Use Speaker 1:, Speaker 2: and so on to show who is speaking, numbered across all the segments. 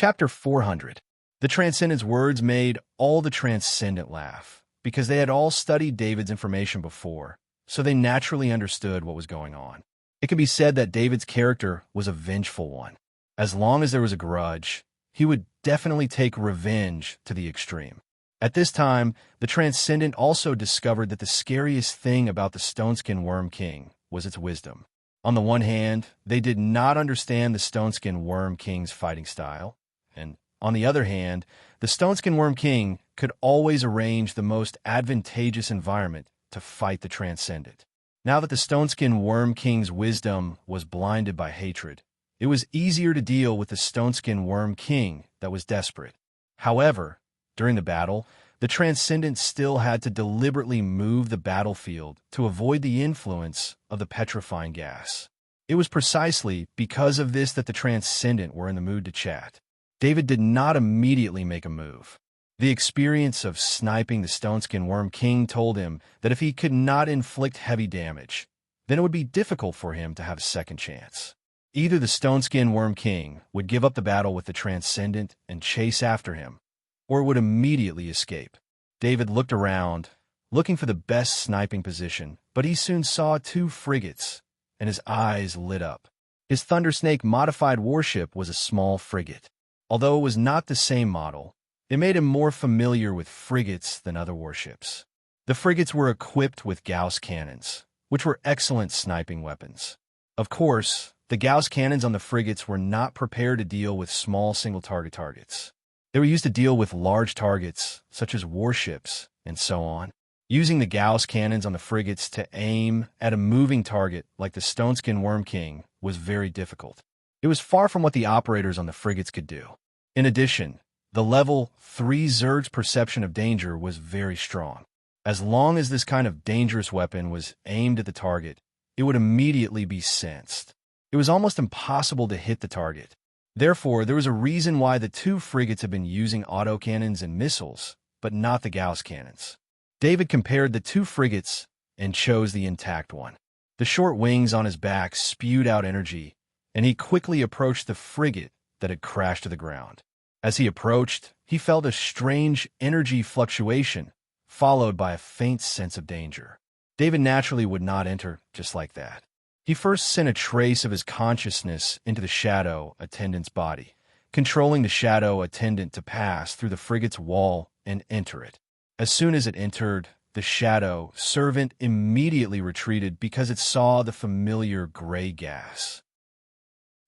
Speaker 1: Chapter 400. The Transcendent's words made all the Transcendent laugh, because they had all studied David's information before, so they naturally understood what was going on. It can be said that David's character was a vengeful one. As long as there was a grudge, he would definitely take revenge to the extreme. At this time, the Transcendent also discovered that the scariest thing about the Stoneskin Worm King was its wisdom. On the one hand, they did not understand the Stoneskin Worm King's fighting style, and on the other hand, the Stoneskin Worm King could always arrange the most advantageous environment to fight the Transcendent. Now that the Stoneskin Worm King's wisdom was blinded by hatred, it was easier to deal with the Stoneskin Worm King that was desperate. However, during the battle, the Transcendent still had to deliberately move the battlefield to avoid the influence of the petrifying gas. It was precisely because of this that the Transcendent were in the mood to chat. David did not immediately make a move. The experience of sniping the Stoneskin Worm King told him that if he could not inflict heavy damage, then it would be difficult for him to have a second chance. Either the Stoneskin Worm King would give up the battle with the Transcendent and chase after him, or it would immediately escape. David looked around, looking for the best sniping position, but he soon saw 2 frigates, and his eyes lit up. His Thundersnake modified warship was a small frigate. Although it was not the same model, it made him more familiar with frigates than other warships. The frigates were equipped with Gauss cannons, which were excellent sniping weapons. Of course, the Gauss cannons on the frigates were not prepared to deal with small single-target targets. They were used to deal with large targets, such as warships, and so on. Using the Gauss cannons on the frigates to aim at a moving target like the Stoneskin Worm King was very difficult. It was far from what the operators on the frigates could do. In addition, the level 3 Zerg's perception of danger was very strong. As long as this kind of dangerous weapon was aimed at the target, it would immediately be sensed. It was almost impossible to hit the target. Therefore, there was a reason why the 2 frigates had been using autocannons and missiles, but not the Gauss cannons. David compared the 2 frigates and chose the intact one. The short wings on his back spewed out energy, and he quickly approached the frigate that had crashed to the ground. As he approached, he felt a strange energy fluctuation, followed by a faint sense of danger. David naturally would not enter just like that. He first sent a trace of his consciousness into the Shadow Attendant's body, controlling the Shadow Attendant to pass through the frigate's wall and enter it. As soon as it entered, the Shadow Servant immediately retreated because it saw the familiar gray gas.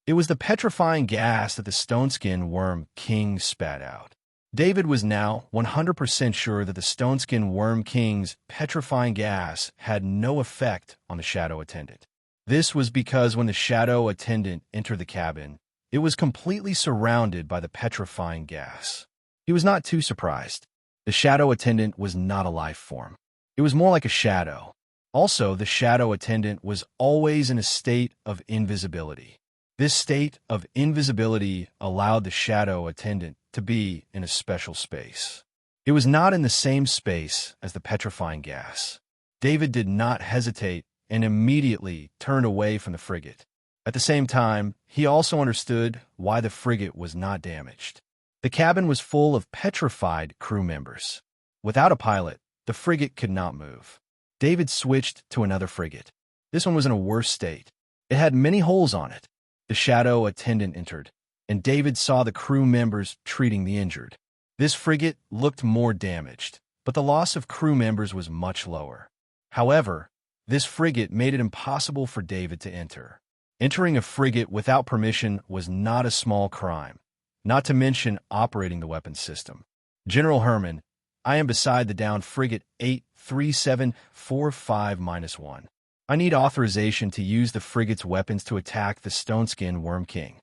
Speaker 1: It was the petrifying gas that the Stoneskin Worm King spat out. David was now 100% sure that the Stoneskin Worm King's petrifying gas had no effect on the Shadow Attendant. This was because when the Shadow Attendant entered the cabin, it was completely surrounded by the petrifying gas. He was not too surprised. The Shadow Attendant was not a life form. It was more like a shadow. Also, the Shadow Attendant was always in a state of invisibility. This state of invisibility allowed the Shadow Attendant to be in a special space. It was not in the same space as the petrifying gas. David did not hesitate and immediately turned away from the frigate. At the same time, he also understood why the frigate was not damaged. The cabin was full of petrified crew members. Without a pilot, the frigate could not move. David switched to another frigate. This one was in a worse state. It had many holes on it. The Shadow Attendant entered, and David saw the crew members treating the injured. This frigate looked more damaged, but the loss of crew members was much lower. However, this frigate made it impossible for David to enter. Entering a frigate without permission was not a small crime, not to mention operating the weapons system. General Herman, I am beside the downed frigate 83745-1. I need authorization to use the frigate's weapons to attack the Stoneskin Worm King.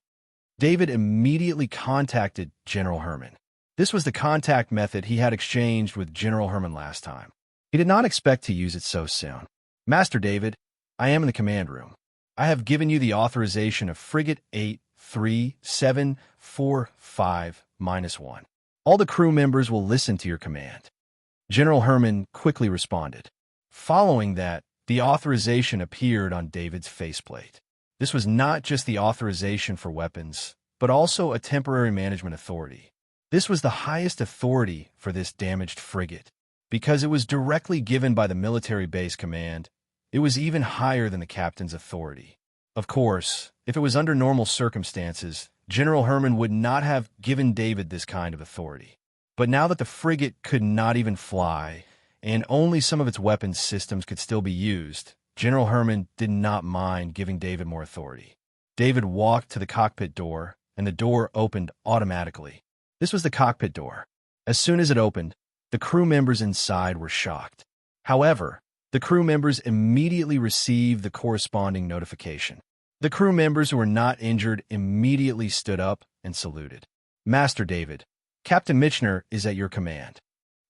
Speaker 1: David immediately contacted General Herman. This was the contact method he had exchanged with General Herman last time. He did not expect to use it so soon. Master David, I am in the command room. I have given you the authorization of frigate 83745-1. All the crew members will listen to your command. General Herman quickly responded. Following that, the authorization appeared on David's faceplate. This was not just the authorization for weapons, but also a temporary management authority. This was the highest authority for this damaged frigate. Because it was directly given by the military base command, it was even higher than the captain's authority. Of course, if it was under normal circumstances, General Herman would not have given David this kind of authority. But now that the frigate could not even fly, and only some of its weapons systems could still be used, General Herman did not mind giving David more authority. David walked to the cockpit door, and the door opened automatically. This was the cockpit door. As soon as it opened, the crew members inside were shocked. However, the crew members immediately received the corresponding notification. The crew members who were not injured immediately stood up and saluted. "Master David, Captain Michener is at your command."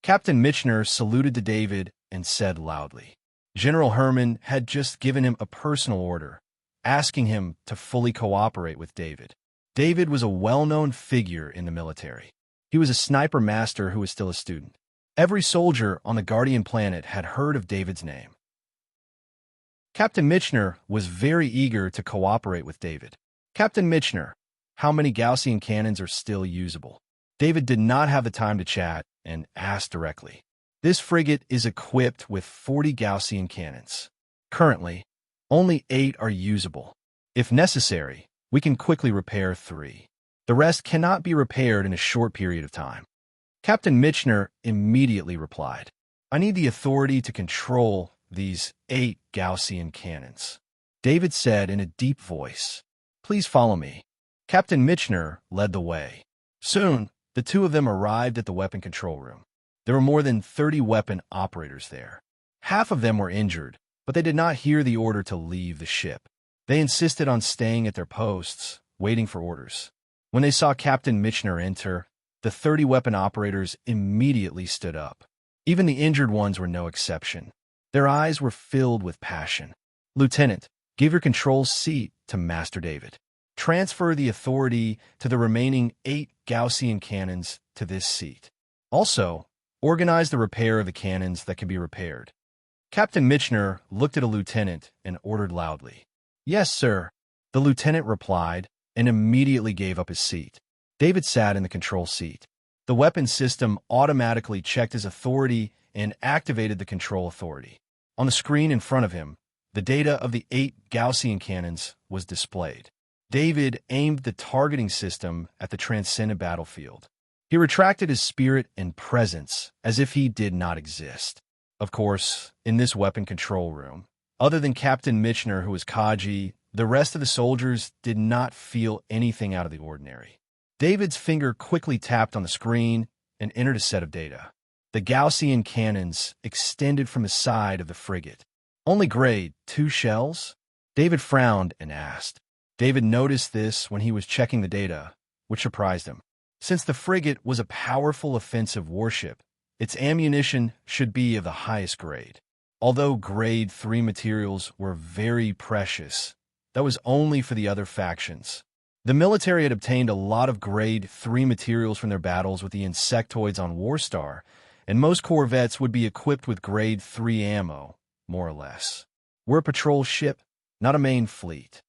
Speaker 1: Captain Michener saluted to David and said loudly. General Herman had just given him a personal order, asking him to fully cooperate with David. David was a well-known figure in the military. He was a sniper master who was still a student. Every soldier on the Guardian planet had heard of David's name. Captain Michener was very eager to cooperate with David. "Captain Michener, how many Gaussian cannons are still usable?" David did not have the time to chat and asked directly. "This frigate is equipped with 40 Gaussian cannons. Currently, only 8 are usable. If necessary, we can quickly repair 3. The rest cannot be repaired in a short period of time." Captain Michener immediately replied, "I need the authority to control these 8 Gaussian cannons." David said in a deep voice, "Please follow me." Captain Michener led the way. Soon, the two of them arrived at the weapon control room. There were more than 30 weapon operators there. Half of them were injured, but they did not hear the order to leave the ship. They insisted on staying at their posts, waiting for orders. When they saw Captain Michener enter, the 30 weapon operators immediately stood up. Even the injured ones were no exception. Their eyes were filled with passion. "Lieutenant, give your control seat to Master David. Transfer the authority to the remaining 8 Gaussian cannons to this seat. Also, organize the repair of the cannons that can be repaired." Captain Michener looked at a lieutenant and ordered loudly. "Yes, sir." The lieutenant replied and immediately gave up his seat. David sat in the control seat. The weapon system automatically checked his authority and activated the control authority. On the screen in front of him, the data of the 8 Gaussian cannons was displayed. David aimed the targeting system at the transcendent battlefield. He retracted his spirit and presence as if he did not exist. Of course, in this weapon control room, other than Captain Michener, who was Kaji, the rest of the soldiers did not feel anything out of the ordinary. David's finger quickly tapped on the screen and entered a set of data. The Gaussian cannons extended from the side of the frigate. "Only grade 2 shells?" David frowned and asked. David noticed this when he was checking the data, which surprised him. Since the frigate was a powerful offensive warship, its ammunition should be of the highest grade. Although grade 3 materials were very precious, that was only for the other factions. The military had obtained a lot of grade 3 materials from their battles with the insectoids on Warstar, and most corvettes would be equipped with grade 3 ammo, more or less. "We're a patrol ship, not a main fleet,"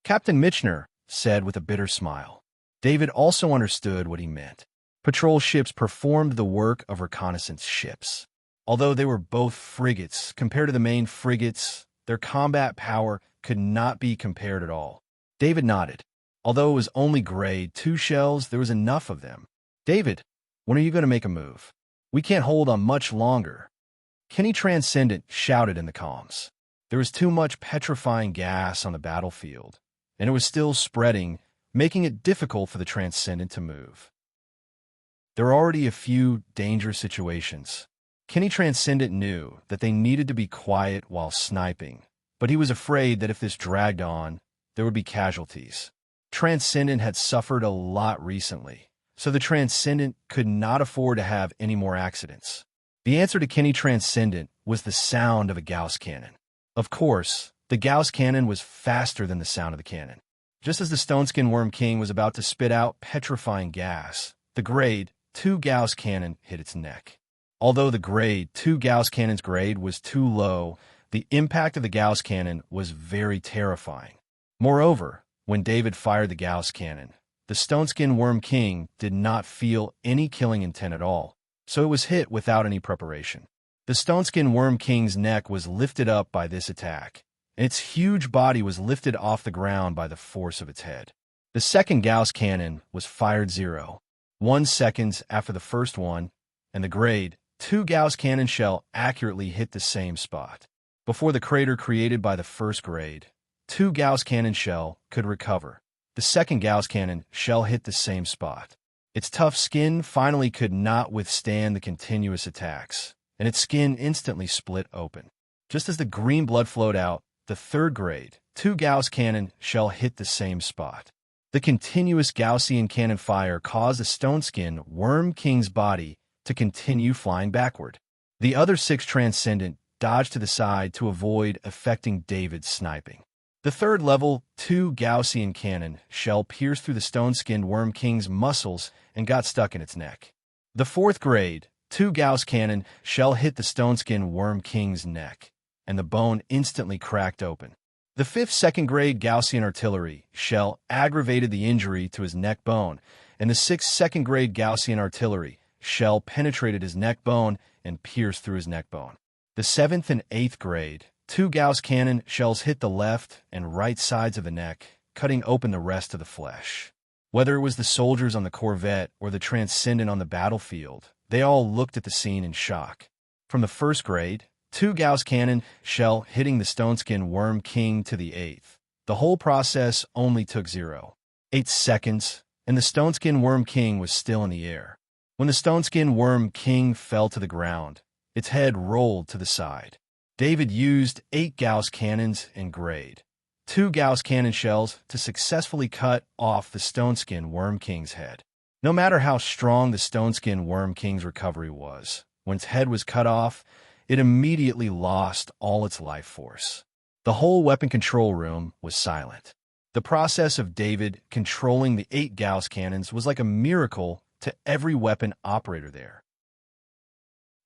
Speaker 1: Captain Michener said with a bitter smile. David also understood what he meant. Patrol ships performed the work of reconnaissance ships. Although they were both frigates, compared to the main frigates, their combat power could not be compared at all. David nodded. Although it was only grade 2 shells, there was enough of them. "David, when are you going to make a move? We can't hold on much longer." Kenny Transcendent shouted in the comms. There was too much petrifying gas on the battlefield, and it was still spreading, making it difficult for the Transcendent to move. There were already a few dangerous situations. Kenny Transcendent knew that they needed to be quiet while sniping, but he was afraid that if this dragged on, there would be casualties. Transcendent had suffered a lot recently, so the Transcendent could not afford to have any more accidents. The answer to Kenny Transcendent was the sound of a Gauss cannon. Of course, the Gauss cannon was faster than the sound of the cannon. Just as the Stoneskin Worm King was about to spit out petrifying gas, the grade 2 Gauss cannon hit its neck. Although the grade 2 Gauss cannon's grade was too low, the impact of the Gauss cannon was very terrifying. Moreover, when David fired the Gauss cannon, the Stoneskin Worm King did not feel any killing intent at all, so it was hit without any preparation. The Stoneskin Worm King's neck was lifted up by this attack, and its huge body was lifted off the ground by the force of its head. The second Gauss cannon was fired 0.1 seconds after the first one, and the grade 2 Gauss cannon shell accurately hit the same spot. Before the crater created by the first grade 2 Gauss cannon shell could recover, the second Gauss cannon shell hit the same spot. Its tough skin finally could not withstand the continuous attacks, and its skin instantly split open. Just as the green blood flowed out, the third grade 2 Gauss cannon shell hit the same spot. The continuous Gaussian cannon fire caused the Stoneskin Worm King's body to continue flying backward. The other 6 Transcendent dodged to the side to avoid affecting David's sniping. The third level 2 Gaussian cannon shell pierced through the Stoneskin Worm King's muscles and got stuck in its neck. The fourth grade 2 Gauss cannon shell hit the Stoneskin Worm King's neck, and the bone instantly cracked open. The fifth second-grade Gaussian artillery shell aggravated the injury to his neck bone, and the sixth second-grade Gaussian artillery shell penetrated his neck bone and pierced through his neck bone. The seventh and eighth grade 2 Gauss cannon shells hit the left and right sides of the neck, cutting open the rest of the flesh. Whether it was the soldiers on the Corvette or the Transcendent on the battlefield, they all looked at the scene in shock. From the first grade 2 Gauss cannon shell hitting the Stoneskin Worm King to the eighth, the whole process only took 0.8 seconds, and the Stoneskin Worm King was still in the air. When the Stoneskin Worm King fell to the ground, its head rolled to the side. David used 8 Gauss cannons and grade 2 Gauss cannon shells to successfully cut off the Stoneskin Worm King's head. No matter how strong the Stoneskin Worm King's recovery was, when its head was cut off, it immediately lost all its life force. The whole weapon control room was silent. The process of David controlling the 8 Gauss cannons was like a miracle to every weapon operator there.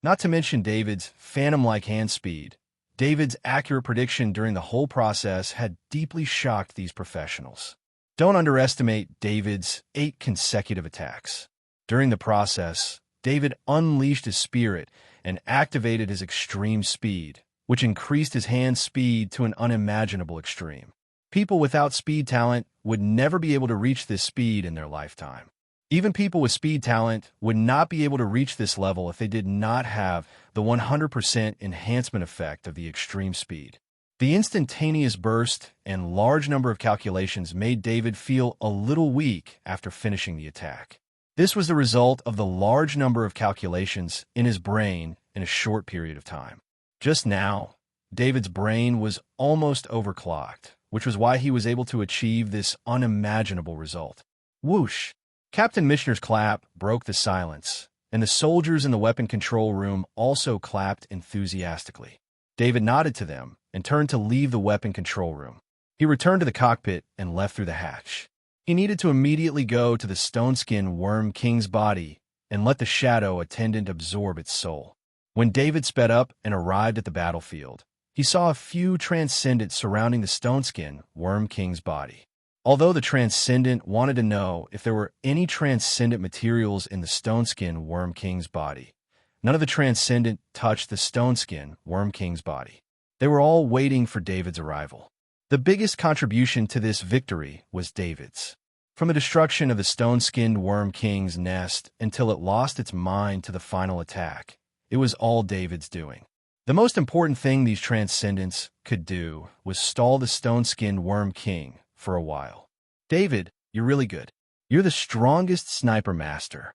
Speaker 1: Not to mention David's phantom-like hand speed, David's accurate prediction during the whole process had deeply shocked these professionals. Don't underestimate David's 8 consecutive attacks. During the process, David unleashed his spirit and activated his extreme speed, which increased his hand speed to an unimaginable extreme. People without speed talent would never be able to reach this speed in their lifetime. Even people with speed talent would not be able to reach this level if they did not have the 100% enhancement effect of the extreme speed. The instantaneous burst and large number of calculations made David feel a little weak after finishing the attack. This was the result of the large number of calculations in his brain in a short period of time. Just now, David's brain was almost overclocked, which was why he was able to achieve this unimaginable result. Whoosh! Captain Michener's clap broke the silence, and the soldiers in the weapon control room also clapped enthusiastically. David nodded to them and turned to leave the weapon control room. He returned to the cockpit and left through the hatch. He needed to immediately go to the Stoneskin Worm King's body and let the shadow attendant absorb its soul. When David sped up and arrived at the battlefield, he saw a few Transcendents surrounding the Stoneskin Worm King's body. Although the Transcendent wanted to know if there were any Transcendent materials in the Stoneskin Worm King's body, none of the Transcendent touched the Stoneskin Worm King's body. They were all waiting for David's arrival. The biggest contribution to this victory was David's. From the destruction of the stone-skinned Worm King's nest until it lost its mind to the final attack, it was all David's doing. The most important thing these Transcendents could do was stall the stone-skinned Worm King for a while. David, you're really good. You're the strongest sniper master.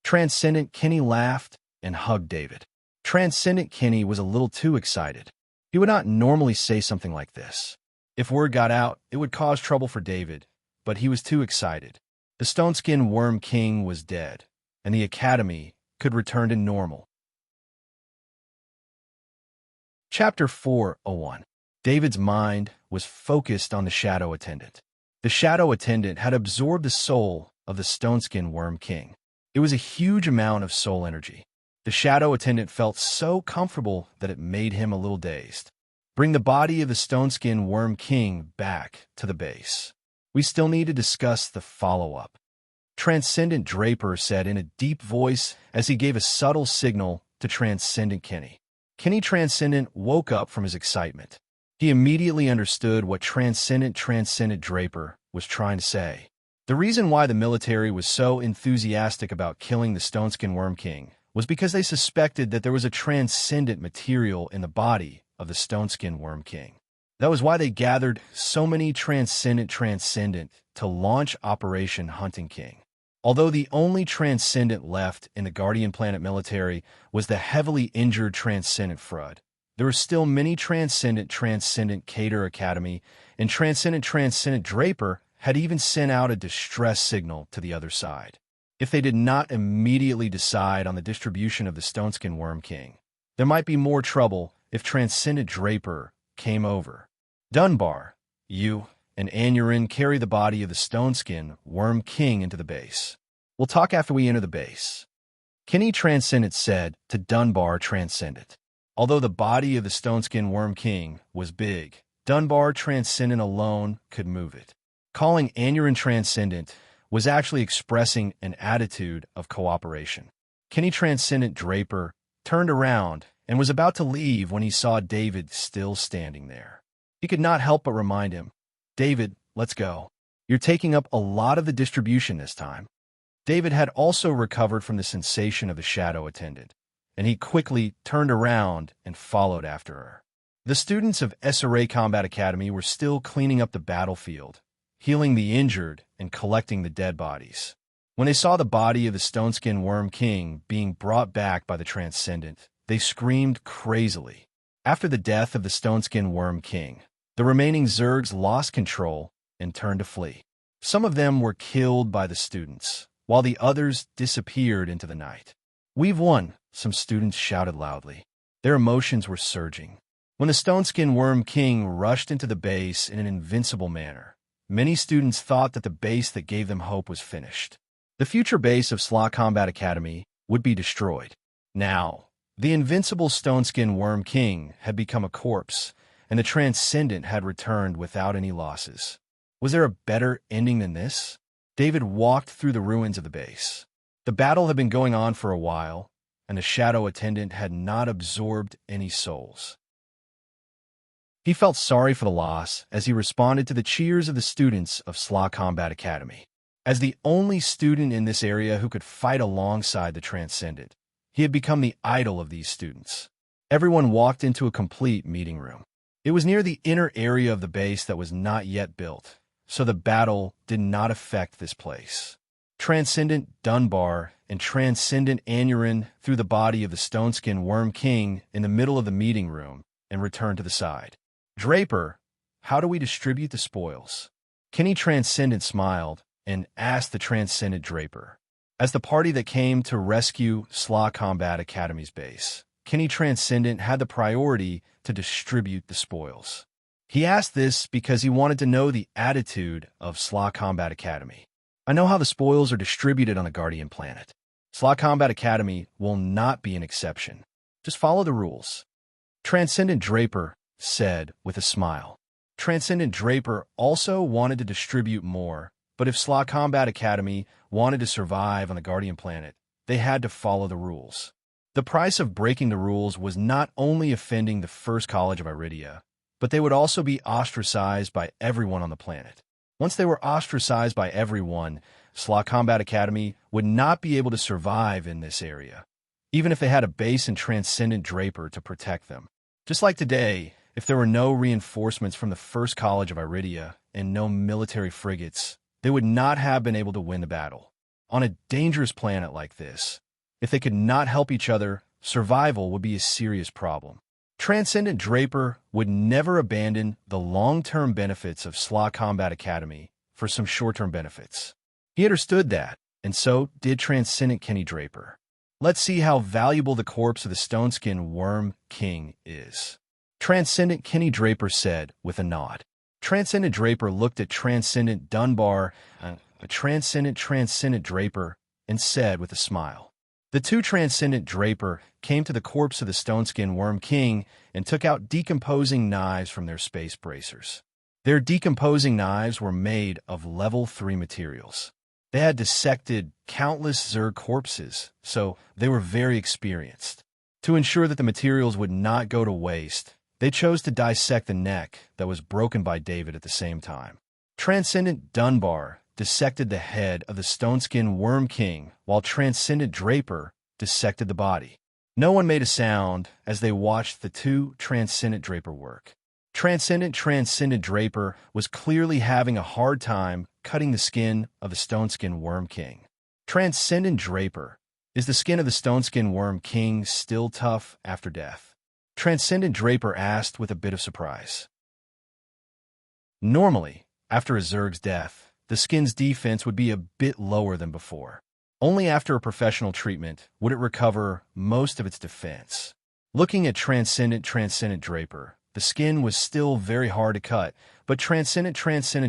Speaker 1: Transcendent Kenny laughed and hugged David. Transcendent Kenny was a little too excited. He would not normally say something like this. If word got out, it would cause trouble for David, but he was too excited. The stone-skinned Worm King was dead, and the Academy could return to normal. Chapter 4:01. David's mind was focused on the Shadow Attendant. The Shadow Attendant had absorbed the soul of the Stone-Skinned Worm King. It was a huge amount of soul energy. The Shadow Attendant felt so comfortable that it made him a little dazed. Bring the body of the Stone-Skinned Worm King back to the base. We still need to discuss the follow-up. Transcendent Draper said in a deep voice as he gave a subtle signal to Transcendent Kenny. Kenny Transcendent woke up from his excitement. He immediately understood what Transcendent Draper was trying to say. The reason why the military was so enthusiastic about killing the Stoneskin Worm King was because they suspected that there was a transcendent material in the body of the Stoneskin Worm King. That was why they gathered so many Transcendent to launch Operation Hunting King. Although the only Transcendent left in the Guardian Planet military was the heavily injured Transcendent Frud, there were still many Transcendent Cater Academy, and Transcendent Draper had even sent out a distress signal to the other side. If they did not immediately decide on the distribution of the Stoneskin Worm King, there might be more trouble if Transcendent Draper came over. Dunbar, you and Anurin carry the body of the Stoneskin Worm King into the base. We'll talk after we enter the base. Kenny Transcendent said to Dunbar Transcendent. Although the body of the Stoneskin Worm King was big, Dunbar Transcendent alone could move it. Calling Anurin Transcendent was actually expressing an attitude of cooperation. Kenny Transcendent Draper turned around and was about to leave when he saw David still standing there. He could not help but remind him, "David, let's go. You're taking up a lot of the distribution this time." David had also recovered from the sensation of the shadow attendant, and he quickly turned around and followed after her. The students of SRA Combat Academy were still cleaning up the battlefield, healing the injured and collecting the dead bodies. When they saw the body of the Stoneskin Worm King being brought back by the Transcendent, they screamed crazily. After the death of the Stoneskin Worm King, the remaining Zergs lost control and turned to flee. Some of them were killed by the students, while the others disappeared into the night. "We've won," some students shouted loudly. Their emotions were surging. When the Stoneskin Worm King rushed into the base in an invincible manner, many students thought that the base that gave them hope was finished. The future base of SLA Combat Academy would be destroyed. Now, the invincible Stoneskin Worm King had become a corpse, and the Transcendent had returned without any losses. Was there a better ending than this? David walked through the ruins of the base. The battle had been going on for a while, and the Shadow Attendant had not absorbed any souls. He felt sorry for the loss as he responded to the cheers of the students of SLA Combat Academy. As the only student in this area who could fight alongside the Transcendent, he had become the idol of these students. Everyone walked into a complete meeting room. It was near the inner area of the base that was not yet built, so the battle did not affect this place. Transcendent Dunbar and Transcendent Anurin threw the body of the Stoneskin Worm King in the middle of the meeting room and returned to the side. "Draper, how do we distribute the spoils?" Kenny Transcendent smiled and asked the Transcendent Draper. As the party that came to rescue SLA Combat Academy's base, Kenny Transcendent had the priority to distribute the spoils. He asked this because he wanted to know the attitude of SLA Combat Academy. "I know how the spoils are distributed on the Guardian Planet. SLA Combat Academy will not be an exception. Just follow the rules," Transcendent Draper said with a smile. Transcendent Draper also wanted to distribute more, but if SLA Combat Academy wanted to survive on the Guardian Planet, they had to follow the rules. The price of breaking the rules was not only offending the First College of Iridia, but they would also be ostracized by everyone on the planet. Once they were ostracized by everyone, SLA Combat Academy would not be able to survive in this area, even if they had a base in Transcendent Draper to protect them. Just like today, if there were no reinforcements from the First College of Iridia and no military frigates, they would not have been able to win the battle. On a dangerous planet like this, if they could not help each other, survival would be a serious problem. Transcendent Draper would never abandon the long-term benefits of SLA Combat Academy for some short-term benefits. He understood that, and so did Transcendent Kenny Draper. Let's see how valuable the corpse of the Stoneskin Worm King is, Transcendent Kenny Draper said with a nod. Transcendent Draper looked at Transcendent Dunbar, a Transcendent Draper, and said with a smile. The two Transcendent Draper came to the corpse of the Stoneskin Worm King and took out decomposing knives from their space bracers. Their decomposing knives were made of level 3 materials. They had dissected countless Zerg corpses, so they were very experienced. To ensure that the materials would not go to waste, they chose to dissect the neck that was broken by David at the same time. Transcendent Dunbar dissected the head of the stone-skinned Worm King, while Transcendent Draper dissected the body. No one made a sound as they watched the two Transcendent Draper work. Transcendent Draper was clearly having a hard time cutting the skin of the stone-skinned Worm King. Transcendent Draper, is the skin of the stone-skinned Worm King still tough after death? Transcendent Draper asked with a bit of surprise. Normally, after a Zerg's death, the skin's defense would be a bit lower than before. Only after a professional treatment would it recover most of its defense. Looking at Transcendent Draper, the skin was still very hard to cut, but Transcendent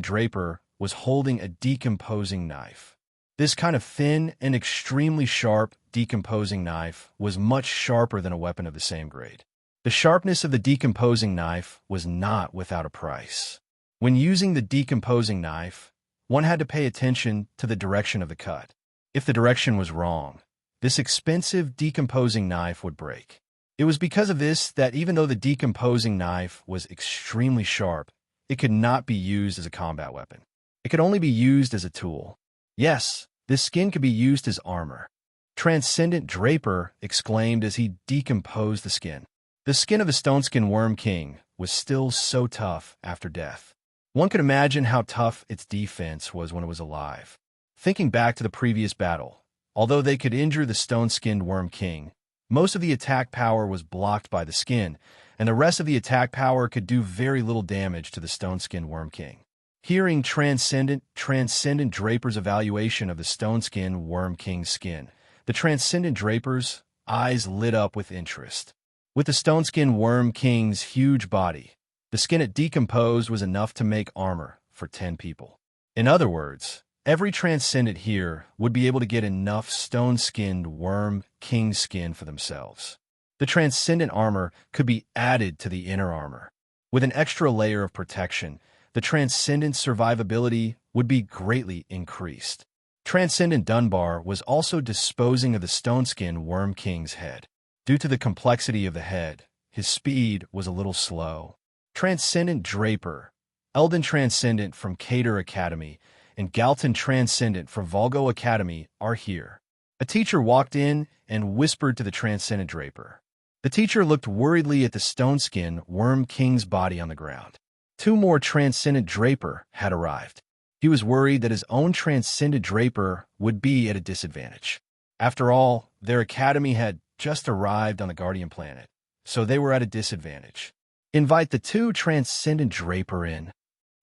Speaker 1: Draper was holding a decomposing knife. This kind of thin and extremely sharp decomposing knife was much sharper than a weapon of the same grade. The sharpness of the decomposing knife was not without a price. When using the decomposing knife, one had to pay attention to the direction of the cut. If the direction was wrong, this expensive decomposing knife would break. It was because of this that even though the decomposing knife was extremely sharp, it could not be used as a combat weapon. It could only be used as a tool. Yes, this skin could be used as armor. Transcendent Draper exclaimed as he decomposed the skin. The skin of the stone-skinned Worm King was still so tough after death. One could imagine how tough its defense was when it was alive. Thinking back to the previous battle, although they could injure the stone-skinned Worm King, most of the attack power was blocked by the skin, and the rest of the attack power could do very little damage to the stone-skinned Worm King. Hearing Transcendent Draper's evaluation of the stone-skinned Worm King's skin, the Transcendent Draper's eyes lit up with interest. With the stone-skinned Worm King's huge body, the skin it decomposed was enough to make armor for 10 people. In other words, every Transcendent here would be able to get enough stone-skinned Worm King skin for themselves. The Transcendent armor could be added to the inner armor. With an extra layer of protection, the Transcendent survivability would be greatly increased. Transcendent Dunbar was also disposing of the stone-skinned Worm King's head. Due to the complexity of the head, his speed was a little slow. Transcendent Draper, Eldon Transcendent from Cater Academy, and Galton Transcendent from Volgo Academy are here. A teacher walked in and whispered to the Transcendent Draper. The teacher looked worriedly at the stone-skinned Worm King's body on the ground. 2 more Transcendent Draper had arrived. He was worried that his own Transcendent Draper would be at a disadvantage. After all, their academy had just arrived on the Guardian planet, so they were at a disadvantage. Invite the 2 Transcendent Draper in.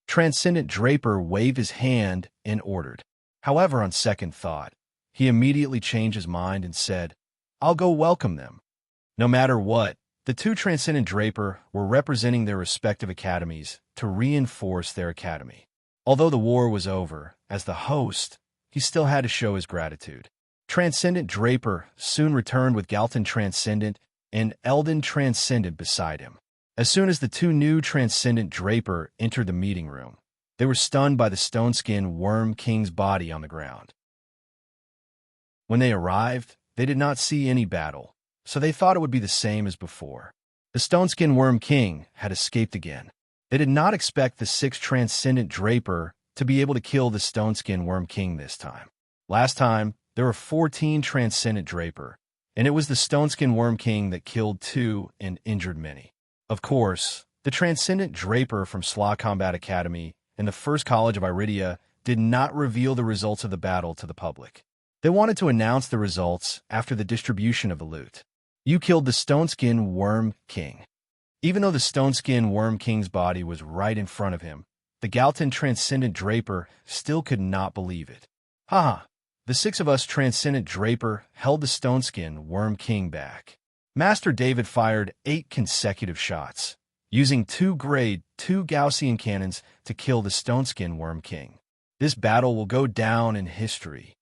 Speaker 1: Transcendent Draper waved his hand and ordered. However, on second thought, he immediately changed his mind and said, "I'll go welcome them." No matter what, the 2 Transcendent Draper were representing their respective academies to reinforce their academy. Although the war was over, as the host, he still had to show his gratitude. Transcendent Draper soon returned with Galton Transcendent and Eldon Transcendent beside him. As soon as the 2 new Transcendent Draper entered the meeting room, they were stunned by the stone-skinned Worm King's body on the ground. When they arrived, they did not see any battle, so they thought it would be the same as before. The stone-skinned Worm King had escaped again. They did not expect the 6 Transcendent Draper to be able to kill the stone-skinned Worm King this time. Last time, there were 14 Transcendent Draper, and it was the stone-skinned Worm King that killed 2 and injured many. Of course, the Transcendent Draper from Slaw Combat Academy and the First College of Iridia did not reveal the results of the battle to the public. They wanted to announce the results after the distribution of the loot. You killed the stone-skinned Worm King. Even though the stone-skinned Worm King's body was right in front of him, the Galton Transcendent Draper still could not believe it. Haha! The 6 of us Transcendent Draper held the stone-skinned Worm King back. Master David fired 8 consecutive shots, using 2 grade 2 Gaussian cannons to kill the stone-skinned Worm King. This battle will go down in history.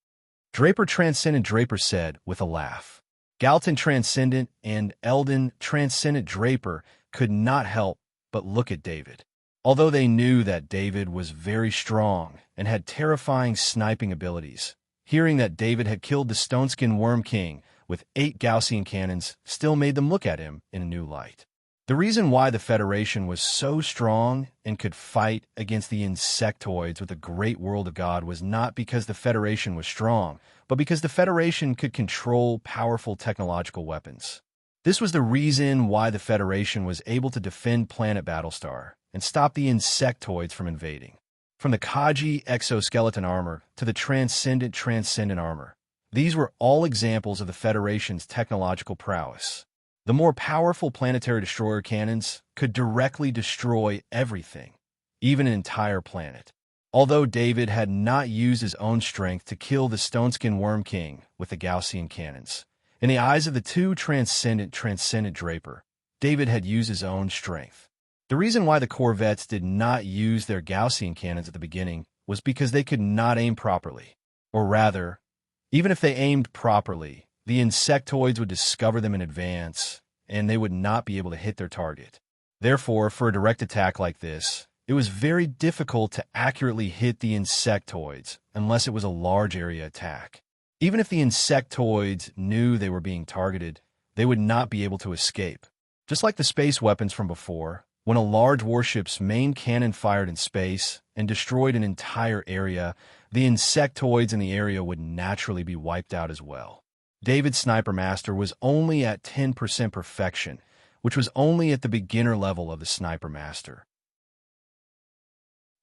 Speaker 1: Draper Transcendent Draper said with a laugh. Galton Transcendent and Eldon Transcendent Draper could not help but look at David. Although they knew that David was very strong and had terrifying sniping abilities. Hearing that David had killed the Stoneskin Worm King with 8 Gaussian cannons still made them look at him in a new light. The reason why the Federation was so strong and could fight against the insectoids with the great world of God was not because the Federation was strong, but because the Federation could control powerful technological weapons. This was the reason why the Federation was able to defend planet Battlestar and stop the insectoids from invading. From the Kaji exoskeleton armor to the transcendent armor, these were all examples of the Federation's technological prowess. The more powerful planetary destroyer cannons could directly destroy everything, even an entire planet. Although David had not used his own strength to kill the Stoneskin Worm King with the Gaussian cannons, in the eyes of the two transcendent Draper, David had used his own strength. The reason why the Corvettes did not use their Gaussian cannons at the beginning was because they could not aim properly. Or rather, even if they aimed properly, the insectoids would discover them in advance, and they would not be able to hit their target. Therefore, for a direct attack like this, it was very difficult to accurately hit the insectoids unless it was a large area attack. Even if the insectoids knew they were being targeted, they would not be able to escape. Just like the space weapons from before, when a large warship's main cannon fired in space and destroyed an entire area, the insectoids in the area would naturally be wiped out as well. David's Sniper Master was only at 10% perfection, which was only at the beginner level of the Sniper Master.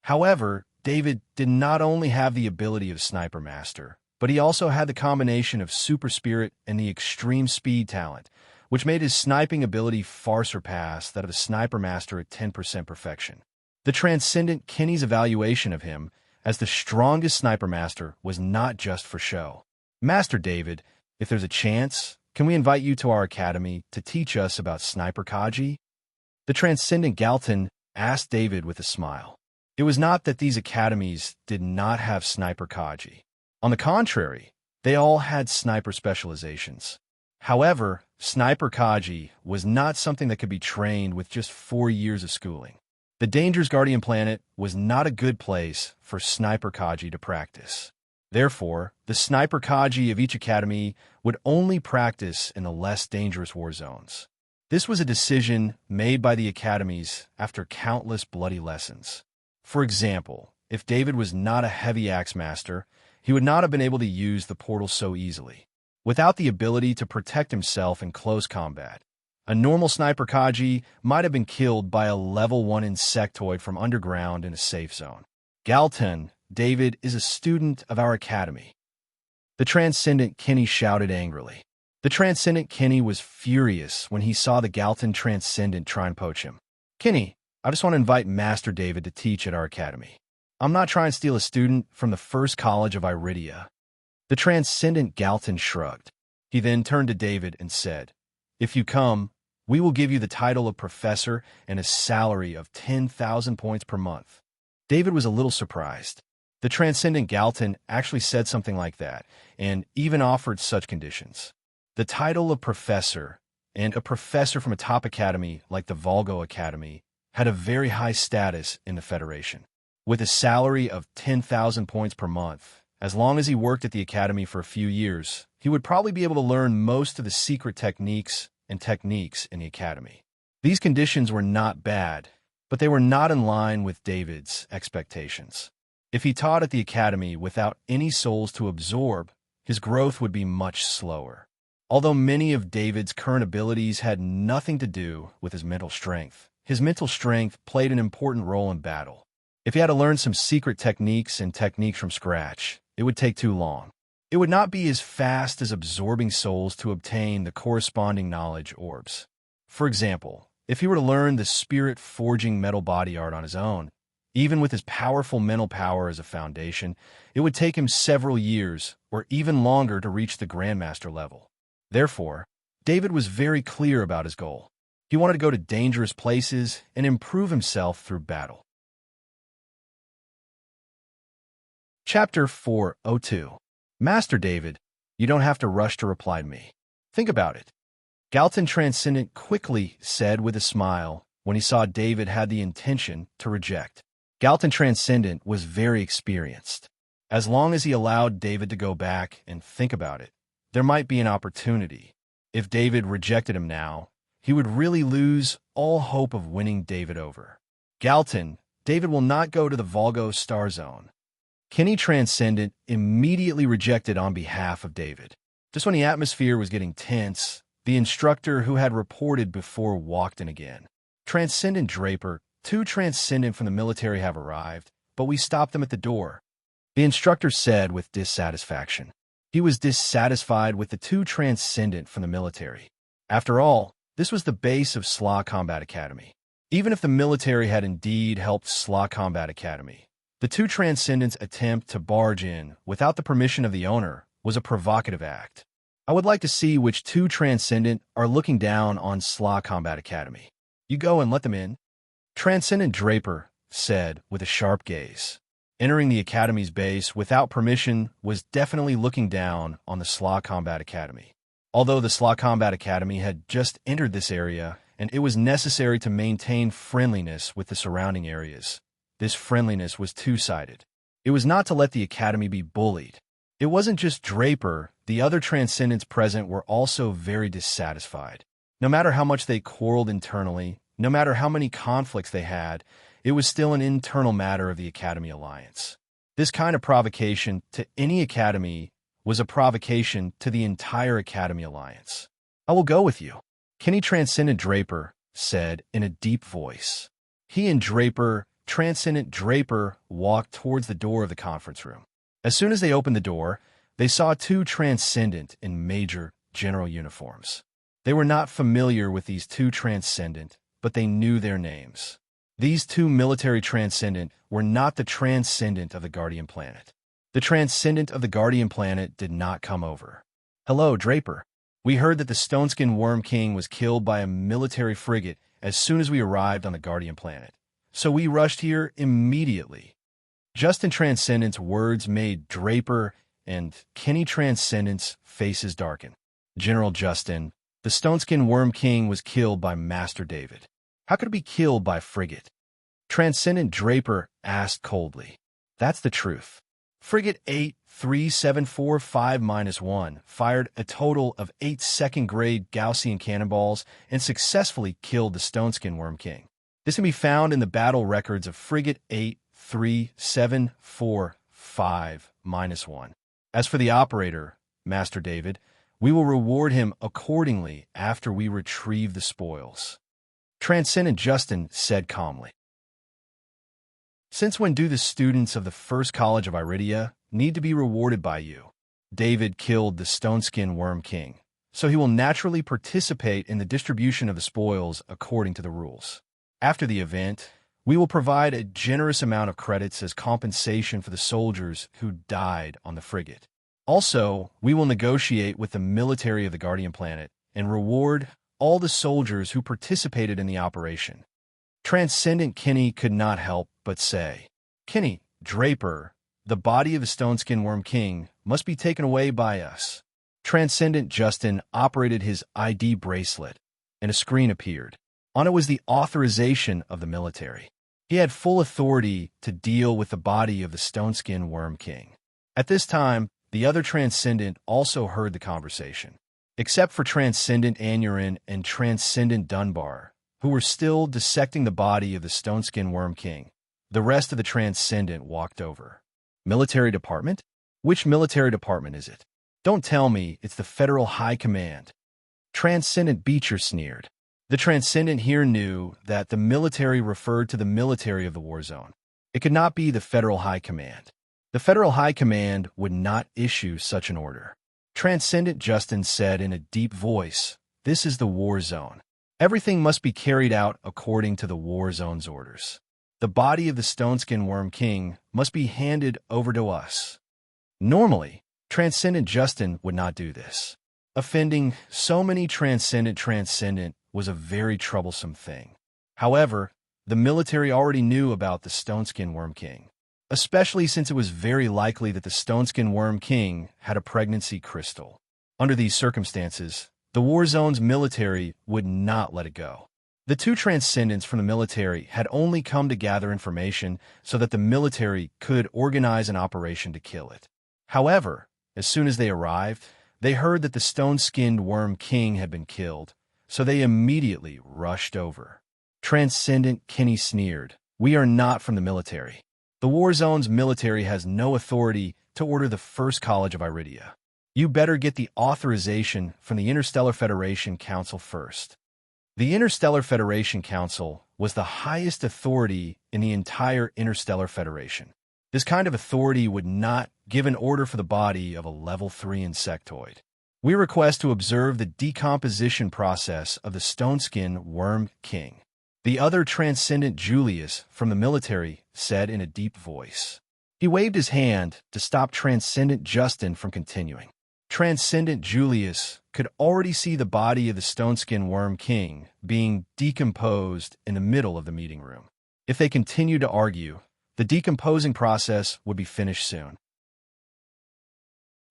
Speaker 1: However, David did not only have the ability of Sniper Master, but he also had the combination of Super Spirit and the extreme speed talent, which made his sniping ability far surpass that of the Sniper Master at 10% perfection. The Transcendent Kenny's evaluation of him as the strongest Sniper Master was not just for show. Master David, if there's a chance, can we invite you to our academy to teach us about Sniper Kaji? The Transcendent Galton asked David with a smile. It was not that these academies did not have Sniper Kaji. On the contrary, they all had sniper specializations. However, Sniper Kaji was not something that could be trained with just 4 years of schooling. The Dangerous Guardian Planet was not a good place for Sniper Kaji to practice. Therefore, the Sniper Kaji of each academy would only practice in the less dangerous war zones. This was a decision made by the academies after countless bloody lessons. For example, if David was not a heavy axe master, he would not have been able to use the portal so easily. Without the ability to protect himself in close combat, a normal Sniper Kaji might have been killed by a level 1 insectoid from underground in a safe zone. Galton, David is a student of our academy. The Transcendent Kenny shouted angrily. The Transcendent Kenny was furious when he saw the Galton Transcendent try and poach him. Kenny, I just want to invite Master David to teach at our academy. I'm not trying to steal a student from the first college of Iridia. The Transcendent Galton shrugged. He then turned to David and said, If you come, we will give you the title of professor and a salary of 10,000 points per month. David was a little surprised. The Transcendent Galton actually said something like that, and even offered such conditions. The title of professor, and a professor from a top academy like the Volgo Academy, had a very high status in the Federation. With a salary of 10,000 points per month, as long as he worked at the academy for a few years, he would probably be able to learn most of the secret techniques in the academy. These conditions were not bad, but they were not in line with David's expectations. If he taught at the academy without any souls to absorb, his growth would be much slower. Although many of David's current abilities had nothing to do with his mental strength played an important role in battle. If he had to learn some secret techniques from scratch, it would take too long. It would not be as fast as absorbing souls to obtain the corresponding knowledge orbs. For example, if he were to learn the spirit forging metal body art on his own, even with his powerful mental power as a foundation, it would take him several years or even longer to reach the Grandmaster level. Therefore, David was very clear about his goal. He wanted to go to dangerous places and improve himself through battle. Chapter 402. Master David, you don't have to rush to reply to me. Think about it. Galton Transcendent quickly said with a smile when he saw David had the intention to reject. Galton Transcendent was very experienced. As long as he allowed David to go back and think about it, there might be an opportunity. If David rejected him now, he would really lose all hope of winning David over. Galton, David will not go to the Volgo Star Zone. Kenny Transcendent immediately rejected on behalf of David. Just when the atmosphere was getting tense, the instructor who had reported before walked in again. Transcendent Draper, 2 Transcendent from the military have arrived, but we stopped them at the door. The instructor said with dissatisfaction. He was dissatisfied with the 2 Transcendent from the military. After all, this was the base of SLA Combat Academy. Even if the military had indeed helped SLA Combat Academy, the 2 Transcendents' attempt to barge in without the permission of the owner was a provocative act. I would like to see which 2 Transcendent are looking down on SLA Combat Academy. You go and let them in. Transcendent Draper said with a sharp gaze. Entering the Academy's base without permission was definitely looking down on the SLA Combat Academy. Although the SLA Combat Academy had just entered this area, and it was necessary to maintain friendliness with the surrounding areas, this friendliness was two-sided. It was not to let the Academy be bullied. It wasn't just Draper, the other Transcendents present were also very dissatisfied. No matter how much they quarreled internally, no matter how many conflicts they had, it was still an internal matter of the Academy Alliance. This kind of provocation to any Academy was a provocation to the entire Academy Alliance. I will go with you, Kenny Transcendent Draper said in a deep voice. He and Draper, Transcendent Draper, walked towards the door of the conference room. As soon as they opened the door, they saw 2 Transcendent in major general uniforms. They were not familiar with these 2 Transcendent, but they knew their names. These 2 military Transcendent were not the Transcendent of the Guardian Planet. The Transcendent of the Guardian Planet did not come over. Hello, Draper. We heard that the Stoneskin Worm King was killed by a military frigate as soon as we arrived on the Guardian Planet. So we rushed here immediately. Justin Transcendent's words made Draper and Kenny Transcendent's faces darken. General Justin, the Stoneskin Worm King was killed by Master David. How could it be killed by a frigate? Transcendent Draper asked coldly. That's the truth. Frigate 83745-1 fired a total of 8 second-grade Gaussian cannonballs and successfully killed the Stoneskin Worm King. This can be found in the battle records of Frigate 83745-1. As for the operator, Master David, we will reward him accordingly after we retrieve the spoils. Transcendent Justin said calmly. Since when do the students of the First College of Iridia need to be rewarded by you? David killed the Stoneskin Worm King, so he will naturally participate in the distribution of the spoils according to the rules. After the event, we will provide a generous amount of credits as compensation for the soldiers who died on the frigate. Also, we will negotiate with the military of the Guardian Planet and reward all the soldiers who participated in the operation. Transcendent Kenny could not help but say, Kenny, Draper, the body of the Stoneskin Worm King must be taken away by us. Transcendent Justin operated his ID bracelet, and a screen appeared. On it was the authorization of the military. He had full authority to deal with the body of the Stoneskin Worm King. At this time, the other Transcendent also heard the conversation, except for Transcendent Anurin and Transcendent Dunbar, who were still dissecting the body of the Stoneskin Worm King. The rest of the Transcendent walked over. Military Department? Which military department is it? Don't tell me it's the Federal High Command. Transcendent Beecher sneered. The Transcendent here knew that the military referred to the military of the war zone. It could not be the Federal High Command. The Federal High Command would not issue such an order. Transcendent Justin said in a deep voice, This is the war zone. Everything must be carried out according to the war zone's orders. The body of the Stoneskin Worm King must be handed over to us. Normally, Transcendent Justin would not do this. Offending so many Transcendent was a very troublesome thing. However, the military already knew about the Stoneskin Worm King, especially since it was very likely that the Stoneskin Worm King had a pregnancy crystal. Under these circumstances, the war zone's military would not let it go. The two transcendents from the military had only come to gather information so that the military could organize an operation to kill it. However, as soon as they arrived, they heard that the stone-skinned worm king had been killed, so they immediately rushed over. Transcendent Kenny sneered, "We are not from the military. The war zone's military has no authority to order the First College of Iridia. You better get the authorization from the Interstellar Federation Council first." The Interstellar Federation Council was the highest authority in the entire Interstellar Federation. This kind of authority would not give an order for the body of a level 3 insectoid. "We request to observe the decomposition process of the stone-skin worm king," the other transcendent Julius from the military said in a deep voice. He waved his hand to stop Transcendent Justin from continuing. Transcendent Julius could already see the body of the stone-skin worm king being decomposed in the middle of the meeting room. If they continued to argue, the decomposing process would be finished soon.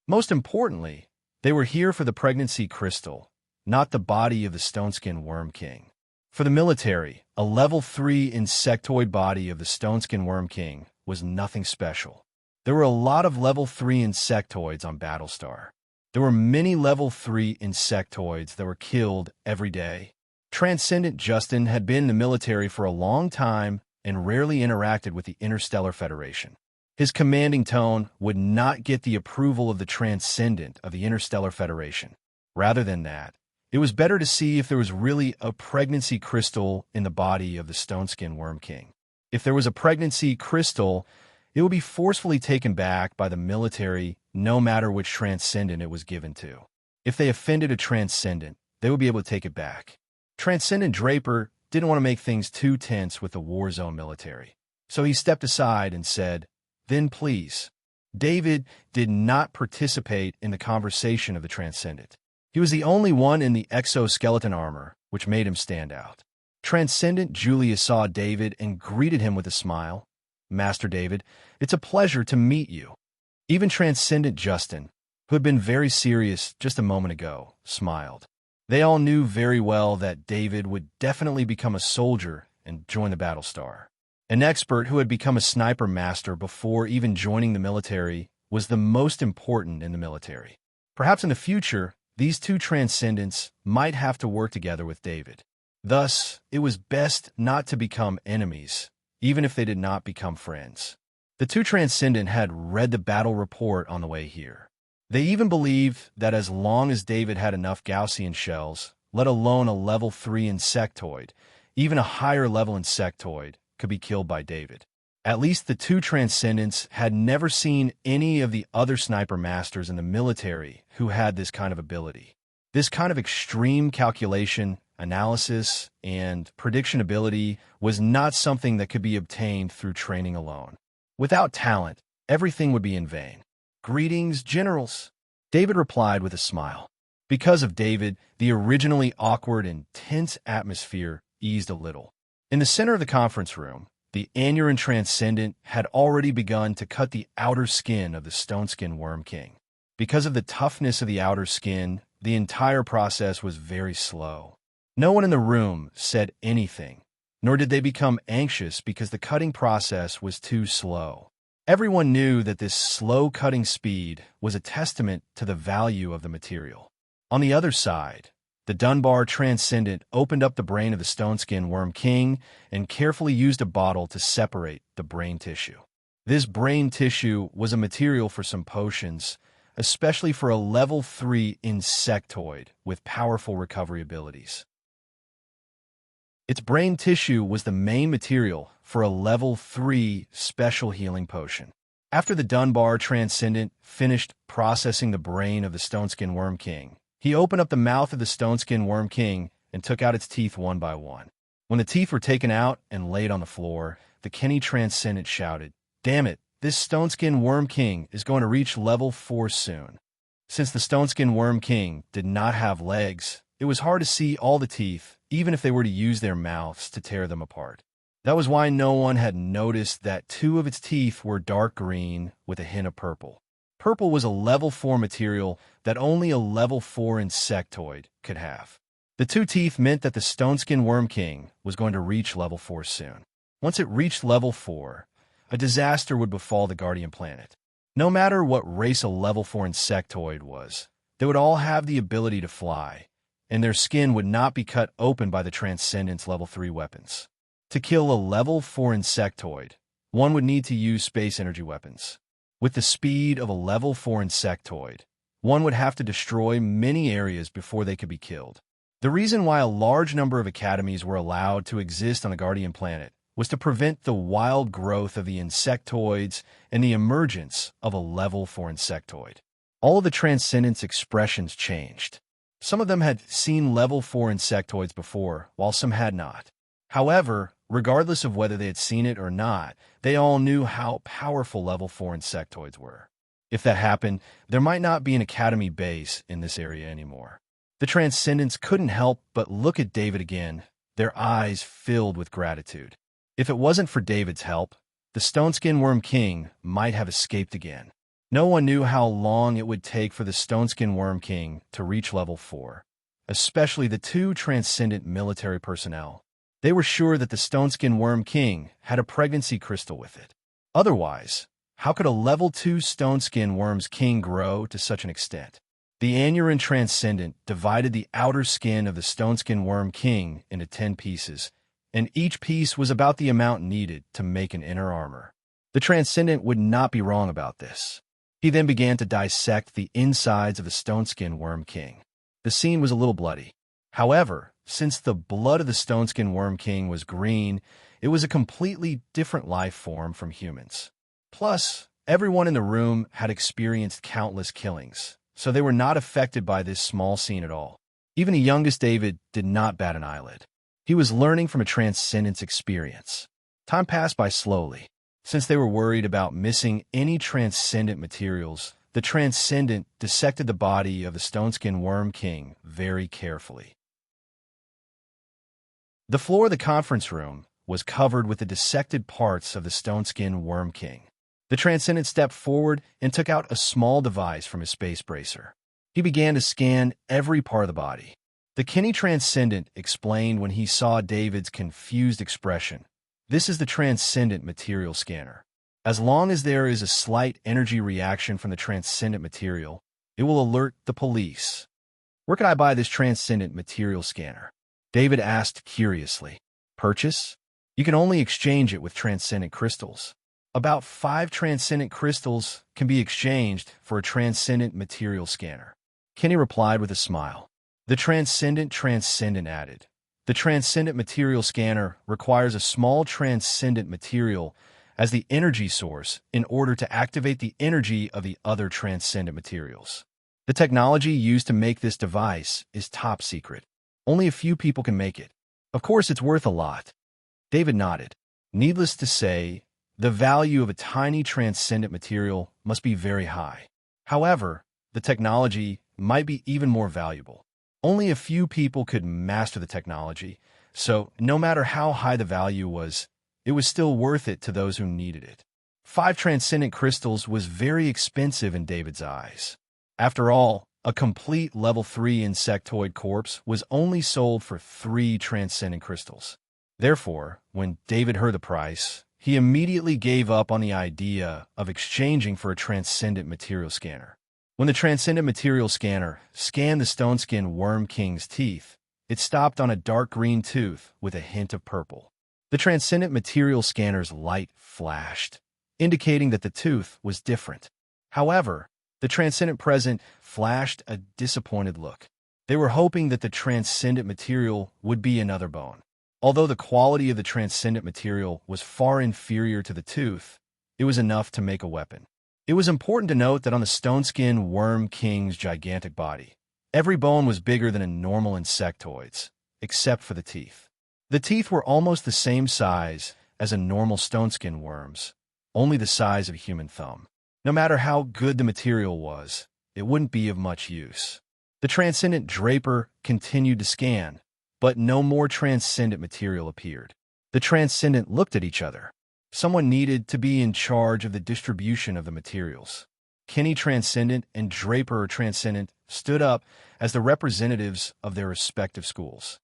Speaker 1: Most importantly, they were here for the pregnancy crystal, not the body of the stone-skin worm king. For the military, a level 3 insectoid body of the stone-skin worm king was nothing special. There were a lot of level 3 insectoids on Battlestar. There were many level 3 insectoids that were killed every day. Transcendent Justin had been in the military for a long time and rarely interacted with the Interstellar Federation. His commanding tone would not get the approval of the Transcendent of the Interstellar Federation. Rather than that, it was better to see if there was really a pregnancy crystal in the body of the stone-skin worm king. If there was a pregnancy crystal, it would be forcefully taken back by the military no matter which transcendent it was given to. If they offended a transcendent, they would be able to take it back. Transcendent Draper didn't want to make things too tense with the war zone military, so he stepped aside and said, "Then please." David did not participate in the conversation of the transcendent. He was the only one in the exoskeleton armor, which made him stand out. Transcendent Julius saw David and greeted him with a smile. "Master David, it's a pleasure to meet you." Even Transcendent Justin, who had been very serious just a moment ago, smiled. They all knew very well that David would definitely become a soldier and join the Battlestar. An expert who had become a sniper master before even joining the military was the most important in the military. Perhaps in the future, these two transcendents might have to work together with David. Thus, it was best not to become enemies, even if they did not become friends. The two transcendent had read the battle report on the way here. They even believed that as long as David had enough Gaussian shells, let alone a level 3 insectoid, even a higher level insectoid could be killed by David. At least the two transcendents had never seen any of the other sniper masters in the military who had this kind of ability. This kind of extreme calculation, analysis, and prediction ability was not something that could be obtained through training alone. Without talent, everything would be in vain. "Greetings, generals," David replied with a smile. Because of David, the originally awkward and tense atmosphere eased a little. In the center of the conference room, the Anuran Transcendent had already begun to cut the outer skin of the stone-skin worm king. Because of the toughness of the outer skin, the entire process was very slow. No one in the room said anything, nor did they become anxious because the cutting process was too slow. Everyone knew that this slow cutting speed was a testament to the value of the material. On the other side, the Dunbar Transcendent opened up the brain of the stone-skin worm king and carefully used a bottle to separate the brain tissue. This brain tissue was a material for some potions, especially for a level 3 insectoid with powerful recovery abilities. Its brain tissue was the main material for a level 3 special healing potion. After the Dunbar Transcendent finished processing the brain of the stone-skin worm king, he opened up the mouth of the stone-skin worm king and took out its teeth one by one. When the teeth were taken out and laid on the floor, the Kenny Transcendent shouted, "Damn it, this stone-skin worm king is going to reach level 4 soon." Since the stone-skin worm king did not have legs, it was hard to see all the teeth, even if they were to use their mouths to tear them apart. That was why no one had noticed that 2 of its teeth were dark green with a hint of purple. Purple was a level 4 material that only a level 4 insectoid could have. The The two teeth meant that the Stoneskin Worm King was going to reach level 4 soon. Once it reached level 4, a disaster would befall the Guardian Planet. No matter what race a level 4 insectoid was, they would all have the ability to fly, and their skin would not be cut open by the Transcendent's level 3 weapons. To kill a level 4 insectoid, one would need to use space energy weapons. With the speed of a level 4 insectoid, one would have to destroy many areas before they could be killed. The reason why a large number of academies were allowed to exist on the Guardian Planet was to prevent the wild growth of the insectoids and the emergence of a level 4 insectoid. All of the Transcendent's expressions changed. Some of them had seen level 4 insectoids before, while some had not. However, regardless of whether they had seen it or not, they all knew how powerful level 4 insectoids were. If that happened, there might not be an academy base in this area anymore. The Transcendents couldn't help but look at David again, their eyes filled with gratitude. If it wasn't for David's help, the Stoneskin Worm King might have escaped again. No one knew how long it would take for the Stoneskin Worm King to reach level 4, especially the two Transcendent military personnel. They were sure that the Stoneskin Worm King had a pregnancy crystal with it. Otherwise, how could a level 2 Stoneskin Worm's King grow to such an extent? The Anurin Transcendent divided the outer skin of the Stoneskin Worm King into 10 pieces, and each piece was about the amount needed to make an inner armor. The Transcendent would not be wrong about this. He then began to dissect the insides of the Stoneskin Worm King. The scene was a little bloody. However, since the blood of the Stoneskin Worm King was green, it was a completely different life form from humans. Plus, everyone in the room had experienced countless killings, so they were not affected by this small scene at all. Even the youngest David did not bat an eyelid. He was learning from a Transcendent's experience. Time passed by slowly. Since they were worried about missing any Transcendent materials, the Transcendent dissected the body of the Stoneskin Worm King very carefully. The floor of the conference room was covered with the dissected parts of the Stoneskin Worm King. The Transcendent stepped forward and took out a small device from his space bracer. He began to scan every part of the body. The Kenny Transcendent explained when he saw David's confused expression. This is the Transcendent material scanner. As long as there is a slight energy reaction from the Transcendent material, it will alert the police. Where can I buy this Transcendent material scanner? David asked curiously. Purchase? You can only exchange it with Transcendent crystals. About 5 Transcendent crystals can be exchanged for a Transcendent material scanner. Kenny replied with a smile. The Transcendent added. The Transcendent material scanner requires a small Transcendent material as the energy source in order to activate the energy of the other Transcendent materials. The technology used to make this device is top secret. Only a few people can make it. Of course, it's worth a lot. David nodded. Needless to say, the value of a tiny Transcendent material must be very high. However, the technology might be even more valuable. Only a few people could master the technology, so no matter how high the value was, it was still worth it to those who needed it. 5 Transcendent crystals was very expensive in David's eyes. After all, a complete level 3 insectoid corpse was only sold for 3 Transcendent crystals. Therefore, when David heard the price, he immediately gave up on the idea of exchanging for a Transcendent material scanner. When the Transcendent material scanner scanned the Stoneskin Worm King's teeth, it stopped on a dark green tooth with a hint of purple. The Transcendent material scanner's light flashed, indicating that the tooth was different. However, the Transcendent present flashed a disappointed look. They were hoping that the Transcendent material would be another bone. Although the quality of the Transcendent material was far inferior to the tooth, it was enough to make a weapon. It was important to note that on the Stoneskin Worm King's gigantic body, every bone was bigger than a normal insectoid's, except for the teeth. The teeth were almost the same size as a normal Stoneskin worm's, only the size of a human thumb. No matter how good the material was, it wouldn't be of much use. The Transcendent Draper continued to scan, but no more Transcendent material appeared. The Transcendent looked at each other. Someone needed to be in charge of the distribution of the materials. Kenny Transcendent and Draper Transcendent stood up as the representatives of their respective schools.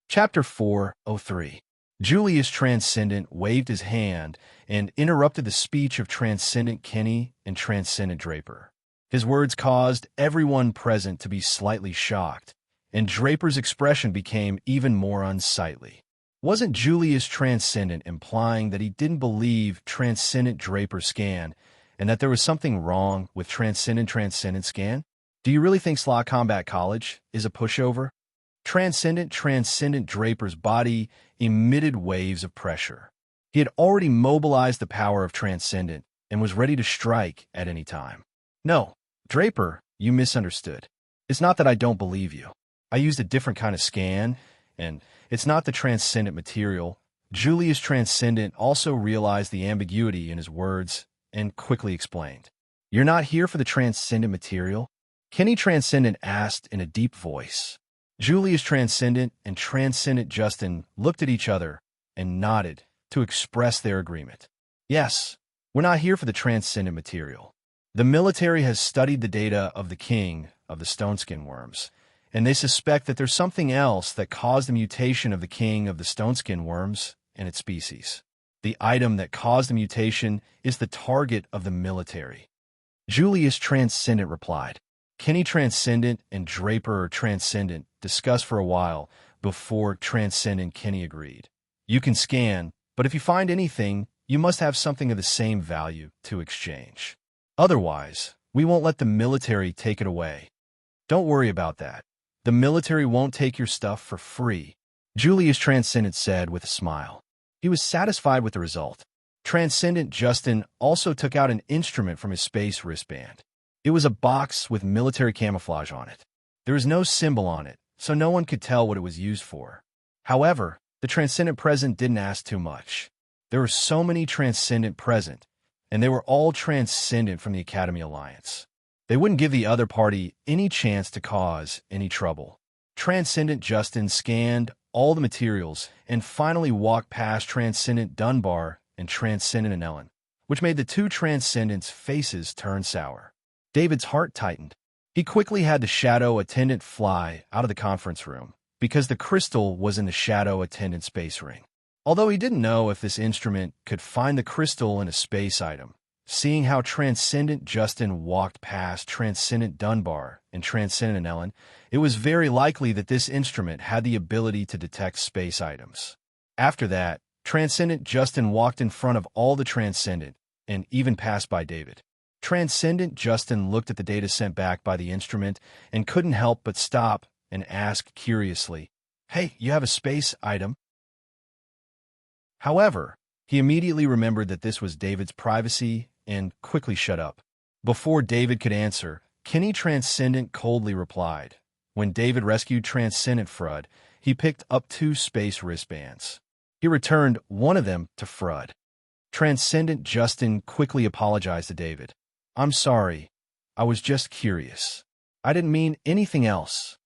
Speaker 1: Chapter 403. Julius Transcendent waved his hand and interrupted the speech of Transcendent Kenny and Transcendent Draper. His words caused everyone present to be slightly shocked, and Draper's expression became even more unsightly. Wasn't Julius Transcendent implying that he didn't believe Transcendent Draper's scan and that there was something wrong with Transcendent scan? Do you really think Slaw Combat College is a pushover? Transcendent Draper's body emitted waves of pressure. He had already mobilized the power of Transcendent and was ready to strike at any time. No, Draper, you misunderstood. It's not that I don't believe you. I used a different kind of scan, and it's not the Transcendent material. Julius Transcendent also realized the ambiguity in his words and quickly explained. You're not here for the Transcendent material? Kenny Transcendent asked in a deep voice. Julius Transcendent and Transcendent Justin looked at each other and nodded to express their agreement. Yes, we're not here for the Transcendent material. The military has studied the data of the king of the stone-skin worms, and they suspect that there's something else that caused the mutation of the king of the stone-skin worms and its species. The item that caused the mutation is the target of the military. Julius Transcendent replied. Kenny Transcendent and Draper Transcendent discussed for a while before Transcendent Kenny agreed. You can scan, but if you find anything, you must have something of the same value to exchange. Otherwise, we won't let the military take it away. Don't worry about that. The military won't take your stuff for free, Julius Transcendent said with a smile. He was satisfied with the result. Transcendent Justin also took out an instrument from his space wristband. It was a box with military camouflage on it. There was no symbol on it, so no one could tell what it was used for. However, the Transcendent present didn't ask too much. There were so many Transcendent present, and they were all Transcendent from the Academy Alliance. They wouldn't give the other party any chance to cause any trouble. Transcendent Justin scanned all the materials and finally walked past Transcendent Dunbar and Transcendent Ellen, which made the two Transcendents' faces turn sour. David's heart tightened. He quickly had the shadow attendant fly out of the conference room because the crystal was in the shadow attendant space ring. Although he didn't know if this instrument could find the crystal in a space item, seeing how Transcendent Justin walked past Transcendent Dunbar and Transcendent Ellen, it was very likely that this instrument had the ability to detect space items. After that, Transcendent Justin walked in front of all the Transcendent and even passed by David. Transcendent Justin looked at the data sent back by the instrument and couldn't help but stop and ask curiously, "Hey, you have a space item?" However, he immediately remembered that this was David's privacy and quickly shut up. Before David could answer, Kenny Transcendent coldly replied. When David rescued Transcendent Frud, he picked up 2 space wristbands. He returned one of them to Frud. Transcendent Justin quickly apologized to David. "I'm sorry. I was just curious. I didn't mean anything else."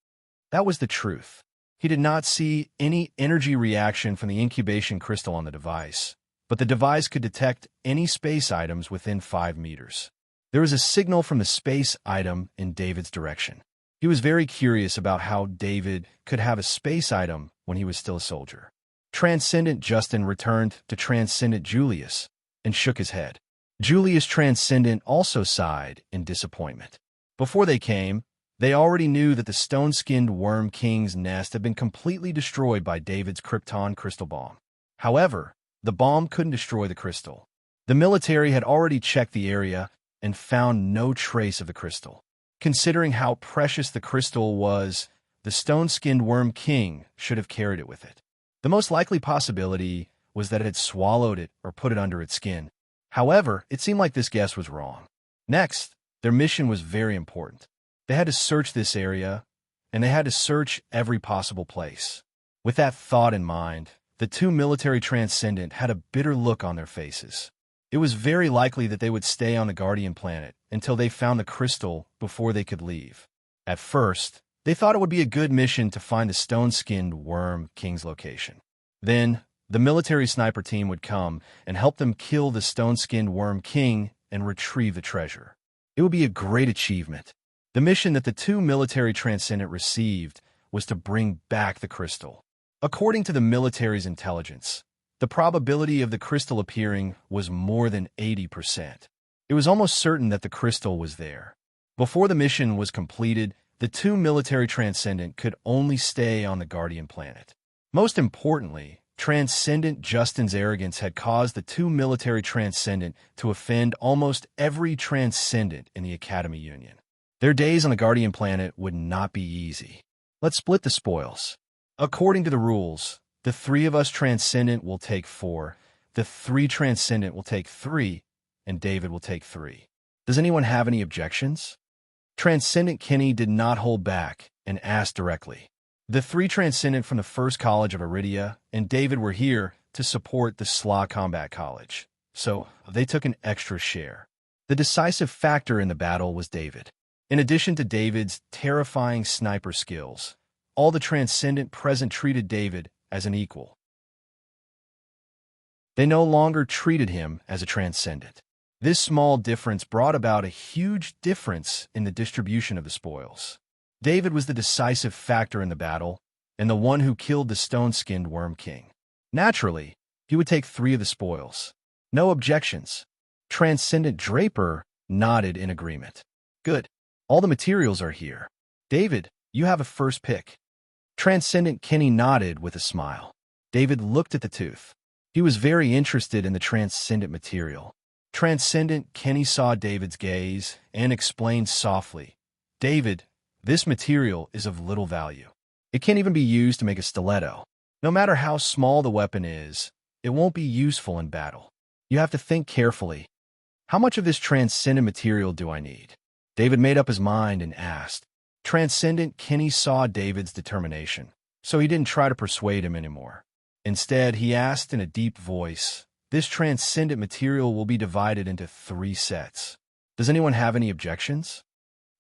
Speaker 1: That was the truth. He did not see any energy reaction from the incubation crystal on the device, but the device could detect any space items within 5 meters. There was a signal from the space item in David's direction. He was very curious about how David could have a space item when he was still a soldier. Transcendent Justin returned to Transcendent Julius and shook his head. Julius Transcendent also sighed in disappointment. Before they came, they already knew that the stone-skinned worm king's nest had been completely destroyed by David's Krypton crystal bomb. However, the bomb couldn't destroy the crystal. The military had already checked the area and found no trace of the crystal. Considering how precious the crystal was, the stone-skinned worm king should have carried it with it. The most likely possibility was that it had swallowed it or put it under its skin. However, it seemed like this guess was wrong. Next, their mission was very important. They had to search this area, and they had to search every possible place. With that thought in mind, the 2 military Transcendent had a bitter look on their faces. It was very likely that they would stay on the Guardian planet until they found the crystal before they could leave. At first, they thought it would be a good mission to find the stone-skinned worm king's location. Then, The military sniper team would come and help them kill the stone-skinned Worm King and retrieve the treasure. It would be a great achievement. The mission that the two military transcendent received was to bring back the crystal. According to the military's intelligence, the probability of the crystal appearing was more than 80%. It was almost certain that the crystal was there. Before the mission was completed, the two military transcendent could only stay on the Guardian planet. Most importantly, Transcendent Justin's arrogance had caused the two military transcendent to offend almost every transcendent in the Academy Union. Their days on the Guardian planet would not be easy. Let's split the spoils. According to the rules, the three of us transcendent will take 4, the 3 transcendent will take 3, and David will take 3. Does anyone have any objections? Transcendent Kenny did not hold back and asked directly. The 3 transcendent from the First College of Iridia and David were here to support the Slaw Combat College, so they took an extra share. The decisive factor in the battle was David. In addition to David's terrifying sniper skills, all the transcendent present treated David as an equal. They no longer treated him as a transcendent. This small difference brought about a huge difference in the distribution of the spoils. David was the decisive factor in the battle and the one who killed the stone-skinned Worm King. Naturally, he would take 3 of the spoils. No objections. Transcendent Draper nodded in agreement. Good. All the materials are here. David, you have a first pick. Transcendent Kenny nodded with a smile. David looked at the tooth. He was very interested in the transcendent material. Transcendent Kenny saw David's gaze and explained softly, David, this material is of little value. It can't even be used to make a stiletto. No matter how small the weapon is, it won't be useful in battle. You have to think carefully. How much of this transcendent material do I need? David made up his mind and asked. Transcendent Kenny saw David's determination, so he didn't try to persuade him anymore. Instead, he asked in a deep voice, this transcendent material will be divided into 3 sets. Does anyone have any objections?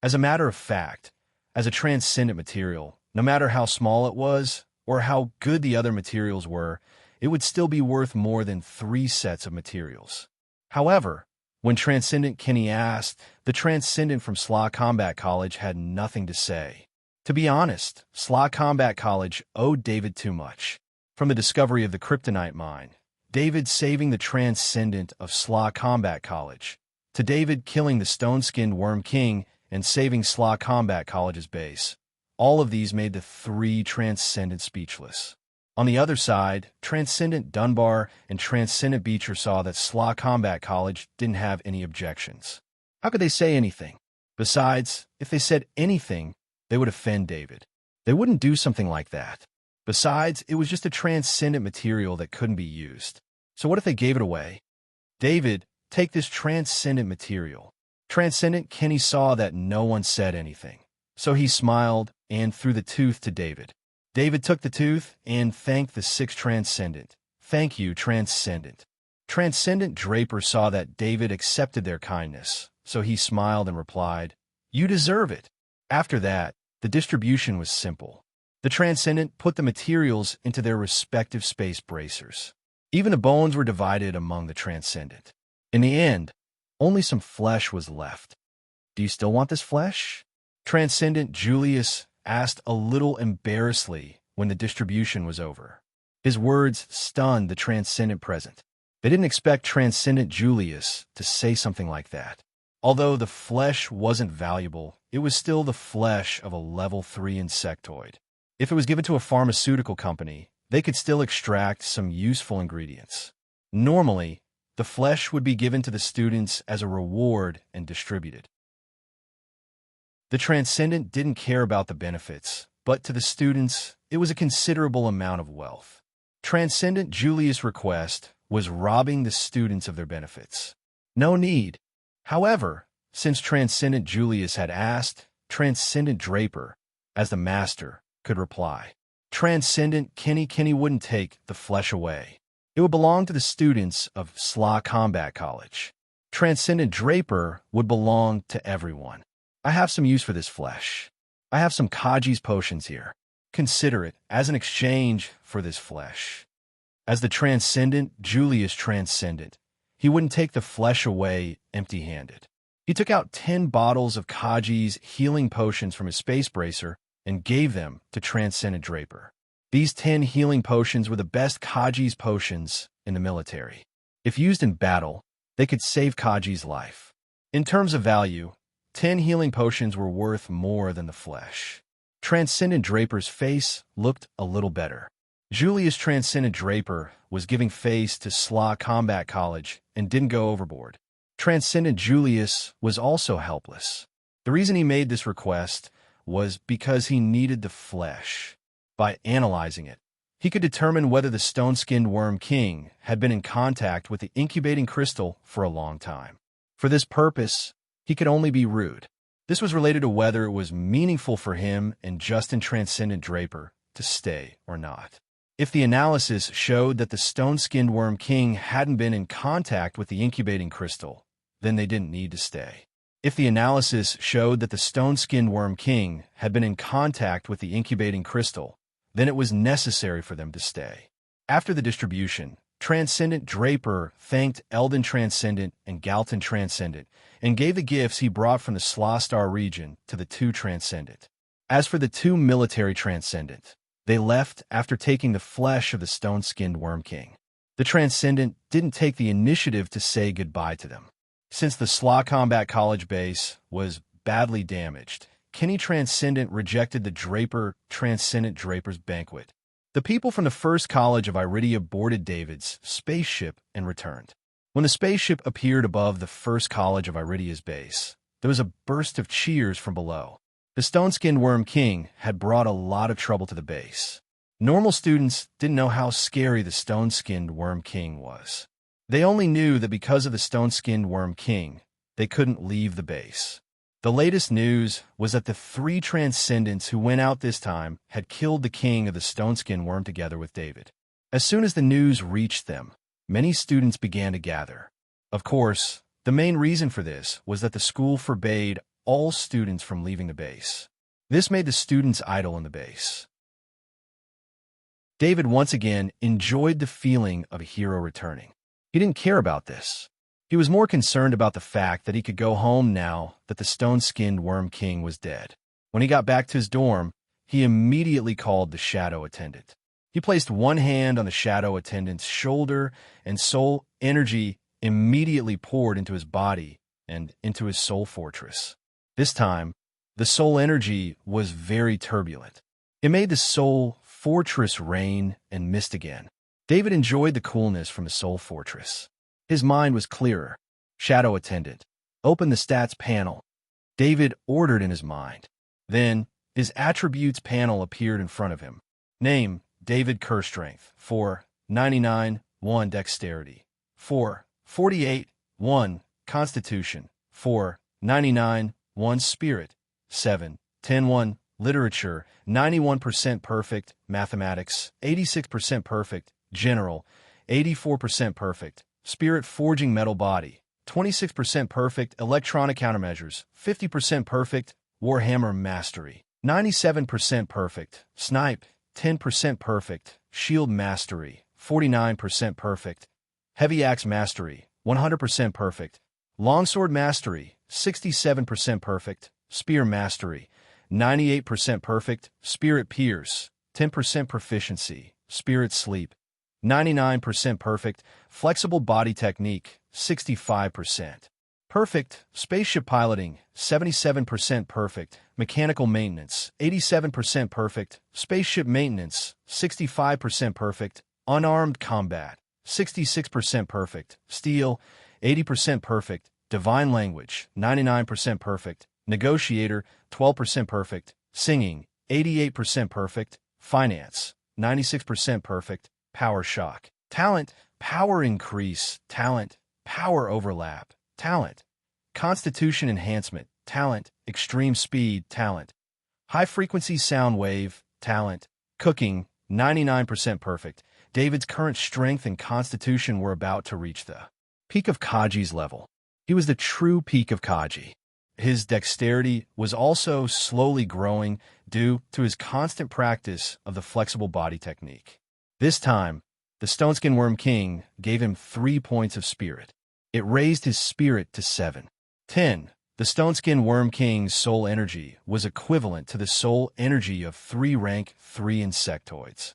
Speaker 1: As a matter of fact, as a transcendent material, no matter how small it was or how good the other materials were, it would still be worth more than 3 sets of materials. However, when Transcendent Kenny asked, the Transcendent from Slaw Combat College had nothing to say. To be honest, Slaw Combat College owed David too much. From the discovery of the kryptonite mine, David saving the Transcendent of Slaw Combat College, to David killing the stone-skinned Worm King and saving Slaw Combat College's base. All of these made the 3 Transcendent speechless. On the other side, Transcendent Dunbar and Transcendent Beecher saw that Slaw Combat College didn't have any objections. How could they say anything? Besides, if they said anything, they would offend David. They wouldn't do something like that. Besides, it was just a transcendent material that couldn't be used. So what if they gave it away? David, take this transcendent material. Transcendent Kenny saw that no one said anything. So he smiled and threw the tooth to David. David took the tooth and thanked the 6 transcendent. Thank you, Transcendent. Transcendent Draper saw that David accepted their kindness, so he smiled and replied, You deserve it. After that, the distribution was simple. The Transcendent put the materials into their respective space bracers. Even the bones were divided among the Transcendent. In the end, only some flesh was left. Do you still want this flesh? Transcendent Julius asked a little embarrassedly when the distribution was over. His words stunned the Transcendent present. They didn't expect Transcendent Julius to say something like that. Although the flesh wasn't valuable, it was still the flesh of a level 3 insectoid. If it was given to a pharmaceutical company, they could still extract some useful ingredients. Normally, the flesh would be given to the students as a reward and distributed. The Transcendent didn't care about the benefits, but to the students, it was a considerable amount of wealth. Transcendent Julius' request was robbing the students of their benefits. No need. However, since Transcendent Julius had asked, Transcendent Draper, as the master, could reply. Transcendent Kenny wouldn't take the flesh away. It would belong to the students of Slaw Combat College. Transcendent Draper would belong to everyone. I have some use for this flesh. I have some Kaji's potions here. Consider it as an exchange for this flesh. As the transcendent, Julius transcendent, he wouldn't take the flesh away empty-handed. He took out 10 bottles of Kaji's healing potions from his space bracer and gave them to Transcendent Draper. These 10 healing potions were the best Kaji's potions in the military. If used in battle, they could save Kaji's life. In terms of value, 10 healing potions were worth more than the flesh. Transcendent Draper's face looked a little better. Julius Transcendent Draper was giving face to Slaw Combat College and didn't go overboard. Transcendent Julius was also helpless. The reason he made this request was because he needed the flesh. By analyzing it, he could determine whether the stone-skinned worm king had been in contact with the incubating crystal for a long time. For this purpose, he could only be rude. This was related to whether it was meaningful for him and Justin Transcendent Draper to stay or not. If the analysis showed that the stone-skinned worm king hadn't been in contact with the incubating crystal, then they didn't need to stay. If the analysis showed that the stone-skinned worm king had been in contact with the incubating crystal, then it was necessary for them to stay. After the distribution, Transcendent Draper thanked Eldon Transcendent and Galton Transcendent and gave the gifts he brought from the Slawstar region to the 2 Transcendent. As for the 2 military Transcendent, they left after taking the flesh of the stone-skinned worm king. The Transcendent didn't take the initiative to say goodbye to them. Since the Slaw Combat College base was badly damaged, Kenny Transcendent rejected the Draper Transcendent Draper's banquet. The people from the First College of Iridia boarded David's spaceship and returned. When the spaceship appeared above the First College of Iridia's base, there was a burst of cheers from below. The stone-skinned worm king had brought a lot of trouble to the base. Normal students didn't know how scary the stone-skinned worm king was. They only knew that because of the stone-skinned worm king, they couldn't leave the base. The latest news was that the 3 Transcendents who went out this time had killed the king of the stone-skinned worm together with David. As soon as the news reached them, many students began to gather. Of course, the main reason for this was that the school forbade all students from leaving the base. This made the students idle in the base. David once again enjoyed the feeling of a hero returning. He didn't care about this. He was more concerned about the fact that he could go home now that the stone-skinned worm king was dead. When he got back to his dorm, he immediately called the shadow attendant. He placed one hand on the shadow attendant's shoulder, and soul energy immediately poured into his body and into his soul fortress. This time, the soul energy was very turbulent. It made the soul fortress rain and mist again. David enjoyed the coolness from the soul fortress. His mind was clearer. Shadow attendant, open the stats panel. David ordered in his mind. Then, his attributes panel appeared in front of him. Name, David Kerr Strength. 4, 99, 1 Dexterity. 4, 48, 1 Constitution. 4, 99, 1 Spirit. 7, 10, 1 Literature. 91% perfect. Mathematics. 86% perfect. General. 84% perfect. Spirit Forging Metal Body. 26% perfect. Electronic Countermeasures. 50% perfect. Warhammer Mastery. 97% perfect. Snipe. 10% perfect. Shield Mastery. 49% perfect. Heavy Axe Mastery. 100% perfect. Longsword Mastery. 67% perfect. Spear Mastery. 98% perfect. Spirit Pierce. 10% proficiency. Spirit Sleep. 99% perfect. Flexible Body Technique. 65%. Perfect. Spaceship Piloting. 77% perfect. Mechanical Maintenance. 87% perfect. Spaceship Maintenance. 65% perfect. Unarmed Combat. 66% perfect. Steel. 80% perfect. Divine Language. 99% perfect. Negotiator. 12% perfect. Singing. 88% perfect. Finance. 96% perfect. Power Shock. Talent. Power Increase. Talent. Power Overlap. Talent. Constitution Enhancement. Talent. Extreme Speed. Talent. High Frequency Sound Wave. Talent. Cooking. 99% perfect. David's current strength and constitution were about to reach the peak of Kaji's level. He was the true peak of Kaji. His dexterity was also slowly growing due to his constant practice of the flexible body technique. This time, The Stoneskin Worm King gave him 3 points of spirit. It raised his spirit to 7. 10. The Stoneskin Worm King's soul energy was equivalent to the soul energy of 3 rank 3 insectoids.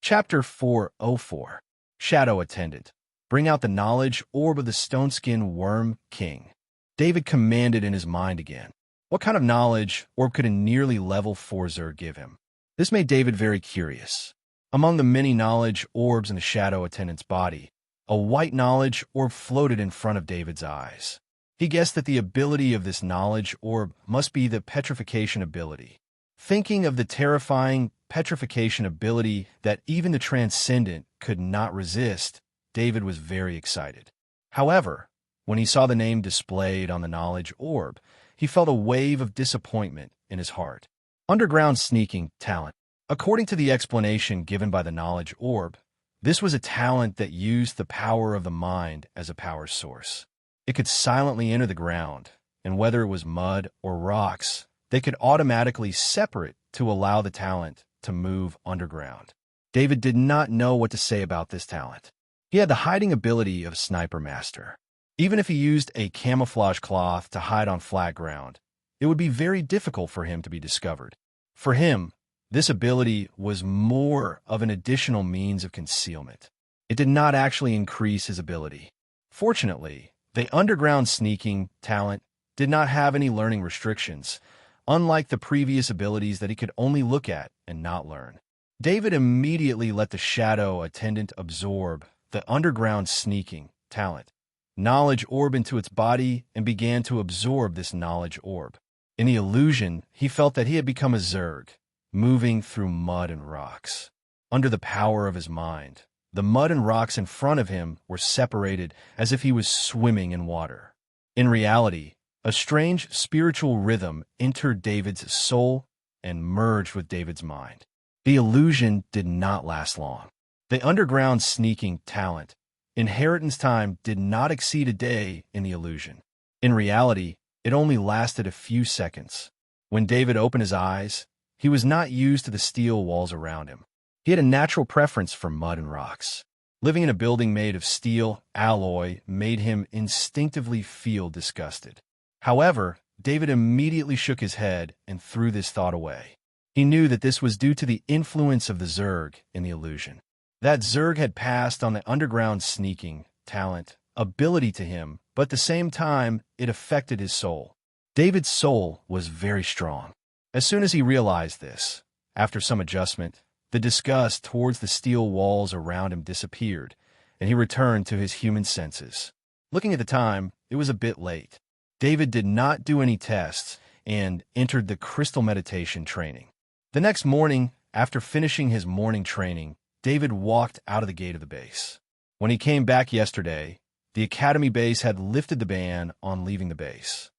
Speaker 1: Chapter 404. Shadow Attendant. Bring out the knowledge orb of the Stoneskin Worm King. David commanded in his mind again. What kind of knowledge orb could a nearly level 4 Zerg give him? This made David very curious. Among the many knowledge orbs in the Shadow Attendant's body, a white knowledge orb floated in front of David's eyes. He guessed that the ability of this knowledge orb must be the petrification ability. Thinking of the terrifying petrification ability that even the Transcendent could not resist, David was very excited. However, when he saw the name displayed on the knowledge orb, he felt a wave of disappointment in his heart. Underground sneaking talent. According to the explanation given by the knowledge orb, this was a talent that used the power of the mind as a power source. It could silently enter the ground, and whether it was mud or rocks, they could automatically separate to allow the talent to move underground. David did not know what to say about this talent. He had the hiding ability of a sniper master. Even if he used a camouflage cloth to hide on flat ground, it would be very difficult for him to be discovered. For him, this ability was more of an additional means of concealment. It did not actually increase his ability. Fortunately, the underground sneaking talent did not have any learning restrictions, unlike the previous abilities that he could only look at and not learn. David immediately let the Shadow Attendant absorb the underground sneaking talent knowledge orb into its body and began to absorb this knowledge orb. In the illusion, he felt that he had become a Zerg, moving through mud and rocks. Under the power of his mind, the mud and rocks in front of him were separated as if he was swimming in water. In reality, a strange spiritual rhythm entered David's soul and merged with David's mind. The illusion did not last long. The underground sneaking talent, inheritance time, did not exceed a day in the illusion. In reality, it only lasted a few seconds. When David opened his eyes, he was not used to the steel walls around him. He had a natural preference for mud and rocks. Living in a building made of steel alloy made him instinctively feel disgusted. However, David immediately shook his head and threw this thought away. He knew that this was due to the influence of the Zerg in the illusion. That Zerg had passed on the underground sneaking talent ability to him, but at the same time, it affected his soul. David's soul was very strong. As soon as he realized this, after some adjustment, the disgust towards the steel walls around him disappeared, and he returned to his human senses. Looking at the time, it was a bit late. David did not do any tests and entered the crystal meditation training. The next morning, after finishing his morning training, David walked out of the gate of the base. When he came back yesterday, the academy base had lifted the ban on leaving the base.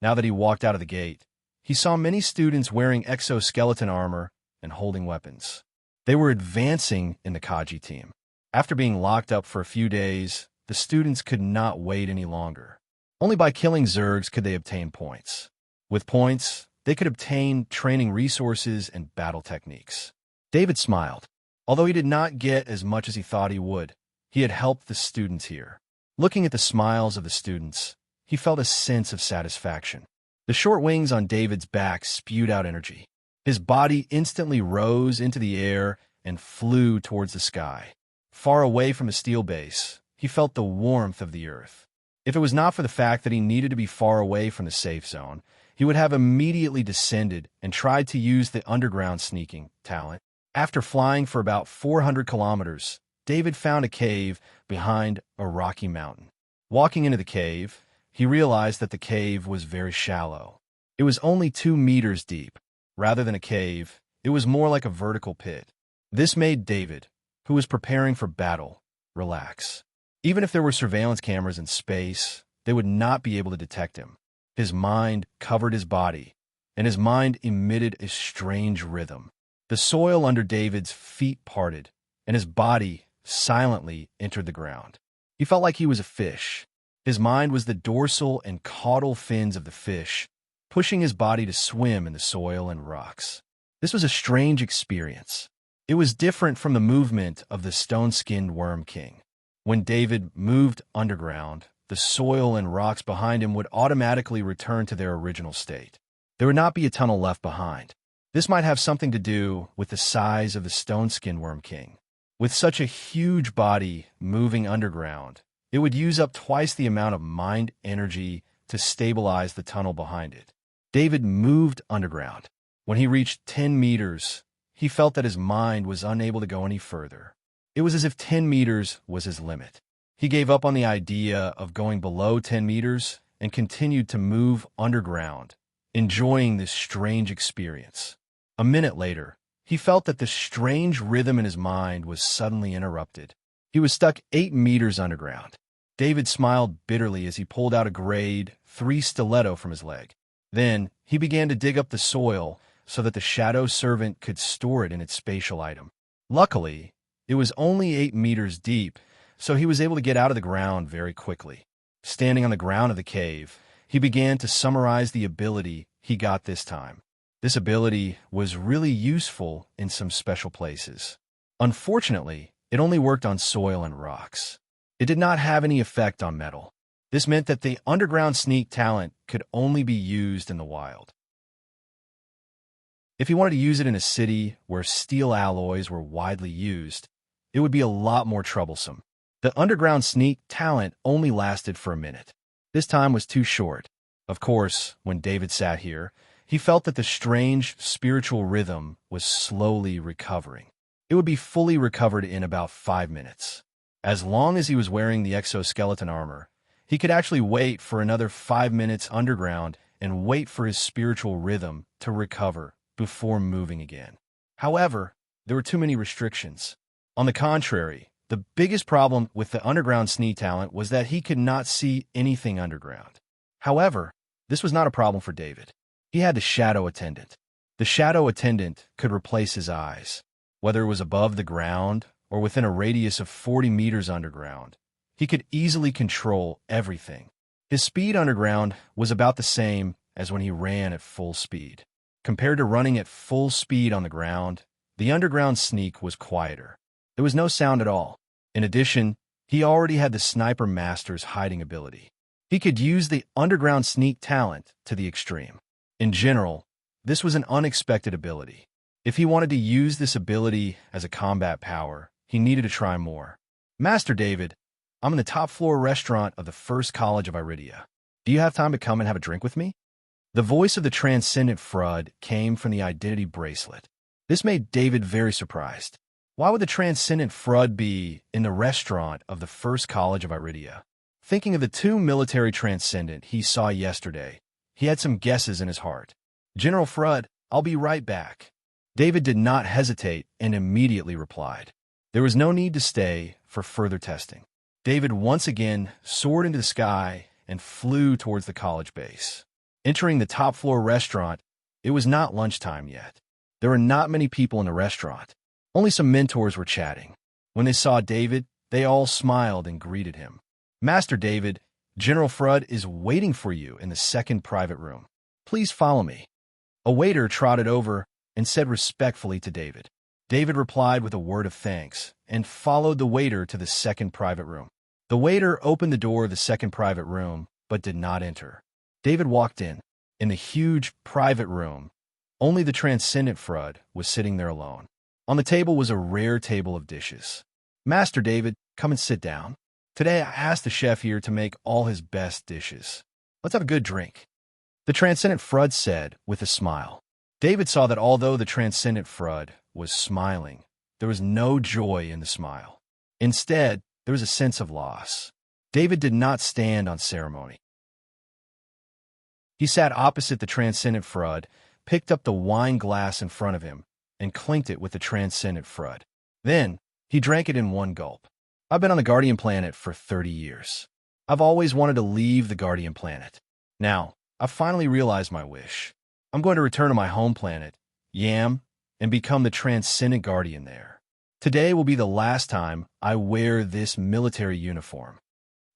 Speaker 1: Now that he walked out of the gate, he saw many students wearing exoskeleton armor and holding weapons. They were advancing in the Kaji team. After being locked up for a few days, the students could not wait any longer. Only by killing Zergs could they obtain points. With points, they could obtain training resources and battle techniques. David smiled. Although he did not get as much as he thought he would, he had helped the students here. Looking at the smiles of the students, he felt a sense of satisfaction. The short wings on David's back spewed out energy. His body instantly rose into the air and flew towards the sky. Far away from the steel base, he felt the warmth of the earth. If it was not for the fact that he needed to be far away from the safe zone, he would have immediately descended and tried to use the underground sneaking talent. After flying for about 400 kilometers, David found a cave behind a rocky mountain. Walking into the cave, he realized that the cave was very shallow. It was only 2 meters deep. Rather than a cave, it was more like a vertical pit. This made David, who was preparing for battle, relax. Even if there were surveillance cameras in space, they would not be able to detect him. His mind covered his body, and his mind emitted a strange rhythm. The soil under David's feet parted, and his body silently entered the ground. He felt like he was a fish. His mind was the dorsal and caudal fins of the fish, pushing his body to swim in the soil and rocks. This was a strange experience. It was different from the movement of the stone-skinned Worm King. When David moved underground, the soil and rocks behind him would automatically return to their original state. There would not be a tunnel left behind. This might have something to do with the size of the stone-skinned Worm King. With such a huge body moving underground, it would use up twice the amount of mind energy to stabilize the tunnel behind it. David moved underground. When he reached 10 meters, he felt that his mind was unable to go any further. It was as if 10 meters was his limit. He gave up on the idea of going below 10 meters and continued to move underground, enjoying this strange experience. A minute later, he felt that the strange rhythm in his mind was suddenly interrupted. He was stuck 8 meters underground. David smiled bitterly as he pulled out a grade 3 stiletto from his leg. Then, he began to dig up the soil so that the shadow servant could store it in its spatial item. Luckily, it was only 8 meters deep, so he was able to get out of the ground very quickly. Standing on the ground of the cave, he began to summarize the ability he got this time. This ability was really useful in some special places. Unfortunately, it only worked on soil and rocks. It did not have any effect on metal. This meant that the underground sneak talent could only be used in the wild. If he wanted to use it in a city where steel alloys were widely used, it would be a lot more troublesome. The underground sneak talent only lasted for a minute. This time was too short. Of course, when David sat here, he felt that the strange spiritual rhythm was slowly recovering. It would be fully recovered in about 5 minutes. As long as he was wearing the exoskeleton armor, he could actually wait for another 5 minutes underground and wait for his spiritual rhythm to recover before moving again. However, there were too many restrictions. On the contrary, the biggest problem with the underground sneak talent was that he could not see anything underground. However, this was not a problem for David. He had the shadow attendant. The shadow attendant could replace his eyes. Whether it was above the ground or within a radius of 40 meters underground, he could easily control everything. His speed underground was about the same as when he ran at full speed. Compared to running at full speed on the ground, the underground sneak was quieter. There was no sound at all. In addition, he already had the Sniper Master's hiding ability. He could use the underground sneak talent to the extreme. In general, this was an unexpected ability. If he wanted to use this ability as a combat power, he needed to try more. Master David, I'm in the top floor restaurant of the First College of Iridia. Do you have time to come and have a drink with me? The voice of the transcendent Frud came from the identity bracelet. This made David very surprised. Why would the transcendent Frud be in the restaurant of the First College of Iridia? Thinking of the 2 military transcendent he saw yesterday, he had some guesses in his heart. General Frud, I'll be right back. David did not hesitate and immediately replied. There was no need to stay for further testing. David once again soared into the sky and flew towards the college base. Entering the top floor restaurant, it was not lunchtime yet. There were not many people in the restaurant. Only some mentors were chatting. When they saw David, they all smiled and greeted him. Master David, General Frud is waiting for you in the second private room. Please follow me. A waiter trotted over and said respectfully to David. David replied with a word of thanks and followed the waiter to the second private room. The waiter opened the door of the second private room, but did not enter. David walked in. In the huge private room, only the transcendent Frud was sitting there alone. On the table was a rare table of dishes. Master David, come and sit down. Today I asked the chef here to make all his best dishes. Let's have a good drink. The transcendent Frud said with a smile. David saw that although the transcendent Frud was smiling, there was no joy in the smile. Instead, there was a sense of loss. David did not stand on ceremony. He sat opposite the transcendent Frud, picked up the wine glass in front of him, and clinked it with the transcendent Frud. Then, he drank it in one gulp. I've been on the Guardian Planet for 30 years. I've always wanted to leave the Guardian Planet. Now, I've finally realized my wish. I'm going to return to my home planet, Yam, and become the Transcendent Guardian there. Today will be the last time I wear this military uniform.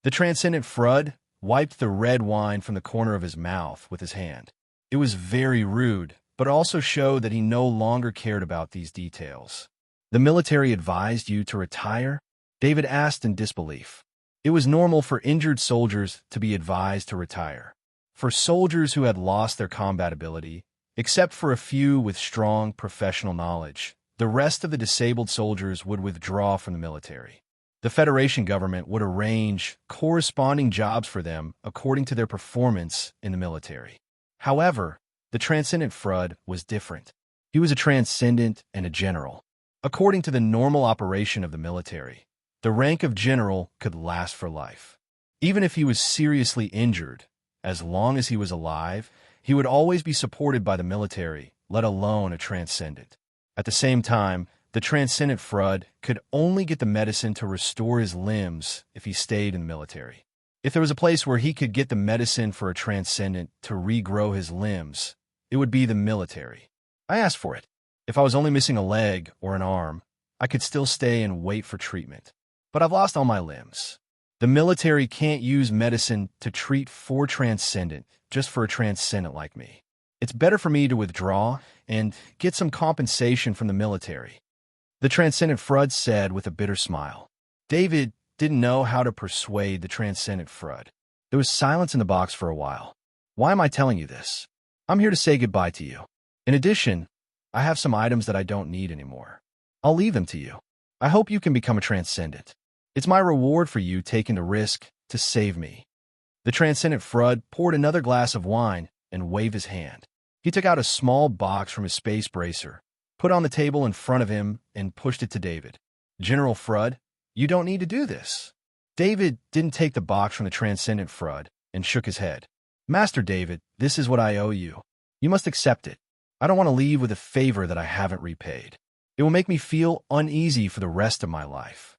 Speaker 1: The Transcendent Frud wiped the red wine from the corner of his mouth with his hand. It was very rude but also showed that he no longer cared about these details. "The military advised you to retire?" David asked in disbelief. It was normal for injured soldiers to be advised to retire. For soldiers who had lost their combat ability, except for a few with strong professional knowledge, the rest of the disabled soldiers would withdraw from the military. The Federation government would arrange corresponding jobs for them according to their performance in the military. However, the Transcendent Frud was different. He was a transcendent and a general. According to the normal operation of the military, the rank of general could last for life. Even if he was seriously injured, as long as he was alive, he would always be supported by the military, let alone a transcendent. At the same time, the Transcendent Frud could only get the medicine to restore his limbs if he stayed in the military. If there was a place where he could get the medicine for a transcendent to regrow his limbs, it would be the military. I asked for it. If I was only missing a leg or an arm, I could still stay and wait for treatment. But I've lost all my limbs. The military can't use medicine to treat for transcendent just for a transcendent like me. It's better for me to withdraw and get some compensation from the military. The Transcendent Frud said with a bitter smile. David didn't know how to persuade the Transcendent Frud. There was silence in the box for a while. Why am I telling you this? I'm here to say goodbye to you. In addition, I have some items that I don't need anymore. I'll leave them to you. I hope you can become a transcendent. It's my reward for you taking the risk to save me. The Transcendent Frud poured another glass of wine and waved his hand. He took out a small box from his space bracer, put on the table in front of him, and pushed it to David. General Frud, you don't need to do this. David didn't take the box from the Transcendent Frud and shook his head. Master David, this is what I owe you. You must accept it. I don't want to leave with a favor that I haven't repaid. It will make me feel uneasy for the rest of my life.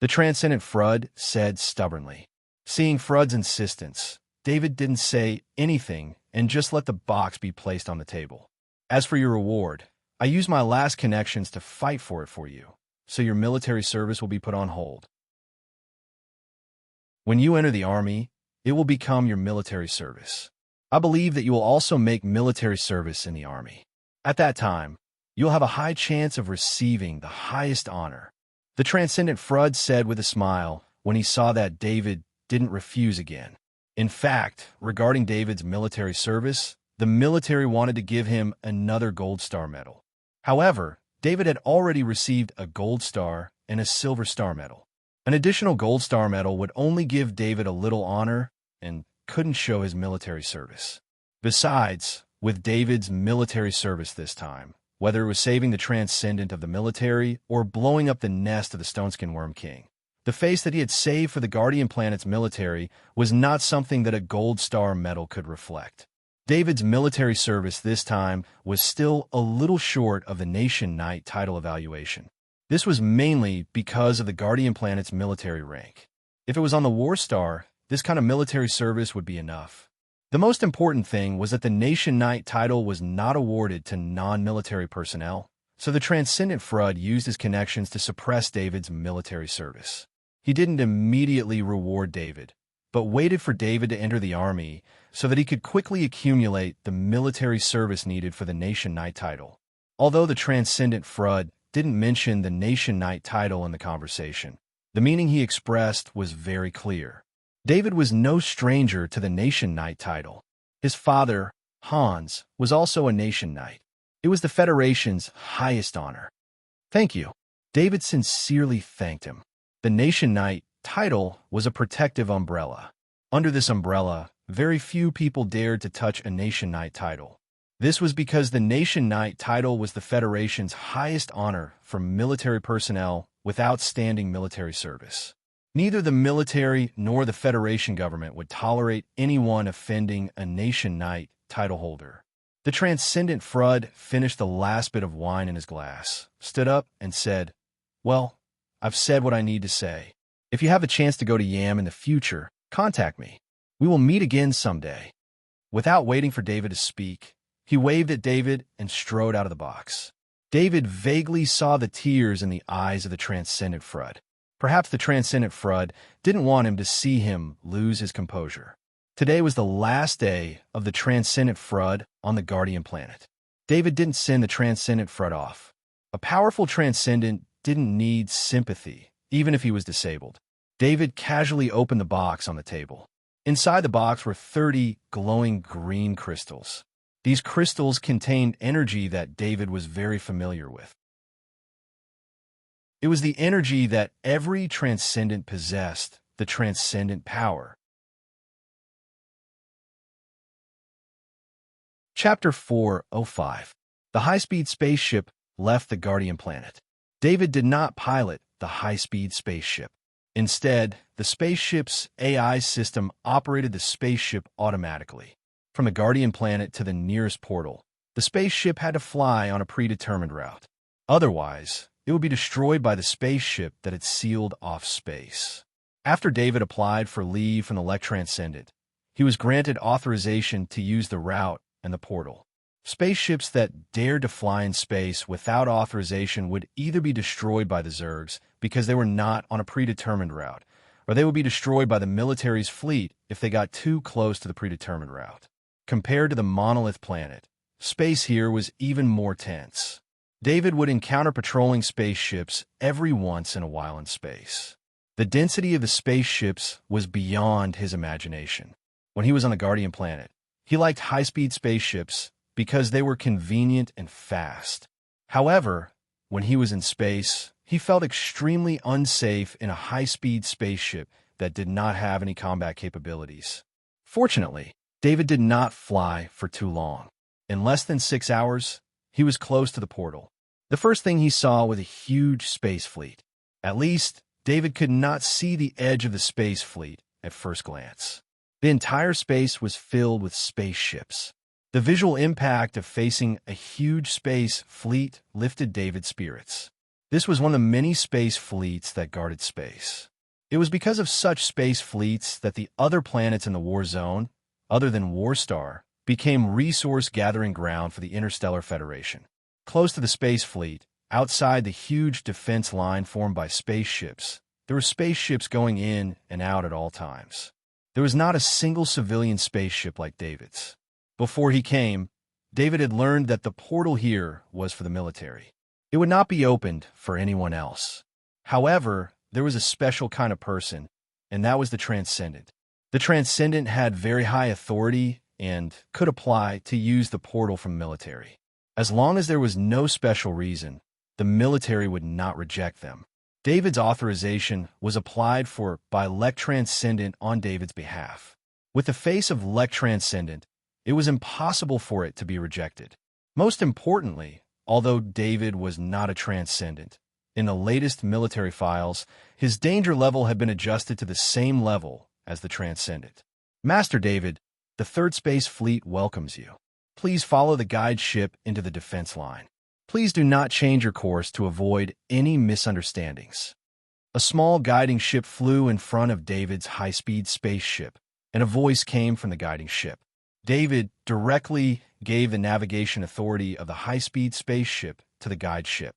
Speaker 1: The Transcendent Frud said stubbornly. Seeing Frud's insistence, David didn't say anything and just let the box be placed on the table. As for your reward, I used my last connections to fight for it for you, so your military service will be put on hold. When you enter the army, it will become your military service. I believe that you will also make military service in the army. At that time, you'll have a high chance of receiving the highest honor. The Transcendent Frud said with a smile when he saw that David didn't refuse again. In fact, regarding David's military service, the military wanted to give him another Gold Star medal. However, David had already received a Gold Star and a Silver Star medal. An additional Gold Star medal would only give David a little honor and couldn't show his military service. Besides, with David's military service this time, whether it was saving the Transcendent of the military or blowing up the nest of the Stoneskin Worm King, the face that he had saved for the Guardian Planet's military was not something that a Gold Star medal could reflect. David's military service this time was still a little short of the Nation Knight title evaluation. This was mainly because of the Guardian Planet's military rank. If it was on the War Star, this kind of military service would be enough. The most important thing was that the Nation Knight title was not awarded to non-military personnel, so the Transcendent Frud used his connections to suppress David's military service. He didn't immediately reward David, but waited for David to enter the army so that he could quickly accumulate the military service needed for the Nation Knight title. Although the Transcendent Frud didn't mention the Nation Knight title in the conversation, the meaning he expressed was very clear. David was no stranger to the Nation Knight title. His father, Hans, was also a Nation Knight. It was the Federation's highest honor. Thank you. David sincerely thanked him. The Nation Knight title was a protective umbrella. Under this umbrella, very few people dared to touch a Nation Knight title. This was because the Nation Knight title was the Federation's highest honor for military personnel with outstanding military service. Neither the military nor the Federation government would tolerate anyone offending a Nation Knight title holder. The Transcendent Frud finished the last bit of wine in his glass, stood up, and said, "Well, I've said what I need to say. If you have a chance to go to Yam in the future, contact me. We will meet again someday." Without waiting for David to speak, he waved at David and strode out of the box. David vaguely saw the tears in the eyes of the Transcendent Frud. Perhaps the Transcendent Frud didn't want him to see him lose his composure. Today was the last day of the Transcendent Frud on the Guardian Planet. David didn't send the transcendent front off. A powerful transcendent didn't need sympathy, even if he was disabled. David casually opened the box on the table. Inside the box were 30 glowing green crystals. These crystals contained energy that David was very familiar with. It was the energy that every transcendent possessed, the transcendent power. Chapter 4:05. The high-speed spaceship left the Guardian planet. David did not pilot the high-speed spaceship. Instead, the spaceship's AI system operated the spaceship automatically. From the Guardian planet to the nearest portal, the spaceship had to fly on a predetermined route. Otherwise, it would be destroyed by the spaceship that had sealed off space. After David applied for leave from the Lek Transcendent, he was granted authorization to use the route and the portal. Spaceships that dared to fly in space without authorization would either be destroyed by the Zergs because they were not on a predetermined route, or they would be destroyed by the military's fleet if they got too close to the predetermined route. Compared to the monolith planet, space here was even more tense. David would encounter patrolling spaceships every once in a while in space. The density of the spaceships was beyond his imagination. When he was on the Guardian planet, he liked high-speed spaceships because they were convenient and fast. However, when he was in space, he felt extremely unsafe in a high-speed spaceship that did not have any combat capabilities. Fortunately, David did not fly for too long. In less than 6 hours, he was close to the portal. The first thing he saw was a huge space fleet. At least, David could not see the edge of the space fleet at first glance. The entire space was filled with spaceships. The visual impact of facing a huge space fleet lifted David's spirits. This was one of the many space fleets that guarded space. It was because of such space fleets that the other planets in the war zone, other than Warstar, became resource-gathering ground for the Interstellar Federation. Close to the space fleet, outside the huge defense line formed by spaceships, there were spaceships going in and out at all times. There was not a single civilian spaceship like David's. Before he came, David had learned that the portal here was for the military. It would not be opened for anyone else. However, there was a special kind of person, and that was the Transcendent. The Transcendent had very high authority and could apply to use the portal from military. As long as there was no special reason, the military would not reject them. David's authorization was applied for by Lek Transcendent on David's behalf. With the face of Lek Transcendent, it was impossible for it to be rejected. Most importantly, although David was not a Transcendent, in the latest military files, his danger level had been adjusted to the same level as the Transcendent. Master David, the Third Space Fleet welcomes you. Please follow the guide ship into the defense line. Please do not change your course to avoid any misunderstandings. A small guiding ship flew in front of David's high-speed spaceship, and a voice came from the guiding ship. David directly gave the navigation authority of the high-speed spaceship to the guide ship.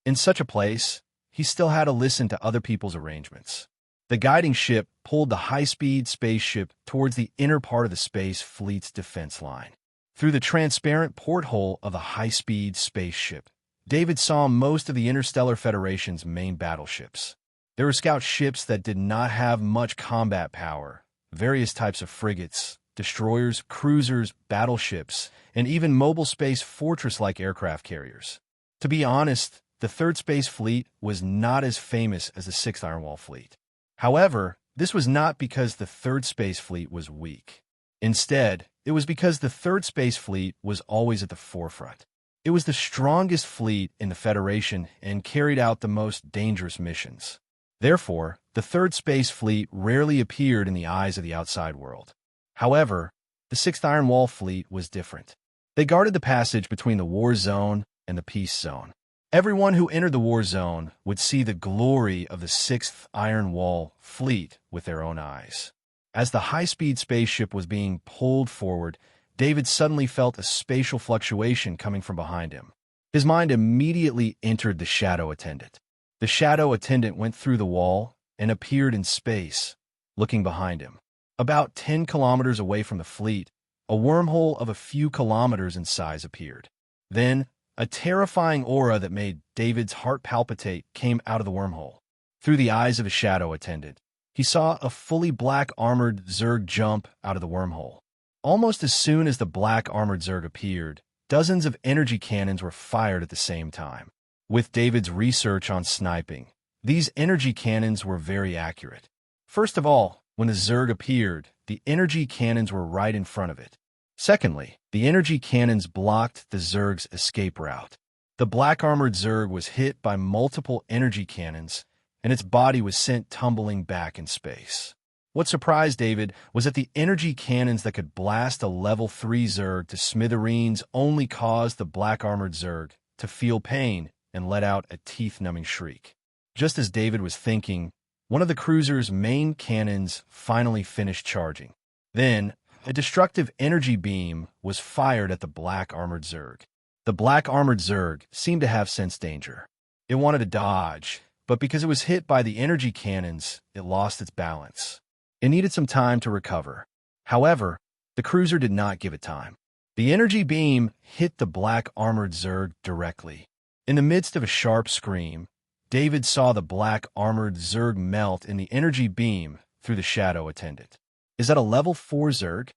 Speaker 1: In such a place, he still had to listen to other people's arrangements. The guiding ship pulled the high-speed spaceship towards the inner part of the space fleet's defense line. Through the transparent porthole of the high-speed spaceship, David saw most of the Interstellar Federation's main battleships. There were scout ships that did not have much combat power, various types of frigates, destroyers, cruisers, battleships, and even mobile space fortress-like aircraft carriers. To be honest, the Third Space Fleet was not as famous as the Sixth Iron Wall Fleet. However, this was not because the Third Space Fleet was weak. Instead, it was because the Third Space Fleet was always at the forefront. It was the strongest fleet in the Federation and carried out the most dangerous missions. Therefore, the Third Space Fleet rarely appeared in the eyes of the outside world. However, the Sixth Iron Wall Fleet was different. They guarded the passage between the War Zone and the Peace Zone. Everyone who entered the War Zone would see the glory of the Sixth Iron Wall Fleet with their own eyes. As the high-speed spaceship was being pulled forward, David suddenly felt a spatial fluctuation coming from behind him. His mind immediately entered the Shadow Attendant. The Shadow Attendant went through the wall and appeared in space, looking behind him. About 10 kilometers away from the fleet, a wormhole of a few kilometers in size appeared. Then, a terrifying aura that made David's heart palpitate came out of the wormhole. Through the eyes of a shadow attendant, he saw a fully black armored Zerg jump out of the wormhole. Almost as soon as the black armored Zerg appeared, dozens of energy cannons were fired at the same time. With David's research on sniping, these energy cannons were very accurate. First of all, when the Zerg appeared, the energy cannons were right in front of it. Secondly, the energy cannons blocked the Zerg's escape route. The black armored Zerg was hit by multiple energy cannons, and its body was sent tumbling back in space. What surprised David was that the energy cannons that could blast a level 3 Zerg to smithereens only caused the black armored Zerg to feel pain and let out a teeth-numbing shriek. Just as David was thinking, one of the cruiser's main cannons finally finished charging. Then, a destructive energy beam was fired at the black armored Zerg. The black armored Zerg seemed to have sensed danger. It wanted to dodge, but because it was hit by the energy cannons, it lost its balance. It needed some time to recover. However, the cruiser did not give it time. The energy beam hit the black armored Zerg directly. In the midst of a sharp scream, David saw the black armored Zerg melt in the energy beam through the shadow attendant. Is that a level 4 Zerg?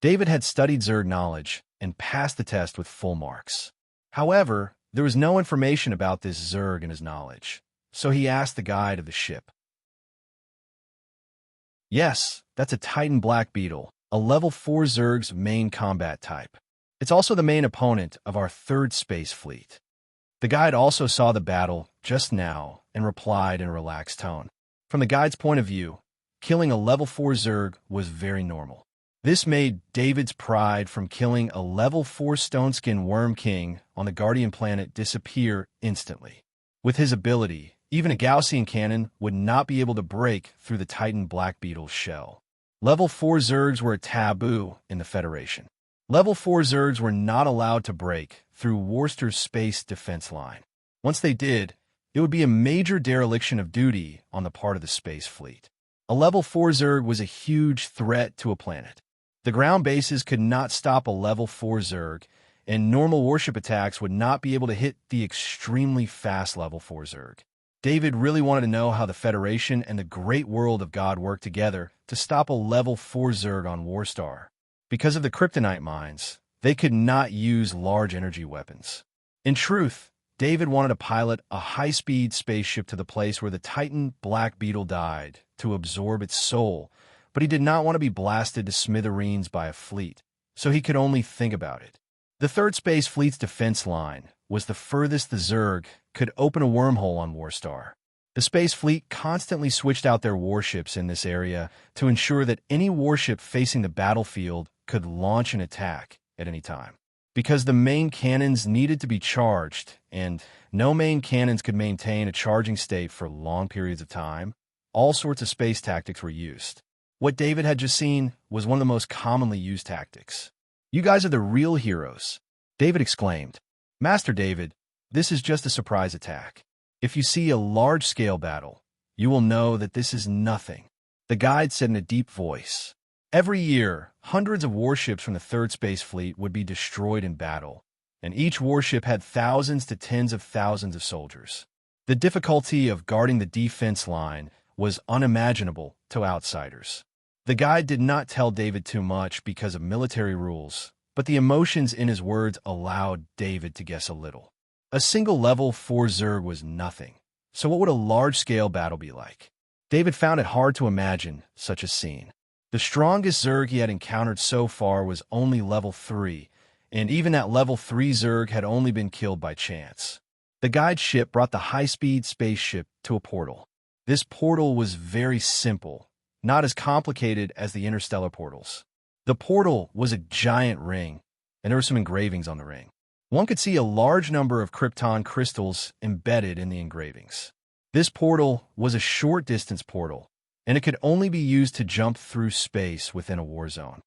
Speaker 1: David had studied Zerg knowledge and passed the test with full marks. However, there was no information about this Zerg in his knowledge, so he asked the guide of the ship. Yes, that's a Titan Black Beetle, a level 4 Zerg's main combat type. It's also the main opponent of our 3rd space fleet. The guide also saw the battle just now and replied in a relaxed tone. From the guide's point of view, killing a level 4 Zerg was very normal. This made David's pride from killing a level 4 Stoneskin Worm King on the Guardian planet disappear instantly. With his ability, even a Gaussian cannon would not be able to break through the Titan Black Beetle's shell. Level 4 Zergs were a taboo in the Federation. Level 4 Zergs were not allowed to break through Worcester's space defense line. Once they did, it would be a major dereliction of duty on the part of the space fleet. A level 4 Zerg was a huge threat to a planet. The ground bases could not stop a level 4 Zerg, and normal warship attacks would not be able to hit the extremely fast level 4 Zerg. David really wanted to know how the Federation and the great world of God worked together to stop a level 4 Zerg on Warstar. Because of the kryptonite mines, they could not use large energy weapons. In truth, David wanted to pilot a high-speed spaceship to the place where the Titan Black Beetle died to absorb its soul, but he did not want to be blasted to smithereens by a fleet, so he could only think about it. The 3rd Space Fleet's defense line was the furthest the Zerg could open a wormhole on Warstar. The Space Fleet constantly switched out their warships in this area to ensure that any warship facing the battlefield could launch an attack at any time. Because the main cannons needed to be charged, and no main cannons could maintain a charging state for long periods of time, all sorts of space tactics were used. What David had just seen was one of the most commonly used tactics. "You guys are the real heroes," David exclaimed. "Master David, this is just a surprise attack. If you see a large-scale battle, you will know that this is nothing," the guide said in a deep voice. Every year, hundreds of warships from the 3rd Space Fleet would be destroyed in battle, and each warship had thousands to tens of thousands of soldiers. The difficulty of guarding the defense line was unimaginable to outsiders. The guide did not tell David too much because of military rules, but the emotions in his words allowed David to guess a little. A single level 4 Zerg was nothing, so what would a large-scale battle be like? David found it hard to imagine such a scene. The strongest Zerg he had encountered so far was only level 3, and even that level 3 Zerg had only been killed by chance. The guide ship brought the high-speed spaceship to a portal. This portal was very simple, not as complicated as the interstellar portals. The portal was a giant ring, and there were some engravings on the ring. One could see a large number of krypton crystals embedded in the engravings. This portal was a short-distance portal, and it could only be used to jump through space within a war zone.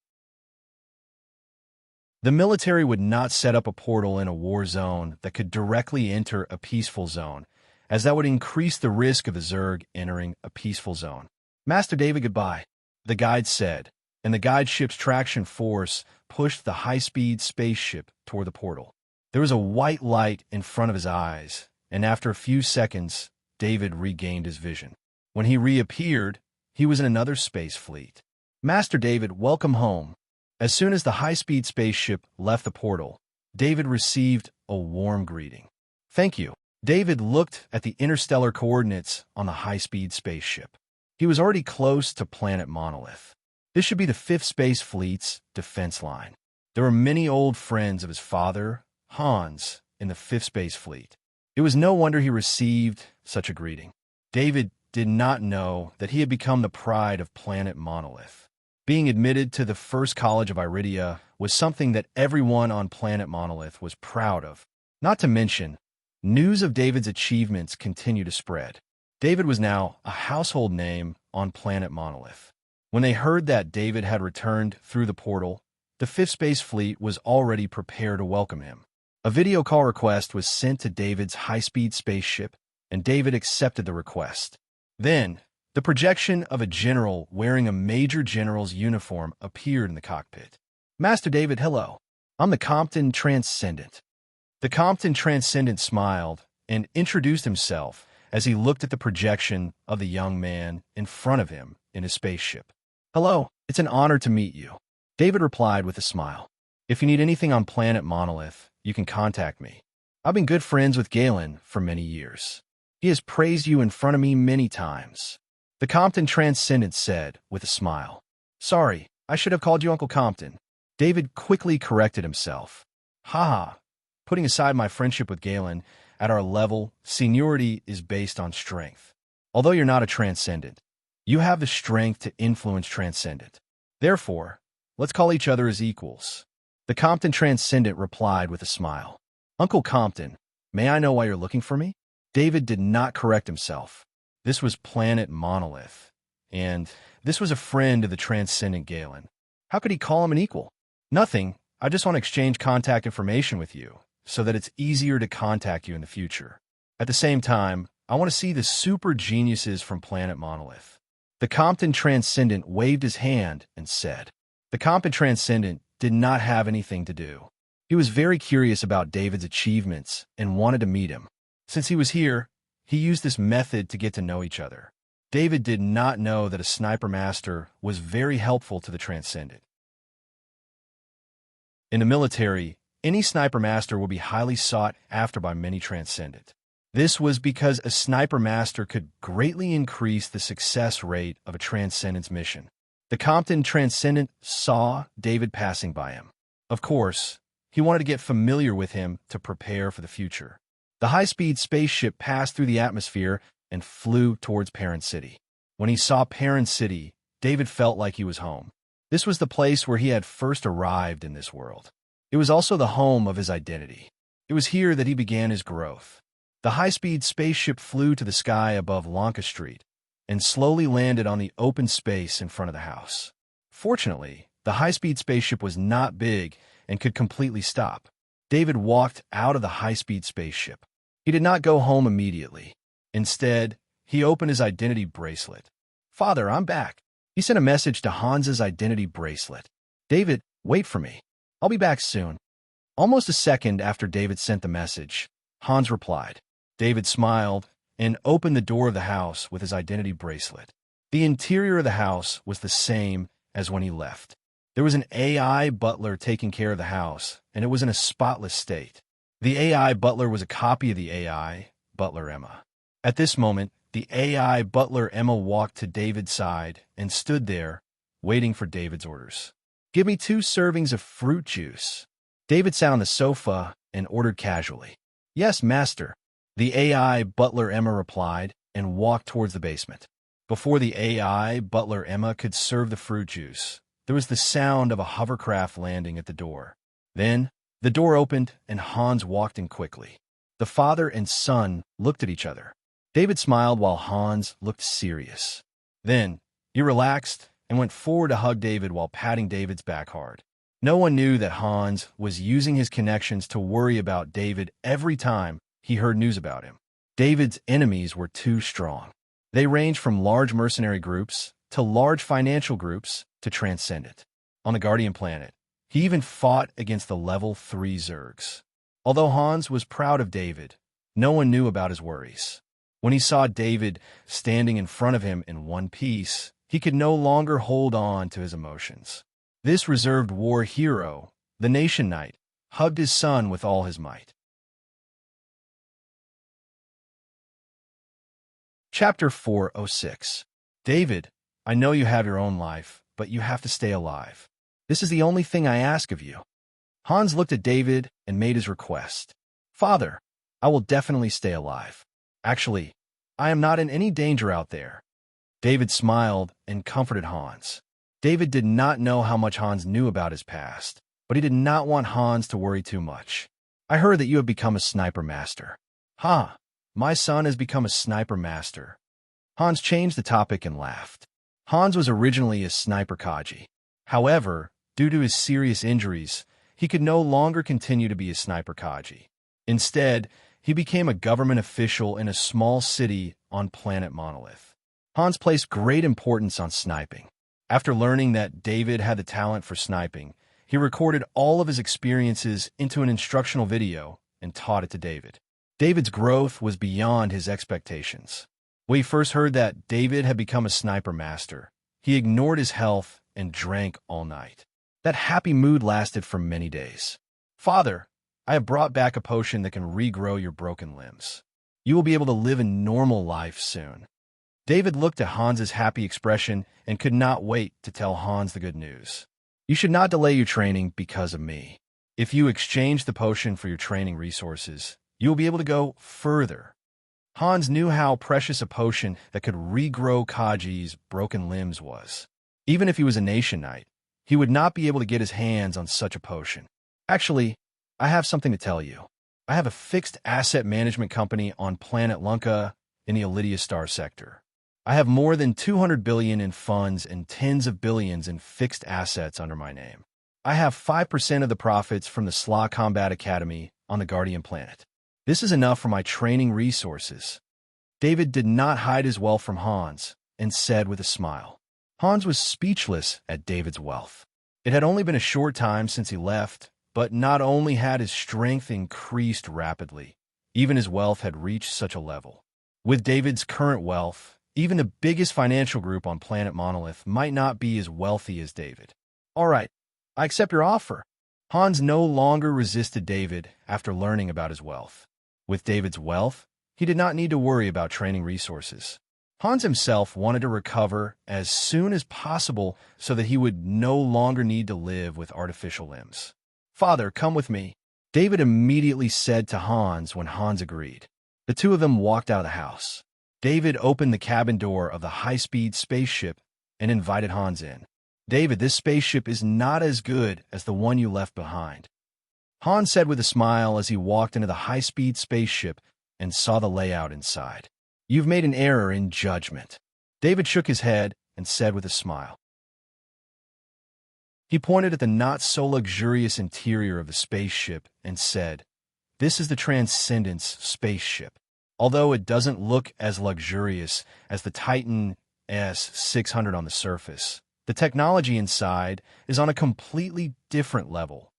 Speaker 1: The military would not set up a portal in a war zone that could directly enter a peaceful zone, as that would increase the risk of the Zerg entering a peaceful zone. "Master David, goodbye," the guide said, and the guide ship's traction force pushed the high-speed spaceship toward the portal. There was a white light in front of his eyes, and after a few seconds, David regained his vision. When he reappeared, he was in another space fleet. Master David, welcome home. As soon as the high-speed spaceship left the portal, David received a warm greeting. Thank you. David looked at the interstellar coordinates on the high-speed spaceship. He was already close to planet Monolith. This should be the 5th Space Fleet's defense line. There were many old friends of his father, Hans, in the 5th Space Fleet. It was no wonder he received such a greeting. David did not know that he had become the pride of planet Monolith. Being admitted to the first college of Iridia was something that everyone on planet Monolith was proud of. Not to mention, news of David's achievements continued to spread. David was now a household name on planet Monolith. When they heard that David had returned through the portal, the 5th Space Fleet was already prepared to welcome him. A video call request was sent to David's high-speed spaceship, and David accepted the request. Then, the projection of a general wearing a major general's uniform appeared in the cockpit. Master David, hello. I'm the Compton Transcendent. The Compton Transcendent smiled and introduced himself as he looked at the projection of the young man in front of him in his spaceship. Hello, it's an honor to meet you. David replied with a smile. If you need anything on planet Monolith, you can contact me. I've been good friends with Galen for many years. He has praised you in front of me many times. The Compton Transcendent said with a smile. Sorry, I should have called you Uncle Compton. David quickly corrected himself. Haha, putting aside my friendship with Galen, at our level, seniority is based on strength. Although you're not a Transcendent, you have the strength to influence Transcendent. Therefore, let's call each other as equals. The Compton Transcendent replied with a smile. Uncle Compton, may I know why you're looking for me? David did not correct himself. This was planet Monolith, and this was a friend of the Transcendent Galen. How could he call him an equal? Nothing. I just want to exchange contact information with you, so that it's easier to contact you in the future. At the same time, I want to see the super geniuses from planet Monolith. The Compton Transcendent waved his hand and said. The Compton Transcendent did not have anything to do. He was very curious about David's achievements and wanted to meet him. Since he was here, he used this method to get to know each other. David did not know that a sniper master was very helpful to the Transcendent. In the military, any sniper master will be highly sought after by many Transcendent. This was because a sniper master could greatly increase the success rate of a Transcendent's mission. The Compton Transcendent saw David passing by him. Of course, he wanted to get familiar with him to prepare for the future. The high-speed spaceship passed through the atmosphere and flew towards Parent City. When he saw Parent City, David felt like he was home. This was the place where he had first arrived in this world. It was also the home of his identity. It was here that he began his growth. The high-speed spaceship flew to the sky above Lanka Street and slowly landed on the open space in front of the house. Fortunately, the high-speed spaceship was not big and could completely stop. David walked out of the high-speed spaceship. He did not go home immediately. Instead, he opened his identity bracelet. Father, I'm back. He sent a message to Hans's identity bracelet. David, wait for me. I'll be back soon. Almost a second after David sent the message, Hans replied. David smiled and opened the door of the house with his identity bracelet. The interior of the house was the same as when he left. There was an AI butler taking care of the house, and it was in a spotless state. The AI butler was a copy of the AI butler Emma. At this moment, the AI butler Emma walked to David's side and stood there, waiting for David's orders. Give me 2 servings of fruit juice. David sat on the sofa and ordered casually. Yes, master. The AI butler Emma replied and walked towards the basement. Before the AI butler Emma could serve the fruit juice, there was the sound of a hovercraft landing at the door. Then, the door opened and Hans walked in quickly. The father and son looked at each other. David smiled while Hans looked serious. Then, he relaxed and went forward to hug David while patting David's back hard. No one knew that Hans was using his connections to worry about David every time he heard news about him. David's enemies were too strong. They ranged from large mercenary groups to large financial groups to transcendent. On the Guardian planet, he even fought against the level 3 Zergs. Although Hans was proud of David, no one knew about his worries. When he saw David standing in front of him in one piece, he could no longer hold on to his emotions. This reserved war hero, the Nation Knight, hugged his son with all his might. Chapter 406. David, I know you have your own life, but you have to stay alive. This is the only thing I ask of you. Hans looked at David and made his request. Father, I will definitely stay alive. Actually, I am not in any danger out there. David smiled and comforted Hans. David did not know how much Hans knew about his past, but he did not want Hans to worry too much. I heard that you have become a sniper master. Ha! My son has become a sniper master. Hans changed the topic and laughed. Hans was originally a sniper Kaji. However, due to his serious injuries, he could no longer continue to be a sniper Kaji. Instead, he became a government official in a small city on planet Monolith. Hans placed great importance on sniping. After learning that David had the talent for sniping, he recorded all of his experiences into an instructional video and taught it to David. David's growth was beyond his expectations. When he first heard that David had become a sniper master, he ignored his health and drank all night. That happy mood lasted for many days. Father, I have brought back a potion that can regrow your broken limbs. You will be able to live a normal life soon. David looked at Hans's happy expression and could not wait to tell Hans the good news. You should not delay your training because of me. If you exchange the potion for your training resources, you will be able to go further. Hans knew how precious a potion that could regrow Kaji's broken limbs was. Even if he was a Nation Knight, he would not be able to get his hands on such a potion. Actually, I have something to tell you. I have a fixed asset management company on planet Lunka in the Elidia Star sector. I have more than 200 billion in funds and tens of billions in fixed assets under my name. I have 5% of the profits from the Slaw Combat Academy on the Guardian planet. This is enough for my training resources. David did not hide his wealth from Hans and said with a smile. Hans was speechless at David's wealth. It had only been a short time since he left, but not only had his strength increased rapidly, even his wealth had reached such a level. With David's current wealth, even the biggest financial group on planet Monolith might not be as wealthy as David. All right, I accept your offer. Hans no longer resisted David after learning about his wealth. With David's wealth, he did not need to worry about training resources. Hans himself wanted to recover as soon as possible so that he would no longer need to live with artificial limbs. Father, come with me, David immediately said to Hans when Hans agreed. The two of them walked out of the house. David opened the cabin door of the high-speed spaceship and invited Hans in. David, this spaceship is not as good as the one you left behind, Hans said with a smile as he walked into the high-speed spaceship and saw the layout inside. You've made an error in judgment. David shook his head and said with a smile. He pointed at the not-so-luxurious interior of the spaceship and said, This is the Transcendence spaceship. Although it doesn't look as luxurious as the Titan S-600 on the surface, the technology inside is on a completely different level.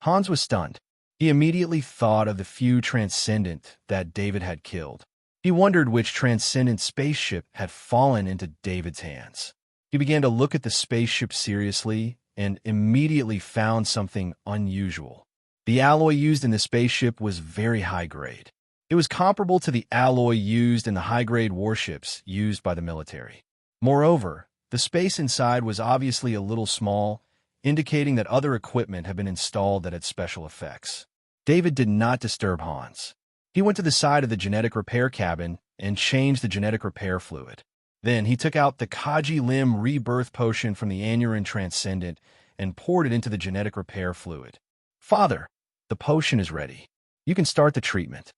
Speaker 1: Hans was stunned. He immediately thought of the few Transcendent that David had killed. He wondered which Transcendent spaceship had fallen into David's hands. He began to look at the spaceship seriously and immediately found something unusual. The alloy used in the spaceship was very high grade. It was comparable to the alloy used in the high-grade warships used by the military. Moreover, the space inside was obviously a little small, indicating that other equipment had been installed that had special effects. David did not disturb Hans. He went to the side of the genetic repair cabin and changed the genetic repair fluid. Then he took out the Kaji Limb Rebirth Potion from the Anurin Transcendent and poured it into the genetic repair fluid. Father, the potion is ready. You can start the treatment,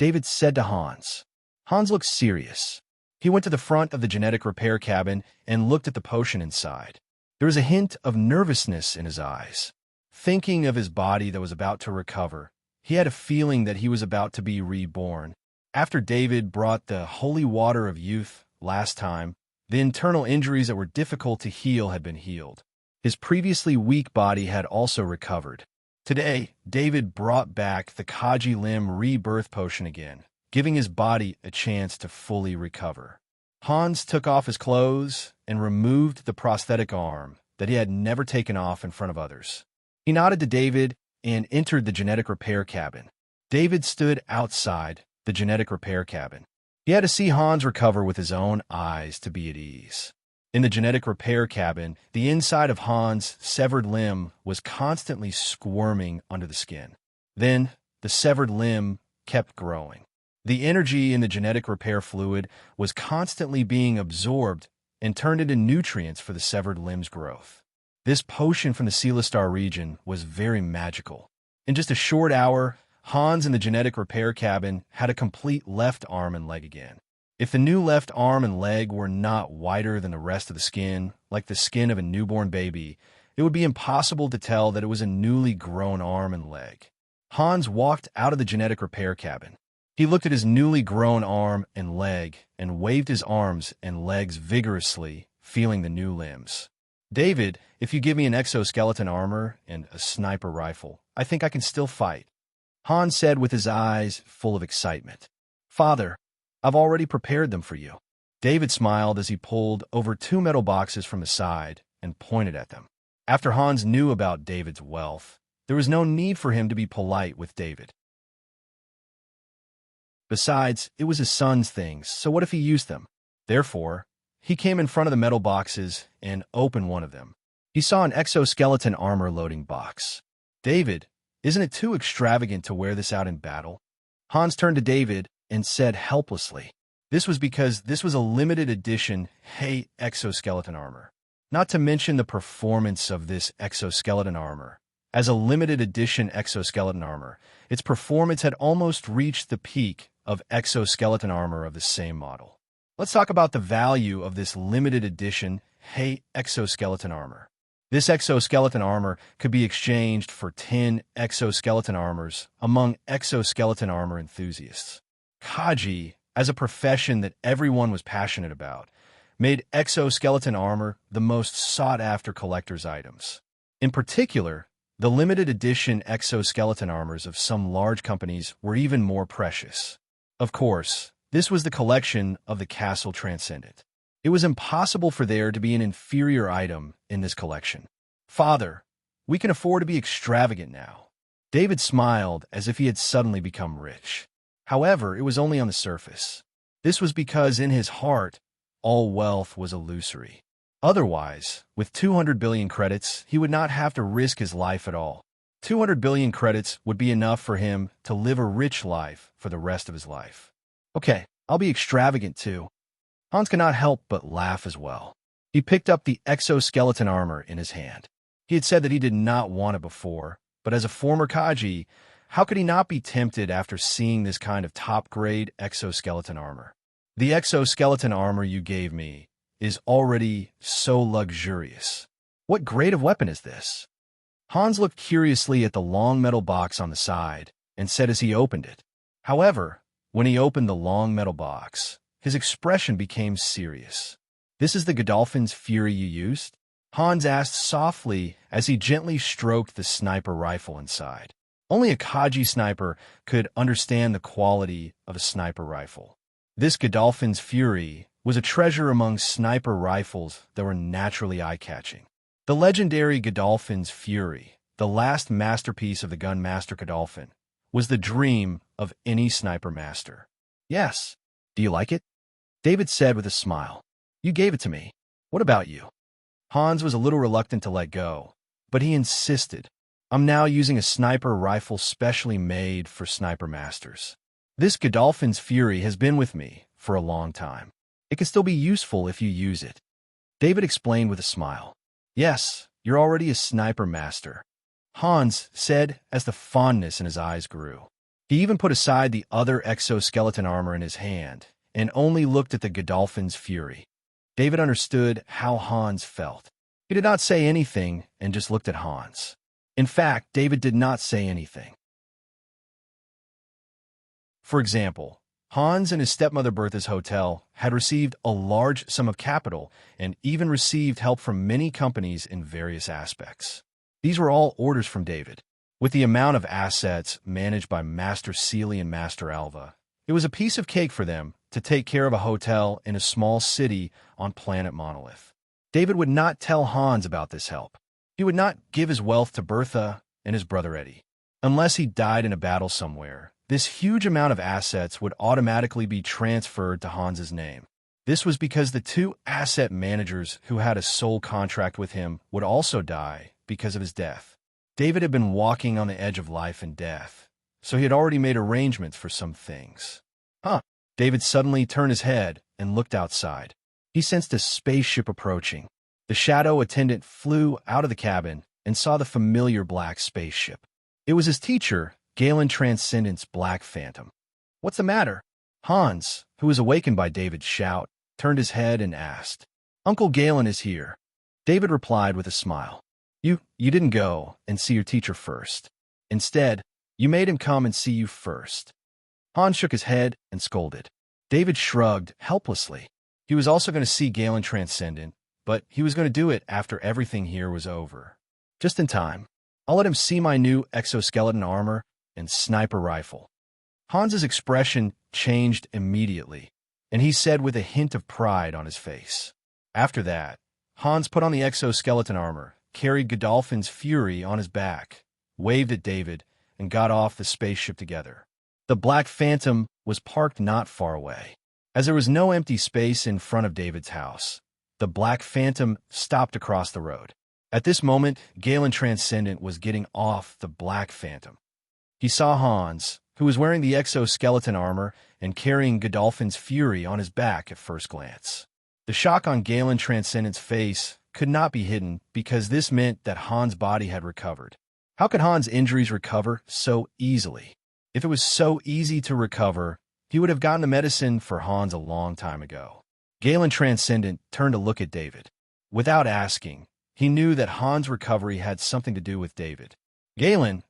Speaker 1: David said to Hans. Hans looked serious. He went to the front of the genetic repair cabin and looked at the potion inside. There was a hint of nervousness in his eyes. Thinking of his body that was about to recover, he had a feeling that he was about to be reborn. After David brought the holy water of youth last time, The internal injuries that were difficult to heal had been healed. His previously weak body had also recovered. Today, David brought back the Kaji Limb rebirth potion again, giving his body a chance to fully recover. Hans took off his clothes and removed the prosthetic arm that he had never taken off in front of others. He nodded to David and entered the genetic repair cabin. David stood outside the genetic repair cabin. He had to see Hans recover with his own eyes to be at ease. In the genetic repair cabin, the inside of Hans' severed limb was constantly squirming under the skin. Then, the severed limb kept growing. The energy in the genetic repair fluid was constantly being absorbed and turned into nutrients for the severed limb's growth. This potion from the Celestar region was very magical. In just a short hour, Hans in the genetic repair cabin had a complete left arm and leg again. If the new left arm and leg were not whiter than the rest of the skin, like the skin of a newborn baby, it would be impossible to tell that it was a newly grown arm and leg. Hans walked out of the genetic repair cabin. He looked at his newly grown arm and leg and waved his arms and legs vigorously, feeling the new limbs. David, if you give me an exoskeleton armor and a sniper rifle, I think I can still fight. Hans said with his eyes full of excitement. Father, I've already prepared them for you. David smiled as he pulled over 2 metal boxes from the side and pointed at them. After Hans knew about David's wealth, there was no need for him to be polite with David. Besides, it was his son's things, so what if he used them? Therefore, he came in front of the metal boxes and opened one of them. He saw an exoskeleton armor loading box. David, isn't it too extravagant to wear this out in battle? Hans turned to David and said helplessly. This was because this was a limited edition exoskeleton armor. Not to mention the performance of this exoskeleton armor. As a limited edition exoskeleton armor, its performance had almost reached the peak of exoskeleton armor of the same model. Let's talk about the value of this limited edition exoskeleton armor. This exoskeleton armor could be exchanged for 10 exoskeleton armors among exoskeleton armor enthusiasts. Kaji, as a profession that everyone was passionate about, made exoskeleton armor the most sought-after collector's items. In particular, the limited edition exoskeleton armors of some large companies were even more precious. Of course, this was the collection of the Castle Transcendent. It was impossible for there to be an inferior item in this collection. Father, we can afford to be extravagant now. David smiled as if he had suddenly become rich. However, it was only on the surface. This was because in his heart, all wealth was illusory. Otherwise, with 200 billion credits, he would not have to risk his life at all. 200 billion credits would be enough for him to live a rich life for the rest of his life. Okay, I'll be extravagant too. Hans could not help but laugh as well. He picked up the exoskeleton armor in his hand. He had said that he did not want it before, but as a former Kaji, how could he not be tempted after seeing this kind of top-grade exoskeleton armor? The exoskeleton armor you gave me is already so luxurious. What grade of weapon is this? Hans looked curiously at the long metal box on the side and said as he opened it. However, when he opened the long metal box, his expression became serious. This is the Godolphin's Fury you used? Hans asked softly as he gently stroked the sniper rifle inside. Only a Kaji sniper could understand the quality of a sniper rifle. This Godolphin's Fury was a treasure among sniper rifles that were naturally eye-catching. The legendary Godolphin's Fury, the last masterpiece of the gun master Godolphin, was the dream of any sniper master. Yes. Do you like it? David said with a smile. You gave it to me. What about you? Hans was a little reluctant to let go, but he insisted. I'm now using a sniper rifle specially made for sniper masters. This Godolphin's Fury has been with me for a long time. It can still be useful if you use it. David explained with a smile. Yes, you're already a sniper master, Hans said as the fondness in his eyes grew. He even put aside the other exoskeleton armor in his hand and only looked at the Godolphin's Fury. David understood how Hans felt. He did not say anything and just looked at Hans. In fact, David did not say anything. For example, Hans and his stepmother Bertha's hotel had received a large sum of capital and even received help from many companies in various aspects. These were all orders from David. With the amount of assets managed by Master Sealy and Master Alva, it was a piece of cake for them to take care of a hotel in a small city on planet Monolith. David would not tell Hans about this help. He would not give his wealth to Bertha and his brother Eddie. Unless he died in a battle somewhere, this huge amount of assets would automatically be transferred to Hans's name. This was because the two asset managers who had a sole contract with him would also die because of his death. David had been walking on the edge of life and death, so he had already made arrangements for some things. David suddenly turned his head and looked outside. He sensed a spaceship approaching. The shadow attendant flew out of the cabin and saw the familiar black spaceship. It was his teacher, Galen Transcendent's Black Phantom. "What's the matter?" Hans, who was awakened by David's shout, turned his head and asked. "Uncle Galen is here." David replied with a smile. You didn't go and see your teacher first. Instead, you made him come and see you first." Hans shook his head and scolded. David shrugged helplessly. He was also going to see Galen Transcendent, but he was going to do it after everything here was over. Just in time. I'll let him see my new exoskeleton armor and sniper rifle. Hans's expression changed immediately, and he said with a hint of pride on his face. After that, Hans put on the exoskeleton armor, carried Godolphin's Fury on his back, waved at David, and got off the spaceship together. The Black Phantom was parked not far away. As there was no empty space in front of David's house, the Black Phantom stopped across the road. At this moment, Galen Transcendent was getting off the Black Phantom. He saw Hans, who was wearing the exoskeleton armor and carrying Godolphin's Fury on his back at first glance. The shock on Galen Transcendent's face could not be hidden because this meant that Hans' body had recovered. How could Hans' injuries recover so easily? If it was so easy to recover, he would have gotten the medicine for Hans a long time ago. Galen Transcendent turned to look at David. Without asking, he knew that Hans' recovery had something to do with David. "Galen,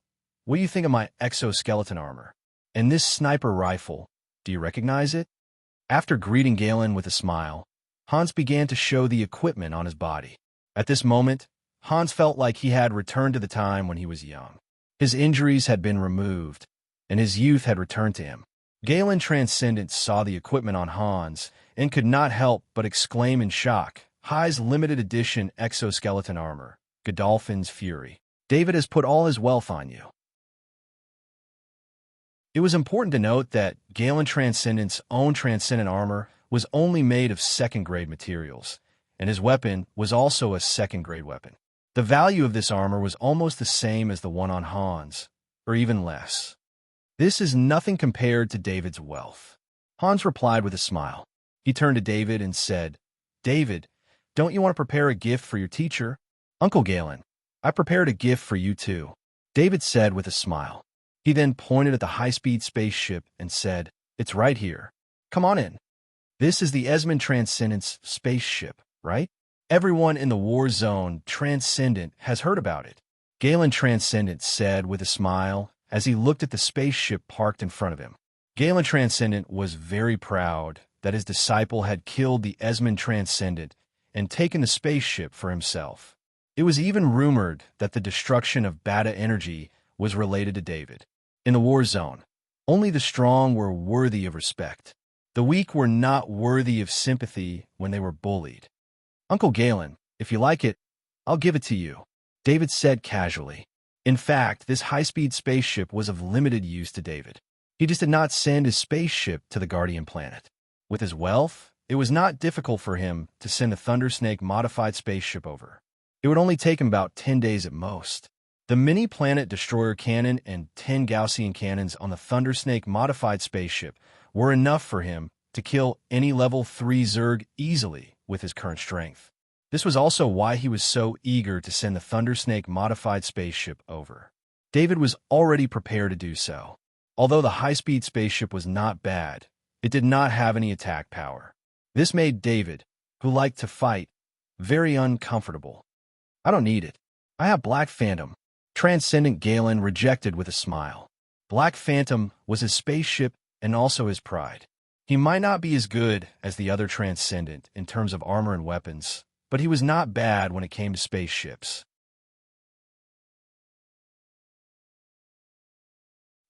Speaker 1: what do you think of my exoskeleton armor? And this sniper rifle, do you recognize it?" After greeting Galen with a smile, Hans began to show the equipment on his body. At this moment, Hans felt like he had returned to the time when he was young. His injuries had been removed, and his youth had returned to him. Galen Transcendent saw the equipment on Hans and could not help but exclaim in shock, "High's limited edition exoskeleton armor, Godolphin's Fury. David has put all his wealth on you." It was important to note that Galen Transcendent's own transcendent armor was only made of second-grade materials, and his weapon was also a second-grade weapon. The value of this armor was almost the same as the one on Hans, or even less. "This is nothing compared to David's wealth." Hans replied with a smile. He turned to David and said, "David, don't you want to prepare a gift for your teacher?" "Uncle Galen, I prepared a gift for you too," David said with a smile. He then pointed at the high-speed spaceship and said, "It's right here. Come on in. This is the Esmond Transcendent's spaceship, right? Everyone in the war zone Transcendent has heard about it." Galen Transcendent said with a smile as he looked at the spaceship parked in front of him. Galen Transcendent was very proud that his disciple had killed the Esmond Transcendent and taken the spaceship for himself. It was even rumored that the destruction of Beta Energy was related to David. In the war zone, only the strong were worthy of respect. The weak were not worthy of sympathy when they were bullied. "Uncle Galen, if you like it, I'll give it to you," David said casually. In fact, this high-speed spaceship was of limited use to David. He just did not send his spaceship to the Guardian planet. With his wealth, it was not difficult for him to send a Thundersnake modified spaceship over. It would only take him about 10 days at most. The mini-planet destroyer cannon and 10 Gaussian cannons on the Thundersnake modified spaceship were enough for him to kill any level 3 Zerg easily with his current strength. This was also why he was so eager to send the Thundersnake modified spaceship over. David was already prepared to do so. Although the high-speed spaceship was not bad, it did not have any attack power. This made David, who liked to fight, very uncomfortable. "I don't need it. I have Black Phantom," Transcendent Galen rejected with a smile. Black Phantom was his spaceship and also his pride. He might not be as good as the other Transcendent in terms of armor and weapons, but he was not bad when it came to spaceships.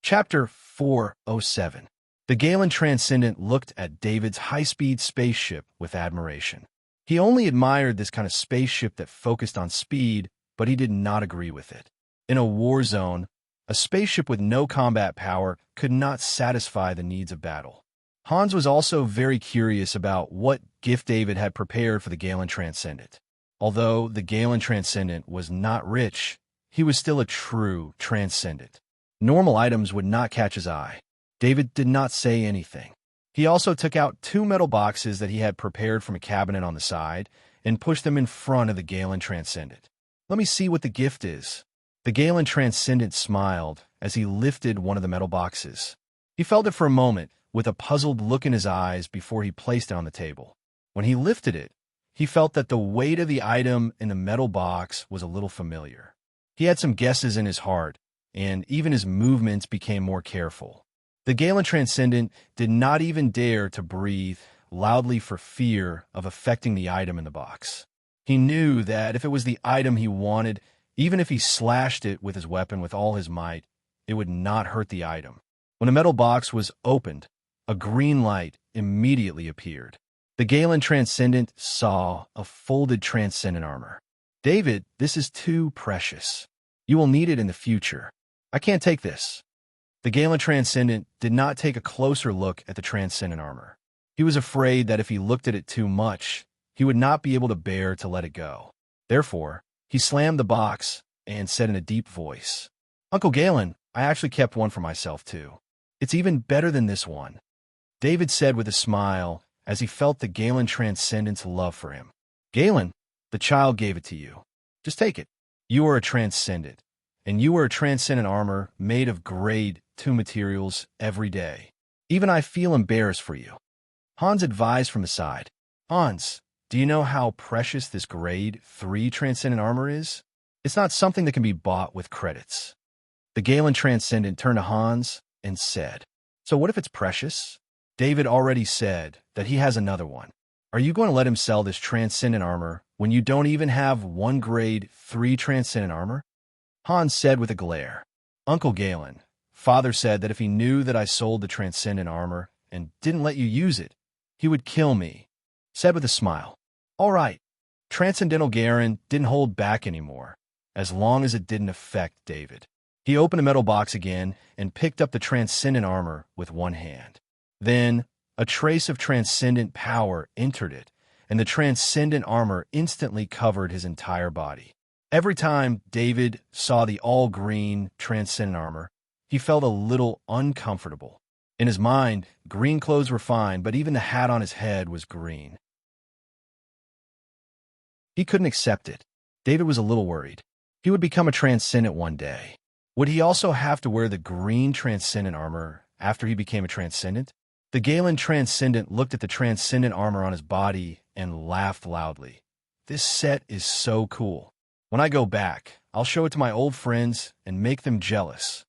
Speaker 1: Chapter 407. The Galen Transcendent looked at David's high-speed spaceship with admiration. He only admired this kind of spaceship that focused on speed, but he did not agree with it. In a war zone, a spaceship with no combat power could not satisfy the needs of battle. Hans was also very curious about what gift David had prepared for the Galen Transcendent. Although the Galen Transcendent was not rich, he was still a true Transcendent. Normal items would not catch his eye. David did not say anything. He also took out 2 metal boxes that he had prepared from a cabinet on the side and pushed them in front of the Galen Transcendent. "Let me see what the gift is." The Galen Transcendent smiled as he lifted one of the metal boxes. He felt it for a moment, with a puzzled look in his eyes before he placed it on the table. When he lifted it, he felt that the weight of the item in the metal box was a little familiar. He had some guesses in his heart, and even his movements became more careful. The Galen Transcendent did not even dare to breathe loudly for fear of affecting the item in the box. He knew that if it was the item he wanted, even if he slashed it with his weapon with all his might, it would not hurt the item. When the metal box was opened, a green light immediately appeared. The Galen Transcendent saw a folded Transcendent armor. "David, this is too precious. You will need it in the future. I can't take this." The Galen Transcendent did not take a closer look at the Transcendent armor. He was afraid that if he looked at it too much, he would not be able to bear to let it go. Therefore, he slammed the box and said in a deep voice, "Uncle Galen, I actually kept one for myself too. It's even better than this one." David said with a smile as he felt the Galen Transcendent's love for him. "Galen, the child gave it to you. Just take it. You are a Transcendent, and you wear a Transcendent armor made of grade 2 materials every day. Even I feel embarrassed for you." Hans advised from the side, "Hans, do you know how precious this grade 3 Transcendent armor is? It's not something that can be bought with credits." The Galen Transcendent turned to Hans and said, "So what if it's precious? David already said that he has another one. Are you going to let him sell this Transcendent armor when you don't even have one grade 3 Transcendent armor?" Hans said with a glare, "Uncle Galen, Father said that if he knew that I sold the Transcendent armor and didn't let you use it, he would kill me." Said with a smile, "All right." Transcendental Garen didn't hold back anymore, as long as it didn't affect David. He opened a metal box again and picked up the Transcendent armor with one hand. Then, a trace of Transcendent power entered it, and the Transcendent armor instantly covered his entire body. Every time David saw the all-green Transcendent armor, he felt a little uncomfortable. In his mind, green clothes were fine, but even the hat on his head was green. He couldn't accept it. David was a little worried. He would become a Transcendent one day. Would he also have to wear the green Transcendent armor after he became a Transcendent? The Galen Transcendent looked at the Transcendent armor on his body and laughed loudly. "This set is so cool. When I go back, I'll show it to my old friends and make them jealous."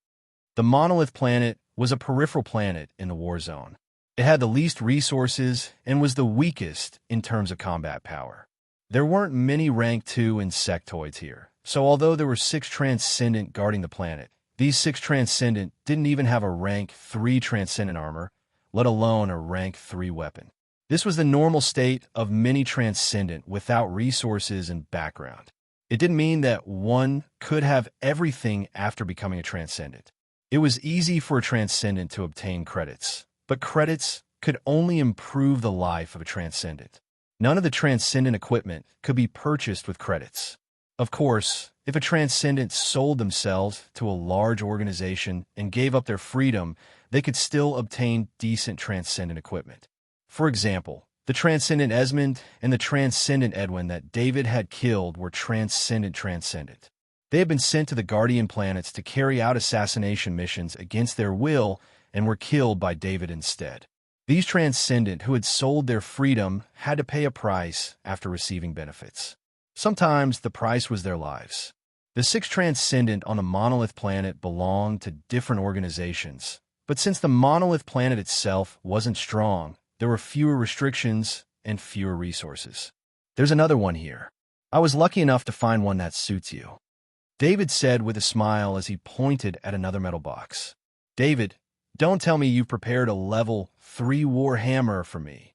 Speaker 1: The monolith planet was a peripheral planet in the war zone. It had the least resources and was the weakest in terms of combat power. There weren't many rank 2 insectoids here, so although there were 6 Transcendent guarding the planet, these 6 Transcendent didn't even have a rank 3 Transcendent armor, let alone a rank 3 weapon. This was the normal state of many Transcendent without resources and background. It didn't mean that one could have everything after becoming a Transcendent. It was easy for a Transcendent to obtain credits, but credits could only improve the life of a Transcendent. None of the Transcendent equipment could be purchased with credits. Of course, if a Transcendent sold themselves to a large organization and gave up their freedom, they could still obtain decent Transcendent equipment. For example, the Transcendent Esmond and the Transcendent Edwin that David had killed were Transcendent. They had been sent to the Guardian planets to carry out assassination missions against their will and were killed by David instead. These Transcendent who had sold their freedom had to pay a price after receiving benefits. Sometimes the price was their lives. The 6 Transcendent on the monolith planet belonged to different organizations, but since the monolith planet itself wasn't strong, there were fewer restrictions and fewer resources. There's another one here. I was lucky enough to find one that suits you, David said with a smile as he pointed at another metal box. David, don't tell me you've prepared a level 3 war hammer for me,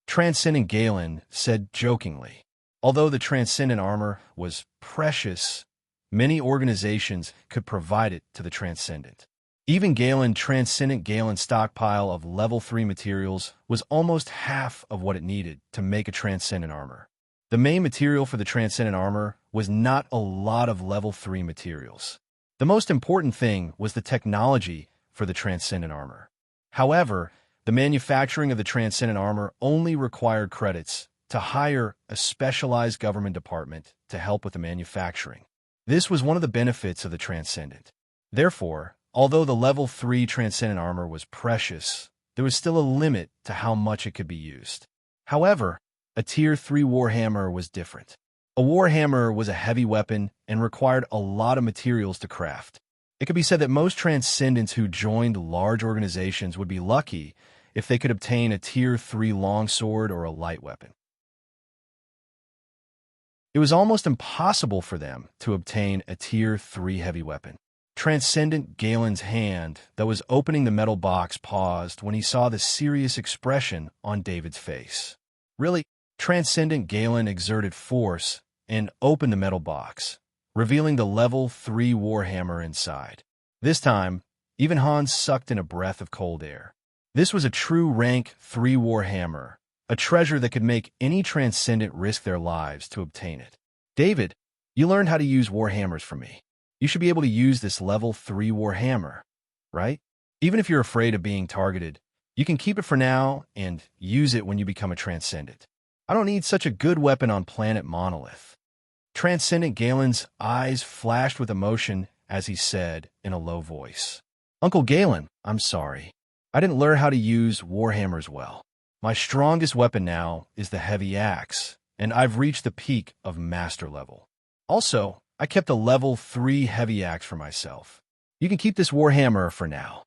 Speaker 1: Transcendent Galen said jokingly. Although the Transcendent armor was precious, many organizations could provide it to the Transcendent. Even Transcendent Galen's stockpile of level 3 materials was almost half of what it needed to make a Transcendent armor. The main material for the Transcendent armor was not a lot of level 3 materials. The most important thing was the technology for the Transcendent armor. However, the manufacturing of the Transcendent armor only required credits to hire a specialized government department to help with the manufacturing. This was one of the benefits of the Transcendent. Therefore, although the level 3 Transcendent armor was precious, there was still a limit to how much it could be used. However, a Tier 3 warhammer was different. A warhammer was a heavy weapon and required a lot of materials to craft. It could be said that most Transcendents who joined large organizations would be lucky if they could obtain a Tier 3 longsword or a light weapon. It was almost impossible for them to obtain a Tier 3 heavy weapon. Transcendent Galen's hand that was opening the metal box paused when he saw the serious expression on David's face. Really, Transcendent Galen exerted force and opened the metal box, revealing the level 3 warhammer inside. This time, even Hans sucked in a breath of cold air. This was a true rank 3 warhammer, a treasure that could make any Transcendent risk their lives to obtain it. David, you learned how to use warhammers from me. You should be able to use this level 3 warhammer, right? Even if you're afraid of being targeted, you can keep it for now and use it when you become a Transcendent. I don't need such a good weapon on planet Monolith. Transcendent Galen's eyes flashed with emotion as he said in a low voice, Uncle Galen, I'm sorry. I didn't learn how to use warhammers well. My strongest weapon now is the heavy axe, and I've reached the peak of master level. Also, I kept a level 3 heavy axe for myself. You can keep this warhammer for now,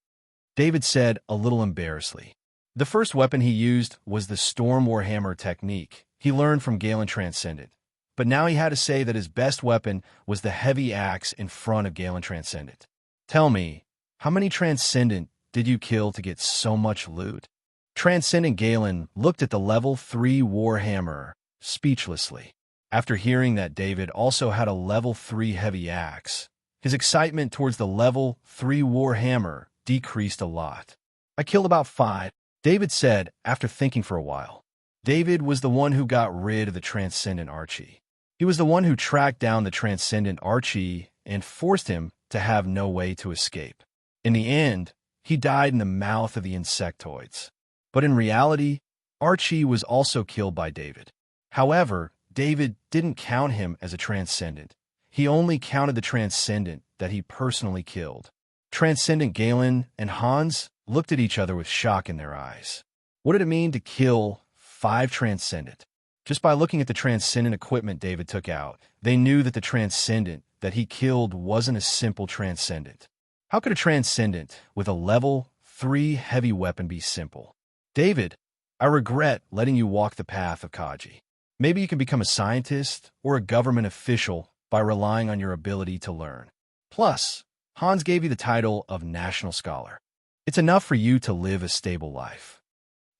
Speaker 1: David said a little embarrassedly. The first weapon he used was the Storm Warhammer technique he learned from Galen Transcendent, but now he had to say that his best weapon was the heavy axe in front of Galen Transcendent. Tell me, how many Transcendent did you kill to get so much loot? Transcendent Galen looked at the level 3 warhammer speechlessly. After hearing that David also had a level 3 heavy axe, his excitement towards the level 3 warhammer decreased a lot. I killed about 5, David said after thinking for a while. David was the one who got rid of the Transcendent Archie. He was the one who tracked down the Transcendent Archie and forced him to have no way to escape. In the end, he died in the mouth of the insectoids. But in reality, Archie was also killed by David. However, David didn't count him as a Transcendent. He only counted the Transcendent that he personally killed. Transcendent Galen and Hans looked at each other with shock in their eyes. What did it mean to kill 5 Transcendent? Just by looking at the Transcendent equipment David took out, they knew that the Transcendent that he killed wasn't a simple Transcendent. How could a Transcendent with a level 3 heavy weapon be simple? David, I regret letting you walk the path of Kaji. Maybe you can become a scientist or a government official by relying on your ability to learn. Plus, Hans gave you the title of National Scholar. It's enough for you to live a stable life.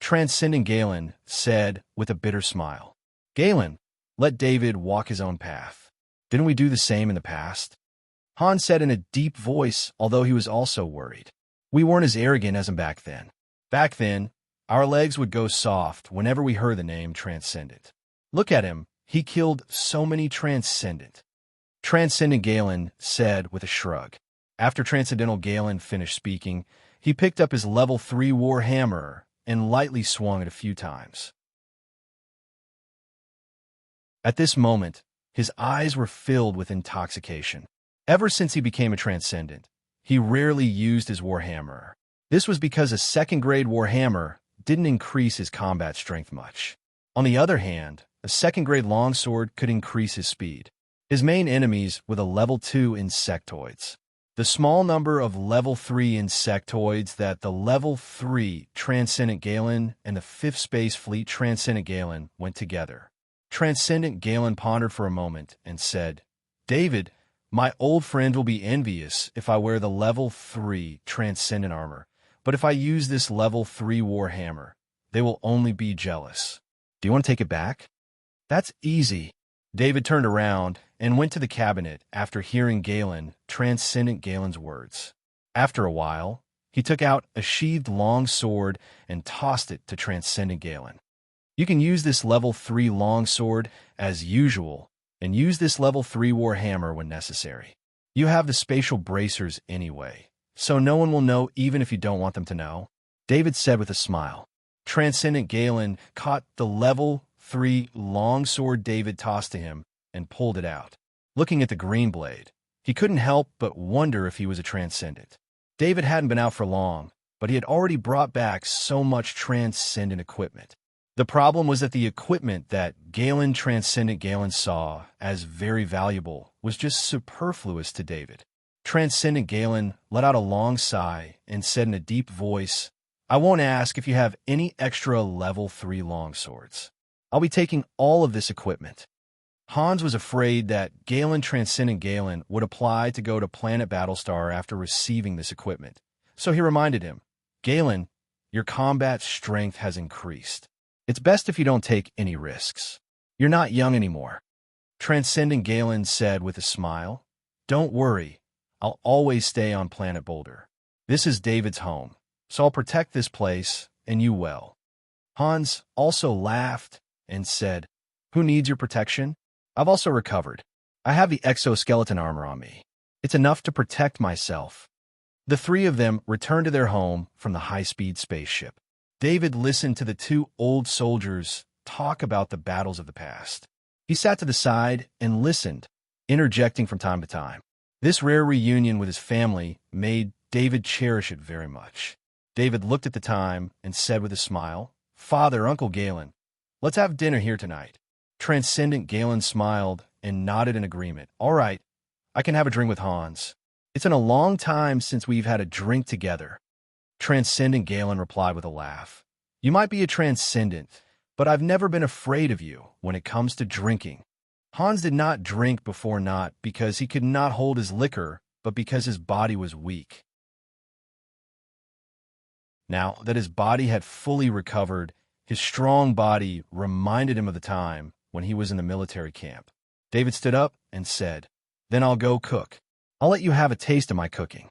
Speaker 1: Transcendent Galen said with a bitter smile. Galen, let David walk his own path. Didn't we do the same in the past? Hans said in a deep voice, although he was also worried. We weren't as arrogant as him back then. Back then, our legs would go soft whenever we heard the name Transcendent. Look at him. He killed so many Transcendent. Transcendent Galen said with a shrug. After Transcendental Galen finished speaking, he picked up his level 3 warhammer and lightly swung it a few times. At this moment, his eyes were filled with intoxication. Ever since he became a Transcendent, he rarely used his warhammer. This was because a second-grade warhammer didn't increase his combat strength much. On the other hand, a second-grade longsword could increase his speed. His main enemies were the level 2 insectoids. The small number of level 3 insectoids that the level 3 Transcendent Galen and the 5th Space Fleet Transcendent Galen went together. Transcendent Galen pondered for a moment and said, David, my old friend will be envious if I wear the level 3 Transcendent armor, but if I use this level 3 Warhammer, they will only be jealous. Do you want to take it back? That's easy. David turned around and went to the cabinet after hearing Galen, Transcendent Galen's words. After a while, he took out a sheathed long sword and tossed it to Transcendent Galen. You can use this level 3 long sword as usual, and use this level 3 Warhammer when necessary. You have the spatial bracers anyway, so no one will know even if you don't want them to know, David said with a smile. Transcendent Galen caught the level 3 long sword David tossed to him and pulled it out. Looking at the green blade, he couldn't help but wonder if he was a Transcendent. David hadn't been out for long, but he had already brought back so much Transcendent equipment. The problem was that the equipment that Galen, Transcendent Galen, saw as very valuable was just superfluous to David. Transcendent Galen let out a long sigh and said in a deep voice, I won't ask if you have any extra level 3 longswords. I'll be taking all of this equipment. Hans was afraid that Galen, Transcendent Galen, would apply to go to Planet Battlestar after receiving this equipment. So he reminded him, Galen, your combat strength has increased. It's best if you don't take any risks. You're not young anymore. Transcendent Galen said with a smile, Don't worry, I'll always stay on Planet Boulder. This is David's home, so I'll protect this place and you well. Hans also laughed and said, Who needs your protection? I've also recovered. I have the exoskeleton armor on me. It's enough to protect myself. The three of them returned to their home from the high-speed spaceship. David listened to the two old soldiers talk about the battles of the past. He sat to the side and listened, interjecting from time to time. This rare reunion with his family made David cherish it very much. David looked at the time and said with a smile, Father, Uncle Galen, let's have dinner here tonight. Transcendent Galen smiled and nodded in agreement. All right, I can have a drink with Hans. It's been a long time since we've had a drink together. Transcendent Galen replied with a laugh. You might be a transcendent, but I've never been afraid of you when it comes to drinking. Hans did not drink before not because he could not hold his liquor, but because his body was weak. Now that his body had fully recovered, his strong body reminded him of the time when he was in the military camp. David stood up and said, Then I'll go cook. I'll let you have a taste of my cooking.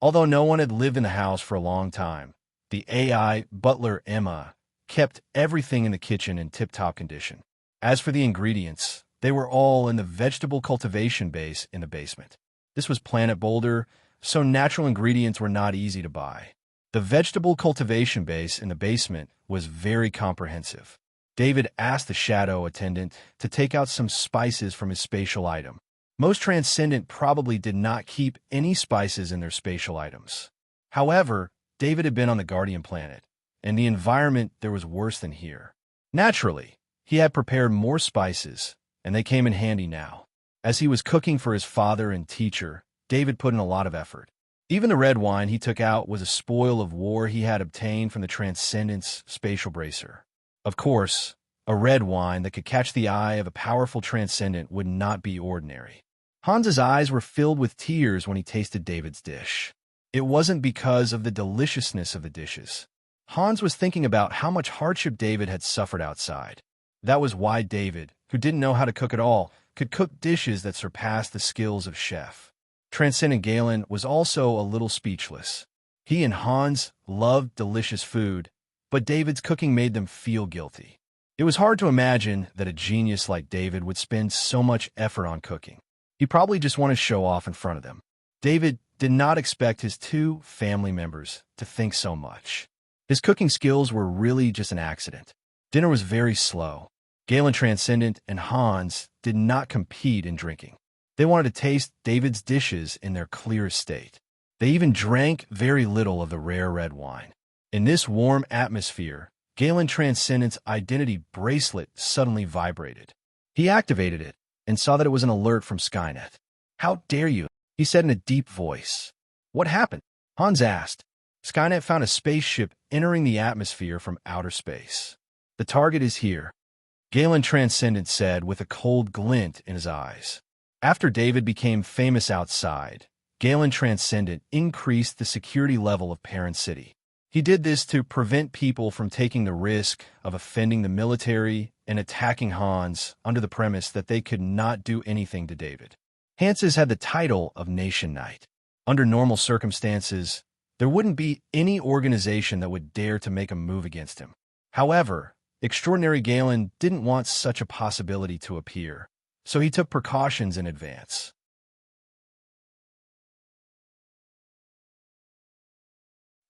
Speaker 1: Although no one had lived in the house for a long time, the AI butler Emma kept everything in the kitchen in tip-top condition. As for the ingredients, they were all in the vegetable cultivation base in the basement. This was Planet Boulder, so natural ingredients were not easy to buy. The vegetable cultivation base in the basement was very comprehensive. David asked the shadow attendant to take out some spices from his spatial item. Most Transcendent probably did not keep any spices in their spatial items. However, David had been on the Guardian planet, and the environment there was worse than here. Naturally, he had prepared more spices, and they came in handy now. As he was cooking for his father and teacher, David put in a lot of effort. Even the red wine he took out was a spoil of war he had obtained from the Transcendent's spatial bracer. Of course, a red wine that could catch the eye of a powerful Transcendent would not be ordinary. Hans's eyes were filled with tears when he tasted David's dish. It wasn't because of the deliciousness of the dishes. Hans was thinking about how much hardship David had suffered outside. That was why David, who didn't know how to cook at all, could cook dishes that surpassed the skills of chef. Transcendent Galen was also a little speechless. He and Hans loved delicious food, but David's cooking made them feel guilty. It was hard to imagine that a genius like David would spend so much effort on cooking. He probably just wanted to show off in front of them. David did not expect his two family members to think so much. His cooking skills were really just an accident. Dinner was very slow. Galen Transcendent and Hans did not compete in drinking. They wanted to taste David's dishes in their clearest state. They even drank very little of the rare red wine. In this warm atmosphere, Galen Transcendent's identity bracelet suddenly vibrated. He activated it and saw that it was an alert from Skynet. How dare you? he said in a deep voice. What happened? Hans asked. Skynet found a spaceship entering the atmosphere from outer space. The target is here, Galen Transcendent said with a cold glint in his eyes. After David became famous outside, Galen Transcendent increased the security level of Parent City. He did this to prevent people from taking the risk of offending the military and attacking Hans under the premise that they could not do anything to David. Hanses had the title of Nation Knight. Under normal circumstances, there wouldn't be any organization that would dare to make a move against him. However, Extraordinary Galen didn't want such a possibility to appear, so he took precautions in advance.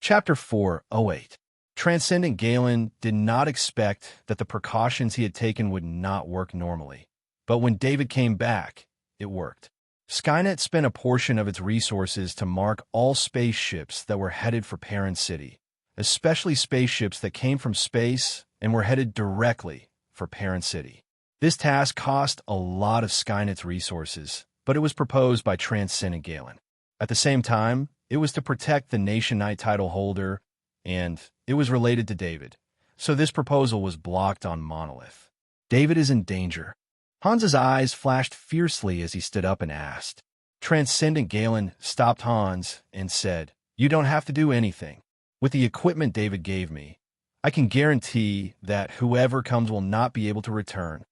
Speaker 1: Chapter 4:08. Transcendent Galen did not expect that the precautions he had taken would not work normally, but when David came back, it worked. Skynet spent a portion of its resources to mark all spaceships that were headed for Parent City, especially spaceships that came from space and were headed directly for Parent City. This task cost a lot of Skynet's resources, but it was proposed by Transcendent Galen. At the same time, it was to protect the Nation Knight title holder, and it was related to David, so this proposal was blocked on Monolith. David is in danger. Hans's eyes flashed fiercely as he stood up and asked. Transcendent Galen stopped Hans and said, "You don't have to do anything. With the equipment David gave me, I can guarantee that whoever comes will not be able to return."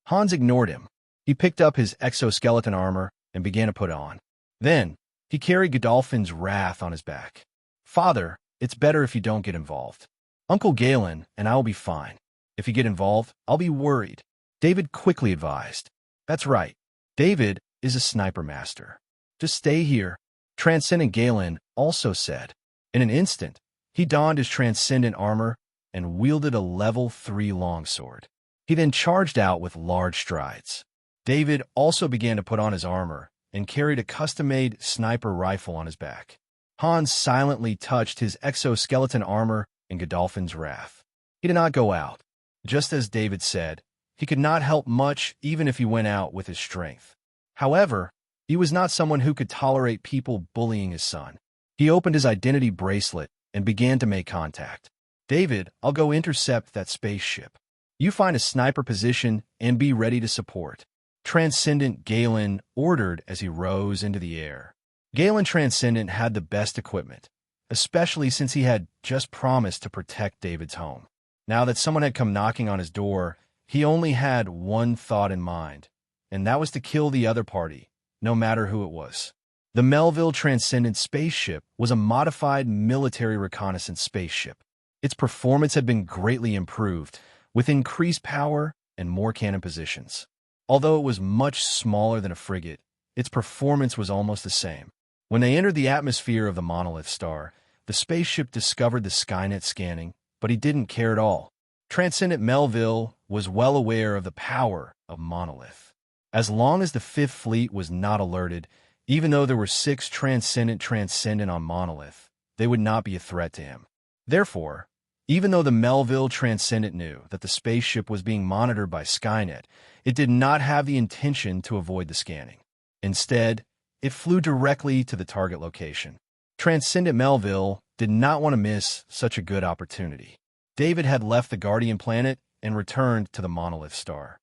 Speaker 1: Hans ignored him. He picked up his exoskeleton armor and began to put on. Then, he carried Godolphin's wrath on his back. "Father, it's better if you don't get involved. Uncle Galen and I will be fine. If you get involved, I'll be worried," David quickly advised. "That's right. David is a sniper master. Just stay here," Transcendent Galen also said. In an instant, he donned his transcendent armor and wielded a level 3 longsword. He then charged out with large strides. David also began to put on his armor and carried a custom-made sniper rifle on his back. Hans silently touched his exoskeleton armor in Godolphin's wrath. He did not go out. Just as David said, he could not help much even if he went out with his strength. However, he was not someone who could tolerate people bullying his son. He opened his identity bracelet and began to make contact. "David, I'll go intercept that spaceship. You find a sniper position and be ready to support," Transcendent Galen ordered as he rose into the air. Galen Transcendent had the best equipment, especially since he had just promised to protect David's home. Now that someone had come knocking on his door, he only had one thought in mind, and that was to kill the other party, no matter who it was. The Melville Transcendent spaceship was a modified military reconnaissance spaceship. Its performance had been greatly improved, with increased power and more cannon positions. Although it was much smaller than a frigate, its performance was almost the same. When they entered the atmosphere of the Monolith star, the spaceship discovered the Skynet scanning, but he didn't care at all. Transcendent Melville was well aware of the power of Monolith. As long as the Fifth Fleet was not alerted, even though there were 6 Transcendent on Monolith, they would not be a threat to him. Therefore, even though the Melville Transcendent knew that the spaceship was being monitored by Skynet, it did not have the intention to avoid the scanning. Instead, it flew directly to the target location. Transcendent Melville did not want to miss such a good opportunity. David had left the Guardian planet and returned to the Monolith star.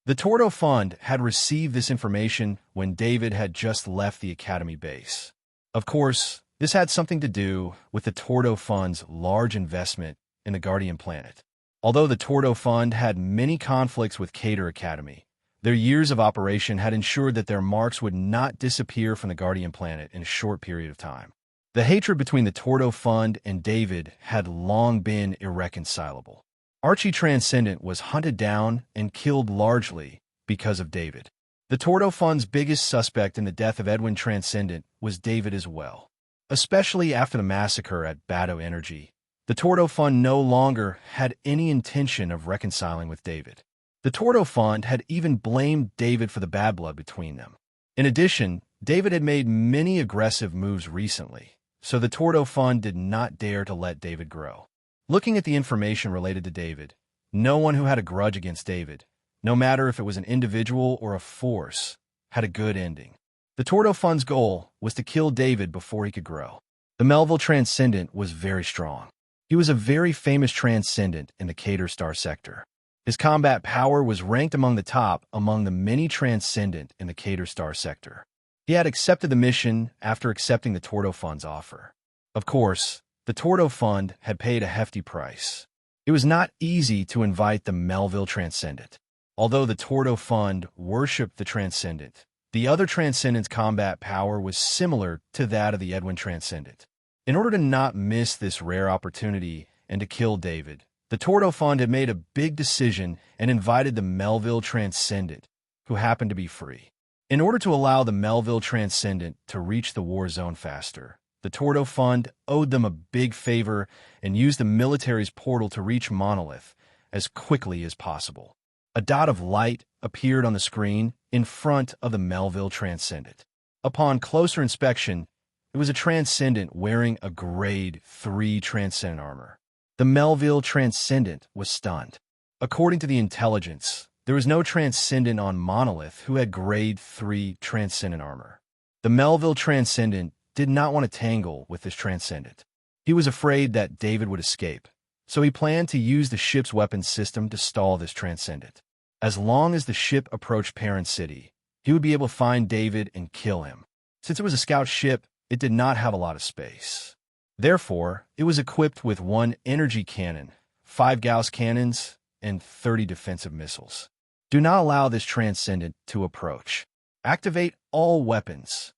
Speaker 1: The Tordo Fund had received this information when David had just left the Academy base. Of course, this had something to do with the Tordo Fund's large investment in the Guardian planet. Although the Tordo Fund had many conflicts with Cater Academy, their years of operation had ensured that their marks would not disappear from the Guardian planet in a short period of time. The hatred between the Tordo Fund and David had long been irreconcilable. Archie Transcendent was hunted down and killed largely because of David. The Tordo Fund's biggest suspect in the death of Edwin Transcendent was David as well. Especially after the massacre at Bado Energy, the Tordo Fund no longer had any intention of reconciling with David. The Tordo Fund had even blamed David for the bad blood between them. In addition, David had made many aggressive moves recently, so the Tordo Fund did not dare to let David grow. Looking at the information related to David, no one who had a grudge against David, no matter if it was an individual or a force, had a good ending. The Tordofund's goal was to kill David before he could grow. The Melville Transcendent was very strong. He was a very famous Transcendent in the Cater Star sector. His combat power was ranked among the top among the many Transcendent in the Cater Star sector. He had accepted the mission after accepting the Tordofund's offer. Of course, the Tordofund had paid a hefty price. It was not easy to invite the Melville Transcendent. Although the Tordofund worshipped the Transcendent, the other Transcendent's combat power was similar to that of the Edwin Transcendent. In order to not miss this rare opportunity and to kill David, the Tordofund had made a big decision and invited the Melville Transcendent, who happened to be free. In order to allow the Melville Transcendent to reach the war zone faster, the Tordofund owed them a big favor and used the military's portal to reach Monolith as quickly as possible. A dot of light appeared on the screen in front of the Melville Transcendent. Upon closer inspection, it was a Transcendent wearing a Grade 3 Transcendent armor. The Melville Transcendent was stunned. According to the intelligence, there was no Transcendent on Monolith who had Grade 3 Transcendent armor. The Melville Transcendent did not want to tangle with this Transcendent. He was afraid that David would escape, so he planned to use the ship's weapons system to stall this Transcendent. As long as the ship approached Parent City, he would be able to find David and kill him. Since it was a scout ship, it did not have a lot of space. Therefore, it was equipped with 1 energy cannon, 5 Gauss cannons, and 30 defensive missiles. Do not allow this Transcendent to approach. Activate all weapons.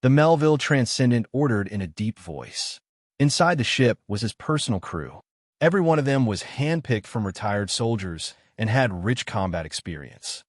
Speaker 1: The Melville Transcendent ordered in a deep voice. Inside the ship was his personal crew. Every one of them was handpicked from retired soldiers and had rich combat experience.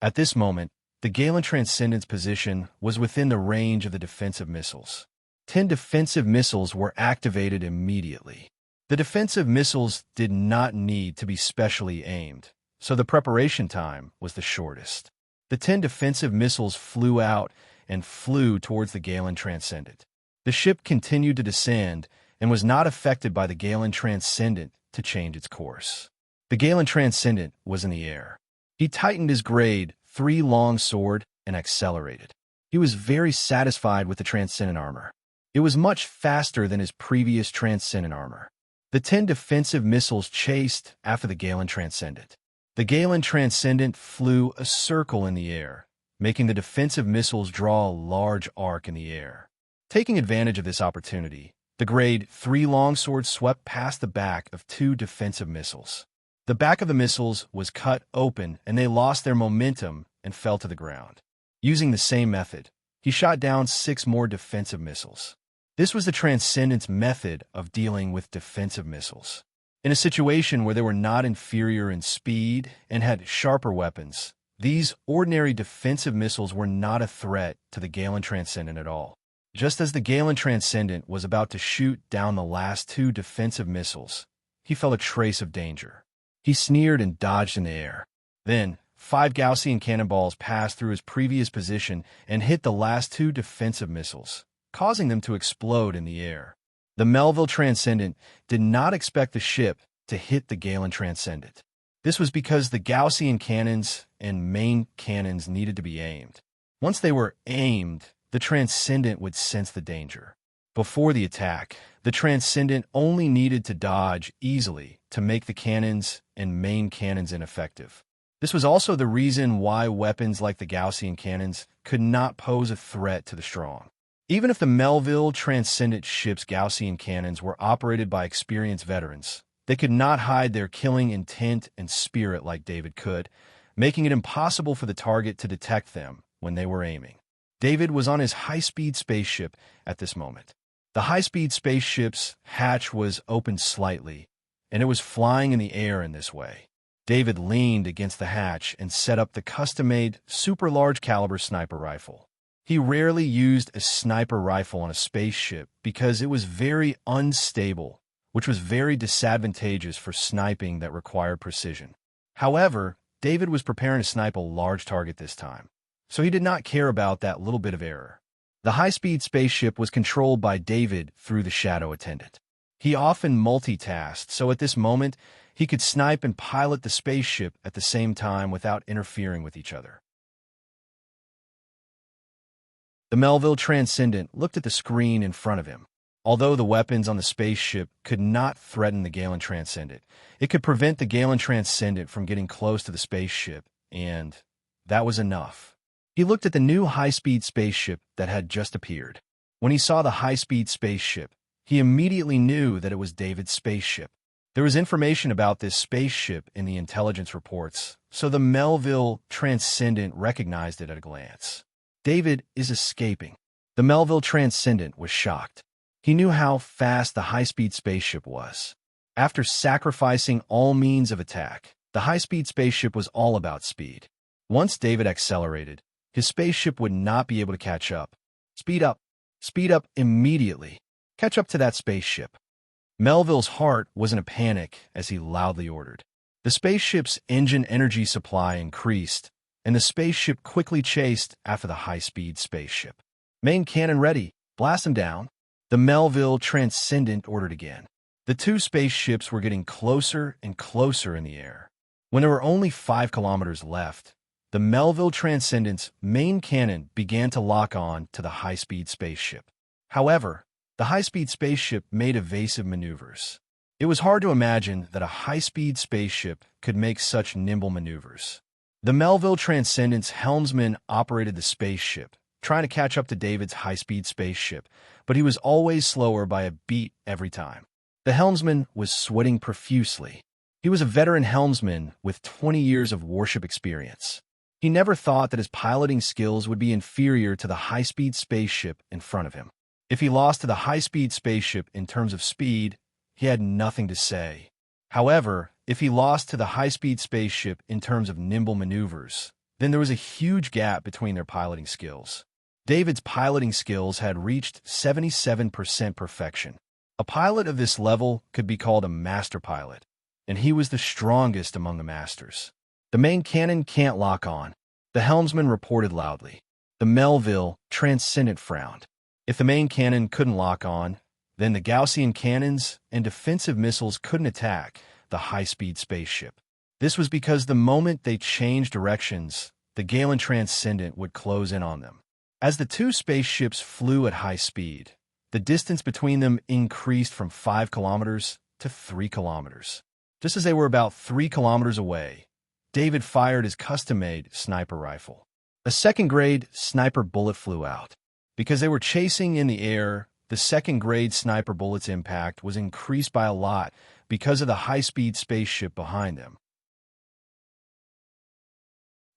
Speaker 1: At this moment, the Galen Transcendent's position was within the range of the defensive missiles. 10 defensive missiles were activated immediately. The defensive missiles did not need to be specially aimed, so the preparation time was the shortest. The 10 defensive missiles flew out and flew towards the Galen Transcendent. The ship continued to descend and was not affected by the Galen Transcendent to change its course. The Galen Transcendent was in the air. He tightened his Grade 3 long sword and accelerated. He was very satisfied with the Transcendent armor. It was much faster than his previous Transcendent armor. The 10 defensive missiles chased after the Galen Transcendent. The Galen Transcendent flew a circle in the air, making the defensive missiles draw a large arc in the air. Taking advantage of this opportunity, the Grade 3 longsword swept past the back of 2 defensive missiles. The back of the missiles was cut open and they lost their momentum and fell to the ground. Using the same method, he shot down 6 more defensive missiles. This was the Transcendent's method of dealing with defensive missiles. In a situation where they were not inferior in speed and had sharper weapons, these ordinary defensive missiles were not a threat to the Galen Transcendent at all. Just as the Galen Transcendent was about to shoot down the last 2 defensive missiles, he felt a trace of danger. He sneered and dodged in the air. Then, 5 Gaussian cannonballs passed through his previous position and hit the last 2 defensive missiles, causing them to explode in the air. The Melville Transcendent did not expect the ship to hit the Galen Transcendent. This was because the Gaussian cannons and main cannons needed to be aimed. Once they were aimed, the Transcendent would sense the danger. Before the attack, the Transcendent only needed to dodge easily to make the cannons and main cannons ineffective. This was also the reason why weapons like the Gaussian cannons could not pose a threat to the strong. Even if the Melville Transcendent ship's Gaussian cannons were operated by experienced veterans, they could not hide their killing intent and spirit like David could, making it impossible for the target to detect them when they were aiming. David was on his high-speed spaceship at this moment. The high-speed spaceship's hatch was opened slightly, and it was flying in the air in this way. David leaned against the hatch and set up the custom-made super-large caliber sniper rifle. He rarely used a sniper rifle on a spaceship because it was very unstable, which was very disadvantageous for sniping that required precision. However, David was preparing to snipe a large target this time, so he did not care about that little bit of error. The high-speed spaceship was controlled by David through the shadow attendant. He often multitasked, so at this moment, he could snipe and pilot the spaceship at the same time without interfering with each other. The Melville Transcendent looked at the screen in front of him. Although the weapons on the spaceship could not threaten the Galen Transcendent, it could prevent the Galen Transcendent from getting close to the spaceship, and that was enough. He looked at the new high-speed spaceship that had just appeared. When he saw the high-speed spaceship, he immediately knew that it was David's spaceship. There was information about this spaceship in the intelligence reports, so the Melville Transcendent recognized it at a glance. David is escaping. The Melville Transcendent was shocked. He knew how fast the high-speed spaceship was. After sacrificing all means of attack, the high-speed spaceship was all about speed. Once David accelerated, his spaceship would not be able to catch up. Speed up. Speed up immediately. Catch up to that spaceship. Melville's heart was in a panic as he loudly ordered. The spaceship's engine energy supply increased, and the spaceship quickly chased after the high-speed spaceship. Main cannon ready. Blast them down. The Melville Transcendent ordered again. The two spaceships were getting closer and closer in the air. When there were only 5 kilometers left, the Melville Transcendent's main cannon began to lock on to the high-speed spaceship. However, the high-speed spaceship made evasive maneuvers. It was hard to imagine that a high-speed spaceship could make such nimble maneuvers. The Melville Transcendent's helmsman operated the spaceship, trying to catch up to David's high-speed spaceship, but he was always slower by a beat every time. The helmsman was sweating profusely. He was a veteran helmsman with 20 years of warship experience. He never thought that his piloting skills would be inferior to the high-speed spaceship in front of him. If he lost to the high-speed spaceship in terms of speed, he had nothing to say. However, if he lost to the high-speed spaceship in terms of nimble maneuvers, then there was a huge gap between their piloting skills. David's piloting skills had reached 77% perfection. A pilot of this level could be called a master pilot, and he was the strongest among the masters. The main cannon can't lock on, the helmsman reported loudly. The Melville Transcendent frowned. If the main cannon couldn't lock on, then the Gaussian cannons and defensive missiles couldn't attack the high-speed spaceship. This was because the moment they changed directions, the Galen Transcendent would close in on them. As the two spaceships flew at high speed, the distance between them increased from 5 kilometers to 3 kilometers. Just as they were about 3 kilometers away, David fired his custom-made sniper rifle. A second-grade sniper bullet flew out. Because they were chasing in the air, the second-grade sniper bullet's impact was increased by a lot because of the high-speed spaceship behind them.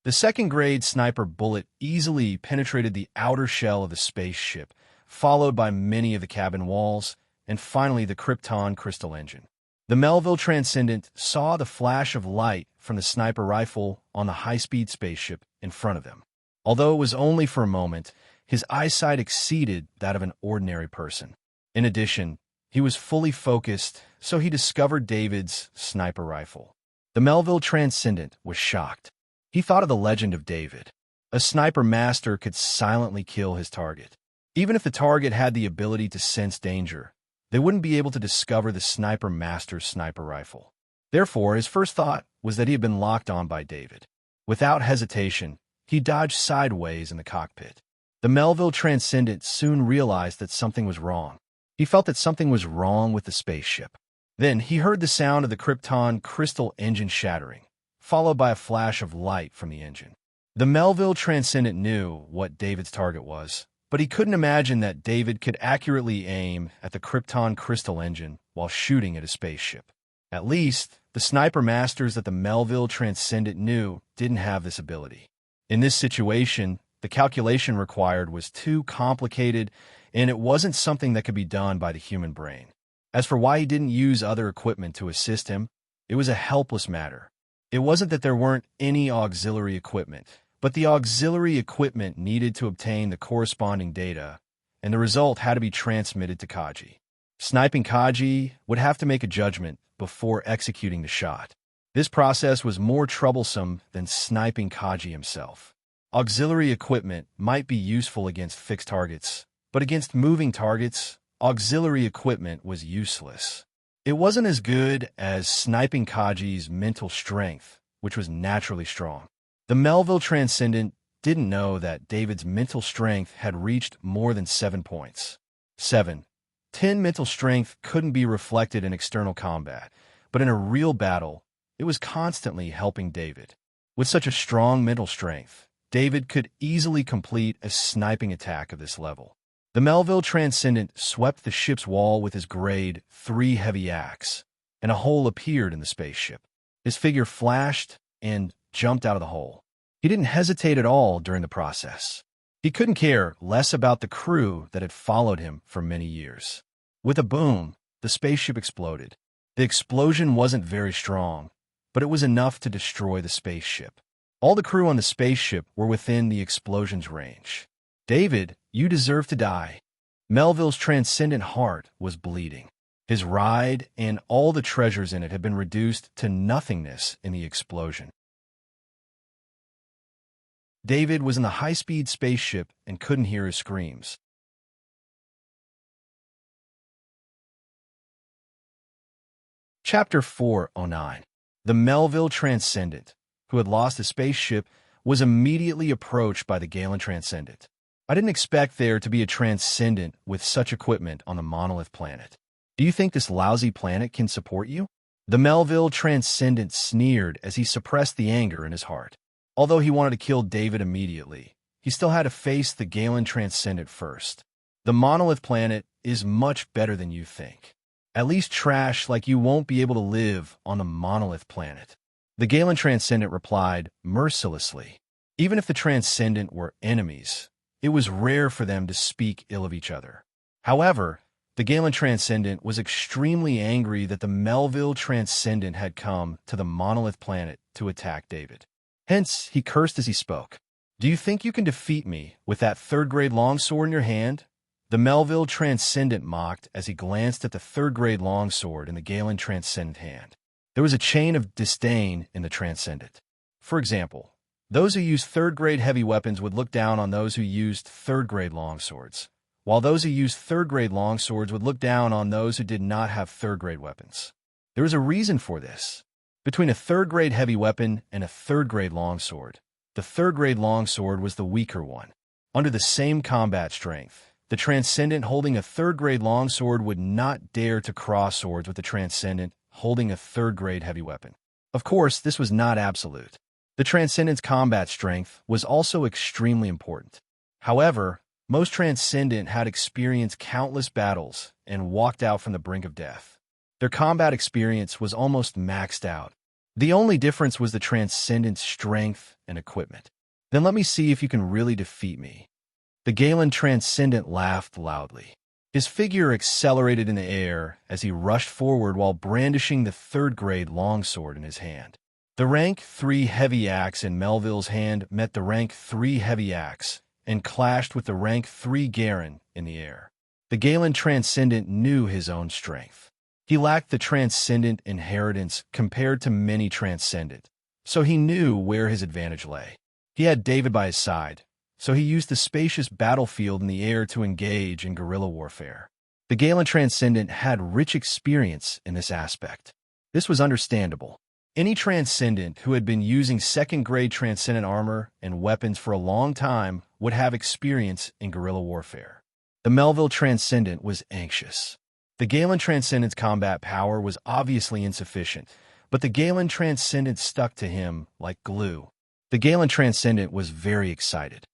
Speaker 1: The second-grade sniper bullet easily penetrated the outer shell of the spaceship, followed by many of the cabin walls, and finally the Krypton crystal engine. The Melville Transcendent saw the flash of light from the sniper rifle on the high-speed spaceship in front of them. Although it was only for a moment, his eyesight exceeded that of an ordinary person. In addition, he was fully focused, so he discovered David's sniper rifle. The Melville Transcendent was shocked. He thought of the legend of David. A sniper master could silently kill his target. Even if the target had the ability to sense danger, they wouldn't be able to discover the sniper master's sniper rifle. Therefore, his first thought was that he had been locked on by David. Without hesitation, he dodged sideways in the cockpit. The Melville Transcendent soon realized that something was wrong. He felt that something was wrong with the spaceship. Then he heard the sound of the Krypton crystal engine shattering, followed by a flash of light from the engine. The Melville Transcendent knew what David's target was, but he couldn't imagine that David could accurately aim at the Krypton crystal engine while shooting at a spaceship. At least, the sniper masters that the Melville Transcendent knew didn't have this ability. In this situation, the calculation required was too complicated, and it wasn't something that could be done by the human brain. As for why he didn't use other equipment to assist him, it was a helpless matter. It wasn't that there weren't any auxiliary equipment, but the auxiliary equipment needed to obtain the corresponding data, and the result had to be transmitted to Kaji. Sniping Kaji would have to make a judgment before executing the shot. This process was more troublesome than sniping Kaji himself. Auxiliary equipment might be useful against fixed targets, but against moving targets, auxiliary equipment was useless. It wasn't as good as sniping Kaji's mental strength, which was naturally strong. The Melville Transcendent didn't know that David's mental strength had reached more than 7 points. 7. 10 mental strength couldn't be reflected in external combat, but in a real battle, it was constantly helping David. With such a strong mental strength, David could easily complete a sniping attack of this level. The Melville Transcendent swept the ship's wall with his grade 3 heavy axe, and a hole appeared in the spaceship. His figure flashed and jumped out of the hole. He didn't hesitate at all during the process. He couldn't care less about the crew that had followed him for many years. With a boom, the spaceship exploded. The explosion wasn't very strong, but it was enough to destroy the spaceship. All the crew on the spaceship were within the explosion's range. David, you deserve to die. Melville's transcendent heart was bleeding. His ride and all the treasures in it had been reduced to nothingness in the explosion. David was in the high-speed spaceship and couldn't hear his screams. Chapter 409. The Melville Transcendent, who had lost his spaceship, was immediately approached by the Galen Transcendent. I didn't expect there to be a Transcendent with such equipment on the monolith planet. Do you think this lousy planet can support you? The Melville Transcendent sneered as he suppressed the anger in his heart. Although he wanted to kill David immediately, he still had to face the Galen Transcendent first. The monolith planet is much better than you think. At least trash like you won't be able to live on the monolith planet. The Galen Transcendent replied mercilessly. Even if the Transcendent were enemies, it was rare for them to speak ill of each other. However, the Galen Transcendent was extremely angry that the Melville Transcendent had come to the monolith planet to attack David. Hence, he cursed as he spoke. Do you think you can defeat me with that third-grade longsword in your hand? The Melville Transcendent mocked as he glanced at the third-grade longsword in the Galen Transcendent hand. There was a chain of disdain in the Transcendent. For example, those who used third-grade heavy weapons would look down on those who used third-grade longswords, while those who used third-grade longswords would look down on those who did not have third-grade weapons. There was a reason for this. Between a third-grade heavy weapon and a third-grade longsword, the third-grade longsword was the weaker one. Under the same combat strength, the Transcendent holding a third-grade longsword would not dare to cross swords with the Transcendent holding a third-grade heavy weapon. Of course, this was not absolute. The Transcendent's combat strength was also extremely important. However, most Transcendent had experienced countless battles and walked out from the brink of death. Their combat experience was almost maxed out. The only difference was the Transcendent's strength and equipment. Then let me see if you can really defeat me. The Galen Transcendent laughed loudly. His figure accelerated in the air as he rushed forward while brandishing the third-grade longsword in his hand. The rank 3 heavy axe in Melville's hand met the rank 3 heavy axe and clashed with the rank 3 Garen in the air. The Galen Transcendent knew his own strength. He lacked the Transcendent inheritance compared to many Transcendent, so he knew where his advantage lay. He had David by his side, so he used the spacious battlefield in the air to engage in guerrilla warfare. The Galen Transcendent had rich experience in this aspect. This was understandable. Any Transcendent who had been using second-grade Transcendent armor and weapons for a long time would have experience in guerrilla warfare. The Melville Transcendent was anxious. The Galen Transcendent's combat power was obviously insufficient, but the Galen Transcendent stuck to him like glue. The Galen Transcendent was very excited.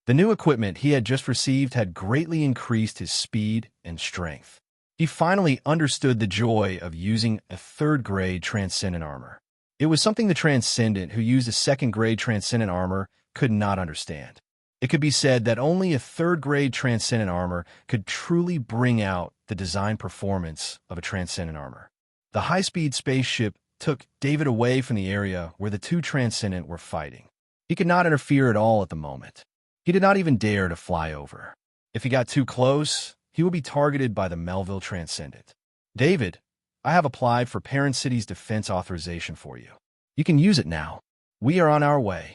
Speaker 1: The new equipment he had just received had greatly increased his speed and strength. He finally understood the joy of using a third-grade Transcendent armor. It was something the Transcendent who used a second-grade Transcendent armor could not understand. It could be said that only a third-grade Transcendent armor could truly bring out the design performance of a Transcendent armor. The high-speed spaceship took David away from the area where the two Transcendent were fighting. He could not interfere at all at the moment. He did not even dare to fly over. If he got too close, he would be targeted by the Melville Transcendent. David, I have applied for Parent City's defense authorization for you. You can use it now. We are on our way.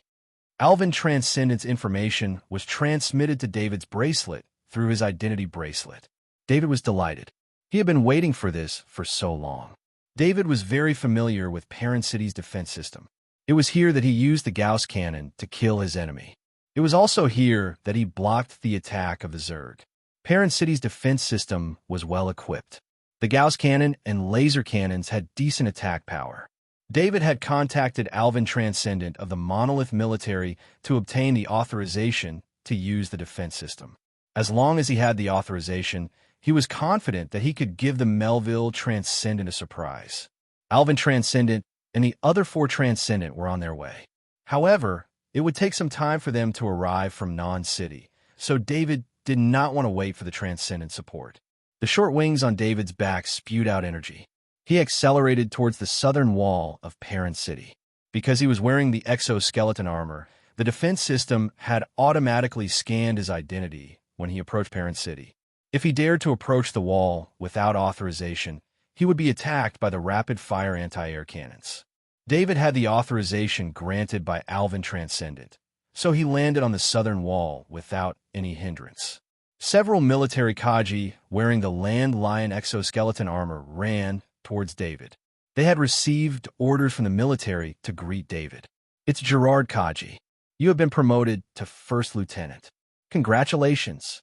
Speaker 1: Alvin Transcendent's information was transmitted to David's bracelet through his identity bracelet. David was delighted. He had been waiting for this for so long. David was very familiar with Parent City's defense system. It was here that he used the Gauss cannon to kill his enemy. It was also here that he blocked the attack of the Zerg. Parent City's defense system was well equipped. The Gauss cannon and laser cannons had decent attack power. David had contacted Alvin Transcendent of the Monolith military to obtain the authorization to use the defense system. As long as he had the authorization, he was confident that he could give the Melville Transcendent a surprise. Alvin Transcendent and the other 4 Transcendent were on their way. However, it would take some time for them to arrive from Non-City, so David did not want to wait for the Transcendent support. The short wings on David's back spewed out energy. He accelerated towards the southern wall of Parent City. Because he was wearing the exoskeleton armor, the defense system had automatically scanned his identity when he approached Parent City. If he dared to approach the wall without authorization, he would be attacked by the rapid-fire anti-air cannons. David had the authorization granted by Alvin Transcendent, so he landed on the southern wall without any hindrance. Several military Kaji wearing the Land Lion exoskeleton armor ran towards David. They had received orders from the military to greet David. "It's Gerard Kaji. You have been promoted to First Lieutenant. Congratulations."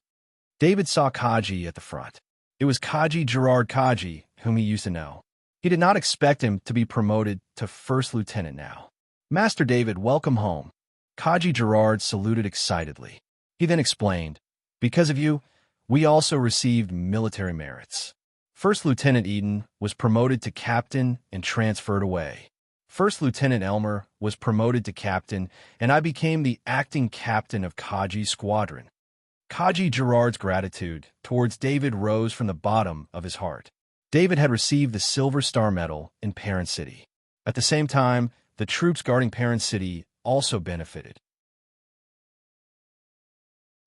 Speaker 1: David saw Kaji at the front. It was Kaji Gerard Kaji, whom he used to know. He did not expect him to be promoted to First Lieutenant now. "Master David, welcome home." Kaji Gerard saluted excitedly. He then explained, "Because of you, we also received military merits. First Lieutenant Eden was promoted to captain and transferred away. First Lieutenant Elmer was promoted to captain, and I became the acting captain of Kaji's squadron." Kaji Gerard's gratitude towards David rose from the bottom of his heart. David had received the Silver Star Medal in Parent City. At the same time, the troops guarding Parent City also benefited.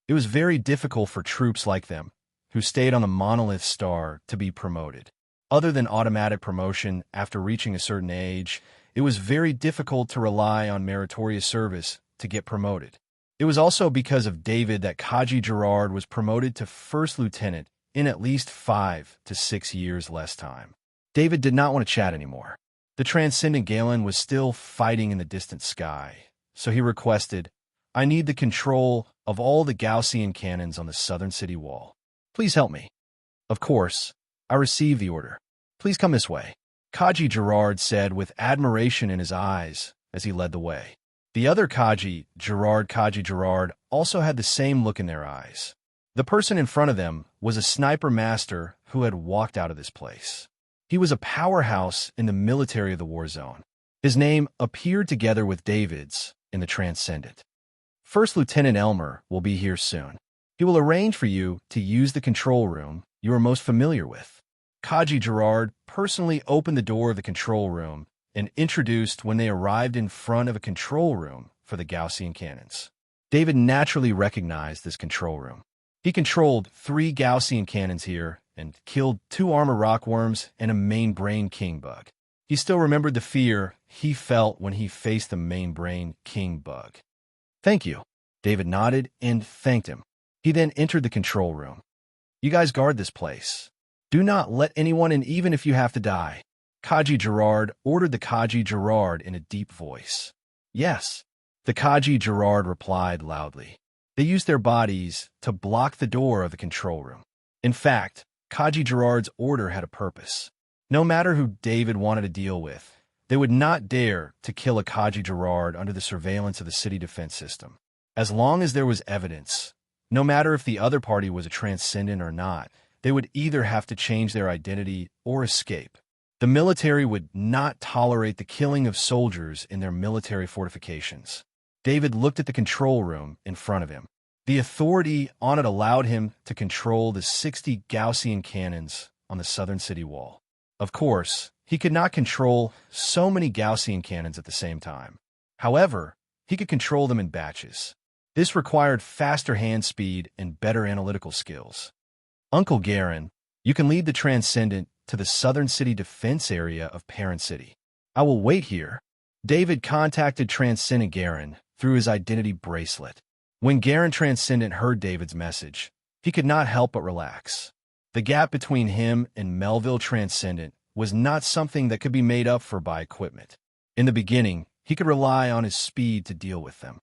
Speaker 1: It was very difficult for troops like them, who stayed on the Monolith Star, to be promoted. Other than automatic promotion after reaching a certain age, it was very difficult to rely on meritorious service to get promoted. It was also because of David that Kaji Gerard was promoted to First Lieutenant in at least 5 to 6 years less time. David did not want to chat anymore. The Transcendent Galen was still fighting in the distant sky, so he requested, "I need the control of all the Gaussian cannons on the southern city wall. Please help me." "Of course, I received the order. Please come this way," Kaji Gerard said with admiration in his eyes as he led the way. The other Kaji Gerard, also had the same look in their eyes. The person in front of them was a sniper master who had walked out of this place. He was a powerhouse in the military of the war zone. His name appeared together with David's in the Transcendent. "First Lieutenant Elmer will be here soon. He will arrange for you to use the control room you are most familiar with." Kaji Gerard personally opened the door of the control room and introduced when they arrived in front of a control room for the Gaussian cannons. David naturally recognized this control room. He controlled 3 Gaussian cannons here and killed 2 armor rockworms and a main brain king bug. He still remembered the fear he felt when he faced the main brain king bug. "Thank you." David nodded and thanked him. He then entered the control room. "You guys guard this place. Do not let anyone in, even if you have to die." Kaji Gerard ordered the Kaji Gerard in a deep voice. "Yes." The Kaji Gerard replied loudly. They used their bodies to block the door of the control room. In fact, Kaji Gerard's order had a purpose. No matter who David wanted to deal with, they would not dare to kill a Kaji Gerard under the surveillance of the city defense system. As long as there was evidence, no matter if the other party was a Transcendent or not, they would either have to change their identity or escape. The military would not tolerate the killing of soldiers in their military fortifications. David looked at the control room in front of him. The authority on it allowed him to control the 60 Gaussian cannons on the southern city wall. Of course, he could not control so many Gaussian cannons at the same time. However, he could control them in batches. This required faster hand speed and better analytical skills. "Uncle Garen, you can lead the Transcendent to the southern city defense area of Parent City. I will wait here." David contacted Transcendent Garen through his identity bracelet. When Garen Transcendent heard David's message, he could not help but relax. The gap between him and Melville Transcendent was not something that could be made up for by equipment. In the beginning, he could rely on his speed to deal with them.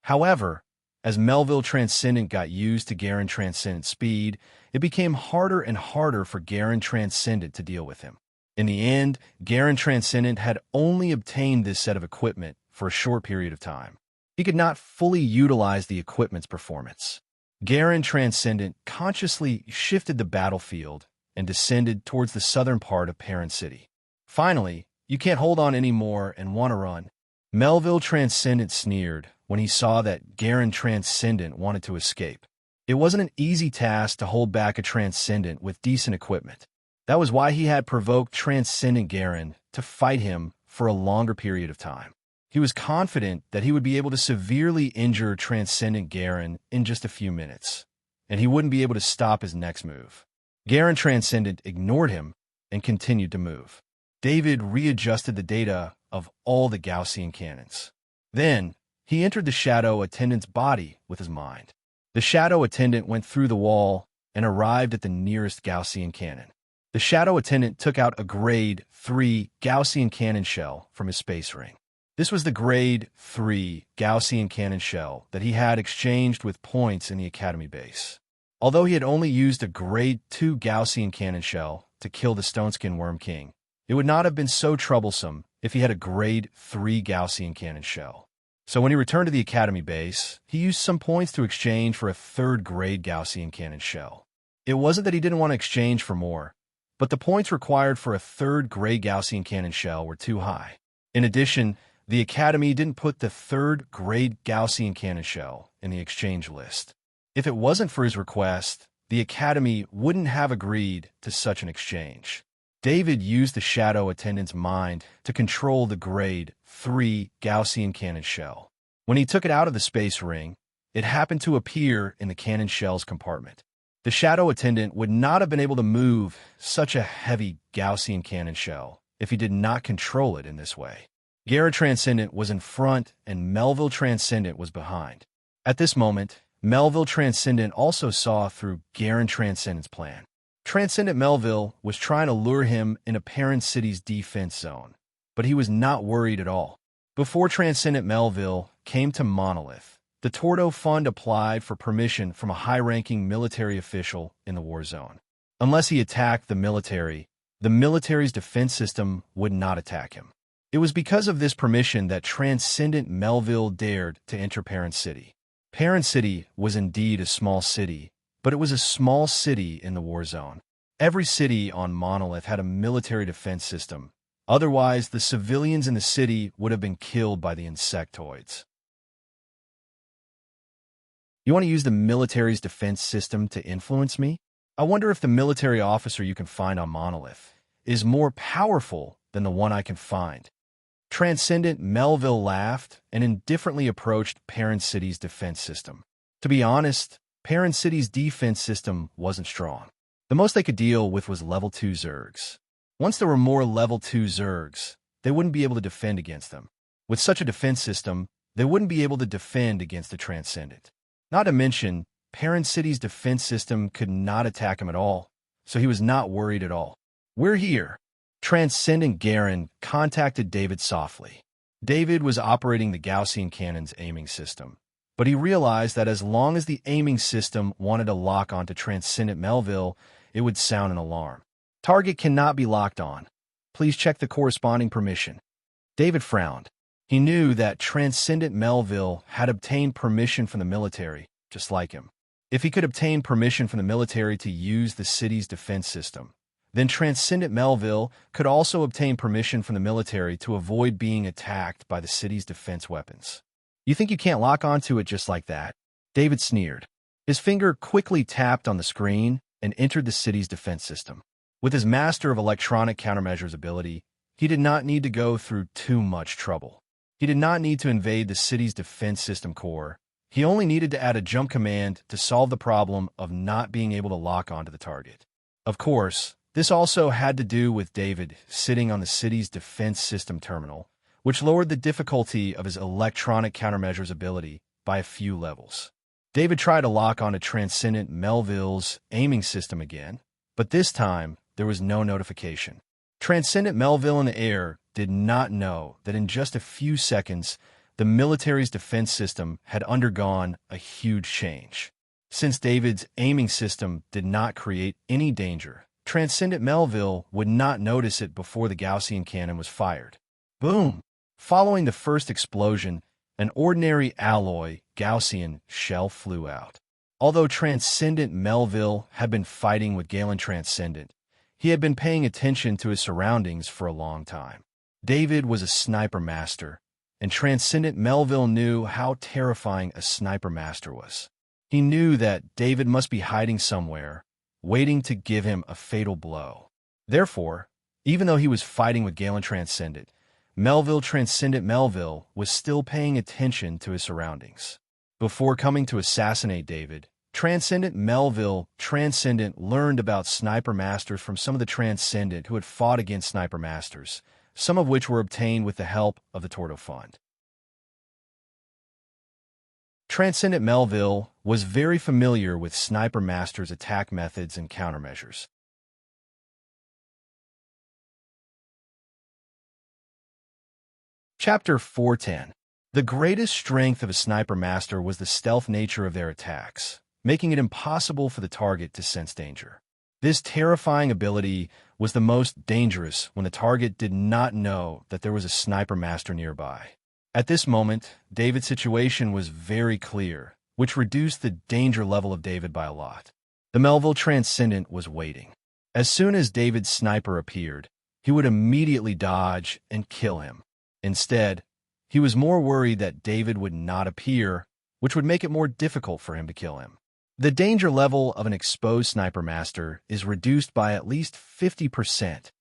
Speaker 1: However, as Melville Transcendent got used to Garen Transcendent's speed, it became harder and harder for Garen Transcendent to deal with him. In the end, Garen Transcendent had only obtained this set of equipment for a short period of time. He could not fully utilize the equipment's performance. Garen Transcendent consciously shifted the battlefield and descended towards the southern part of Parent City. Finally, you can't hold on anymore and want to run. Melville Transcendent sneered when he saw that Garen Transcendent wanted to escape. It wasn't an easy task to hold back a Transcendent with decent equipment. That was why he had provoked Transcendent Garen to fight him for a longer period of time. He was confident that he would be able to severely injure Transcendent Garen in just a few minutes, and he wouldn't be able to stop his next move. Garen Transcendent ignored him and continued to move. David readjusted the data of all the Gaussian cannons. Then, he entered the Shadow Attendant's body with his mind. The Shadow Attendant went through the wall and arrived at the nearest Gaussian cannon. The Shadow Attendant took out a Grade 3 Gaussian cannon shell from his space ring. This was the Grade 3 Gaussian cannon shell that he had exchanged with points in the Academy base. Although he had only used a Grade 2 Gaussian cannon shell to kill the Stoneskin Worm King, it would not have been so troublesome if he had a Grade 3 Gaussian cannon shell. So when he returned to the Academy base, he used some points to exchange for a third Grade Gaussian cannon shell. It wasn't that he didn't want to exchange for more, but the points required for a third Grade Gaussian cannon shell were too high. In addition, the Academy didn't put the third Grade Gaussian cannon shell in the exchange list. If it wasn't for his request, the Academy wouldn't have agreed to such an exchange. David used the Shadow Attendant's mind to control the Grade 3 Gaussian cannon shell. When he took it out of the space ring, it happened to appear in the cannon shell's compartment. The Shadow Attendant would not have been able to move such a heavy Gaussian cannon shell if he did not control it in this way. Garen Transcendent was in front and Melville Transcendent was behind. At this moment, Melville Transcendent also saw through Garen Transcendent's plan. Transcendent Melville was trying to lure him into Parent City's defense zone, but he was not worried at all. Before Transcendent Melville came to Monolith, the Tordo Fund applied for permission from a high-ranking military official in the war zone. Unless he attacked the military's defense system would not attack him. It was because of this permission that Transcendent Melville dared to enter Parent City. Parent City was indeed a small city, but it was a small city in the war zone. Every city on Monolith had a military defense system. Otherwise, the civilians in the city would have been killed by the insectoids. You want to use the military's defense system to influence me? I wonder if the military officer you can find on Monolith is more powerful than the one I can find. Transcendent Melville laughed and indifferently approached Parent City's defense system. To be honest, Parent City's defense system wasn't strong. The most they could deal with was level 2 Zergs. Once there were more level 2 Zergs, they wouldn't be able to defend against them. With such a defense system, they wouldn't be able to defend against the Transcendent. Not to mention, Parent City's defense system could not attack him at all, so he was not worried at all. "We're here." Transcendent Garen contacted David softly. David was operating the Gaussian cannon's aiming system, but he realized that as long as the aiming system wanted to lock onto Transcendent Melville, it would sound an alarm. "Target cannot be locked on. Please check the corresponding permission." David frowned. He knew that Transcendent Melville had obtained permission from the military, just like him. If he could obtain permission from the military to use the city's defense system, then Transcendent Melville could also obtain permission from the military to avoid being attacked by the city's defense weapons. "You think you can't lock onto it just like that?" David sneered. His finger quickly tapped on the screen and entered the city's defense system. With his Master of Electronic Countermeasures ability, he did not need to go through too much trouble. He did not need to invade the city's defense system core. He only needed to add a jump command to solve the problem of not being able to lock onto the target. Of course, this also had to do with David sitting on the city's defense system terminal, which lowered the difficulty of his electronic countermeasures ability by a few levels. David tried to lock onto Transcendent Melville's aiming system again, but this time there was no notification. Transcendent Melville in the air did not know that in just a few seconds, the military's defense system had undergone a huge change. Since David's aiming system did not create any danger, Transcendent Melville would not notice it before the Gaussian cannon was fired. Boom! Following the first explosion, an ordinary alloy Gaussian shell flew out. Although Transcendent Melville had been fighting with Galen Transcendent, he had been paying attention to his surroundings for a long time. David was a sniper master, and Transcendent Melville knew how terrifying a sniper master was. He knew that David must be hiding somewhere, waiting to give him a fatal blow. Therefore, even though he was fighting with Galen Transcendent Melville was still paying attention to his surroundings. Before coming to assassinate David, Transcendent Melville learned about sniper masters from some of the Transcendent who had fought against sniper masters, some of which were obtained with the help of the Torto Fund. Transcendent Melville was very familiar with sniper masters' attack methods and countermeasures. Chapter 410. The greatest strength of a sniper master was the stealth nature of their attacks, making it impossible for the target to sense danger. This terrifying ability was the most dangerous when the target did not know that there was a sniper master nearby. At this moment, David's situation was very clear, which reduced the danger level of David by a lot. The Melville Transcendent was waiting. As soon as David's sniper appeared, he would immediately dodge and kill him. Instead, he was more worried that David would not appear, which would make it more difficult for him to kill him. The danger level of an exposed sniper master is reduced by at least 50%.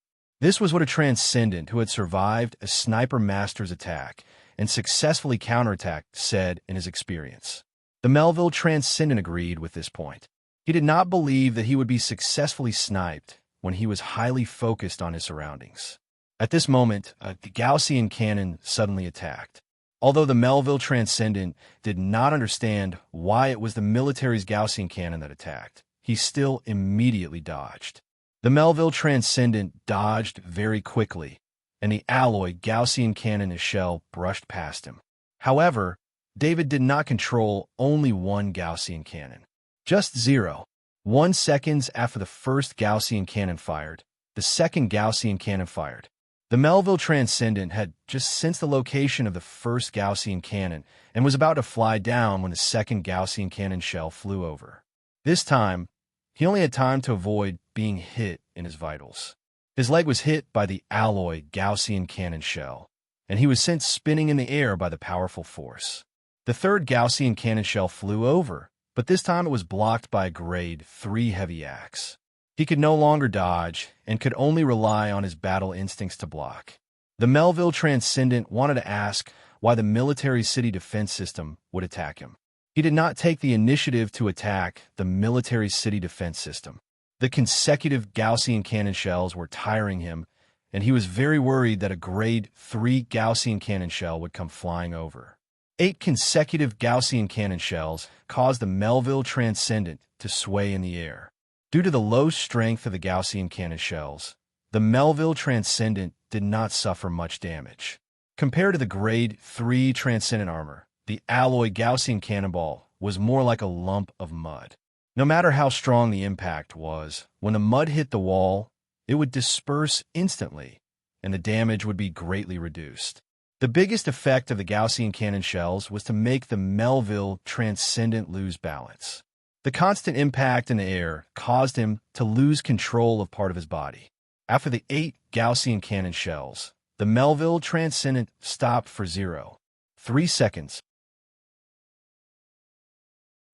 Speaker 1: This was what a Transcendent who had survived a sniper master's attack and successfully counterattacked said in his experience. The Melville Transcendent agreed with this point. He did not believe that he would be successfully sniped when he was highly focused on his surroundings. At this moment, a Gaussian cannon suddenly attacked. Although the Melville Transcendent did not understand why it was the military's Gaussian cannon that attacked, he still immediately dodged. The Melville Transcendent dodged very quickly, and the alloy Gaussian cannon shell brushed past him. However, David did not control only one Gaussian cannon. Just 0.1 seconds after the first Gaussian cannon fired, the second Gaussian cannon fired. The Melville Transcendent had just sensed the location of the first Gaussian cannon and was about to fly down when the second Gaussian cannon shell flew over. This time, he only had time to avoid being hit in his vitals. His leg was hit by the alloy Gaussian cannon shell, and he was sent spinning in the air by the powerful force. The third Gaussian cannon shell flew over, but this time it was blocked by a grade 3 heavy axe. He could no longer dodge and could only rely on his battle instincts to block. The Melville Transcendent wanted to ask why the military city defense system would attack him. He did not take the initiative to attack the military city defense system. The consecutive Gaussian cannon shells were tiring him, and he was very worried that a grade 3 Gaussian cannon shell would come flying over. 8 consecutive Gaussian cannon shells caused the Melville Transcendent to sway in the air. Due to the low strength of the Gaussian cannon shells, the Melville Transcendent did not suffer much damage. Compared to the grade 3 Transcendent armor, the alloy Gaussian cannonball was more like a lump of mud. No matter how strong the impact was, when the mud hit the wall, it would disperse instantly, and the damage would be greatly reduced. The biggest effect of the Gaussian cannon shells was to make the Melville Transcendent lose balance. The constant impact in the air caused him to lose control of part of his body. After the 8 Gaussian cannon shells, the Melville Transcendent stopped for 0.3 seconds.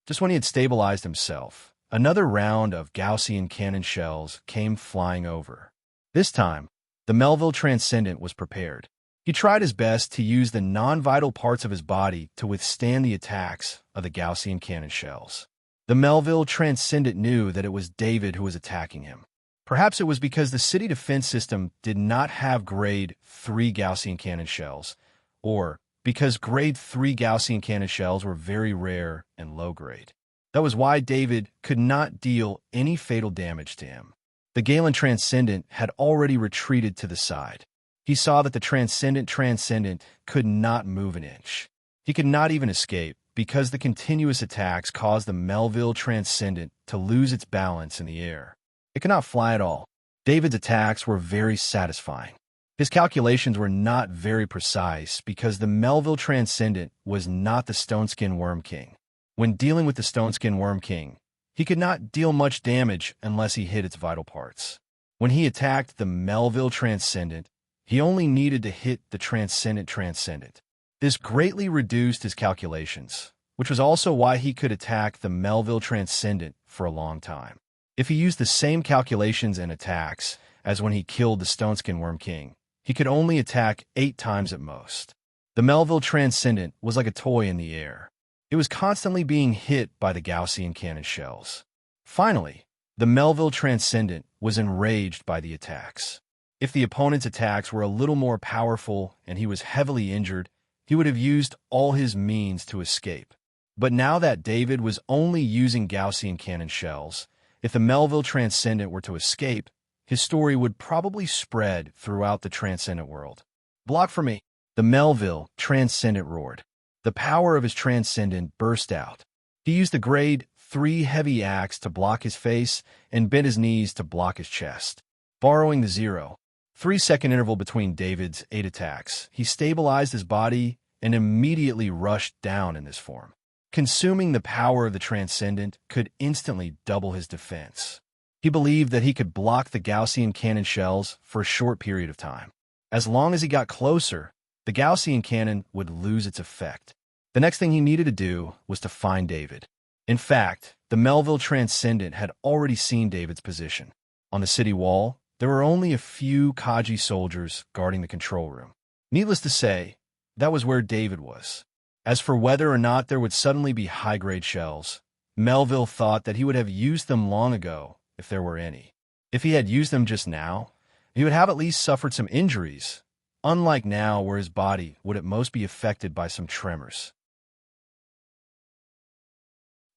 Speaker 1: Just when he had stabilized himself, another round of Gaussian cannon shells came flying over. This time, the Melville Transcendent was prepared. He tried his best to use the non-vital parts of his body to withstand the attacks of the Gaussian cannon shells. The Melville Transcendent knew that it was David who was attacking him. Perhaps it was because the city defense system did not have grade 3 Gaussian cannon shells, or because grade 3 Gaussian cannon shells were very rare and low grade. That was why David could not deal any fatal damage to him. The Galen Transcendent had already retreated to the side. He saw that the Transcendent could not move an inch. He could not even escape, because the continuous attacks caused the Melville Transcendent to lose its balance in the air. It could not fly at all. David's attacks were very satisfying. His calculations were not very precise because the Melville Transcendent was not the Stoneskin Worm King. When dealing with the Stoneskin Worm King, he could not deal much damage unless he hit its vital parts. When he attacked the Melville Transcendent, he only needed to hit the Transcendent. This greatly reduced his calculations, which was also why he could attack the Melville Transcendent for a long time. If he used the same calculations and attacks as when he killed the Stoneskin Worm King, he could only attack 8 times at most. The Melville Transcendent was like a toy in the air. It was constantly being hit by the Gaussian cannon shells. Finally, the Melville Transcendent was enraged by the attacks. If the opponent's attacks were a little more powerful and he was heavily injured, he would have used all his means to escape. But now that David was only using Gaussian cannon shells, if the Melville Transcendent were to escape, his story would probably spread throughout the Transcendent world. Block for me. The Melville Transcendent roared. The power of his Transcendent burst out. He used the grade 3 heavy axe to block his face and bent his knees to block his chest. Borrowing the 0.3-second interval between David's 8 attacks, he stabilized his body and immediately rushed down in this form. Consuming the power of the Transcendent could instantly double his defense. He believed that he could block the Gaussian cannon shells for a short period of time. As long as he got closer, the Gaussian cannon would lose its effect. The next thing he needed to do was to find David. In fact, the Melville Transcendent had already seen David's position. On the city wall, there were only a few Kaji soldiers guarding the control room. Needless to say, that was where David was. As for whether or not there would suddenly be high-grade shells, Melville thought that he would have used them long ago, if there were any. If he had used them just now, he would have at least suffered some injuries, unlike now where his body would at most be affected by some tremors.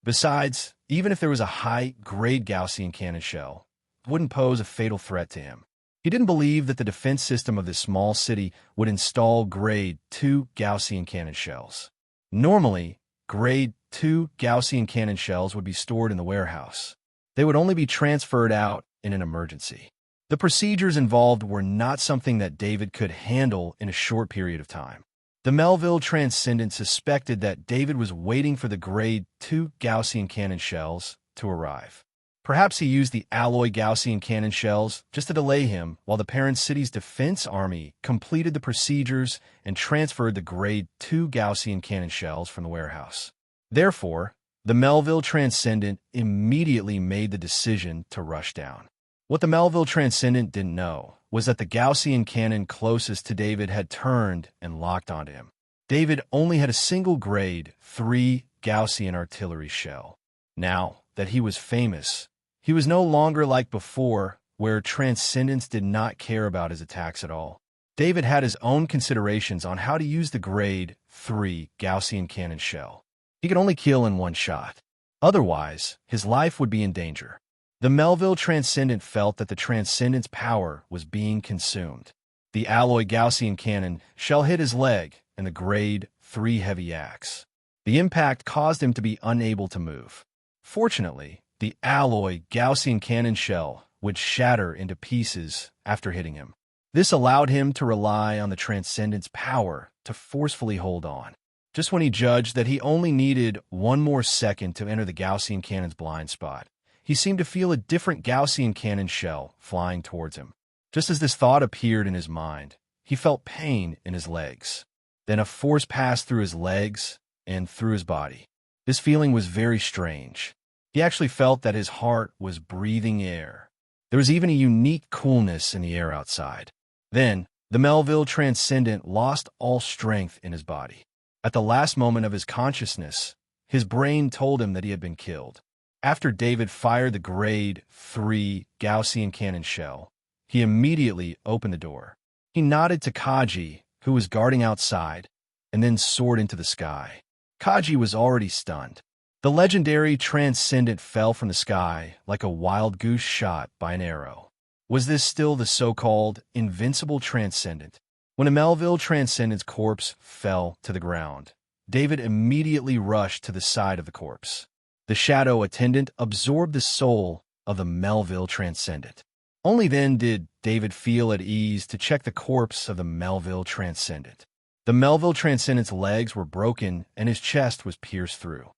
Speaker 1: Besides, even if there was a high-grade Gaussian cannon shell, it wouldn't pose a fatal threat to him. He didn't believe that the defense system of this small city would install grade 2 Gaussian cannon shells. Normally, grade 2 Gaussian cannon shells would be stored in the warehouse. They would only be transferred out in an emergency. The procedures involved were not something that David could handle in a short period of time. The Melville Transcendent suspected that David was waiting for the grade 2 Gaussian cannon shells to arrive. Perhaps he used the alloy Gaussian cannon shells just to delay him while the parent city's defense army completed the procedures and transferred the grade 2 Gaussian cannon shells from the warehouse. Therefore, the Melville Transcendent immediately made the decision to rush down. What the Melville Transcendent didn't know was that the Gaussian cannon closest to David had turned and locked onto him. David only had a single grade 3 Gaussian artillery shell. Now that he was famous, he was no longer like before, where Transcendents did not care about his attacks at all. David had his own considerations on how to use the grade 3 Gaussian cannon shell. He could only kill in one shot. Otherwise, his life would be in danger. The Melville Transcendent felt that the Transcendent's power was being consumed. The alloy Gaussian cannon shell hit his leg and the grade 3 heavy axe. The impact caused him to be unable to move. Fortunately, the alloy Gaussian cannon shell would shatter into pieces after hitting him. This allowed him to rely on the Transcendent's power to forcefully hold on. Just when he judged that he only needed one more second to enter the Gaussian cannon's blind spot, he seemed to feel a different Gaussian cannon shell flying towards him. Just as this thought appeared in his mind, he felt pain in his legs. Then a force passed through his legs and through his body. This feeling was very strange. He actually felt that his heart was breathing air. There was even a unique coolness in the air outside. Then, the Melville Transcendent lost all strength in his body. At the last moment of his consciousness, his brain told him that he had been killed. After David fired the grade 3 Gaussian cannon shell, he immediately opened the door. He nodded to Kaji, who was guarding outside, and then soared into the sky. Kaji was already stunned. The legendary transcendent fell from the sky like a wild goose shot by an arrow. Was this still the so-called invincible transcendent? When a Melville transcendent's corpse fell to the ground, David immediately rushed to the side of the corpse. The shadow attendant absorbed the soul of the Melville transcendent. Only then did David feel at ease to check the corpse of the Melville transcendent. The Melville transcendent's legs were broken and his chest was pierced through.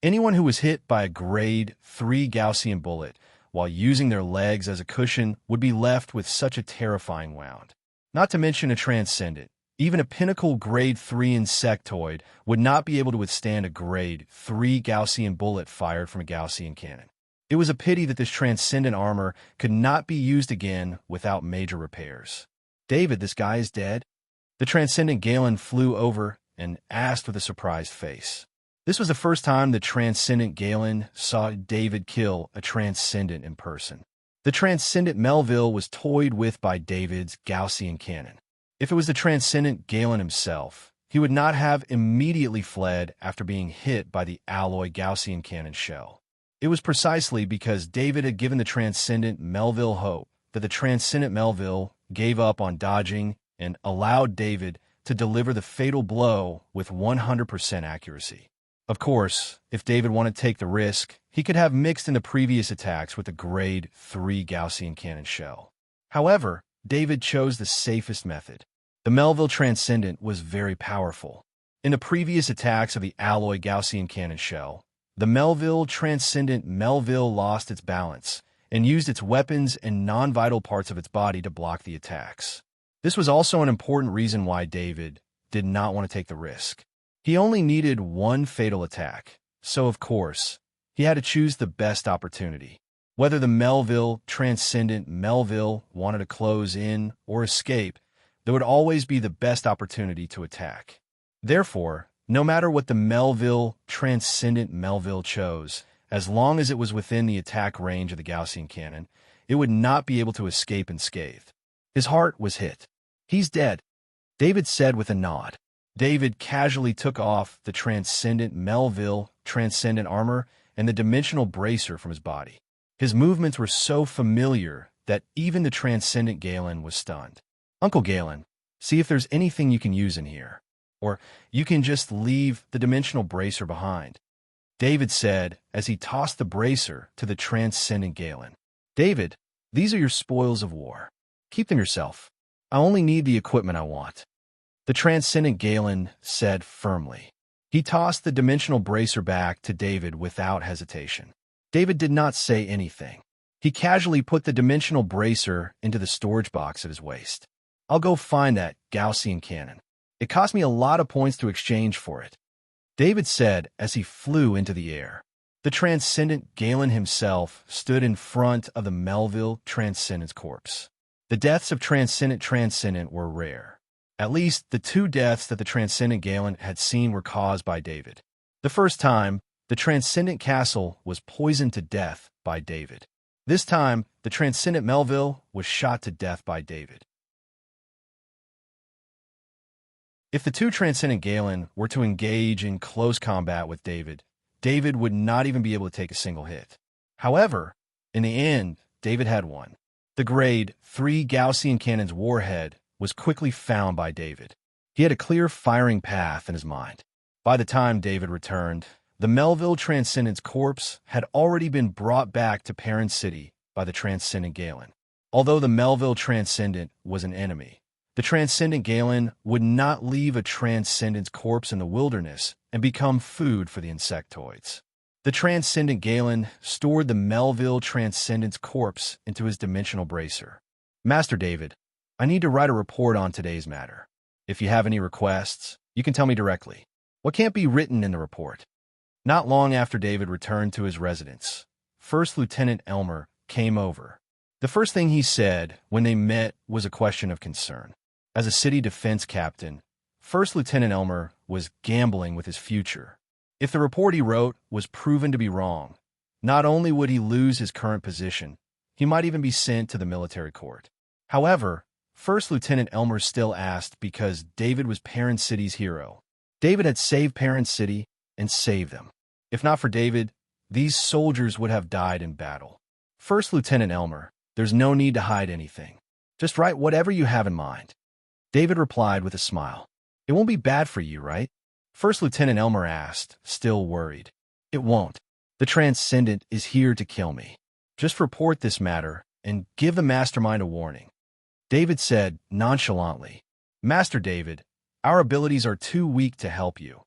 Speaker 1: Anyone who was hit by a grade 3 Gaussian bullet while using their legs as a cushion would be left with such a terrifying wound. Not to mention a transcendent. Even a pinnacle grade 3 insectoid would not be able to withstand a grade 3 Gaussian bullet fired from a Gaussian cannon. It was a pity that this transcendent armor could not be used again without major repairs. David, this guy is dead? The transcendent Galen flew over and asked with a surprised face. This was the first time the transcendent Galen saw David kill a transcendent in person. The transcendent Melville was toyed with by David's Gaussian cannon. If it was the transcendent Galen himself, he would not have immediately fled after being hit by the alloy Gaussian cannon shell. It was precisely because David had given the transcendent Melville hope that the transcendent Melville gave up on dodging and allowed David to deliver the fatal blow with 100% accuracy. Of course, if David wanted to take the risk, he could have mixed in the previous attacks with a grade 3 Gaussian cannon shell. However, David chose the safest method. The Melville Transcendent was very powerful. In the previous attacks of the alloy Gaussian cannon shell, the Melville Transcendent Melville lost its balance and used its weapons and non-vital parts of its body to block the attacks. This was also an important reason why David did not want to take the risk. He only needed one fatal attack, so of course, he had to choose the best opportunity. Whether the Melville Transcendent Melville wanted to close in or escape, there would always be the best opportunity to attack. Therefore, no matter what the Melville Transcendent Melville chose, as long as it was within the attack range of the Gaussian cannon, it would not be able to escape unscathed. His heart was hit. "He's dead," David said with a nod. David casually took off the Transcendent Melville Transcendent armor and the dimensional bracer from his body. His movements were so familiar that even the Transcendent Galen was stunned. "Uncle Galen, see if there's anything you can use in here. Or you can just leave the dimensional bracer behind," David said as he tossed the bracer to the Transcendent Galen. "David, these are your spoils of war. Keep them yourself. I only need the equipment I want," the Transcendent Galen said firmly. He tossed the dimensional bracer back to David without hesitation. David did not say anything. He casually put the dimensional bracer into the storage box at his waist. "I'll go find that Gaussian cannon. It cost me a lot of points to exchange for it," David said as he flew into the air. The Transcendent Galen himself stood in front of the Melville Transcendent's corpse. The deaths of Transcendent were rare. At least the two deaths that the Transcendent Galen had seen were caused by David. The first time, the Transcendent Castle was poisoned to death by David. This time, the Transcendent Melville was shot to death by David. If the two Transcendent Galen were to engage in close combat with David, David would not even be able to take a single hit. However, in the end, David had won. The grade 3 Gaussian cannon's warhead was quickly found by David. He had a clear firing path in his mind. By the time David returned, the Melville Transcendent's corpse had already been brought back to Perrin City by the Transcendent Galen. Although the Melville Transcendent was an enemy, the Transcendent Galen would not leave a Transcendent's corpse in the wilderness and become food for the insectoids. The Transcendent Galen stored the Melville Transcendent's corpse into his dimensional bracer. "Master David, I need to write a report on today's matter. If you have any requests, you can tell me directly. What can't be written in the report?" Not long after David returned to his residence, First Lieutenant Elmer came over. The first thing he said when they met was a question of concern. As a city defense captain, First Lieutenant Elmer was gambling with his future. If the report he wrote was proven to be wrong, not only would he lose his current position, he might even be sent to the military court. However, First Lieutenant Elmer still asked because David was Perrin City's hero. David had saved Perrin City and saved them. If not for David, these soldiers would have died in battle. First Lieutenant Elmer, there's no need to hide anything. Just write whatever you have in mind. David replied with a smile. It won't be bad for you, right? First Lieutenant Elmer asked, still worried. It won't. The Transcendent is here to kill me. Just report this matter and give the Mastermind a warning. David said nonchalantly, Master David, our abilities are too weak to help you.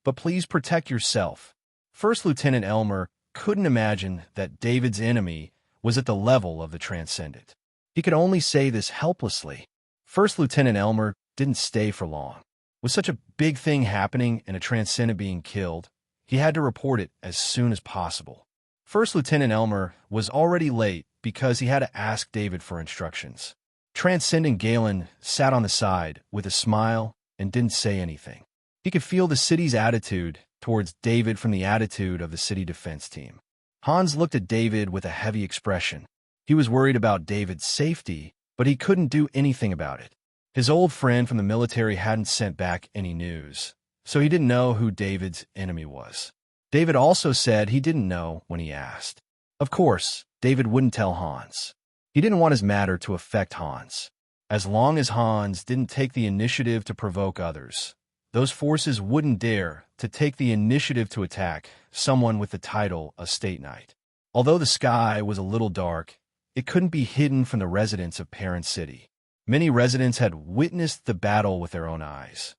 Speaker 1: But please protect yourself. First Lieutenant Elmer couldn't imagine that David's enemy was at the level of the Transcendent. He could only say this helplessly. First Lieutenant Elmer didn't stay for long. With such a big thing happening and a Transcendent being killed, he had to report it as soon as possible. First Lieutenant Elmer was already late because he had to ask David for instructions. Transcendent Galen sat on the side with a smile and didn't say anything. He could feel the city's attitude towards David from the attitude of the city defense team. Hans looked at David with a heavy expression. He was worried about David's safety, but he couldn't do anything about it. His old friend from the military hadn't sent back any news, so he didn't know who David's enemy was. David also said he didn't know when he asked. Of course, David wouldn't tell Hans. He didn't want his matter to affect Hans. As long as Hans didn't take the initiative to provoke others, those forces wouldn't dare to take the initiative to attack someone with the title of State Knight. Although the sky was a little dark, it couldn't be hidden from the residents of Perrin City. Many residents had witnessed the battle with their own eyes.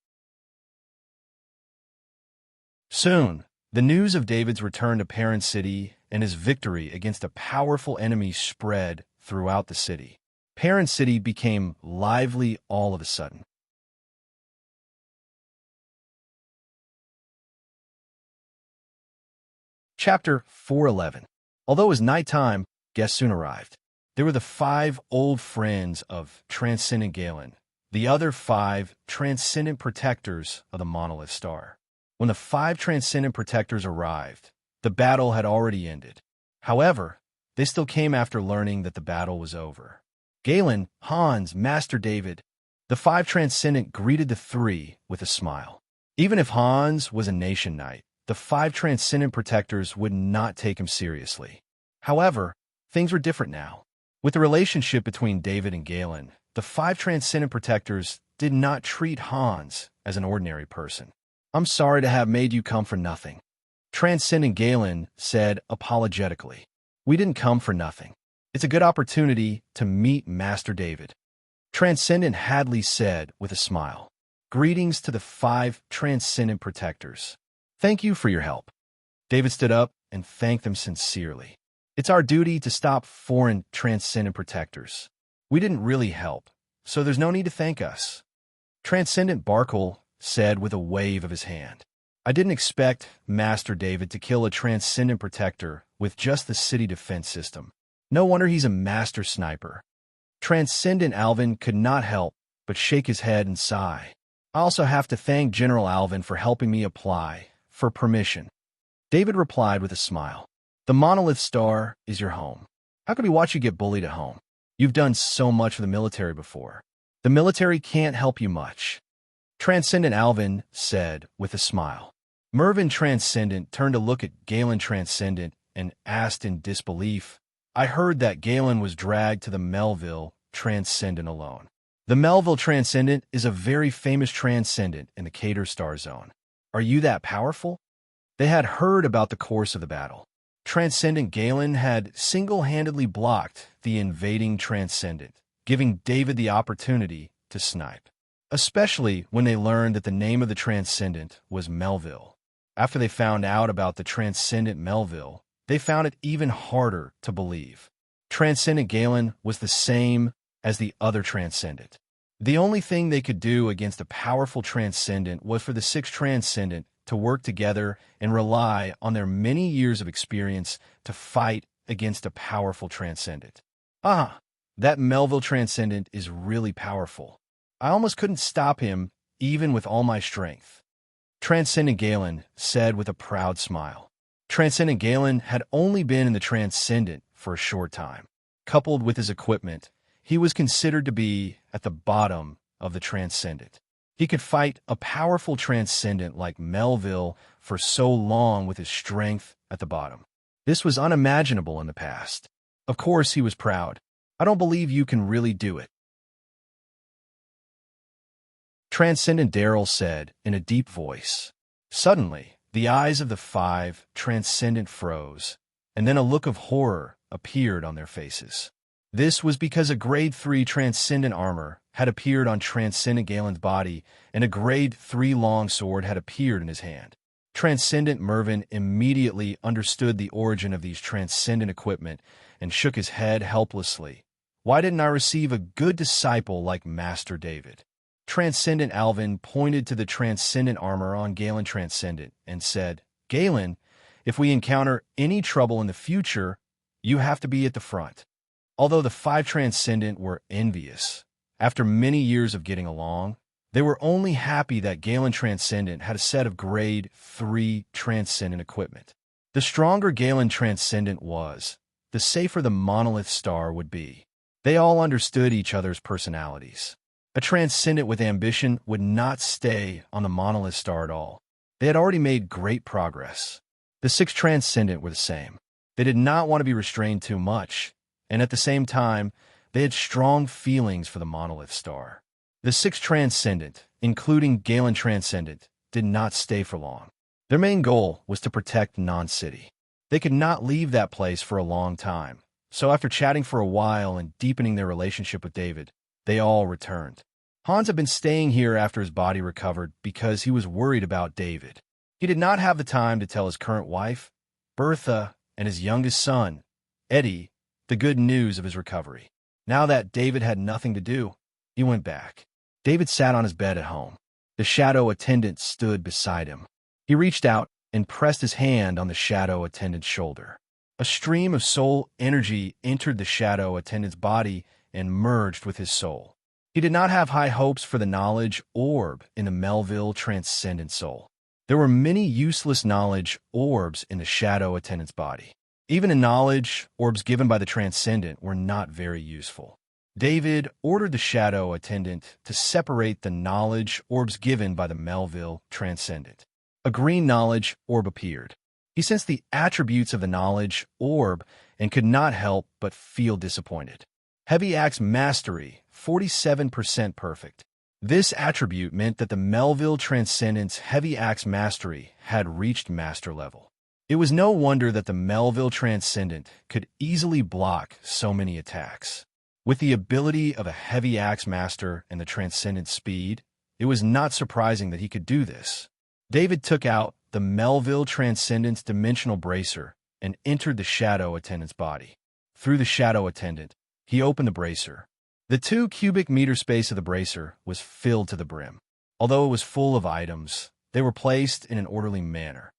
Speaker 1: Soon, the news of David's return to Perrin City and his victory against a powerful enemy spread throughout the city. Perrin City became lively all of a sudden. Chapter 411. Although it was nighttime, guests soon arrived. They were the 5 old friends of Transcendent Galen, the other 5 Transcendent Protectors of the Monolith Star. When the 5 Transcendent Protectors arrived, the battle had already ended. However, they still came after learning that the battle was over. Galen, Hans, Master David, the 5 Transcendent greeted the 3 with a smile. Even if Hans was a nation knight, the 5 Transcendent Protectors would not take him seriously. However, things were different now. With the relationship between David and Galen, the 5 Transcendent Protectors did not treat Hans as an ordinary person. I'm sorry to have made you come for nothing, Transcendent Galen said apologetically. We didn't come for nothing. It's a good opportunity to meet Master David. Transcendent Hadley said with a smile. Greetings to the 5 Transcendent Protectors. Thank you for your help. David stood up and thanked them sincerely. It's our duty to stop foreign Transcendent Protectors. We didn't really help, so there's no need to thank us. Transcendent Barkle said with a wave of his hand. I didn't expect Master David to kill a Transcendent Protector with just the city defense system. No wonder he's a master sniper. Transcendent Alvin could not help but shake his head and sigh. I also have to thank General Alvin for helping me apply for permission. David replied with a smile. The Monolith Star is your home. How could we watch you get bullied at home? You've done so much for the military before. The military can't help you much. Transcendent Alvin said with a smile. Mervyn Transcendent turned to look at Galen Transcendent and asked in disbelief, I heard that Galen was dragged to the Melville Transcendent alone. The Melville Transcendent is a very famous Transcendent in the Cater Star Zone. Are you that powerful? They had heard about the course of the battle. Transcendent Galen had single-handedly blocked the invading Transcendent, giving David the opportunity to snipe, especially when they learned that the name of the Transcendent was Melville. After they found out about the Transcendent Melville, they found it even harder to believe. Transcendent Galen was the same as the other Transcendent. The only thing they could do against a powerful Transcendent was for the 6 Transcendent to work together and rely on their many years of experience to fight against a powerful Transcendent. That Melville Transcendent is really powerful. I almost couldn't stop him even with all my strength. Transcendent Galen said with a proud smile. Transcendent Galen had only been in the Transcendent for a short time. Coupled with his equipment, he was considered to be at the bottom of the transcendent. He could fight a powerful transcendent like Melville for so long with his strength at the bottom. This was unimaginable in the past. Of course, he was proud. I don't believe you can really do it. Transcendent Daryl said in a deep voice. Suddenly, the eyes of the five transcendent froze, and then a look of horror appeared on their faces. This was because a Grade 3 transcendent armor had appeared on Transcendent Galen's body, and a Grade 3 longsword had appeared in his hand. Transcendent Mervyn immediately understood the origin of these transcendent equipment and shook his head helplessly. Why didn't I receive a good disciple like Master David? Transcendent Alvin pointed to the transcendent armor on Galen Transcendent and said, Galen, if we encounter any trouble in the future, you have to be at the front. Although the five transcendent were envious, after many years of getting along, they were only happy that Galen Transcendent had a set of Grade 3 transcendent equipment. The stronger Galen Transcendent was, the safer the monolith star would be. They all understood each other's personalities. A transcendent with ambition would not stay on the monolith star at all. They had already made great progress. The six transcendent were the same. They did not want to be restrained too much, and at the same time, they had strong feelings for the monolith star. The six transcendent, including Galen Transcendent, did not stay for long. Their main goal was to protect Non-City. They could not leave that place for a long time, so after chatting for a while and deepening their relationship with David, they all returned. Hans had been staying here after his body recovered because he was worried about David. He did not have the time to tell his current wife, Bertha, and his youngest son, Eddie, the good news of his recovery. Now that David had nothing to do, he went back. David sat on his bed at home. The shadow attendant stood beside him. He reached out and pressed his hand on the shadow attendant's shoulder. A stream of soul energy entered the shadow attendant's body and merged with his soul. He did not have high hopes for the knowledge orb in the Melville transcendent soul. There were many useless knowledge orbs in the shadow attendant's body. Even the knowledge orbs given by the transcendent were not very useful. David ordered the shadow attendant to separate the knowledge orbs given by the Melville transcendent. A green knowledge orb appeared. He sensed the attributes of the knowledge orb and could not help but feel disappointed. Heavy Axe Mastery, 47% perfect. This attribute meant that the Melville Transcendent's Heavy Axe Mastery had reached master level. It was no wonder that the Melville Transcendent could easily block so many attacks. With the ability of a Heavy Axe Master and the Transcendent speed, it was not surprising that he could do this. David took out the Melville Transcendent's Dimensional Bracer and entered the Shadow Attendant's body. Through the Shadow Attendant, he opened the bracer. The 2 cubic meter space of the bracer was filled to the brim. Although it was full of items, they were placed in an orderly manner.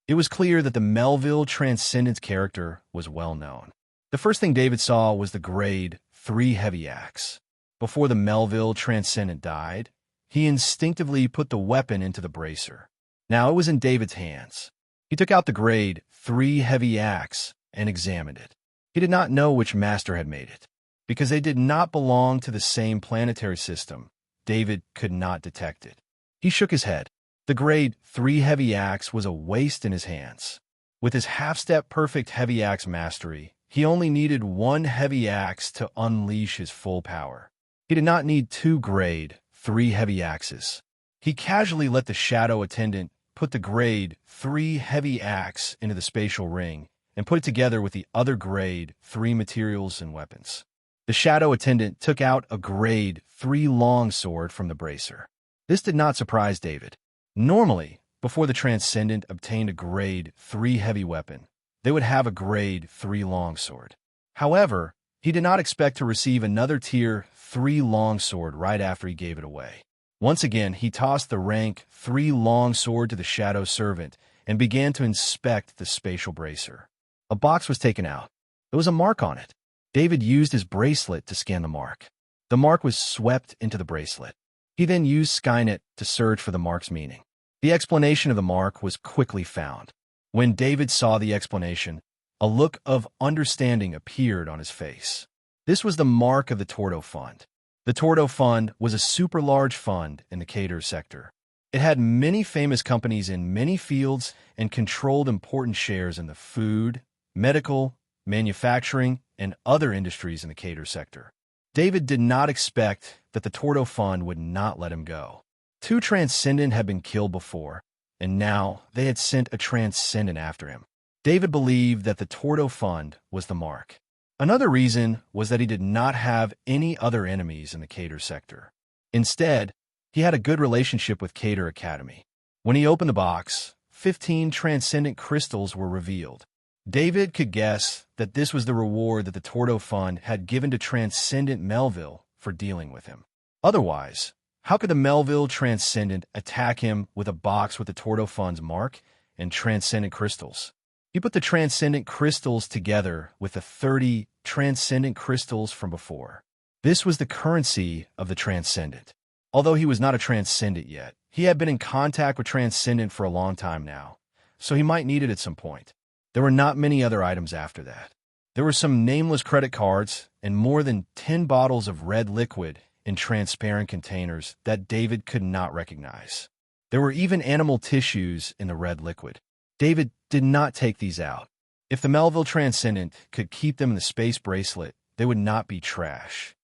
Speaker 1: It was clear that the Melville Transcendent's character was well known. The first thing David saw was the Grade 3 Heavy Axe. Before the Melville Transcendent died, he instinctively put the weapon into the bracer. Now it was in David's hands. He took out the Grade 3 Heavy Axe and examined it. He did not know which master had made it. Because they did not belong to the same planetary system, David could not detect it. He shook his head. The Grade 3 Heavy Axe was a waste in his hands. With his half-step perfect Heavy Axe Mastery, he only needed 1 Heavy Axe to unleash his full power. He did not need 2 Grade 3 Heavy Axes. He casually let the Shadow Attendant put the Grade 3 Heavy Axe into the spatial ring and put it together with the other Grade 3 materials and weapons. The Shadow Attendant took out a Grade 3 longsword from the bracer. This did not surprise David. Normally, before the Transcendent obtained a Grade 3 heavy weapon, they would have a Grade 3 longsword. However, he did not expect to receive another Tier 3 longsword right after he gave it away. Once again, he tossed the Rank 3 longsword to the Shadow Servant and began to inspect the spatial bracer. A box was taken out. There was a mark on it. David used his bracelet to scan the mark. The mark was swept into the bracelet. He then used Skynet to search for the mark's meaning. The explanation of the mark was quickly found. When David saw the explanation, A look of understanding appeared on his face. This was the mark of the Tordo Fund. The Tordo Fund was a super large fund in the cater sector. It had many famous companies in many fields and controlled important shares in the food, medical, manufacturing, and other industries in the cater sector. David did not expect that the Tordo Fund would not let him go. 2 Transcendent had been killed before, and now they had sent a Transcendent after him. David believed that the Tordo Fund was the mark. Another reason was that he did not have any other enemies in the cater sector. Instead, he had a good relationship with Cater Academy. When he opened the box, 15 Transcendent crystals were revealed. David could guess that this was the reward that the Tordo Fund had given to Transcendent Melville for dealing with him. Otherwise, how could the Melville Transcendent attack him with a box with the Tordo Fund's mark and Transcendent crystals? He put the Transcendent crystals together with the 30 Transcendent crystals from before. This was the currency of the Transcendent. Although he was not a Transcendent yet, he had been in contact with Transcendent for a long time now, so he might need it at some point. There were not many other items after that. There were some nameless credit cards and more than 10 bottles of red liquid in transparent containers that David could not recognize. There were even animal tissues in the red liquid. David did not take these out. If the Melville Transcendent could keep them in the space bracelet, they would not be trash.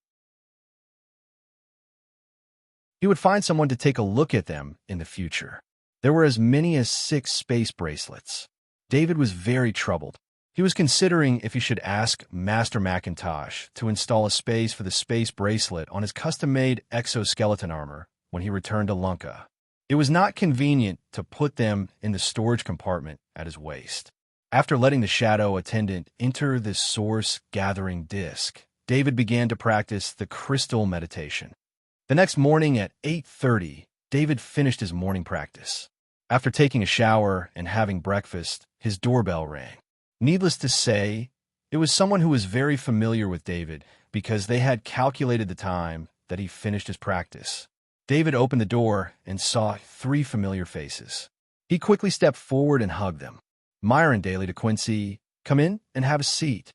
Speaker 1: He would find someone to take a look at them in the future. There were as many as 6 space bracelets. David was very troubled. He was considering if he should ask Master Macintosh to install a space for the space bracelet on his custom-made exoskeleton armor when he returned to Lunka. It was not convenient to put them in the storage compartment at his waist. After letting the shadow attendant enter the source-gathering disk, David began to practice the crystal meditation. The next morning at 8:30, David finished his morning practice. After taking a shower and having breakfast, his doorbell rang. Needless to say, it was someone who was very familiar with David because they had calculated the time that he finished his practice. David opened the door and saw 3 familiar faces. He quickly stepped forward and hugged them. Myron Daly to Quincy, "Come in and have a seat."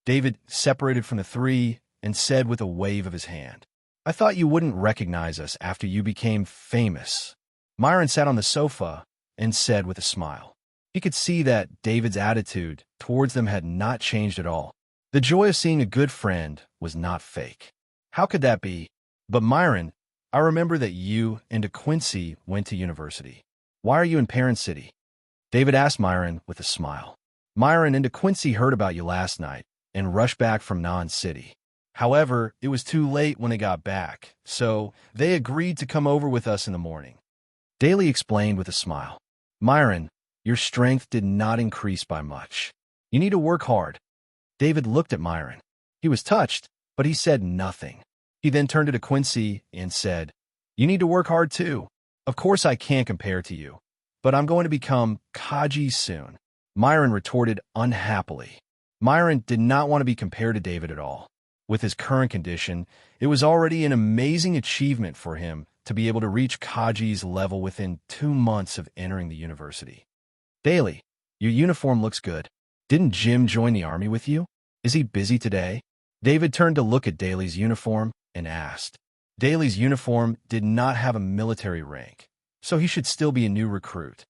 Speaker 1: David separated from the 3 and said with a wave of his hand, "I thought you wouldn't recognize us after you became famous." Myron sat on the sofa and said with a smile. He could see that David's attitude towards them had not changed at all. The joy of seeing a good friend was not fake. How could that be? "But Myron, I remember that you and DeQuincy went to university. Why are you in Parent City?" David asked Myron with a smile. "Myron and DeQuincy heard about you last night and rushed back from Non-City. However, it was too late when they got back, so they agreed to come over with us in the morning." Daly explained with a smile. "Myron, your strength did not increase by much. You need to work hard." David looked at Myron. He was touched, but he said nothing. He then turned to Quincy and said, "You need to work hard too. Of course I can't compare to you, but I'm going to become Kaji soon." Myron retorted unhappily. Myron did not want to be compared to David at all. With his current condition, it was already an amazing achievement for him to be able to reach Kaji's level within 2 months of entering the university. "Daly, your uniform looks good. Didn't Jim join the army with you? Is he busy today?" David turned to look at Daly's uniform and asked. Daly's uniform did not have a military rank, so he should still be a new recruit.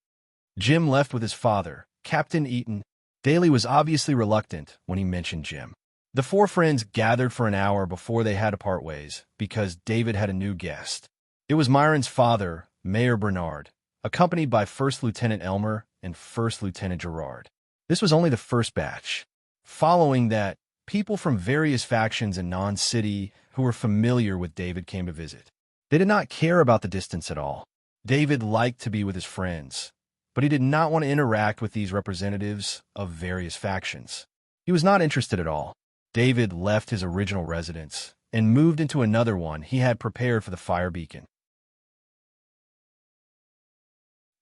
Speaker 1: Jim left with his father, Captain Eaton. Daly was obviously reluctant when he mentioned Jim. The 4 friends gathered for an hour before they had to part ways because David had a new guest. It was Myron's father, Mayor Bernard, accompanied by First Lieutenant Elmer and First Lieutenant Gerard. This was only the first batch. Following that, people from various factions in Non-City who were familiar with David came to visit. They did not care about the distance at all. David liked to be with his friends, but he did not want to interact with these representatives of various factions. He was not interested at all. David left his original residence and moved into another one he had prepared for the fire beacon.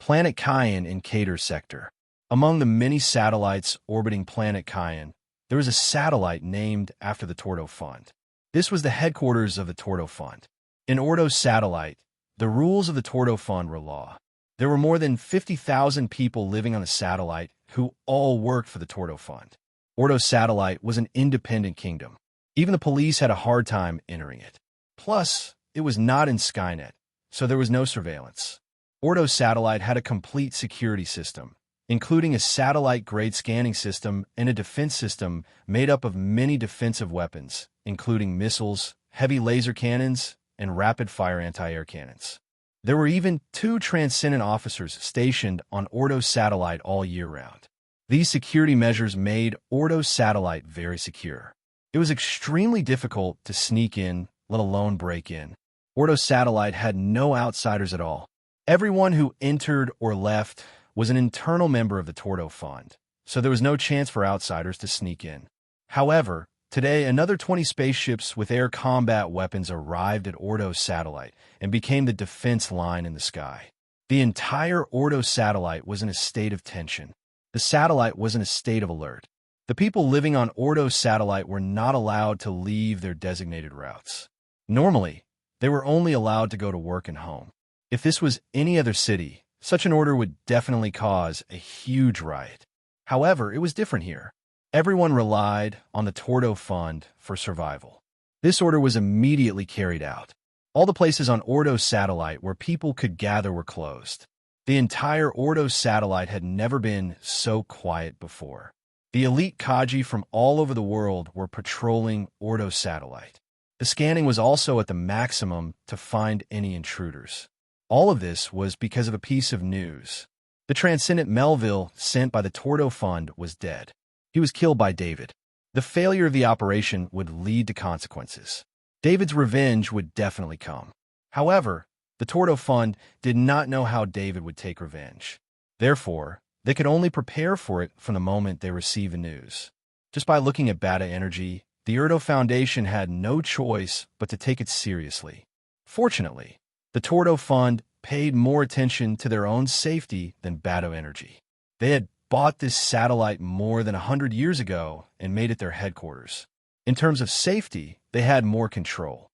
Speaker 1: Planet Cayenne in Cater Sector. Among the many satellites orbiting Planet Cayenne, there was a satellite named after the Tordo Fund. This was the headquarters of the Tordo Fund. In Ordo's satellite, the rules of the Tordo Fund were law. There were more than 50,000 people living on the satellite who all worked for the Tordo Fund. Ordo's satellite was an independent kingdom. Even the police had a hard time entering it. Plus, it was not in Skynet, so there was no surveillance. Ordo's satellite had a complete security system, including a satellite-grade scanning system and a defense system made up of many defensive weapons, including missiles, heavy laser cannons, and rapid-fire anti-air cannons. There were even 2 transcendent officers stationed on Ordo's satellite all year round. These security measures made Ordo's satellite very secure. It was extremely difficult to sneak in, let alone break in. Ordo's satellite had no outsiders at all. Everyone who entered or left was an internal member of the Tordo Fund, so there was no chance for outsiders to sneak in. However, today another 20 spaceships with air combat weapons arrived at Ordo's satellite and became the defense line in the sky. The entire Ordo satellite was in a state of tension. The satellite was in a state of alert. The people living on Ordo's satellite were not allowed to leave their designated routes. Normally, they were only allowed to go to work and home. If this was any other city, such an order would definitely cause a huge riot. However, it was different here. Everyone relied on the Tordo Fund for survival. This order was immediately carried out. All the places on Ordo's satellite where people could gather were closed. The entire Ordo satellite had never been so quiet before. The elite Kaji from all over the world were patrolling Ordo satellite. The scanning was also at the maximum to find any intruders. All of this was because of a piece of news. The transcendent Melville sent by the Tordo Fund was dead. He was killed by David. The failure of the operation would lead to consequences. David's revenge would definitely come. However, the Tordo Fund did not know how David would take revenge. Therefore, they could only prepare for it from the moment they received the news. Just by looking at beta energy, the Urdo Foundation had no choice but to take it seriously. Fortunately, the Tordo Fund paid more attention to their own safety than beta energy. They had bought this satellite more than 100 years ago and made it their headquarters. In terms of safety, they had more control.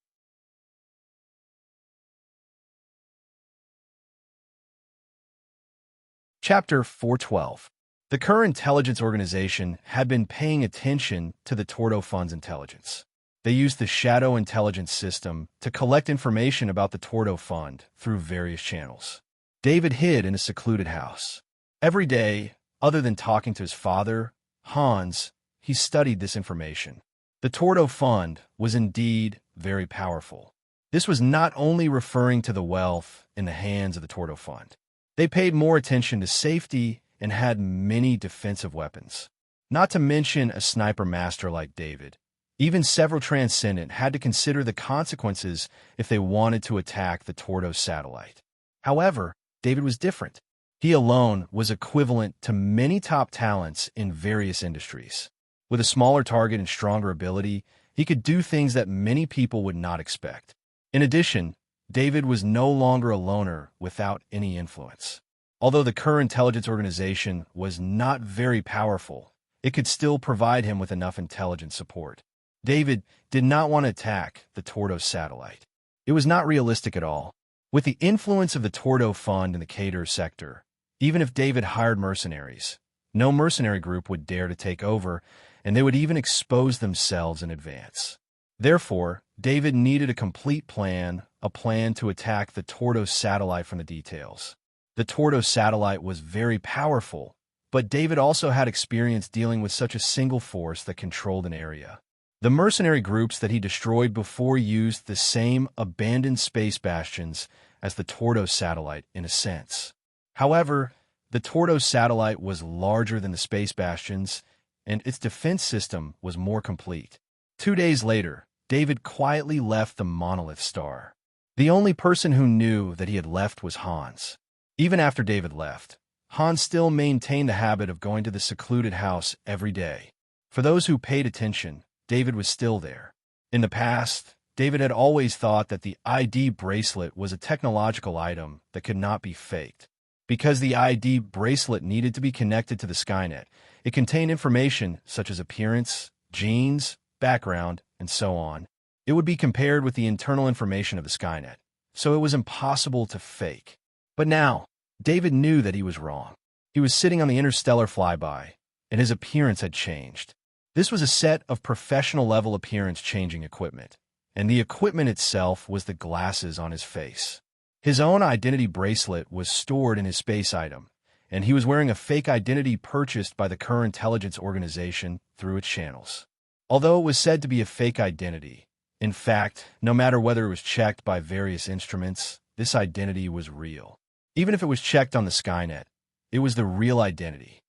Speaker 1: Chapter 412. The Kerr Intelligence Organization had been paying attention to the Tordo Fund's intelligence. They used the Shadow Intelligence System to collect information about the Tordo Fund through various channels. David hid in a secluded house. Every day, other than talking to his father, Hans, he studied this information. The Tordo Fund was indeed very powerful. This was not only referring to the wealth in the hands of the Tordo Fund. They paid more attention to safety and had many defensive weapons. Not to mention a sniper master like David. Even several Transcendent had to consider the consequences if they wanted to attack the Tordo satellite. However, David was different. He alone was equivalent to many top talents in various industries. With a smaller target and stronger ability, he could do things that many people would not expect. In addition, David was no longer a loner without any influence. Although the Kerr Intelligence Organization was not very powerful, it could still provide him with enough intelligence support. David did not want to attack the Tordo satellite. It was not realistic at all. With the influence of the Tordo Fund in the Cater sector, even if David hired mercenaries, no mercenary group would dare to take over, and they would even expose themselves in advance. Therefore, David needed a complete plan, a plan to attack the Tordo satellite from the details. The Tordo satellite was very powerful, but David also had experience dealing with such a single force that controlled an area. The mercenary groups that he destroyed before used the same abandoned space bastions as the Tordo satellite in a sense. However, the Tordo satellite was larger than the space bastions, and its defense system was more complete. 2 days later, David quietly left the monolith star. The only person who knew that he had left was Hans. Even after David left, Hans still maintained the habit of going to the secluded house every day. For those who paid attention, David was still there. In the past, David had always thought that the ID bracelet was a technological item that could not be faked. Because the ID bracelet needed to be connected to the Skynet, it contained information such as appearance, genes, background, and so on. It would be compared with the internal information of the Skynet, so it was impossible to fake. But now, David knew that he was wrong. He was sitting on the interstellar flyby, and his appearance had changed. This was a set of professional-level appearance-changing equipment, and the equipment itself was the glasses on his face. His own identity bracelet was stored in his space item, and he was wearing a fake identity purchased by the Kerr intelligence organization through its channels. Although it was said to be a fake identity, in fact, no matter whether it was checked by various instruments, this identity was real. Even if it was checked on the Skynet, it was the real identity.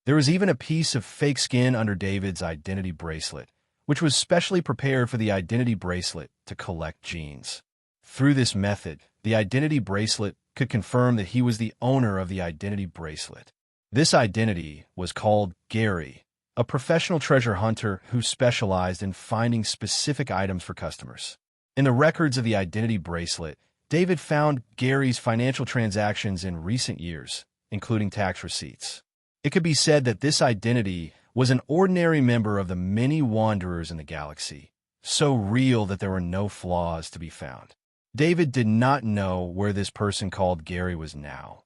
Speaker 1: There was even a piece of fake skin under David's identity bracelet, which was specially prepared for the identity bracelet to collect genes. Through this method, the identity bracelet could confirm that he was the owner of the identity bracelet. This identity was called Gary, a professional treasure hunter who specialized in finding specific items for customers. In the records of the identity bracelet, David found Gary's financial transactions in recent years, including tax receipts. It could be said that this identity was an ordinary member of the many wanderers in the galaxy, so real that there were no flaws to be found. David did not know where this person called Gary was now,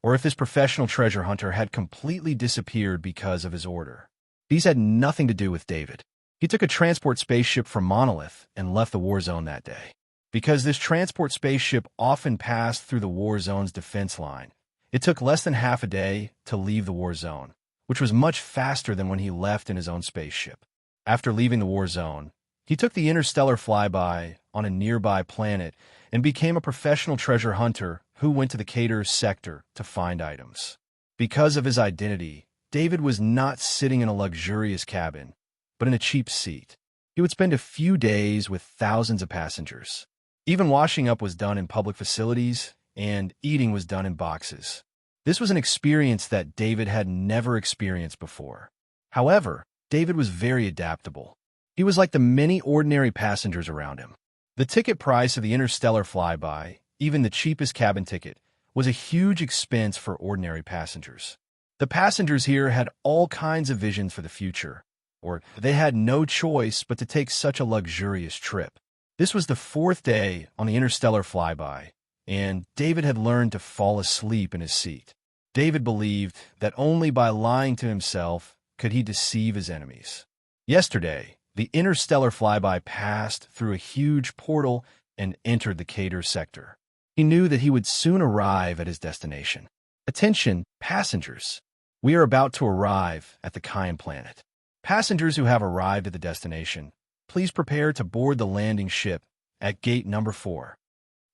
Speaker 1: or if this professional treasure hunter had completely disappeared because of his order. These had nothing to do with David. He took a transport spaceship from Monolith and left the war zone that day. Because this transport spaceship often passed through the war zone's defense line, it took less than half a day to leave the war zone, which was much faster than when he left in his own spaceship. After leaving the war zone, he took the interstellar flyby on a nearby planet and became a professional treasure hunter who went to the Cater sector to find items. Because of his identity, David was not sitting in a luxurious cabin, but in a cheap seat. He would spend a few days with thousands of passengers. Even washing up was done in public facilities, and eating was done in boxes. This was an experience that David had never experienced before. However, David was very adaptable. He was like the many ordinary passengers around him. The ticket price of the interstellar flyby, even the cheapest cabin ticket, was a huge expense for ordinary passengers. The passengers here had all kinds of visions for the future, or they had no choice but to take such a luxurious trip. This was the fourth day on the interstellar flyby, and David had learned to fall asleep in his seat. David believed that only by lying to himself could he deceive his enemies. Yesterday, the interstellar flyby passed through a huge portal and entered the Cater sector. He knew that he would soon arrive at his destination. Attention, passengers! We are about to arrive at the Kyan planet. Passengers who have arrived at the destination, please prepare to board the landing ship at gate number 4.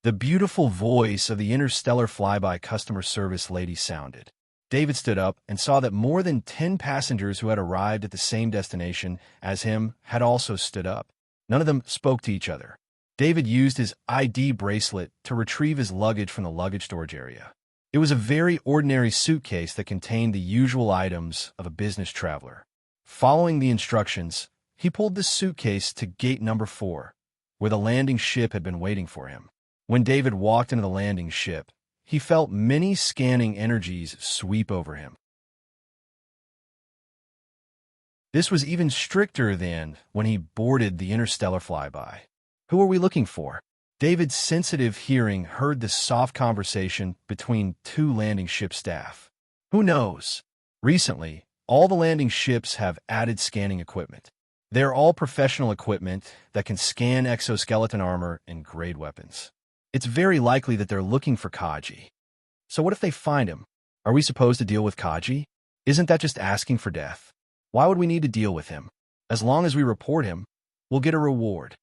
Speaker 1: The beautiful voice of the interstellar flyby customer service lady sounded. David stood up and saw that more than 10 passengers who had arrived at the same destination as him had also stood up. None of them spoke to each other. David used his ID bracelet to retrieve his luggage from the luggage storage area. It was a very ordinary suitcase that contained the usual items of a business traveler. Following the instructions, he pulled the suitcase to gate number 4, where the landing ship had been waiting for him. When David walked into the landing ship, he felt many scanning energies sweep over him. This was even stricter than when he boarded the interstellar flyby. Who are we looking for? David's sensitive hearing heard the soft conversation between 2 landing ship staff. Who knows? Recently, all the landing ships have added scanning equipment. They're all professional equipment that can scan exoskeleton armor and grade weapons. It's very likely that they're looking for Kaji. So what if they find him? Are we supposed to deal with Kaji? Isn't that just asking for death? Why would we need to deal with him? As long as we report him, we'll get a reward.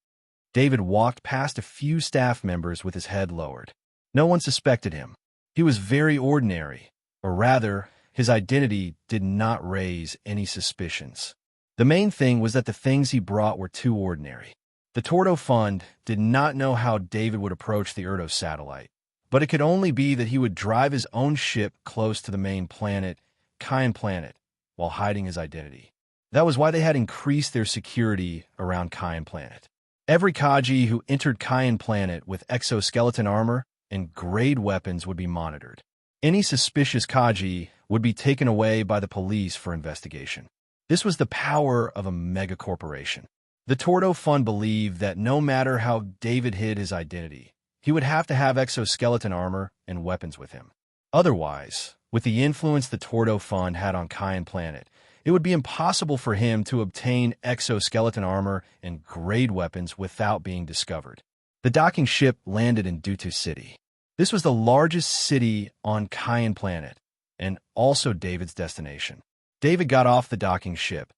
Speaker 1: David walked past a few staff members with his head lowered. No one suspected him. He was very ordinary, or rather, his identity did not raise any suspicions. The main thing was that the things he brought were too ordinary. The Tordo Fund did not know how David would approach the Erdos satellite, but it could only be that he would drive his own ship close to the main planet, Kyan Planet, while hiding his identity. That was why they had increased their security around Kyan Planet. Every Kaji who entered Kyan Planet with exoskeleton armor and grade weapons would be monitored. Any suspicious Kaji would be taken away by the police for investigation. This was the power of a megacorporation. The Tordo Fund believed that no matter how David hid his identity, he would have to have exoskeleton armor and weapons with him. Otherwise, With the influence the Tordo Fund had on Cayenne Planet, it would be impossible for him to obtain exoskeleton armor and grade weapons without being discovered. The docking ship landed in Dutu City. This was the largest city on Cayenne Planet, and also David's destination. David got off the docking ship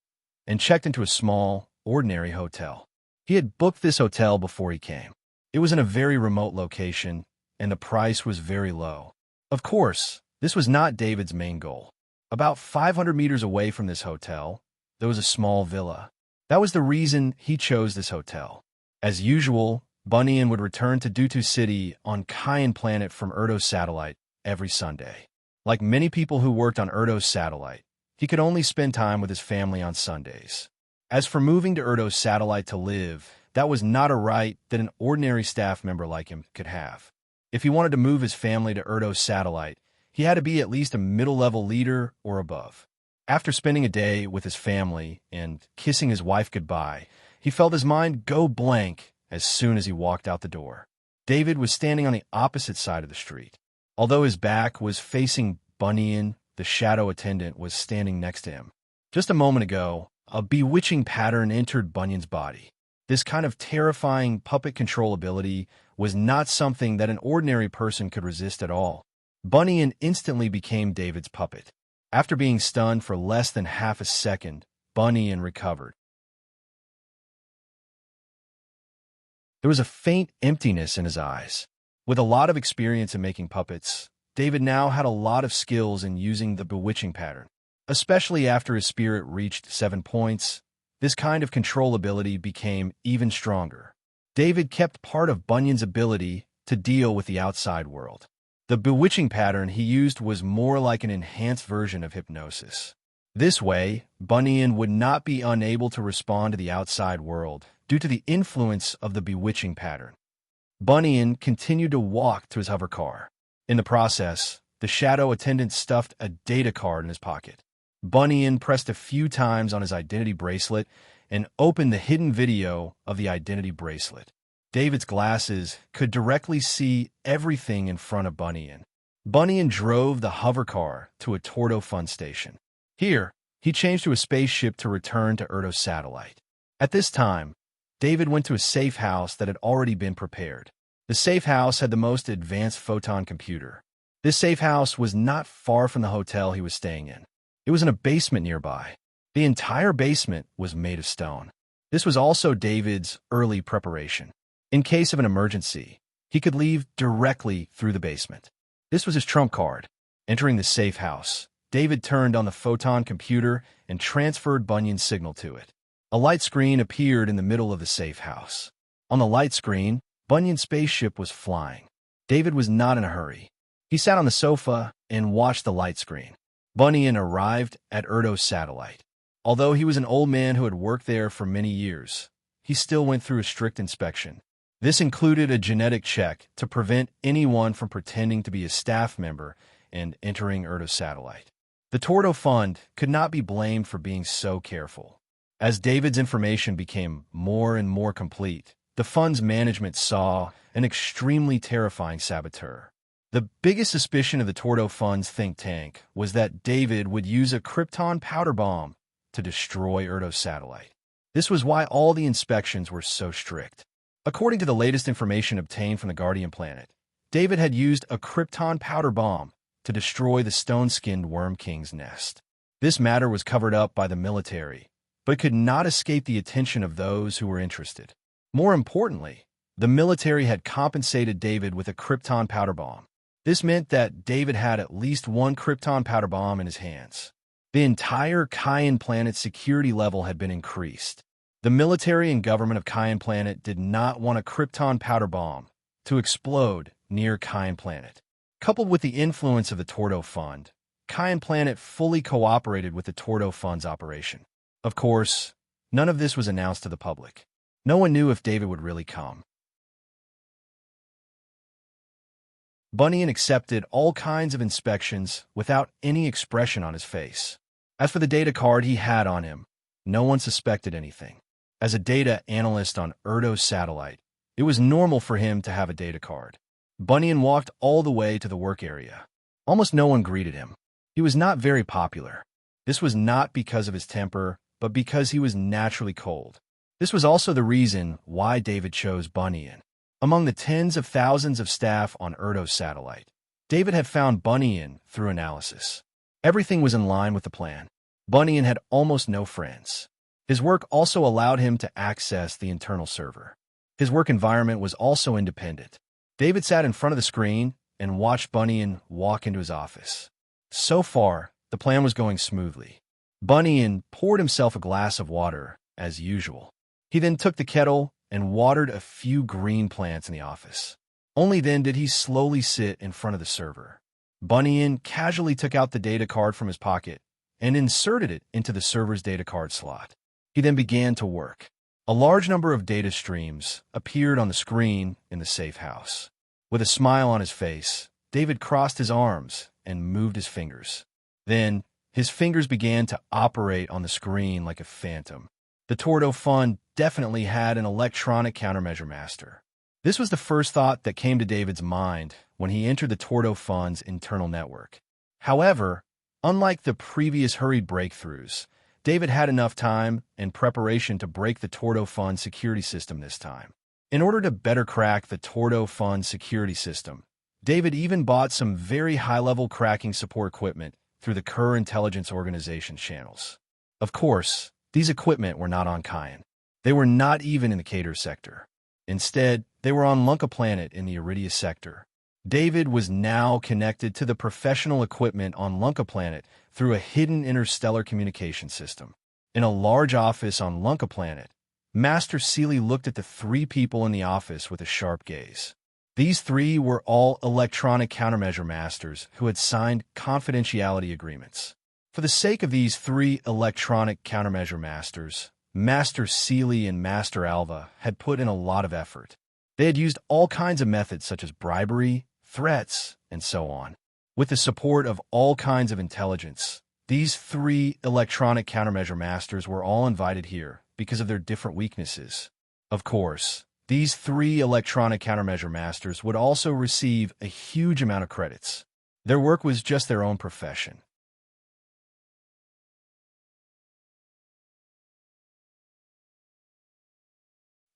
Speaker 1: and checked into a small, ordinary hotel. He had booked this hotel before he came. It was in a very remote location, and the price was very low. Of course, this was not David's main goal. About 500 meters away from this hotel, there was a small villa. That was the reason he chose this hotel. As usual, Bunyan would return to Dutu City on Cayenne Planet from Erdo's satellite every Sunday. Like many people who worked on Erdo's satellite, he could only spend time with his family on Sundays. As for moving to Erdo's satellite to live, that was not a right that an ordinary staff member like him could have. If he wanted to move his family to Erdo's satellite, he had to be at least a middle-level leader or above. After spending a day with his family and kissing his wife goodbye, he felt his mind go blank as soon as he walked out the door. David was standing on the opposite side of the street. Although his back was facing Bunyan, the shadow attendant was standing next to him. Just a moment ago, a bewitching pattern entered Bunyan's body. This kind of terrifying puppet control ability was not something that an ordinary person could resist at all. Bunyan instantly became David's puppet. After being stunned for less than half a second, Bunyan recovered. There was a faint emptiness in his eyes. With a lot of experience in making puppets, David now had a lot of skills in using the bewitching pattern. Especially after his spirit reached 7 points, this kind of control ability became even stronger. David kept part of Bunyan's ability to deal with the outside world. The bewitching pattern he used was more like an enhanced version of hypnosis. This way, Bunyan would not be unable to respond to the outside world due to the influence of the bewitching pattern. Bunyan continued to walk to his hover car. In the process, the shadow attendant stuffed a data card in his pocket. Bunyan pressed a few times on his identity bracelet and opened the hidden video of the identity bracelet. David's glasses could directly see everything in front of Bunyan. Bunyan drove the hover car to a Tordo Fund station. Here, he changed to a spaceship to return to Erdo's satellite. At this time, David went to a safe house that had already been prepared. The safe house had the most advanced photon computer. This safe house was not far from the hotel he was staying in. It was in a basement nearby. The entire basement was made of stone. This was also David's early preparation. In case of an emergency, he could leave directly through the basement. This was his trump card. Entering the safe house, David turned on the photon computer and transferred Bunyan's signal to it. A light screen appeared in the middle of the safe house. On the light screen, Bunyan's spaceship was flying. David was not in a hurry. He sat on the sofa and watched the light screen. Bunyan arrived at Erdo's satellite. Although he was an old man who had worked there for many years, he still went through a strict inspection. This included a genetic check to prevent anyone from pretending to be a staff member and entering Erdo's satellite. The Tordo Fund could not be blamed for being so careful. As David's information became more and more complete, the fund's management saw an extremely terrifying saboteur. The biggest suspicion of the Tordo Fund's think tank was that David would use a krypton powder bomb to destroy Erdo's satellite. This was why all the inspections were so strict. According to the latest information obtained from the Guardian planet, David had used a krypton powder bomb to destroy the stone-skinned Worm King's nest. This matter was covered up by the military, but could not escape the attention of those who were interested. More importantly, the military had compensated David with a krypton powder bomb. This meant that David had at least one krypton powder bomb in his hands. The entire Cayenne Planet security level had been increased. The military and government of Cayenne Planet did not want a krypton powder bomb to explode near Cayenne Planet. Coupled with the influence of the Tordo Fund, Cayenne Planet fully cooperated with the Tordo Fund's operation. Of course, none of this was announced to the public. No one knew if David would really come. Bunyan accepted all kinds of inspections without any expression on his face. As for the data card he had on him, no one suspected anything. As a data analyst on Erdo's satellite, it was normal for him to have a data card. Bunyan walked all the way to the work area. Almost no one greeted him. He was not very popular. This was not because of his temper, but because he was naturally cold. This was also the reason why David chose Bunyan. Among the tens of thousands of staff on Erdo's satellite, David had found Bunyan through analysis. Everything was in line with the plan. Bunyan had almost no friends. His work also allowed him to access the internal server. His work environment was also independent. David sat in front of the screen and watched Bunyan walk into his office. So far, the plan was going smoothly. Bunyan poured himself a glass of water, as usual. He then took the kettle and watered a few green plants in the office. Only then did he slowly sit in front of the server. Bunyan casually took out the data card from his pocket and inserted it into the server's data card slot. He then began to work. A large number of data streams appeared on the screen in the safe house. With a smile on his face, David crossed his arms and moved his fingers. Then, his fingers began to operate on the screen like a phantom. The Tordo Fund definitely had an electronic countermeasure master. This was the first thought that came to David's mind when he entered the Tordo Fund's internal network. However, unlike the previous hurried breakthroughs, David had enough time and preparation to break the Tordo Fund security system this time. In order to better crack the Tordo Fund security system, David even bought some very high-level cracking support equipment through the Kerr Intelligence Organization channels. Of course, these equipment were not on Cayenne. They were not even in the Cater sector. Instead, they were on Lunka Planet in the Iridia sector. David was now connected to the professional equipment on Lunka Planet through a hidden interstellar communication system. In a large office on Lunka Planet, Master Seeley looked at the three people in the office with a sharp gaze. These three were all electronic countermeasure masters who had signed confidentiality agreements. For the sake of these three electronic countermeasure masters, Master Seeley and Master Alva had put in a lot of effort. They had used all kinds of methods such as bribery, threats, and so on. With the support of all kinds of intelligence, these three electronic countermeasure masters were all invited here because of their different weaknesses. Of course, these three electronic countermeasure masters would also receive a huge amount of credits. Their work was just their own profession.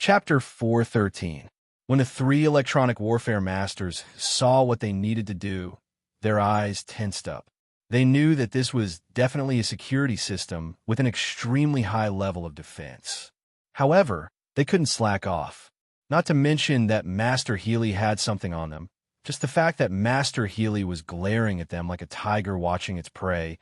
Speaker 1: Chapter 413. When the three electronic warfare masters saw what they needed to do, their eyes tensed up. They knew that this was definitely a security system with an extremely high level of defense. However, they couldn't slack off. Not to mention that Master Healy had something on them. Just the fact that Master Healy was glaring at them like a tiger watching its prey.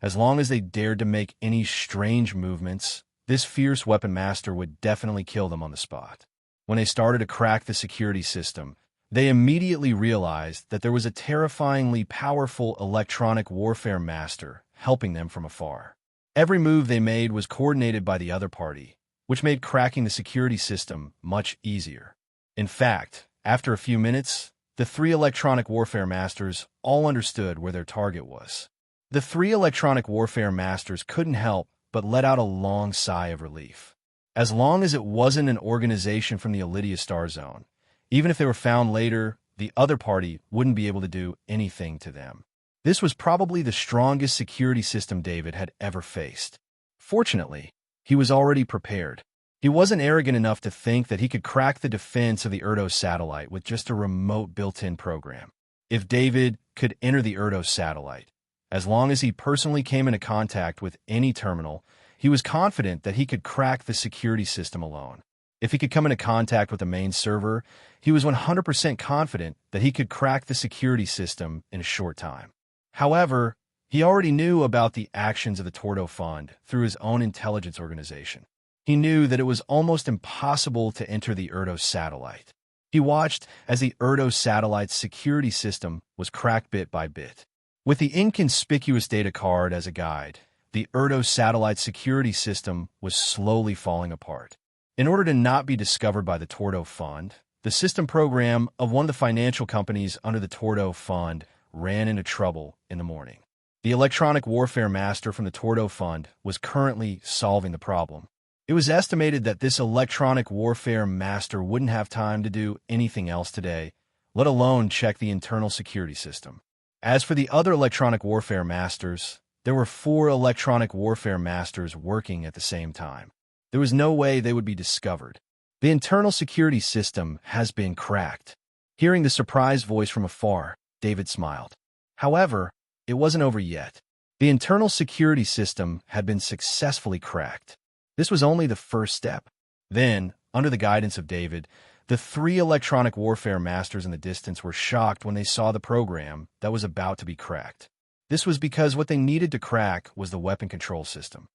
Speaker 1: As long as they dared to make any strange movements, this fierce weapon master would definitely kill them on the spot. When they started to crack the security system, they immediately realized that there was a terrifyingly powerful electronic warfare master helping them from afar. Every move they made was coordinated by the other party, which made cracking the security system much easier. In fact, after a few minutes, the three electronic warfare masters all understood where their target was. The three electronic warfare masters couldn't help but let out a long sigh of relief. As long as it wasn't an organization from the Ilidia Star Zone, even if they were found later, the other party wouldn't be able to do anything to them. This was probably the strongest security system David had ever faced. Fortunately, he was already prepared. He wasn't arrogant enough to think that he could crack the defense of the Erdo satellite with just a remote built-in program. If David could enter the Erdo satellite, as long as he personally came into contact with any terminal, he was confident that he could crack the security system alone. If he could come into contact with the main server, he was 100% confident that he could crack the security system in a short time. However, he already knew about the actions of the Tordo Fund through his own intelligence organization. He knew that it was almost impossible to enter the Erdo satellite. He watched as the Erdo satellite's security system was cracked bit by bit. With the inconspicuous data card as a guide, the Erdo satellite security system was slowly falling apart. In order to not be discovered by the Tordo Fund, the system program of one of the financial companies under the Tordo Fund ran into trouble in the morning. The electronic warfare master from the Tordo Fund was currently solving the problem. It was estimated that this electronic warfare master wouldn't have time to do anything else today, let alone check the internal security system. As for the other electronic warfare masters, there were 4 electronic warfare masters working at the same time. There was no way they would be discovered. The internal security system has been cracked. Hearing the surprised voice from afar, David smiled. However, it wasn't over yet. The internal security system had been successfully cracked. This was only the first step. Then, under the guidance of David, the 3 electronic warfare masters in the distance were shocked when they saw the program that was about to be cracked. This was because what they needed to crack was the weapon control system.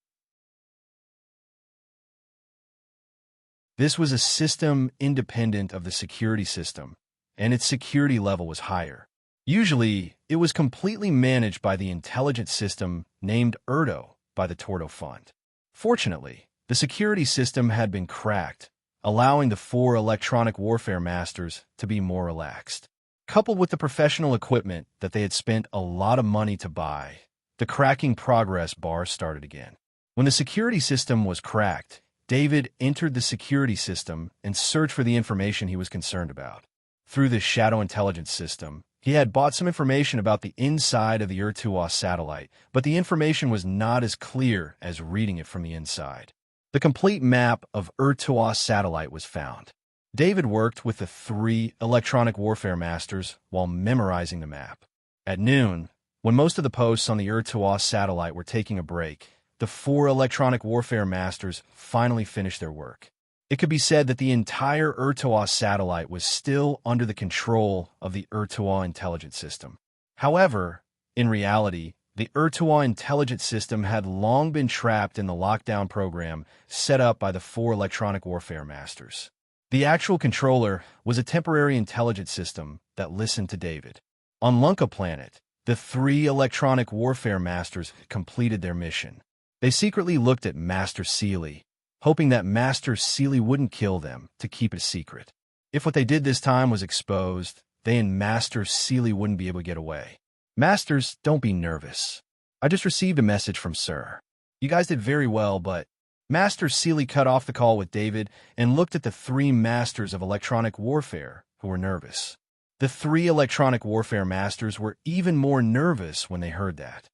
Speaker 1: This was a system independent of the security system, and its security level was higher. Usually, it was completely managed by the intelligence system named Erdo by the Tordo Fund. Fortunately, the security system had been cracked, allowing the 4 electronic warfare masters to be more relaxed. Coupled with the professional equipment that they had spent a lot of money to buy, the cracking progress bar started again. When the security system was cracked, David entered the security system and searched for the information he was concerned about. Through the shadow intelligence system, he had bought some information about the inside of the Ur-2A satellite, but the information was not as clear as reading it from the inside. The complete map of Ur-2A satellite was found. David worked with the 3 electronic warfare masters while memorizing the map. At noon, when most of the posts on the Ur-2A satellite were taking a break, the 4 electronic warfare masters finally finished their work. It could be said that the entire Ur-2A satellite was still under the control of the Ur-2A intelligence system. However, in reality, the Ur-2A intelligence system had long been trapped in the lockdown program set up by the 4 electronic warfare masters. The actual controller was a temporary intelligence system that listened to David. On Lunka Planet, the 3 electronic warfare masters completed their mission. They secretly looked at Master Sealy, hoping that Master Sealy wouldn't kill them to keep it secret. If what they did this time was exposed, they and Master Sealy wouldn't be able to get away. Masters, don't be nervous. I just received a message from Sir. You guys did very well, but Master Sealy cut off the call with David and looked at the 3 masters of electronic warfare who were nervous. The 3 electronic warfare masters were even more nervous when they heard that.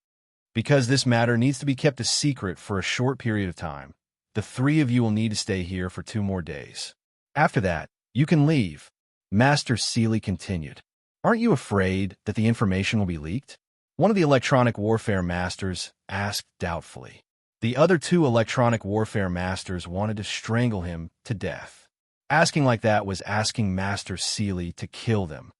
Speaker 1: Because this matter needs to be kept a secret for a short period of time, the 3 of you will need to stay here for 2 more days. After that, you can leave. Master Sealy continued. Aren't you afraid that the information will be leaked? One of the electronic warfare masters asked doubtfully. The other 2 electronic warfare masters wanted to strangle him to death. Asking like that was asking Master Sealy to kill them.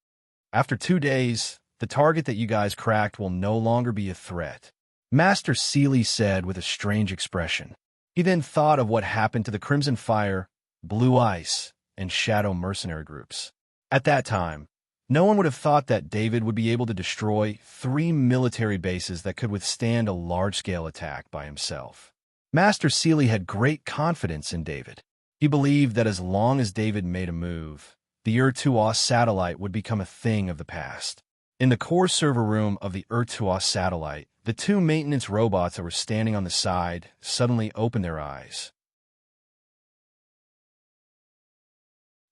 Speaker 1: After 2 days, the target that you guys cracked will no longer be a threat. Master Sealy said with a strange expression. He then thought of what happened to the Crimson Fire, Blue Ice, and Shadow mercenary groups. At that time, no one would have thought that David would be able to destroy 3 military bases that could withstand a large-scale attack by himself. Master Sealy had great confidence in David. He believed that as long as David made a move, the Ur-2A satellite would become a thing of the past. In the core server room of the Ur-2A satellite, the 2 maintenance robots that were standing on the side suddenly opened their eyes.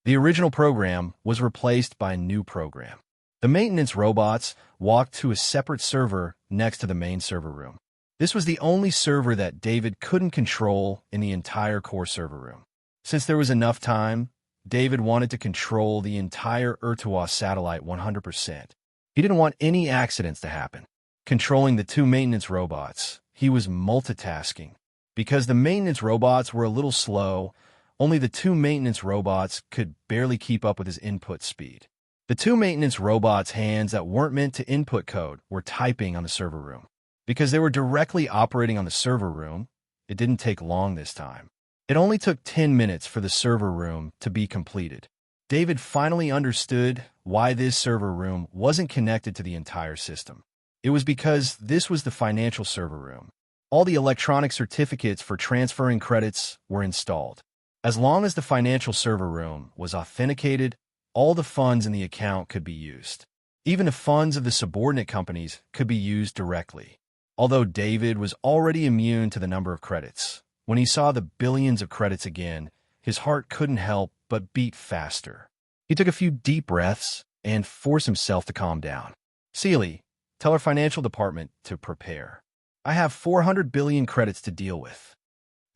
Speaker 1: The original program was replaced by a new program. The maintenance robots walked to a separate server next to the main server room. This was the only server that David couldn't control in the entire core server room. Since there was enough time, David wanted to control the entire Ur-2A satellite 100%. He didn't want any accidents to happen. Controlling the 2 maintenance robots, he was multitasking. Because the maintenance robots were a little slow, only the 2 maintenance robots could barely keep up with his input speed. The 2 maintenance robots' hands that weren't meant to input code were typing on the server room. Because they were directly operating on the server room, it didn't take long this time. It only took 10 minutes for the server room to be completed. David finally understood why this server room wasn't connected to the entire system. It was because this was the financial server room. All the electronic certificates for transferring credits were installed. As long as the financial server room was authenticated, all the funds in the account could be used. Even the funds of the subordinate companies could be used directly. Although David was already immune to the number of credits, when he saw the billions of credits again, his heart couldn't help but beat faster. He took a few deep breaths and forced himself to calm down. Sealy, Tell our financial department to prepare. I have 400 billion credits to deal with.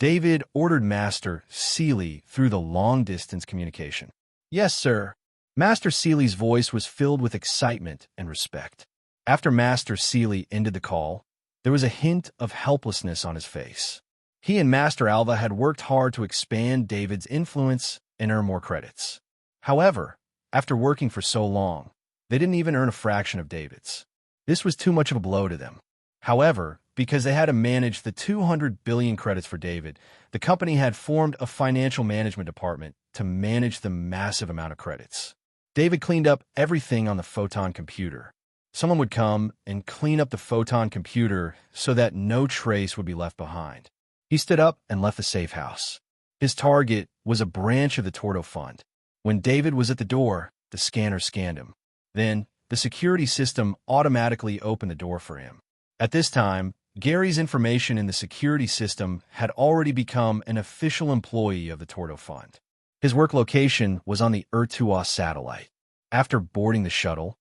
Speaker 1: David ordered Master Seeley through the long-distance communication. Yes, sir. Master Seeley's voice was filled with excitement and respect. After Master Seeley ended the call, there was a hint of helplessness on his face. He and Master Alva had worked hard to expand David's influence and earn more credits. However, after working for so long, they didn't even earn a fraction of David's. This was too much of a blow to them. However, because they had to manage the 200 billion credits for David, the company had formed a financial management department to manage the massive amount of credits. David cleaned up everything on the Photon computer. Someone would come and clean up the Photon computer so that no trace would be left behind. He stood up and left the safe house. His target was a branch of the Tordo Fund. When David was at the door, the scanner scanned him. Then, the security system automatically opened the door for him. At this time, Gary's information in the security system had already become an official employee of the Tordo Fund. His work location was on the Ur-2A satellite. After boarding the shuttle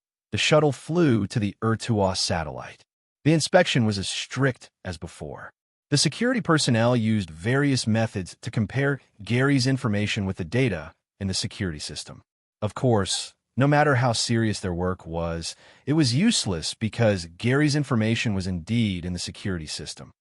Speaker 1: flew to the Ur-2A satellite. The inspection was as strict as before. The security personnel used various methods to compare Gary's information with the data in the security system. Of course, no matter how serious their work was, it was useless because Gary's information was indeed in the security system.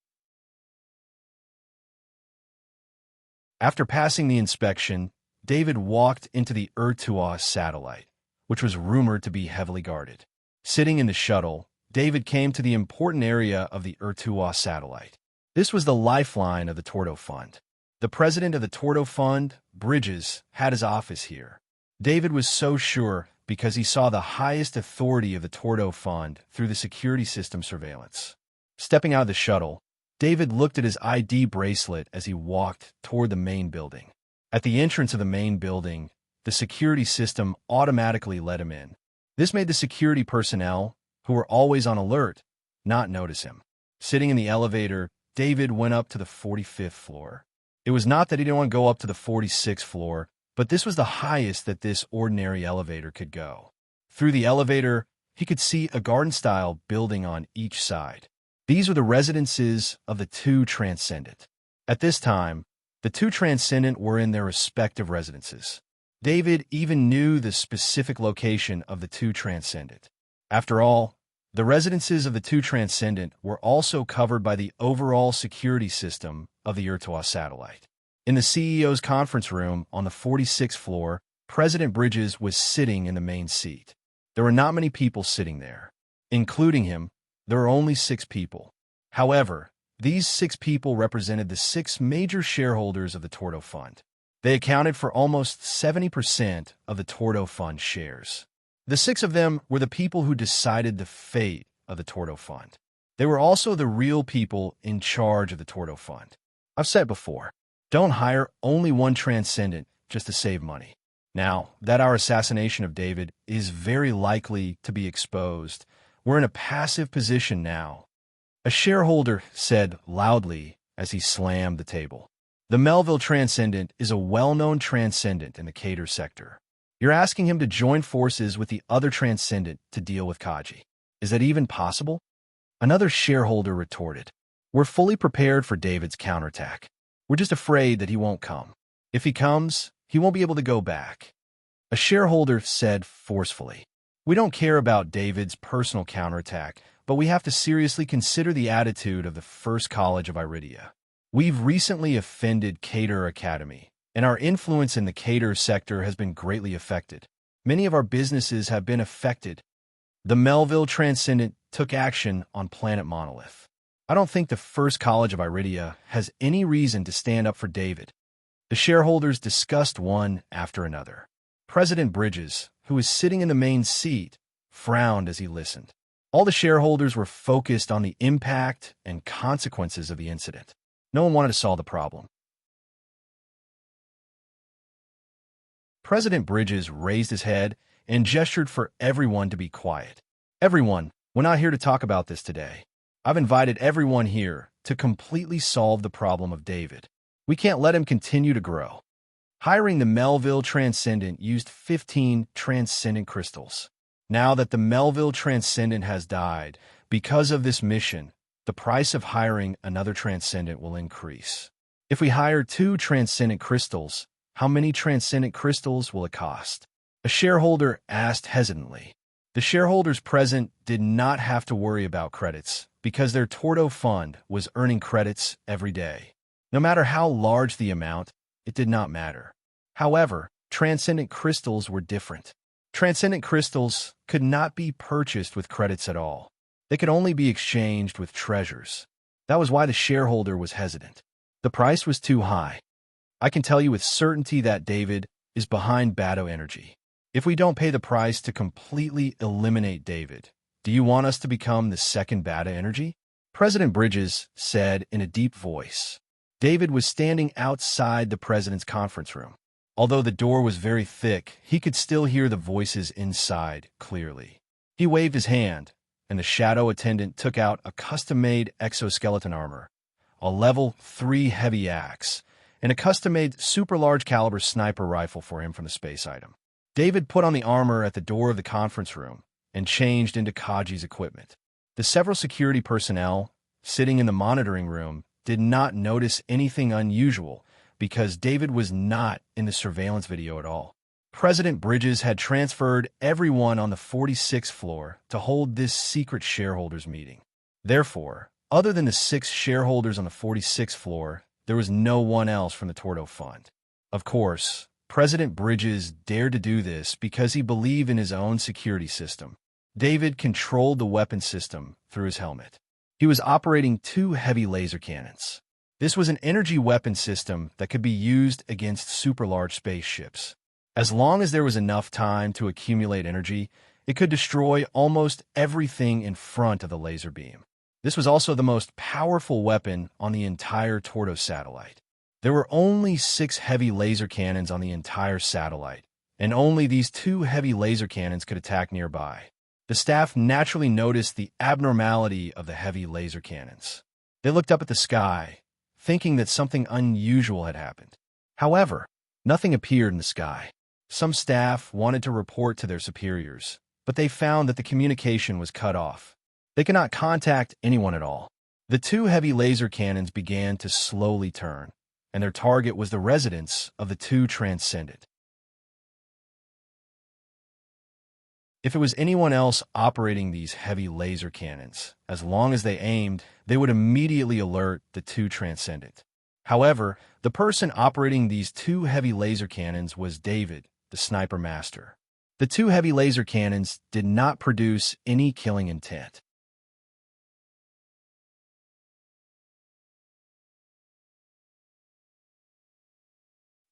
Speaker 1: After passing the inspection, David walked into the Ur-2A satellite, which was rumored to be heavily guarded. Sitting in the shuttle, David came to the important area of the Ur-2A satellite. This was the lifeline of the Tordo Fund. The president of the Tordo Fund, Bridges, had his office here. David was so sure because he saw the highest authority of the Tordo Fund through the security system surveillance. Stepping out of the shuttle, David looked at his ID bracelet as he walked toward the main building. At the entrance of the main building, the security system automatically let him in. This made the security personnel, who were always on alert, not notice him. Sitting in the elevator, David went up to the 45th floor. It was not that he didn't want to go up to the 46th floor, but this was the highest that this ordinary elevator could go. Through the elevator, he could see a garden-style building on each side. These were the residences of the two Transcendent. At this time, the two Transcendent were in their respective residences. David even knew the specific location of the two Transcendent. After all, the residences of the two Transcendent were also covered by the overall security system of the Ur-2A satellite. In the CEO's conference room on the 46th floor, President Bridges was sitting in the main seat. There were not many people sitting there. Including him, there were only 6 people. However, these 6 people represented the 6 major shareholders of the Tordo Fund. They accounted for almost 70% of the Tordo Fund shares. The 6 of them were the people who decided the fate of the Tordo Fund. They were also the real people in charge of the Tordo Fund. I've said before, don't hire only one Transcendent just to save money. Now that our assassination of David is very likely to be exposed, we're in a passive position now. A shareholder said loudly as he slammed the table. The Melville Transcendent is a well-known Transcendent in the Cater sector. You're asking him to join forces with the other Transcendent to deal with Kaji. Is that even possible? Another shareholder retorted. We're fully prepared for David's counterattack. We're just afraid that he won't come. If he comes, he won't be able to go back. A shareholder said forcefully. We don't care about David's personal counterattack, but we have to seriously consider the attitude of the First College of Iridia. We've recently offended Cater Academy, and our influence in the Cater sector has been greatly affected. Many of our businesses have been affected. The Melville Transcendent took action on Planet Monolith. I don't think the First College of Iridia has any reason to stand up for David. The shareholders discussed one after another. President Bridges, who was sitting in the main seat, frowned as he listened. All the shareholders were focused on the impact and consequences of the incident. No one wanted to solve the problem. President Bridges raised his head and gestured for everyone to be quiet. Everyone, we're not here to talk about this today. I've invited everyone here to completely solve the problem of David. We can't let him continue to grow. Hiring the Melville Transcendent used 15 Transcendent crystals. Now that the Melville Transcendent has died, because of this mission, the price of hiring another Transcendent will increase. If we hire 2 Transcendent crystals, how many Transcendent crystals will it cost? A shareholder asked hesitantly. The shareholders present did not have to worry about credits because their Tordo fund was earning credits every day. No matter how large the amount, it did not matter. However, Transcendent crystals were different. Transcendent crystals could not be purchased with credits at all. They could only be exchanged with treasures. That was why the shareholder was hesitant. The price was too high. I can tell you with certainty that David is behind Bado Energy. If we don't pay the price to completely eliminate David, do you want us to become the second Bado Energy? President Bridges said in a deep voice. David was standing outside the president's conference room. Although the door was very thick, he could still hear the voices inside clearly. He waved his hand, and the shadow attendant took out a custom-made exoskeleton armor, a level 3 heavy axe, and a custom-made super-large caliber sniper rifle for him from the space item. David put on the armor at the door of the conference room and changed into Kaji's equipment. The several security personnel sitting in the monitoring room did not notice anything unusual because David was not in the surveillance video at all. President Bridges had transferred everyone on the 46th floor to hold this secret shareholders meeting. Therefore, other than the 6 shareholders on the 46th floor, there was no one else from the Tordo Fund. Of course, President Bridges dared to do this because he believed in his own security system. David controlled the weapon system through his helmet. He was operating 2 heavy laser cannons. This was an energy weapon system that could be used against super-large spaceships. As long as there was enough time to accumulate energy, it could destroy almost everything in front of the laser beam. This was also the most powerful weapon on the entire Tordo satellite. There were only 6 heavy laser cannons on the entire satellite, and only these 2 heavy laser cannons could attack nearby. The staff naturally noticed the abnormality of the heavy laser cannons. They looked up at the sky, thinking that something unusual had happened. However, nothing appeared in the sky. Some staff wanted to report to their superiors, but they found that the communication was cut off. They could not contact anyone at all. The 2 heavy laser cannons began to slowly turn, and their target was the residence of the 2 Transcendent. If it was anyone else operating these heavy laser cannons, as long as they aimed, they would immediately alert the 2 Transcendent. However, the person operating these 2 heavy laser cannons was David, the sniper master. The 2 heavy laser cannons did not produce any killing intent.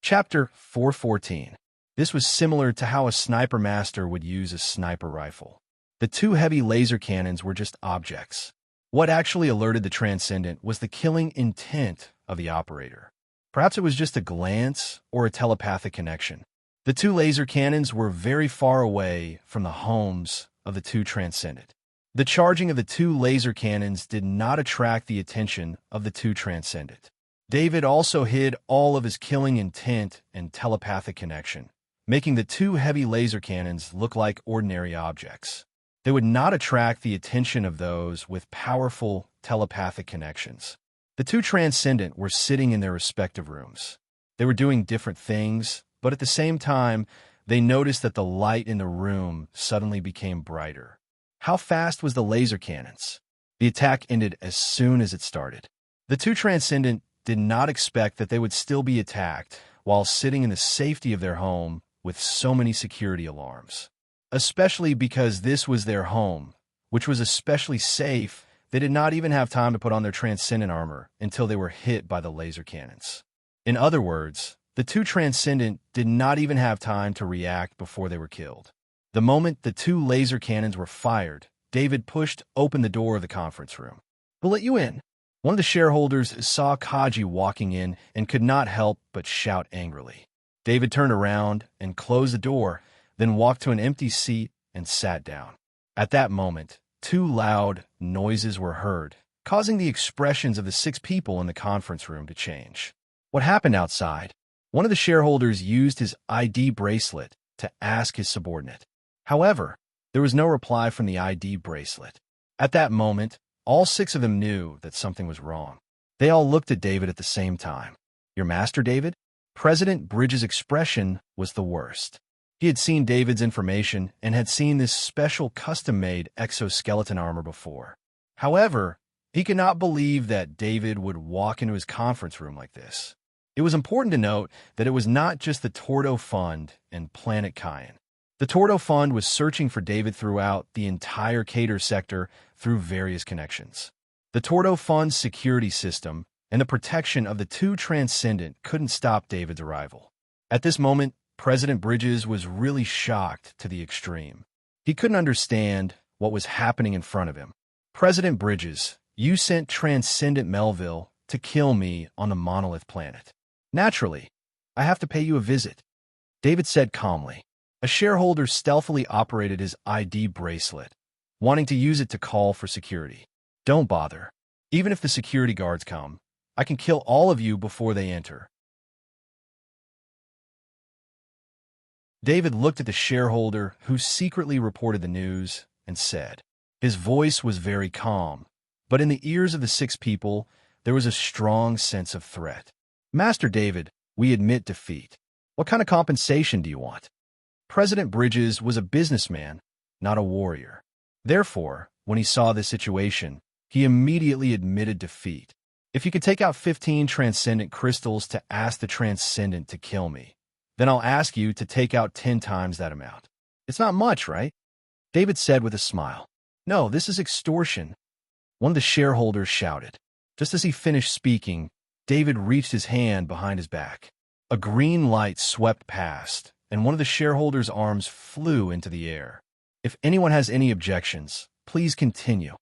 Speaker 1: Chapter 414. This was similar to how a sniper master would use a sniper rifle. The 2 heavy laser cannons were just objects. What actually alerted the Transcendent was the killing intent of the operator. Perhaps it was just a glance or a telepathic connection. The 2 laser cannons were very far away from the homes of the 2 Transcendent. The charging of the 2 laser cannons did not attract the attention of the 2 Transcendent. David also hid all of his killing intent and telepathic connection, making the 2 heavy laser cannons look like ordinary objects. They would not attract the attention of those with powerful telepathic connections. The 2 Transcendent were sitting in their respective rooms. They were doing different things, but at the same time, they noticed that the light in the room suddenly became brighter. How fast was the laser cannons? The attack ended as soon as it started. The 2 Transcendent did not expect that they would still be attacked while sitting in the safety of their home with so many security alarms. Especially because this was their home, which was especially safe. They did not even have time to put on their Transcendent armor until they were hit by the laser cannons. In other words, the 2 Transcendent did not even have time to react before they were killed. The moment the 2 laser cannons were fired, David pushed open the door of the conference room. "We'll let you in." One of the shareholders saw Kaji walking in and could not help but shout angrily. David turned around and closed the door, then walked to an empty seat and sat down. At that moment, 2 loud noises were heard, causing the expressions of the 6 people in the conference room to change. What happened outside? One of the shareholders used his ID bracelet to ask his subordinate. However, There was no reply from the ID bracelet. At that moment, all 6 of them knew that something was wrong. They all looked at David at the same time. "Your master, David?" President Bridges' expression was the worst. He had seen David's information and had seen this special custom-made exoskeleton armor before. However, he could not believe that David would walk into his conference room like this. It was important to note that it was not just the Tordo Fund and Planet Cayenne. The Tordo Fund was searching for David throughout the entire Cater sector through various connections. The Tordo Fund's security system and the protection of the 2 Transcendent couldn't stop David's arrival. At this moment, President Bridges was really shocked to the extreme. He couldn't understand what was happening in front of him. "President Bridges, you sent Transcendent Melville to kill me on the monolith planet. Naturally, I have to pay you a visit," David said calmly. A shareholder stealthily operated his ID bracelet, wanting to use it to call for security. "Don't bother. Even if the security guards come, I can kill all of you before they enter." David looked at the shareholder who secretly reported the news and said. His voice was very calm, but in the ears of the 6 people, there was a strong sense of threat. "Master David, we admit defeat. What kind of compensation do you want?" President Bridges was a businessman, not a warrior. Therefore, when he saw this situation, he immediately admitted defeat. "If you could take out 15 transcendent crystals to ask the transcendent to kill me, then I'll ask you to take out 10 times that amount. It's not much, right?" David said with a smile. "No, this is extortion," one of the shareholders shouted. Just as he finished speaking, David reached his hand behind his back. A green light swept past, and one of the shareholders' arms flew into the air. "If anyone has any objections, please continue,"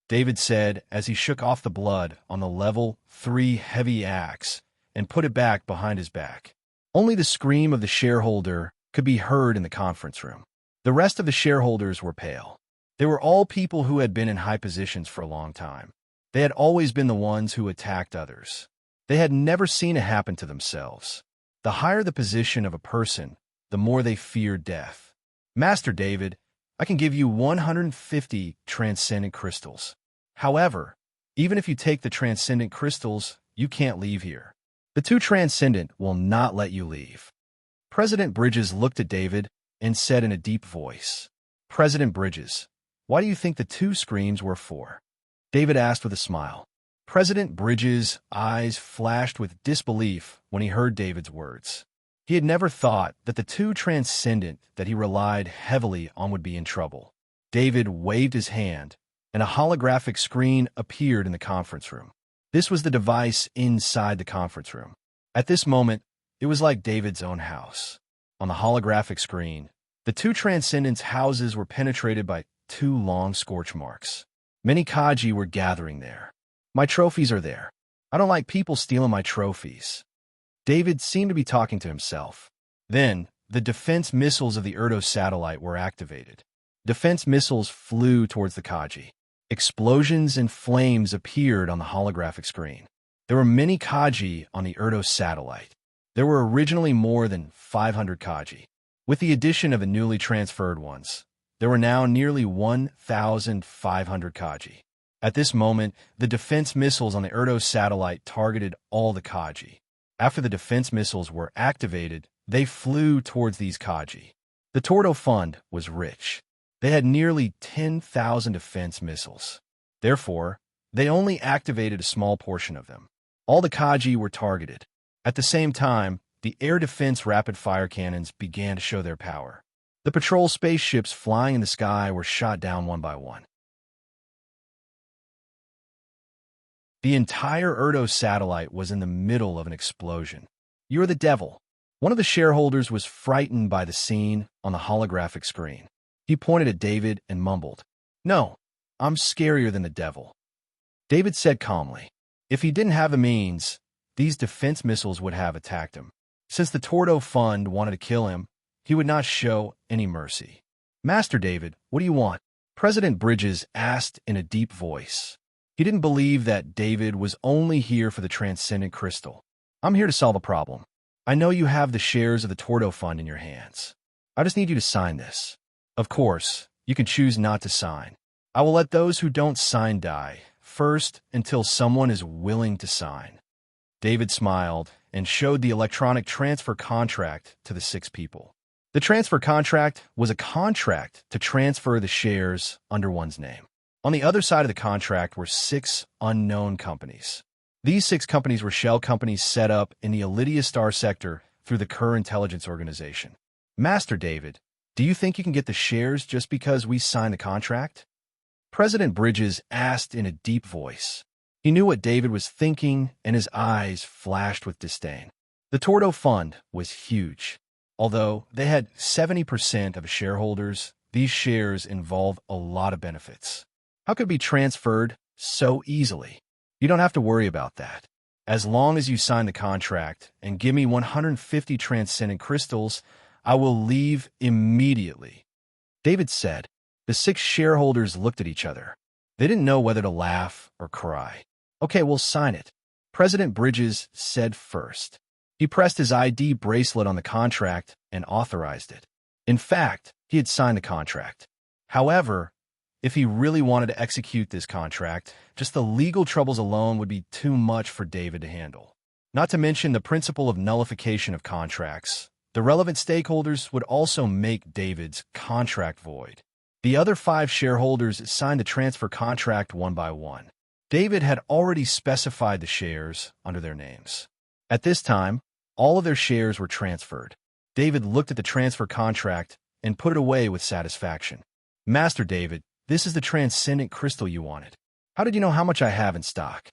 Speaker 1: David said as he shook off the blood on the level 3 heavy axe and put it back behind his back. Only the scream of the shareholder could be heard in the conference room. The rest of the shareholders were pale. They were all people who had been in high positions for a long time. They had always been the ones who attacked others. They had never seen it happen to themselves. The higher the position of a person, the more they feared death. "Master David, I can give you 150 transcendent crystals. However, even if you take the transcendent crystals, you can't leave here. The 2 transcendent will not let you leave." President Bridges looked at David and said in a deep voice, "President Bridges, why do you think the 2 screams were for?" David asked with a smile. President Bridges' eyes flashed with disbelief when he heard David's words. He had never thought that the 2 transcendent that he relied heavily on would be in trouble. David waved his hand, and a holographic screen appeared in the conference room. This was the device inside the conference room. At this moment, it was like David's own house. On the holographic screen, the 2 transcendents' houses were penetrated by 2 long scorch marks. Many Kaji were gathering there. "My trophies are there. I don't like people stealing my trophies." David seemed to be talking to himself. Then, the defense missiles of the Erdo satellite were activated. Defense missiles flew towards the Kaji. Explosions and flames appeared on the holographic screen. There were many Kaji on the Erdo satellite. There were originally more than 500 Kaji. With the addition of the newly transferred ones, there were now nearly 1,500 Kaji. At this moment, the defense missiles on the Erdo satellite targeted all the Kaji. After the defense missiles were activated, they flew towards these Kaji. The Tordo Fund was rich. They had nearly 10,000 defense missiles. Therefore, they only activated a small portion of them. All the Kaji were targeted. At the same time, the air defense rapid-fire cannons began to show their power. The patrol spaceships flying in the sky were shot down one by one. The entire Erdo satellite was in the middle of an explosion. "You're the devil." One of the shareholders was frightened by the scene on the holographic screen. He pointed at David and mumbled, "No, I'm scarier than the devil." David said calmly, if he didn't have the means, these defense missiles would have attacked him. Since the Tordo Fund wanted to kill him, he would not show any mercy. "Master David, what do you want?" President Bridges asked in a deep voice. He didn't believe that David was only here for the transcendent crystal. "I'm here to solve a problem. I know you have the shares of the Tordo Fund in your hands. I just need you to sign this." Of course, You can choose not to sign. I will let those who don't sign die first until someone is willing to sign." David smiled and showed the electronic transfer contract to the 6 people. The transfer contract was a contract to transfer the shares under one's name. On the other side of the contract were 6 unknown companies. These 6 companies were shell companies set up in the Alidia Star sector through the Kerr intelligence organization. "Master David, do you think you can get the shares just because we signed the contract?" President Bridges asked in a deep voice. He knew what David was thinking, and his eyes flashed with disdain. The Tordo Fund was huge. Although they had 70% of shareholders, these shares involve a lot of benefits. How could it be transferred so easily? "You don't have to worry about that. As long as you sign the contract and give me 150 transcendent crystals, I will leave immediately," David said. The 6 shareholders looked at each other. They didn't know whether to laugh or cry. "Okay, we'll sign it," President Bridges said first. He pressed his ID bracelet on the contract and authorized it. In fact, he had signed the contract. However, if he really wanted to execute this contract, just the legal troubles alone would be too much for David to handle. Not to mention the principle of nullification of contracts. The relevant stakeholders would also make David's contract void. The other 5 shareholders signed the transfer contract one by one. David had already specified the shares under their names. At this time, all of their shares were transferred. David looked at the transfer contract and put it away with satisfaction. "Master David, this is the transcendent crystal you wanted. How did you know how much I have in stock?"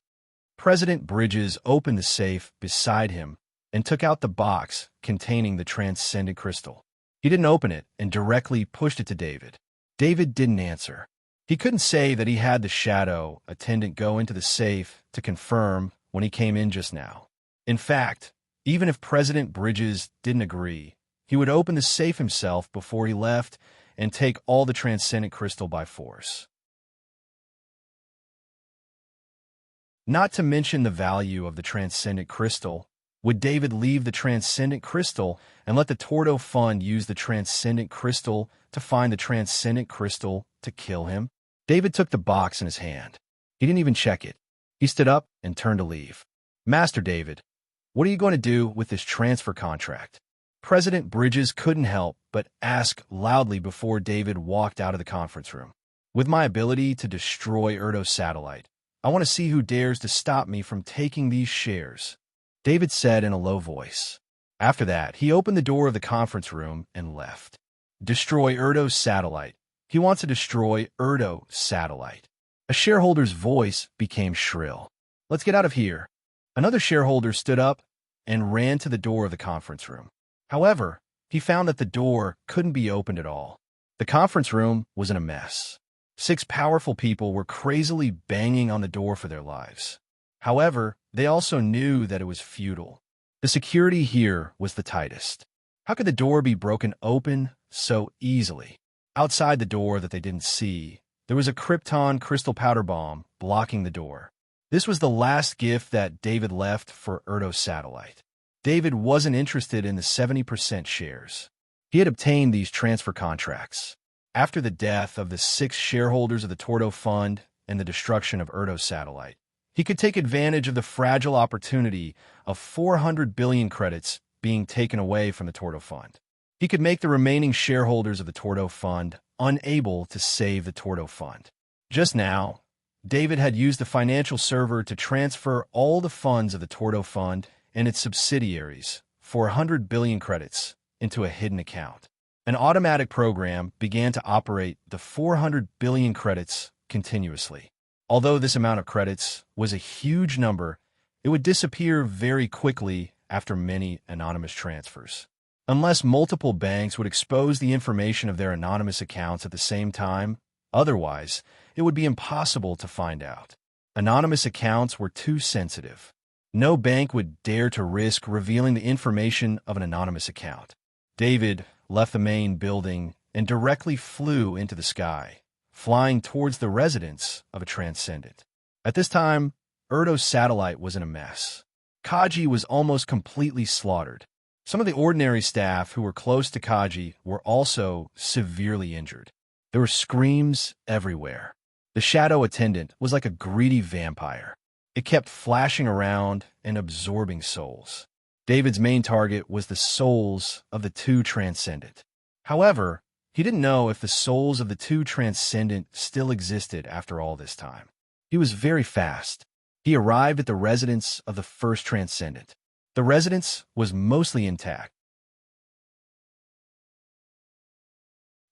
Speaker 1: President Bridges opened the safe beside him and took out the box containing the transcendent crystal. He didn't open it and directly pushed it to David. David didn't answer. He couldn't say that he had the shadow attendant go into the safe to confirm when he came in just now. In fact, even if President Bridges didn't agree, he would open the safe himself before he left and take all the transcendent crystal by force. Not to mention the value of the transcendent crystal, would David leave the transcendent crystal and let the Tordo Fund use the transcendent crystal to find the transcendent crystal to kill him? David took the box in his hand. He didn't even check it. He stood up and turned to leave. "Master David, what are you going to do with this transfer contract?" President Bridges couldn't help but ask loudly before David walked out of the conference room. "With my ability to destroy Erdo's satellite, I want to see who dares to stop me from taking these shares," David said in a low voice. After that, he opened the door of the conference room and left. Destroy Erdo's satellite. He wants to destroy Erdo's satellite. A shareholder's voice became shrill. "Let's get out of here." Another shareholder stood up and ran to the door of the conference room. However, he found that the door couldn't be opened at all. The conference room was in a mess. 6 powerful people were crazily banging on the door for their lives. However, they also knew that it was futile. The security here was the tightest. How could the door be broken open so easily? Outside the door that they didn't see, there was a Krypton crystal powder bomb blocking the door. This was the last gift that David left for Erdo's satellite. David wasn't interested in the 70% shares. He had obtained these transfer contracts. After the death of the 6 shareholders of the Tordo Fund and the destruction of Erdo's satellite, he could take advantage of the fragile opportunity of 400 billion credits being taken away from the Tordo Fund. He could make the remaining shareholders of the Tordo Fund unable to save the Tordo Fund. Just now, David had used the financial server to transfer all the funds of the Tordo Fund and its subsidiaries for 100 billion credits into a hidden account. An automatic program began to operate the 400 billion credits continuously. Although this amount of credits was a huge number, it would disappear very quickly after many anonymous transfers. Unless multiple banks would expose the information of their anonymous accounts at the same time, otherwise, it would be impossible to find out. Anonymous accounts were too sensitive. No bank would dare to risk revealing the information of an anonymous account. David left the main building and directly flew into the sky, flying towards the residence of a transcendent. At this time, Erdo's satellite was in a mess. Kaji was almost completely slaughtered. Some of the ordinary staff who were close to Kaji were also severely injured. There were screams everywhere. The shadow attendant was like a greedy vampire. It kept flashing around and absorbing souls. David's main target was the souls of the two transcendent. However, he didn't know if the souls of the two transcendent still existed after all this time. He was very fast. He arrived at the residence of the first transcendent. The residence was mostly intact.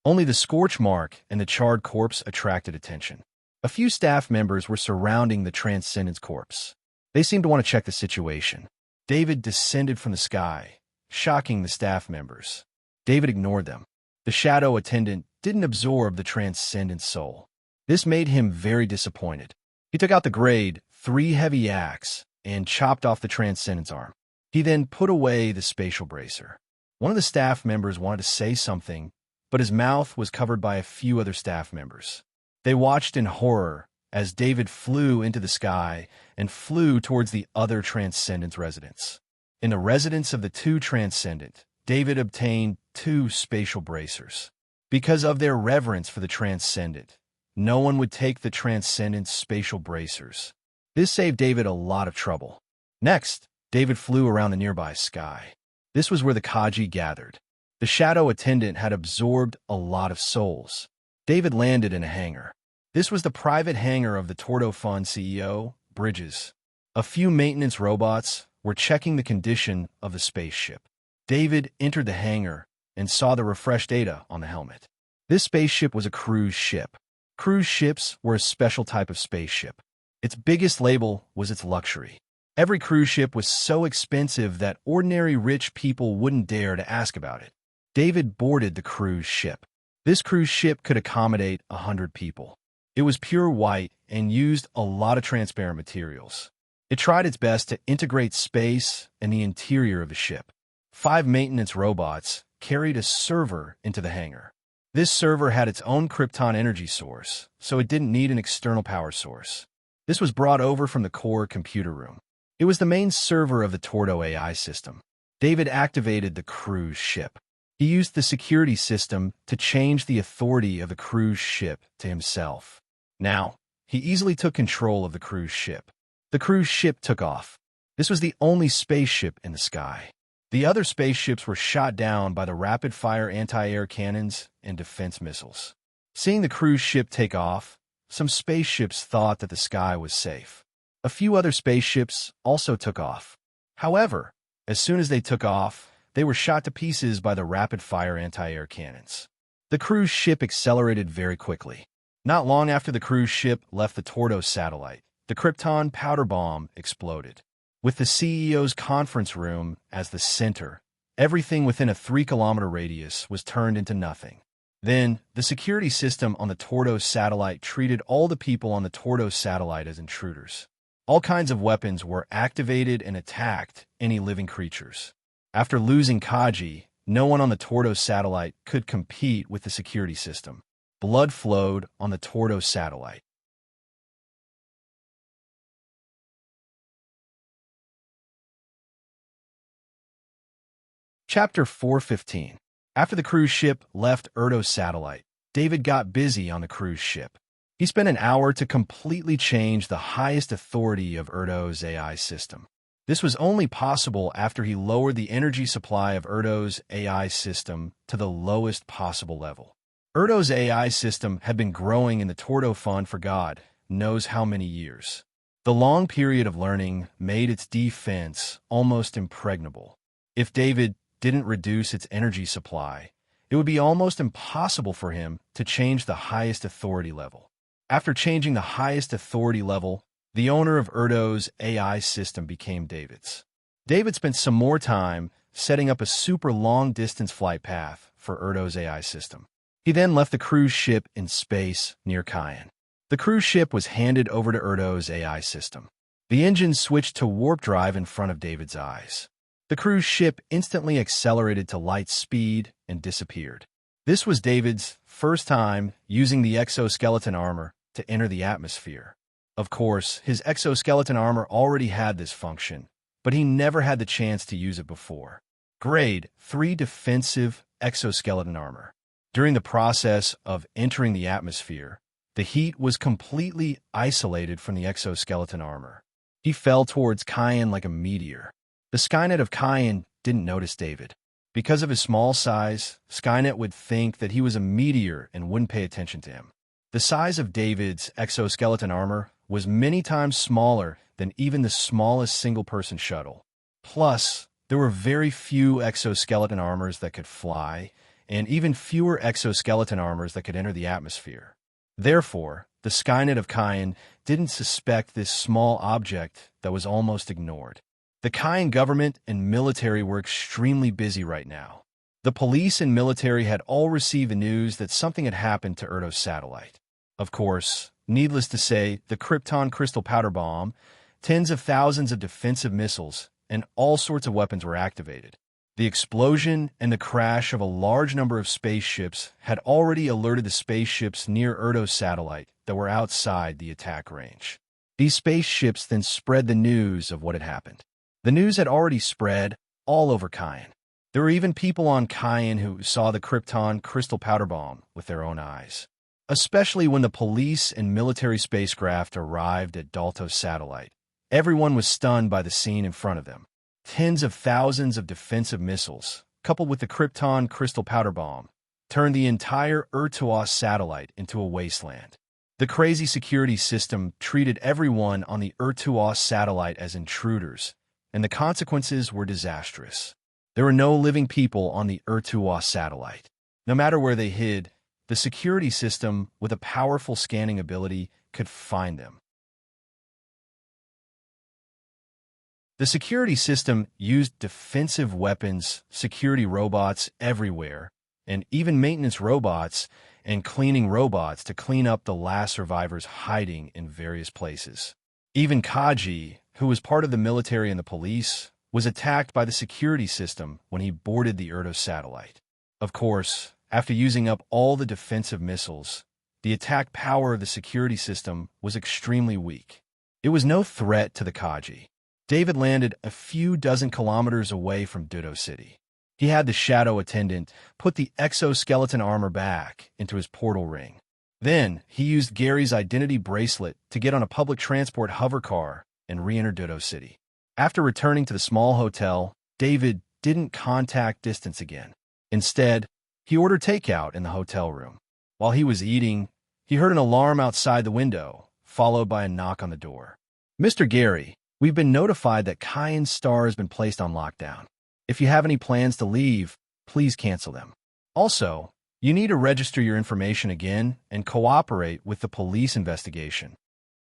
Speaker 1: Only the scorch mark and the charred corpse attracted attention. A few staff members were surrounding the transcendent's corpse. They seemed to want to check the situation. David descended from the sky, shocking the staff members. David ignored them. The shadow attendant didn't absorb the transcendent soul. This made him very disappointed. He took out the grade 3 heavy axe and chopped off the transcendent's arm. He then put away the spatial bracer. One of the staff members wanted to say something, but his mouth was covered by a few other staff members. They watched in horror as David flew into the sky and flew towards the other transcendent residence. In the residence of the two transcendent, David obtained 2 spatial bracers. Because of their reverence for the transcendent, no one would take the transcendent's spatial bracers. This saved David a lot of trouble. Next, David flew around the nearby sky. This was where the Kaji gathered. The shadow attendant had absorbed a lot of souls. David landed in a hangar. This was the private hangar of the Tordo Fund CEO, Bridges. A few maintenance robots were checking the condition of the spaceship. David entered the hangar and saw the refreshed data on the helmet. This spaceship was a cruise ship. Cruise ships were a special type of spaceship. Its biggest label was its luxury. Every cruise ship was so expensive that ordinary rich people wouldn't dare to ask about it. David boarded the cruise ship. This cruise ship could accommodate 100 people. It was pure white and used a lot of transparent materials. It tried its best to integrate space and the interior of the ship. 5 maintenance robots carried a server into the hangar. This server had its own Krypton energy source, so it didn't need an external power source. This was brought over from the core computer room. It was the main server of the Tordo AI system. David activated the cruise ship. He used the security system to change the authority of the cruise ship to himself. Now, he easily took control of the cruise ship. The cruise ship took off. This was the only spaceship in the sky. The other spaceships were shot down by the rapid-fire anti-air cannons and defense missiles. Seeing the cruise ship take off, some spaceships thought that the sky was safe. A few other spaceships also took off. However, as soon as they took off, they were shot to pieces by the rapid-fire anti-air cannons. The cruise ship accelerated very quickly. Not long after the cruise ship left the Tordo satellite, the Krypton powder bomb exploded. With the CEO's conference room as the center, everything within a 3-kilometer radius was turned into nothing. Then, the security system on the Tordo satellite treated all the people on the Tordo satellite as intruders. All kinds of weapons were activated and attacked any living creatures. After losing Kaji, no one on the Tordo satellite could compete with the security system. Blood flowed on the Tordo satellite. Chapter 4:15. After the cruise ship left Erdo's satellite, David got busy on the cruise ship. He spent an hour to completely change the highest authority of Erdo's AI system. This was only possible after he lowered the energy supply of Erdo's AI system to the lowest possible level. Erdo's AI system had been growing in the Tordo Fund for God knows how many years. The long period of learning made its defense almost impregnable. If David didn't reduce its energy supply, it would be almost impossible for him to change the highest authority level. After changing the highest authority level, the owner of Erdo's AI system became David's. David spent some more time setting up a super long-distance flight path for Erdo's AI system. He then left the cruise ship in space near Cayenne. The cruise ship was handed over to Erdo's AI system. The engine switched to warp drive in front of David's eyes. The cruise ship instantly accelerated to light speed and disappeared. This was David's first time using the exoskeleton armor to enter the atmosphere. Of course, his exoskeleton armor already had this function, but he never had the chance to use it before. Grade 3 Defensive Exoskeleton Armor. During the process of entering the atmosphere, the heat was completely isolated from the exoskeleton armor. He fell towards Kyan like a meteor. The Skynet of Kyan didn't notice David. Because of his small size, Skynet would think that he was a meteor and wouldn't pay attention to him. The size of David's exoskeleton armor was many times smaller than even the smallest single-person shuttle. Plus, there were very few exoskeleton armors that could fly, and even fewer exoskeleton armors that could enter the atmosphere. Therefore, the Skynet of Kyan didn't suspect this small object that was almost ignored. The Kyan government and military were extremely busy right now. The police and military had all received the news that something had happened to Erdo's satellite. Of course, needless to say, the Krypton crystal powder bomb, tens of thousands of defensive missiles, and all sorts of weapons were activated. The explosion and the crash of a large number of spaceships had already alerted the spaceships near Erdo's satellite that were outside the attack range. These spaceships then spread the news of what had happened. The news had already spread all over Kyan. There were even people on Kyan who saw the Krypton crystal powder bomb with their own eyes. Especially when the police and military spacecraft arrived at Dalto's satellite. Everyone was stunned by the scene in front of them. Tens of thousands of defensive missiles, coupled with the Krypton crystal powder bomb, turned the entire Ertuas satellite into a wasteland. The crazy security system treated everyone on the Ertuas satellite as intruders, and the consequences were disastrous. There were no living people on the Ertuas satellite. No matter where they hid, the security system, with a powerful scanning ability, could find them. The security system used defensive weapons, security robots everywhere, and even maintenance robots and cleaning robots to clean up the last survivors hiding in various places. Even Kaji, who was part of the military and the police, was attacked by the security system when he boarded the Erdo satellite. Of course, after using up all the defensive missiles, the attack power of the security system was extremely weak. It was no threat to the Kaji. David landed a few dozen kilometers away from Dudo City. He had the shadow attendant put the exoskeleton armor back into his portal ring. Then, he used Gary's identity bracelet to get on a public transport hover car and re-enter Dudo City. After returning to the small hotel, David didn't contact distance again. Instead, he ordered takeout in the hotel room. While he was eating, he heard an alarm outside the window, followed by a knock on the door. "Mr. Gary, we've been notified that Kyan's star has been placed on lockdown. If you have any plans to leave, please cancel them. Also, you need to register your information again and cooperate with the police investigation,"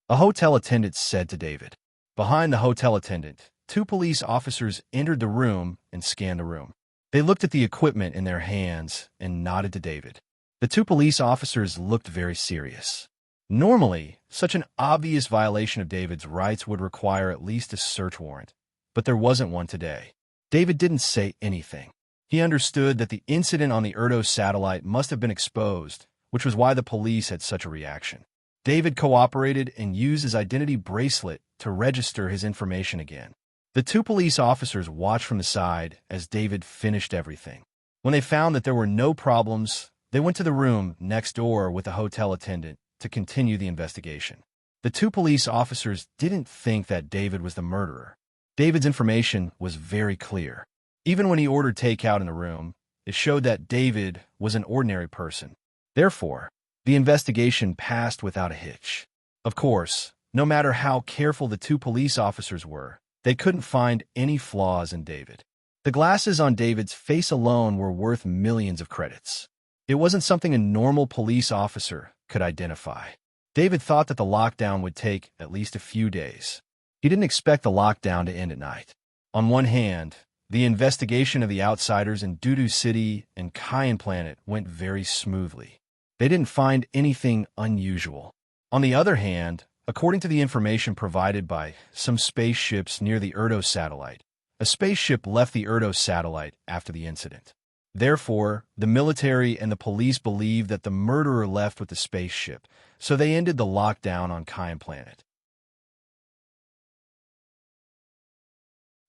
Speaker 1: a hotel attendant said to David. Behind the hotel attendant, two police officers entered the room and scanned the room. They looked at the equipment in their hands and nodded to David. The two police officers looked very serious. Normally, such an obvious violation of David's rights would require at least a search warrant, but there wasn't one today. David didn't say anything. He understood that the incident on the Erdo satellite must have been exposed, which was why the police had such a reaction. David cooperated and used his identity bracelet to register his information again. The two police officers watched from the side as David finished everything. When they found that there were no problems, they went to the room next door with the hotel attendant to continue the investigation. The two police officers didn't think that David was the murderer. David's information was very clear. Even when he ordered takeout in the room, it showed that David was an ordinary person. Therefore, the investigation passed without a hitch. Of course, no matter how careful the two police officers were, they couldn't find any flaws in David. The glasses on David's face alone were worth millions of credits. It wasn't something a normal police officer could identify. David thought that the lockdown would take at least a few days. He didn't expect the lockdown to end at night. On one hand, the investigation of the outsiders in Dudu City and Kyan Planet went very smoothly. They didn't find anything unusual. On the other hand, according to the information provided by some spaceships near the Erdo satellite, a spaceship left the Erdo satellite after the incident. Therefore, the military and the police believed that the murderer left with the spaceship, so they ended the lockdown on Kyan Planet.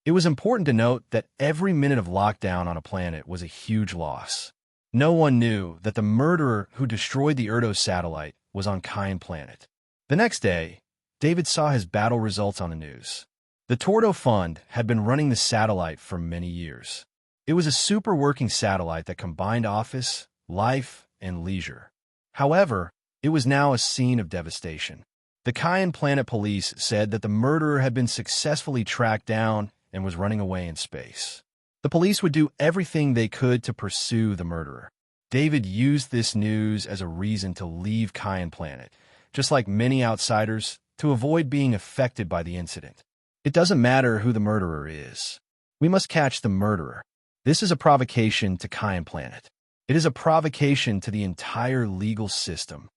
Speaker 1: It was important to note that every minute of lockdown on a planet was a huge loss. No one knew that the murderer who destroyed the Erdo satellite was on Kayan planet. The next day, David saw his battle results on the news. The Tordo Fund had been running the satellite for many years. It was a super working satellite that combined office, life, and leisure. However, it was now a scene of devastation. The Kayan planet police said that the murderer had been successfully tracked down and was running away in space. The police would do everything they could to pursue the murderer. David used this news as a reason to leave Kayan planet, just like many outsiders, to avoid being affected by the incident. It doesn't matter who the murderer is. We must catch the murderer. This is a provocation to Kayan planet. It is a provocation to the entire legal system.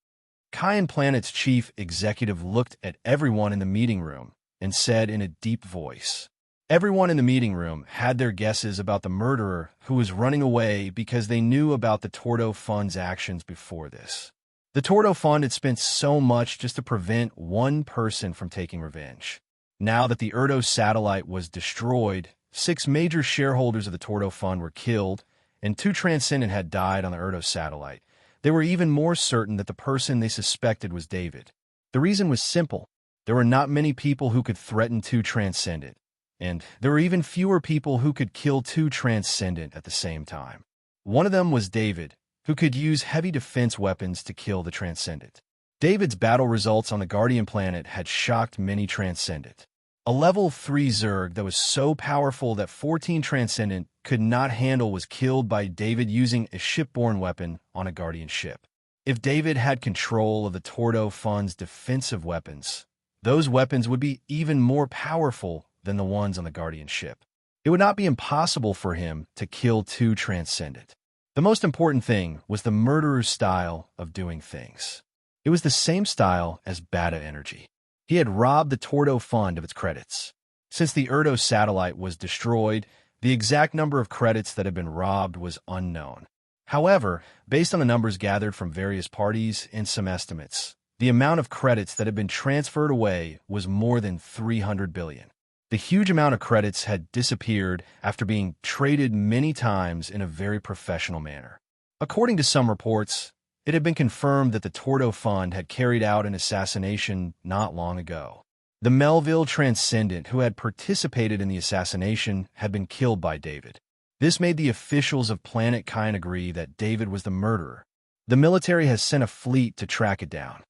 Speaker 1: Kayan planet's chief executive looked at everyone in the meeting room and said in a deep voice, everyone in the meeting room had their guesses about the murderer who was running away because they knew about the Tordo Fund's actions before this. The Tordo Fund had spent so much just to prevent one person from taking revenge. Now that the Erdo satellite was destroyed, 6 major shareholders of the Tordo Fund were killed, and 2 Transcendent had died on the Erdo satellite. They were even more certain that the person they suspected was David. The reason was simple. There were not many people who could threaten 2 Transcendent, and there were even fewer people who could kill 2 Transcendent at the same time. One of them was David, who could use heavy defense weapons to kill the Transcendent. David's battle results on the Guardian planet had shocked many Transcendent. A level 3 Zerg that was so powerful that 14 Transcendent could not handle was killed by David using a shipborne weapon on a Guardian ship. If David had control of the Tordo Fund's defensive weapons, those weapons would be even more powerful than the ones on the Guardian ship. It would not be impossible for him to kill 2 Transcendent. The most important thing was the murderer's style of doing things. It was the same style as Beta Energy. He had robbed the Tordo Fund of its credits. Since the Erdo satellite was destroyed, the exact number of credits that had been robbed was unknown. However, based on the numbers gathered from various parties and some estimates, the amount of credits that had been transferred away was more than 300 billion. The huge amount of credits had disappeared after being traded many times in a very professional manner. According to some reports, it had been confirmed that the Tordo Fund had carried out an assassination not long ago. The Melville Transcendent who had participated in the assassination had been killed by David. This made the officials of Planet Kayan agree that David was the murderer. The military has sent a fleet to track it down.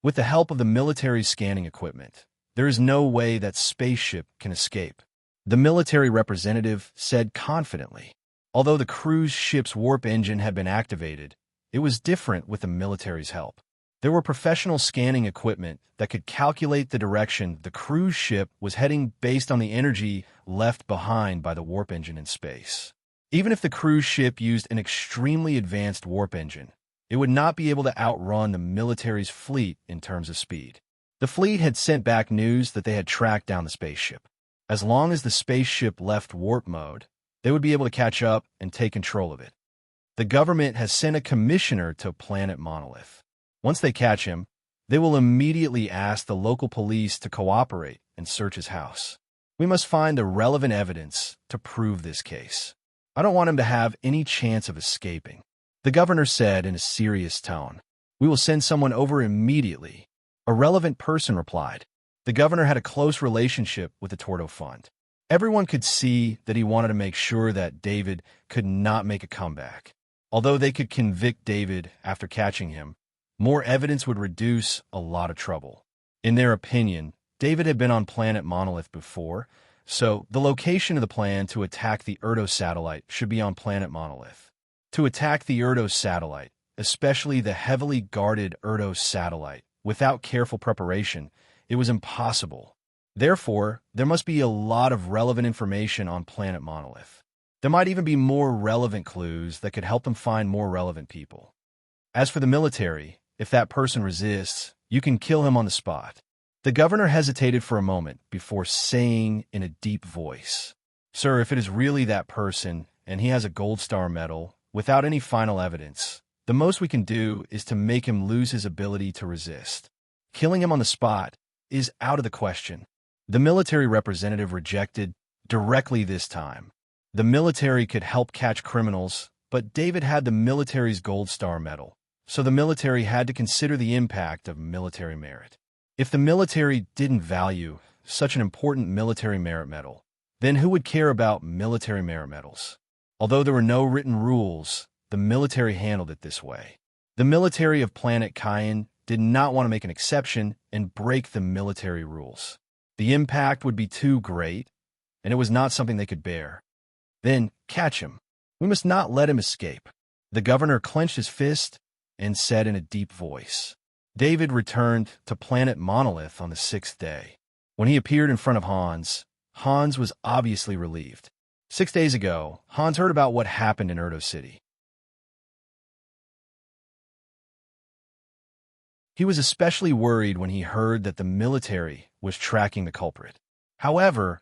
Speaker 1: With the help of the military's scanning equipment, there is no way that spaceship can escape. The military representative said confidently. Although the cruise ship's warp engine had been activated, it was different with the military's help. There were professional scanning equipment that could calculate the direction the cruise ship was heading based on the energy left behind by the warp engine in space. Even if the cruise ship used an extremely advanced warp engine, it would not be able to outrun the military's fleet in terms of speed. The fleet had sent back news that they had tracked down the spaceship. As long as the spaceship left warp mode, they would be able to catch up and take control of it. The government has sent a commissioner to Planet Monolith. Once they catch him, they will immediately ask the local police to cooperate and search his house. We must find the relevant evidence to prove this case. I don't want him to have any chance of escaping. The governor said in a serious tone, "We will send someone over immediately." A relevant person replied. The governor had a close relationship with the Tordo Fund. Everyone could see that he wanted to make sure that David could not make a comeback. Although they could convict David after catching him, more evidence would reduce a lot of trouble. In their opinion, David had been on Planet Monolith before, so the location of the plan to attack the Erdo satellite should be on Planet Monolith. To attack the Erdo satellite, especially the heavily guarded Erdo satellite, without careful preparation, it was impossible. Therefore, there must be a lot of relevant information on Planet Monolith. There might even be more relevant clues that could help them find more relevant people. As for the military, if that person resists, you can kill him on the spot. The governor hesitated for a moment before saying in a deep voice, "Sir, if it is really that person and he has a gold star medal, without any final evidence, the most we can do is to make him lose his ability to resist. Killing him on the spot is out of the question." The military representative rejected directly this time. The military could help catch criminals, but David had the military's Gold Star medal, so the military had to consider the impact of military merit. If the military didn't value such an important military merit medal, then who would care about military merit medals? Although there were no written rules, the military handled it this way. The military of planet Cayenne did not want to make an exception and break the military rules. The impact would be too great, and it was not something they could bear. Then catch him. We must not let him escape. The governor clenched his fist and said in a deep voice. David returned to planet Monolith on the 6th day. When he appeared in front of Hans, Hans was obviously relieved. 6 days ago, Hans heard about what happened in Erdo City. He was especially worried when he heard that the military was tracking the culprit. However,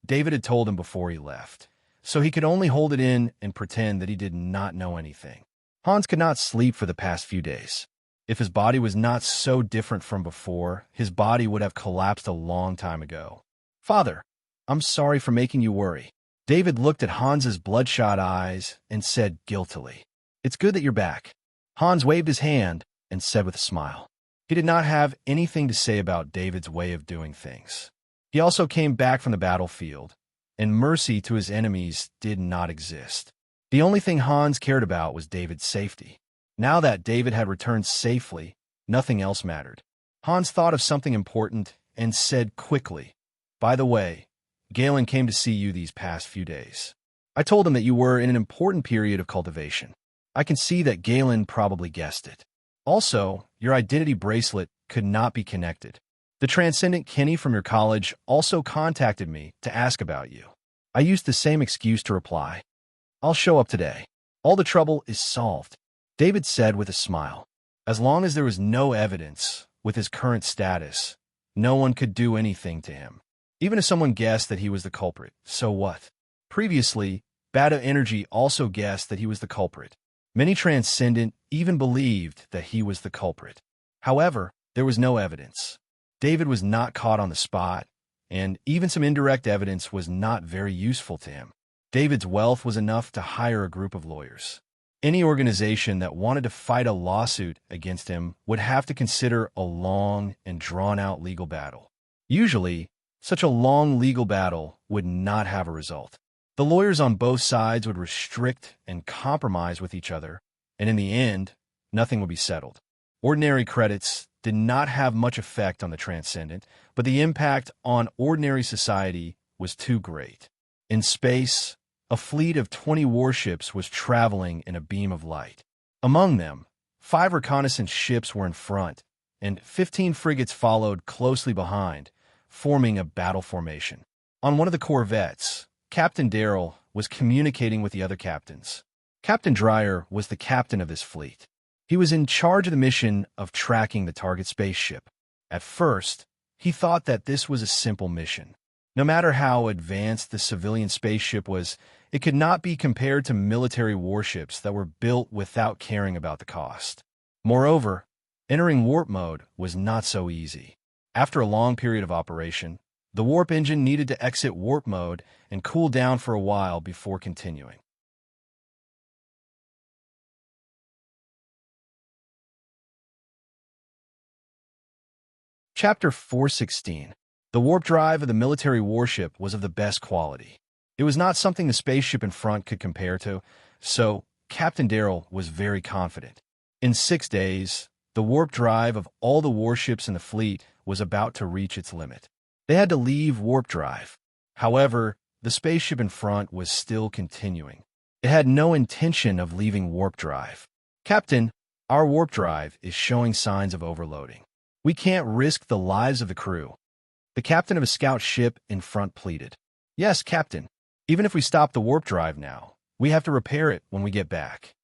Speaker 1: David had told him before he left, so he could only hold it in and pretend that he did not know anything. Hans could not sleep for the past few days. If his body was not so different from before, his body would have collapsed a long time ago. Father, I'm sorry for making you worry. David looked at Hans's bloodshot eyes and said guiltily, It's good that you're back. Hans waved his hand and said with a smile. He did not have anything to say about David's way of doing things. He also came back from the battlefield, and mercy to his enemies did not exist. The only thing Hans cared about was David's safety. Now that David had returned safely, nothing else mattered. Hans thought of something important and said quickly, By the way, Galen came to see you these past few days. I told him that you were in an important period of cultivation. I can see that Galen probably guessed it. Also, your identity bracelet could not be connected. The transcendent Kenny from your college also contacted me to ask about you. I used the same excuse to reply. I'll show up today. All the trouble is solved, David said with a smile. As long as there was no evidence, with his current status, no one could do anything to him. Even if someone guessed that he was the culprit, so what? Previously, Bada Energy also guessed that he was the culprit. Many Transcendent even believed that he was the culprit. However, there was no evidence. David was not caught on the spot, and even some indirect evidence was not very useful to him. David's wealth was enough to hire a group of lawyers. Any organization that wanted to fight a lawsuit against him would have to consider a long and drawn-out legal battle. Usually, such a long legal battle would not have a result. The lawyers on both sides would restrict and compromise with each other, and in the end, nothing would be settled. Ordinary credits did not have much effect on the Transcendent, but the impact on ordinary society was too great. In space, a fleet of 20 warships was traveling in a beam of light. Among them, 5 reconnaissance ships were in front, and 15 frigates followed closely behind, forming a battle formation. On one of the corvettes, Captain Darrell was communicating with the other captains. Captain Dreyer was the captain of this fleet. He was in charge of the mission of tracking the target spaceship. At first, he thought that this was a simple mission. No matter how advanced the civilian spaceship was, it could not be compared to military warships that were built without caring about the cost. Moreover, entering warp mode was not so easy. After a long period of operation, the warp engine needed to exit warp mode and cool down for a while before continuing. Chapter 416. The warp drive of the military warship was of the best quality. It was not something the spaceship in front could compare to, so Captain Darrell was very confident. In 6 days, the warp drive of all the warships in the fleet was about to reach its limit. They had to leave warp drive. However, the spaceship in front was still continuing. It had no intention of leaving warp drive. Captain, our warp drive is showing signs of overloading. We can't risk the lives of the crew. The captain of a scout ship in front pleaded. Yes, Captain. Even if we stop the warp drive now, we have to repair it when we get back.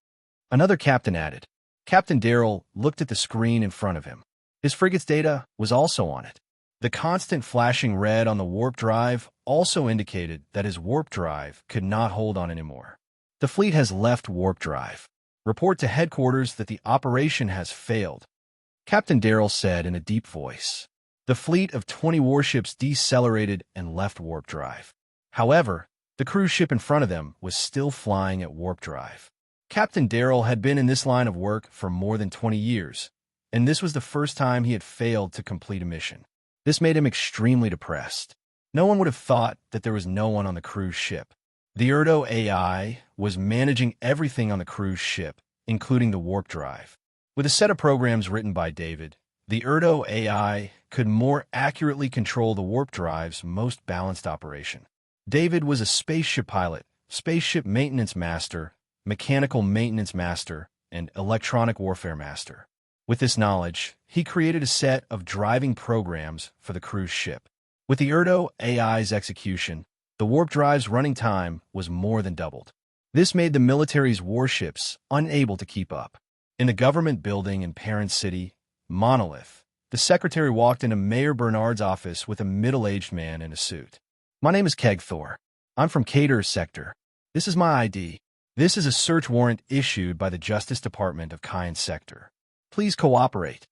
Speaker 1: Another captain added. Captain Darrell looked at the screen in front of him. His frigate's data was also on it. The constant flashing red on the warp drive also indicated that his warp drive could not hold on anymore. The fleet has left warp drive. Report to headquarters that the operation has failed, Captain Darrell said in a deep voice. The fleet of 20 warships decelerated and left warp drive. However, The cruise ship in front of them was still flying at warp drive. Captain Darrell had been in this line of work for more than 20 years, and this was the first time he had failed to complete a mission. This made him extremely depressed. No one would have thought that there was no one on the cruise ship. The Erdo AI was managing everything on the cruise ship, including the warp drive. With a set of programs written by David, the Erdo AI could more accurately control the warp drive's most balanced operation. David was a spaceship pilot, spaceship maintenance master, mechanical maintenance master, and electronic warfare master. With this knowledge, he created a set of driving programs for the cruise ship. With the Erdo AI's execution, the warp drive's running time was more than doubled. This made the military's warships unable to keep up. In the government building in Parent City, Monolith, the secretary walked into Mayor Bernard's office with a middle-aged man in a suit. "My name is Kegthor. I'm from Cater's sector. This is my ID. This is a search warrant issued by the Justice Department of Caen sector. Please cooperate."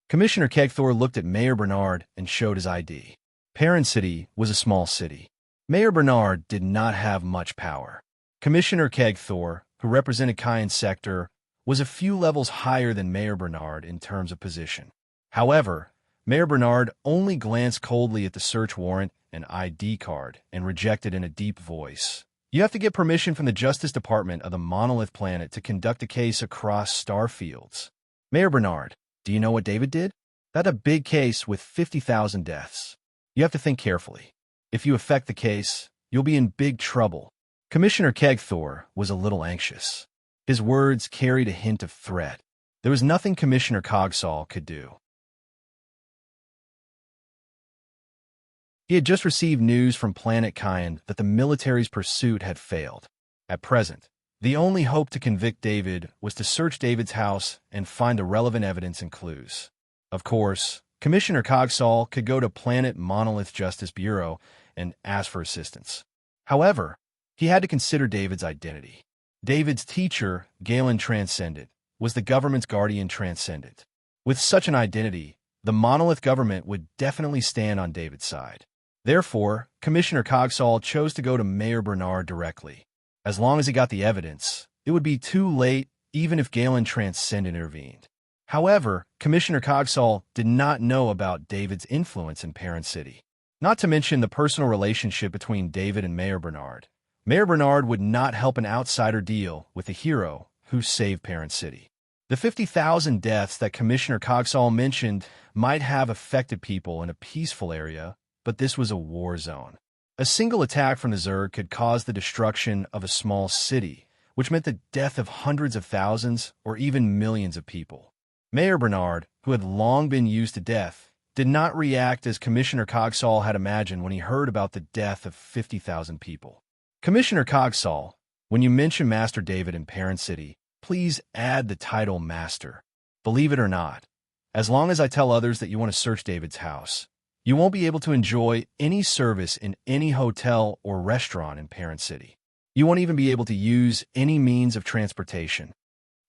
Speaker 1: Commissioner Kegthor looked at Mayor Bernard and showed his ID. Parent City was a small city. Mayor Bernard did not have much power. Commissioner Kegthor, who represented Caen sector, was a few levels higher than Mayor Bernard in terms of position. However, Mayor Bernard only glanced coldly at the search warrant and ID card and rejected in a deep voice. "You have to get permission from the Justice Department of the Monolith planet to conduct a case across star fields." "Mayor Bernard, do you know what David did? That's a big case with 50,000 deaths. You have to think carefully. If you affect the case, you'll be in big trouble." Commissioner Kegthor was a little anxious. His words carried a hint of threat. There was nothing Commissioner Cogsall could do. He had just received news from Planet Caen that the military's pursuit had failed. At present, the only hope to convict David was to search David's house and find the relevant evidence and clues. Of course, Commissioner Cogsall could go to Planet Monolith Justice Bureau and ask for assistance. However, he had to consider David's identity. David's teacher, Galen Transcendent, was the government's guardian transcendent. With such an identity, the Monolith government would definitely stand on David's side. Therefore, Commissioner Cogsall chose to go to Mayor Bernard directly. As long as he got the evidence, it would be too late even if Galen Transcendent intervened. However, Commissioner Cogsall did not know about David's influence in Parent City. Not to mention the personal relationship between David and Mayor Bernard. Mayor Bernard would not help an outsider deal with a hero who saved Parent City. The 50,000 deaths that Commissioner Cogsall mentioned might have affected people in a peaceful area, but this was a war zone. A single attack from the Zerg could cause the destruction of a small city, which meant the death of hundreds of thousands or even millions of people. Mayor Bernard, who had long been used to death, did not react as Commissioner Cogsall had imagined when he heard about the death of 50,000 people. "Commissioner Cogsall, when you mention Master David in Parent City, please add the title Master. Believe it or not, as long as I tell others that you want to search David's house, you won't be able to enjoy any service in any hotel or restaurant in Parent City. You won't even be able to use any means of transportation."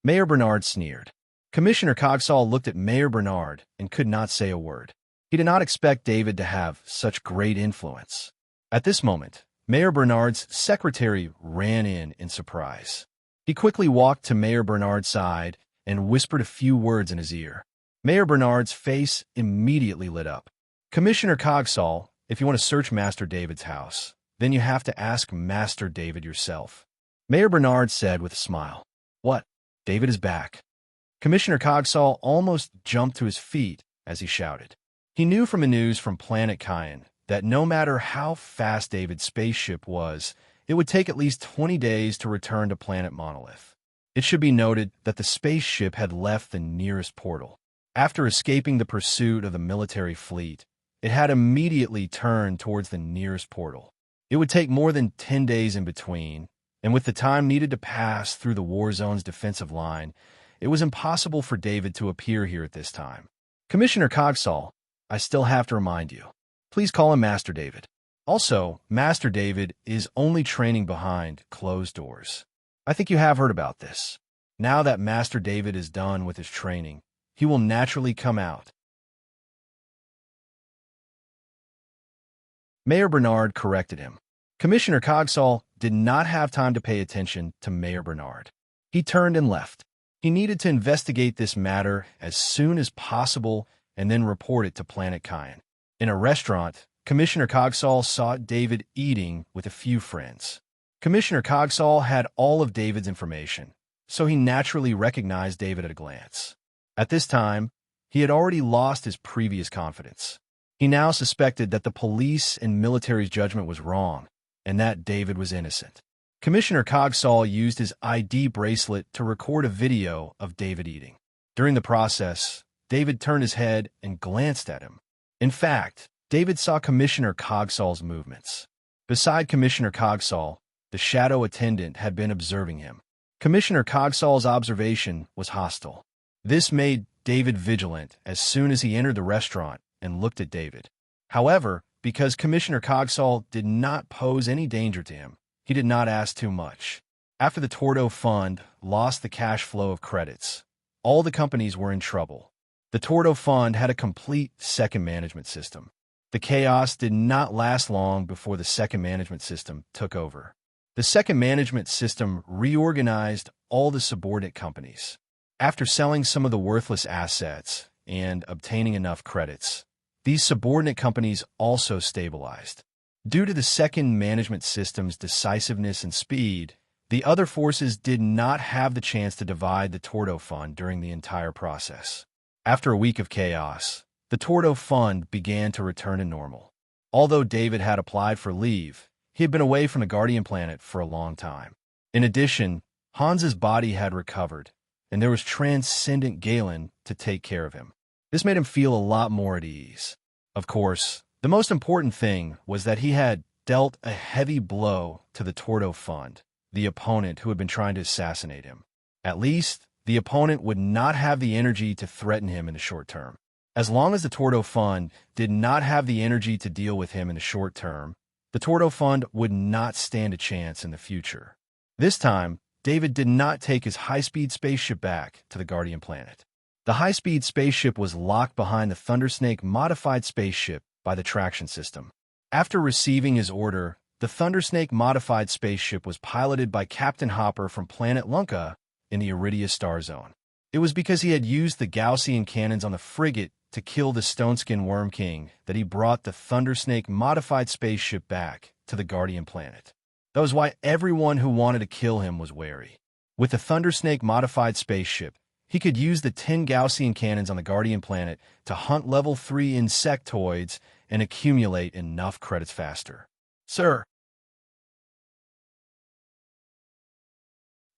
Speaker 1: Mayor Bernard sneered. Commissioner Cogsall looked at Mayor Bernard and could not say a word. He did not expect David to have such great influence. At this moment, Mayor Bernard's secretary ran in surprise. He quickly walked to Mayor Bernard's side and whispered a few words in his ear. Mayor Bernard's face immediately lit up. "Commissioner Cogsall, if you want to search Master David's house, then you have to ask Master David yourself." Mayor Bernard said with a smile. "What? David is back." Commissioner Cogsall almost jumped to his feet as he shouted. He knew from the news from Planet Caen that no matter how fast David's spaceship was, it would take at least 20 days to return to Planet Monolith. It should be noted that the spaceship had left the nearest portal. After escaping the pursuit of the military fleet, it had immediately turned towards the nearest portal. It would take more than 10 days in between, and with the time needed to pass through the war zone's defensive line, it was impossible for David to appear here at this time. "Commissioner Cogsall, I still have to remind you. Please call him Master David. Also, Master David is only training behind closed doors. I think you have heard about this. Now that Master David is done with his training, he will naturally come out." Mayor Bernard corrected him. Commissioner Cogsall did not have time to pay attention to Mayor Bernard. He turned and left. He needed to investigate this matter as soon as possible and then report it to Planet Cayenne. In a restaurant, Commissioner Cogsall saw David eating with a few friends. Commissioner Cogsall had all of David's information, so he naturally recognized David at a glance. At this time, he had already lost his previous confidence. He now suspected that the police and military's judgment was wrong, and that David was innocent. Commissioner Cogsall used his ID bracelet to record a video of David eating. During the process, David turned his head and glanced at him. In fact, David saw Commissioner Cogsall's movements. Beside Commissioner Cogsall, the shadow attendant had been observing him. Commissioner Cogsall's observation was hostile. This made David vigilant as soon as he entered the restaurant and looked at David. However, because Commissioner Cogsall did not pose any danger to him, he did not ask too much. After the Tordo Fund lost the cash flow of credits, all the companies were in trouble. The Tordo Fund had a complete second management system. The chaos did not last long before the second management system took over. The second management system reorganized all the subordinate companies. After selling some of the worthless assets and obtaining enough credits, these subordinate companies also stabilized. Due to the second management system's decisiveness and speed, the other forces did not have the chance to divide the Tordo Fund during the entire process. After a week of chaos, the Tordo Fund began to return to normal. Although David had applied for leave, he had been away from the Guardian Planet for a long time. In addition, Hans's body had recovered, and there was Transcendent Galen to take care of him. This made him feel a lot more at ease. Of course, the most important thing was that he had dealt a heavy blow to the Tordo Fund, the opponent who had been trying to assassinate him. At least, the opponent would not have the energy to threaten him in the short term. As long as the Tordo Fund did not have the energy to deal with him in the short term, the Tordo Fund would not stand a chance in the future. This time, David did not take his high-speed spaceship back to the Guardian Planet. The high-speed spaceship was locked behind the Thundersnake modified spaceship by the traction system. After receiving his order, the Thundersnake modified spaceship was piloted by Captain Hopper from planet Lunka in the Iridia Star Zone. It was because he had used the Gaussian cannons on the frigate to kill the Stoneskin Worm King that he brought the Thundersnake modified spaceship back to the Guardian Planet. That was why everyone who wanted to kill him was wary. With the Thundersnake modified spaceship, he could use the 10 Gaussian cannons on the Guardian Planet to hunt level 3 insectoids and accumulate enough credits faster. Sir.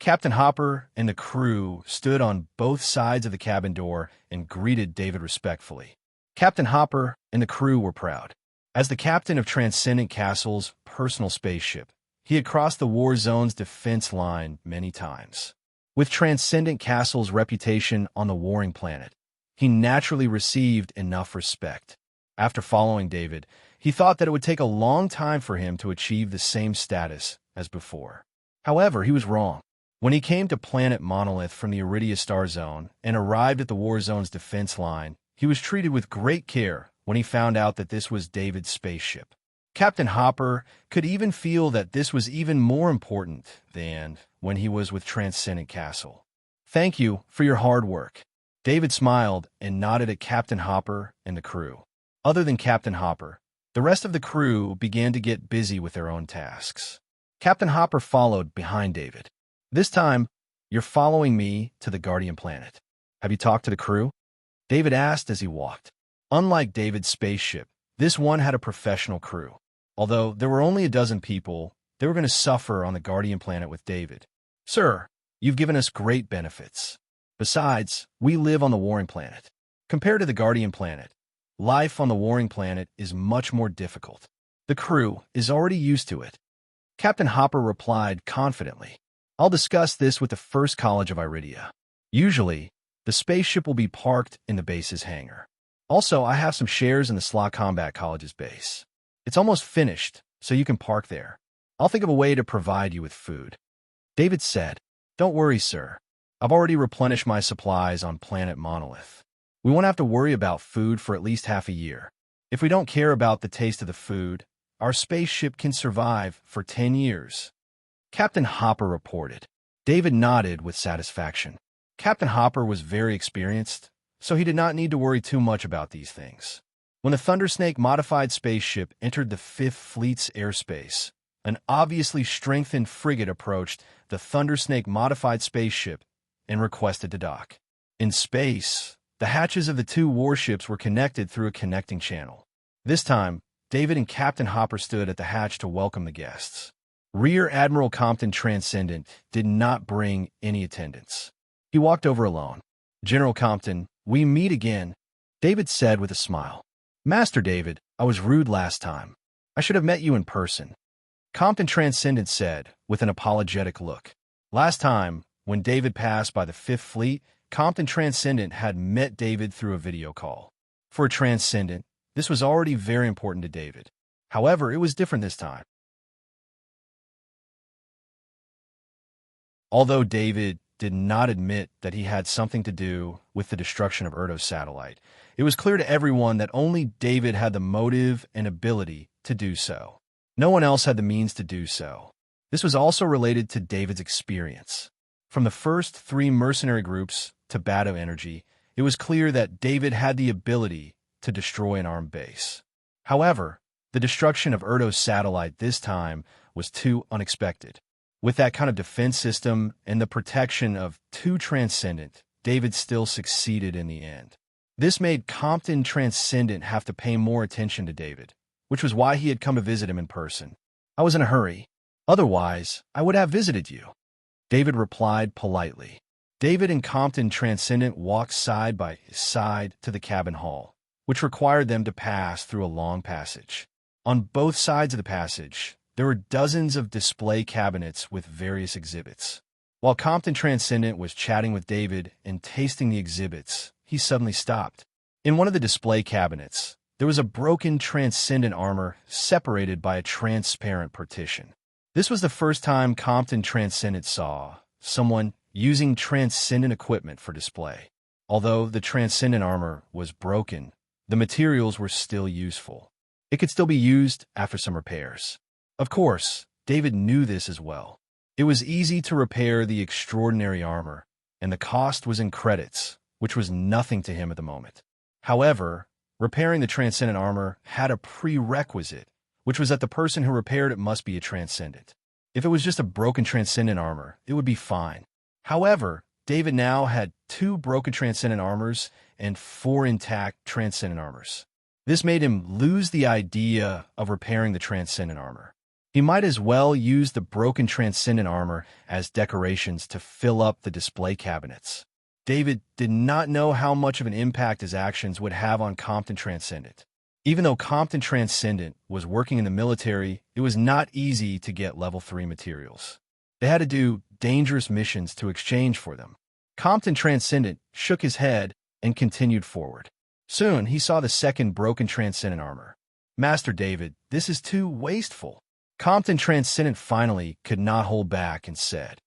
Speaker 1: Captain Hopper and the crew stood on both sides of the cabin door and greeted David respectfully. Captain Hopper and the crew were proud. As the captain of Transcendent Castle's personal spaceship, he had crossed the war zone's defense line many times. With Transcendent Castle's reputation on the warring planet, he naturally received enough respect. After following David, he thought that it would take a long time for him to achieve the same status as before. However, he was wrong. When he came to planet Monolith from the Iridia Star Zone and arrived at the war zone's defense line, he was treated with great care when he found out that this was David's spaceship. Captain Hopper could even feel that this was even more important than when he was with Transcendent Castle. Thank you for your hard work. David smiled and nodded at Captain Hopper and the crew. Other than Captain Hopper, the rest of the crew began to get busy with their own tasks. Captain Hopper followed behind David. This time, you're following me to the Guardian Planet. Have you talked to the crew? David asked as he walked. Unlike David's spaceship, this one had a professional crew. Although there were only a dozen people, they were going to suffer on the Guardian Planet with David. Sir, you've given us great benefits. Besides, we live on the warring planet. Compared to the Guardian Planet, life on the warring planet is much more difficult. The crew is already used to it. Captain Hopper replied confidently. I'll discuss this with the First College of Iridia. Usually, the spaceship will be parked in the base's hangar. Also, I have some shares in the Slaw Combat College's base. It's almost finished, so you can park there. I'll think of a way to provide you with food. David said, Don't worry, sir. I've already replenished my supplies on planet Monolith. We won't have to worry about food for at least half a year. If we don't care about the taste of the food, our spaceship can survive for 10 years. Captain Hopper reported. David nodded with satisfaction. Captain Hopper was very experienced, so he did not need to worry too much about these things. When the Thundersnake modified spaceship entered the Fifth Fleet's airspace, an obviously strengthened frigate approached the Thundersnake modified spaceship and requested to dock. In space, the hatches of the two warships were connected through a connecting channel. This time, David and Captain Hopper stood at the hatch to welcome the guests. Rear Admiral Compton Transcendent did not bring any attendants. He walked over alone. "General Compton, we meet again," David said with a smile. "Master David, I was rude last time. I should have met you in person," Compton Transcendent said with an apologetic look. Last time, when David passed by the Fifth Fleet, Compton Transcendent had met David through a video call. For a Transcendent, this was already very important to David. However, it was different this time. Although David did not admit that he had something to do with the destruction of Erdo's satellite, it was clear to everyone that only David had the motive and ability to do so. No one else had the means to do so. This was also related to David's experience. From the first 3 mercenary groups to Bato Energy, it was clear that David had the ability to destroy an armed base. However, the destruction of Erdo's satellite this time was too unexpected. With that kind of defense system and the protection of 2 Transcendent, David still succeeded in the end. This made Compton Transcendent have to pay more attention to David, which was why he had come to visit him in person. "I was in a hurry. Otherwise, I would have visited you," David replied politely. David and Compton Transcendent walked side by side to the cabin hall, which required them to pass through a long passage. On both sides of the passage, there were dozens of display cabinets with various exhibits. While Compton Transcendent was chatting with David and tasting the exhibits, he suddenly stopped. In one of the display cabinets, there was a broken Transcendent armor separated by a transparent partition. This was the first time Compton Transcendent saw someone using Transcendent equipment for display. Although the Transcendent armor was broken, the materials were still useful. It could still be used after some repairs. Of course, David knew this as well. It was easy to repair the extraordinary armor, and the cost was in credits, which was nothing to him at the moment. However, repairing the Transcendent armor had a prerequisite, which was that the person who repaired it must be a Transcendent. If it was just a broken Transcendent armor, it would be fine. However, David now had 2 broken Transcendent armors and 4 intact Transcendent armors. This made him lose the idea of repairing the Transcendent armor. He might as well use the broken Transcendent armor as decorations to fill up the display cabinets. David did not know how much of an impact his actions would have on Compton Transcendent. Even though Compton Transcendent was working in the military, it was not easy to get level 3 materials. They had to do dangerous missions to exchange for them. Compton Transcendent shook his head and continued forward. Soon, he saw the second broken Transcendent armor. "Master David, this is too wasteful." Compton Transcendent finally could not hold back and said.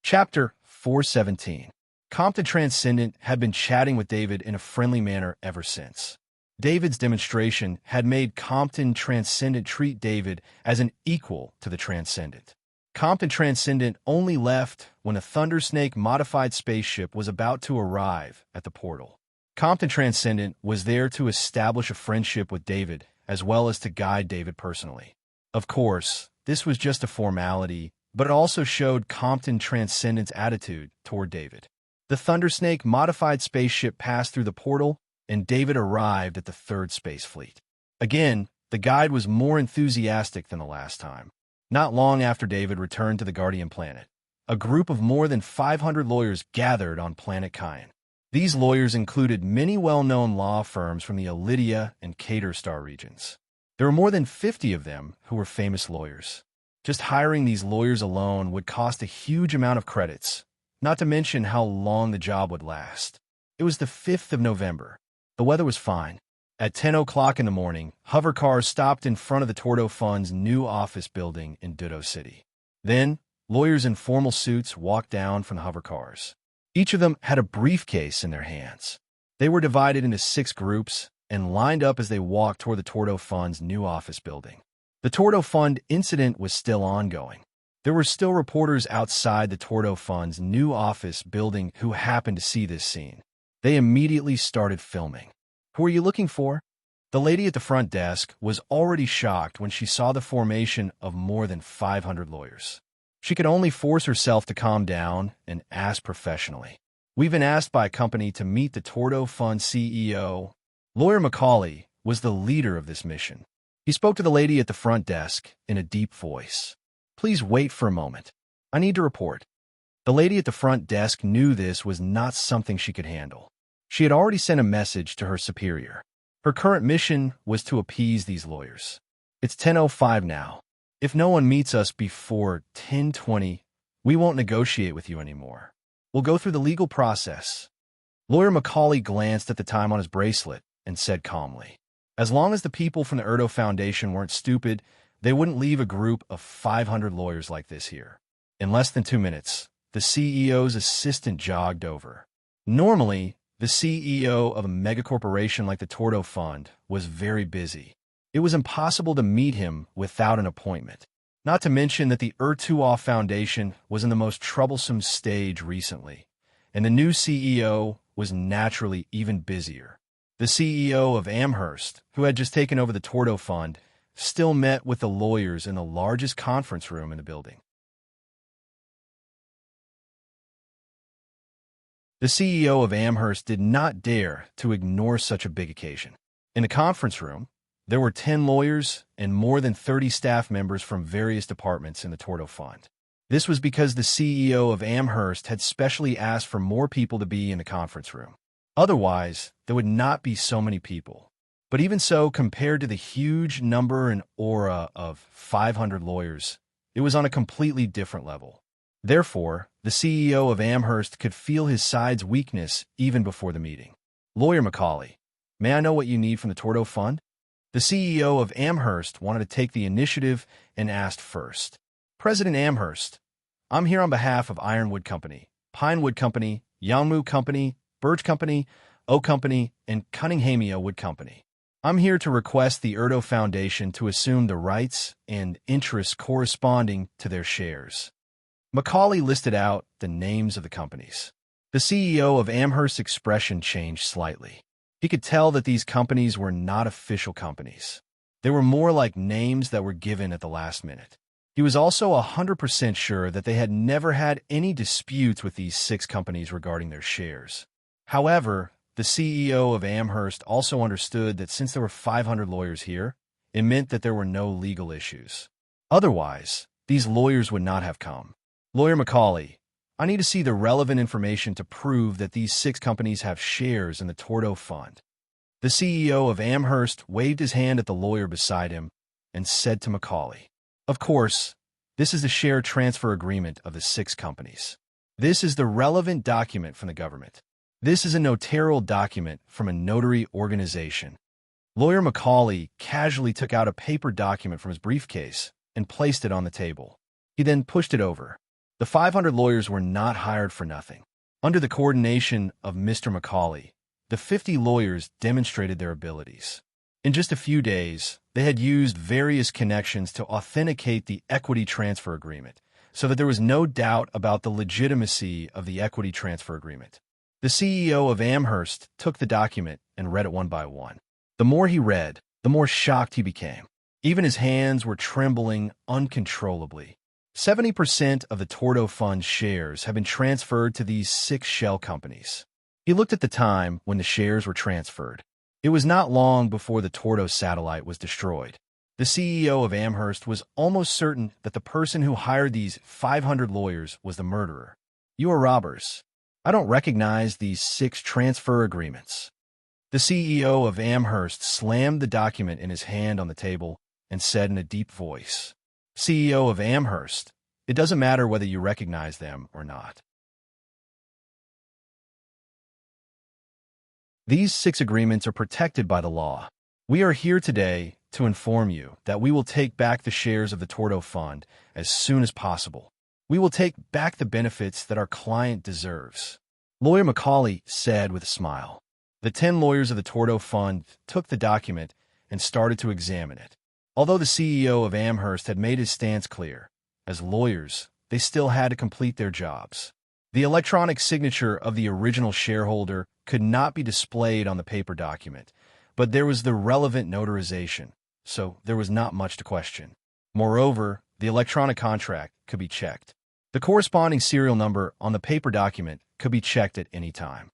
Speaker 1: Chapter 417. Compton Transcendent had been chatting with David in a friendly manner ever since. David's demonstration had made Compton Transcendent treat David as an equal to the Transcendent. Compton Transcendent only left when a Thundersnake modified spaceship was about to arrive at the portal. Compton Transcendent was there to establish a friendship with David as well as to guide David personally. Of course, this was just a formality, but it also showed Compton Transcendent's attitude toward David. The Thundersnake modified spaceship passed through the portal, and David arrived at the 3rd Space Fleet. Again, the guide was more enthusiastic than the last time. Not long after David returned to the Guardian planet, a group of more than 500 lawyers gathered on planet Cayenne. These lawyers included many well-known law firms from the Alidia and Caterstar regions. There were more than 50 of them who were famous lawyers. Just hiring these lawyers alone would cost a huge amount of credits, not to mention how long the job would last. It was the 5th of November. The weather was fine. At 10 o'clock in the morning, hover cars stopped in front of the Tordo Fund's new office building in Dudo City. Then, lawyers in formal suits walked down from the hover cars. Each of them had a briefcase in their hands. They were divided into 6 groups and lined up as they walked toward the Tordo Fund's new office building. The Tordo Fund incident was still ongoing. There were still reporters outside the Tordo Fund's new office building who happened to see this scene. They immediately started filming. "Who are you looking for?" The lady at the front desk was already shocked when she saw the formation of more than 500 lawyers. She could only force herself to calm down and ask professionally. "We've been asked by a company to meet the Tordo Fund CEO." Lawyer Macaulay was the leader of this mission. He spoke to the lady at the front desk in a deep voice. "Please wait for a moment. I need to report." The lady at the front desk knew this was not something she could handle. She had already sent a message to her superior. Her current mission was to appease these lawyers. "It's 10:05 now. If no one meets us before 10:20, we won't negotiate with you anymore. We'll go through the legal process." Lawyer Macaulay glanced at the time on his bracelet and said calmly, "As long as the people from the Erdo Foundation weren't stupid, they wouldn't leave a group of 500 lawyers like this here." In less than 2 minutes, the CEO's assistant jogged over. Normally, the CEO of a megacorporation like the Tordo Fund was very busy. It was impossible to meet him without an appointment. Not to mention that the Ertuoff Foundation was in the most troublesome stage recently, and the new CEO was naturally even busier. The CEO of Amherst, who had just taken over the Tordo Fund, still met with the lawyers in the largest conference room in the building. The CEO of Amherst did not dare to ignore such a big occasion. In the conference room, there were 10 lawyers and more than 30 staff members from various departments in the Tordo Fund. This was because the CEO of Amherst had specially asked for more people to be in the conference room. Otherwise, there would not be so many people. But even so, compared to the huge number and aura of 500 lawyers, it was on a completely different level. Therefore, the CEO of Amherst could feel his side's weakness even before the meeting. "Lawyer Macaulay, may I know what you need from the Tordo Fund?" The CEO of Amherst wanted to take the initiative and asked first. "President Amherst, I'm here on behalf of Ironwood Company, Pinewood Company, Yangmu Company, Birch Company, Oak Company, and Cunninghamia Wood Company. I'm here to request the Erdo Foundation to assume the rights and interests corresponding to their shares." Macaulay listed out the names of the companies. The CEO of Amherst's expression changed slightly. He could tell that these companies were not official companies. They were more like names that were given at the last minute. He was also 100% sure that they had never had any disputes with these 6 companies regarding their shares. However, the CEO of Amherst also understood that since there were 500 lawyers here, it meant that there were no legal issues. Otherwise, these lawyers would not have come. "Lawyer Macaulay, I need to see the relevant information to prove that these 6 companies have shares in the Tordo Fund." The CEO of Amherst waved his hand at the lawyer beside him and said to Macaulay, "Of course, this is the share transfer agreement of the 6 companies. This is the relevant document from the government. This is a notarial document from a notary organization." Lawyer Macaulay casually took out a paper document from his briefcase and placed it on the table. He then pushed it over. The 500 lawyers were not hired for nothing. Under the coordination of Mr. Macaulay, the 50 lawyers demonstrated their abilities. In just a few days, they had used various connections to authenticate the equity transfer agreement, so that there was no doubt about the legitimacy of the equity transfer agreement. The CEO of Amherst took the document and read it one by one. The more he read, the more shocked he became. Even his hands were trembling uncontrollably. 70% of the Tordo Fund's shares have been transferred to these 6 shell companies. He looked at the time when the shares were transferred. It was not long before the Tordo satellite was destroyed. The CEO of Amherst was almost certain that the person who hired these 500 lawyers was the murderer. "You are robbers. I don't recognize these 6 transfer agreements." The CEO of Amherst slammed the document in his hand on the table and said in a deep voice, "CEO of Amherst, it doesn't matter whether you recognize them or not. These 6 agreements are protected by the law. We are here today to inform you that we will take back the shares of the Tordo Fund as soon as possible. We will take back the benefits that our client deserves. Lawyer Macaulay said with a smile. The 10 lawyers of the Tordo Fund took the document and started to examine it. Although the CEO of Amherst had made his stance clear, as lawyers, they still had to complete their jobs. The electronic signature of the original shareholder could not be displayed on the paper document, but there was the relevant notarization, so there was not much to question. Moreover, the electronic contract could be checked. The corresponding serial number on the paper document could be checked at any time.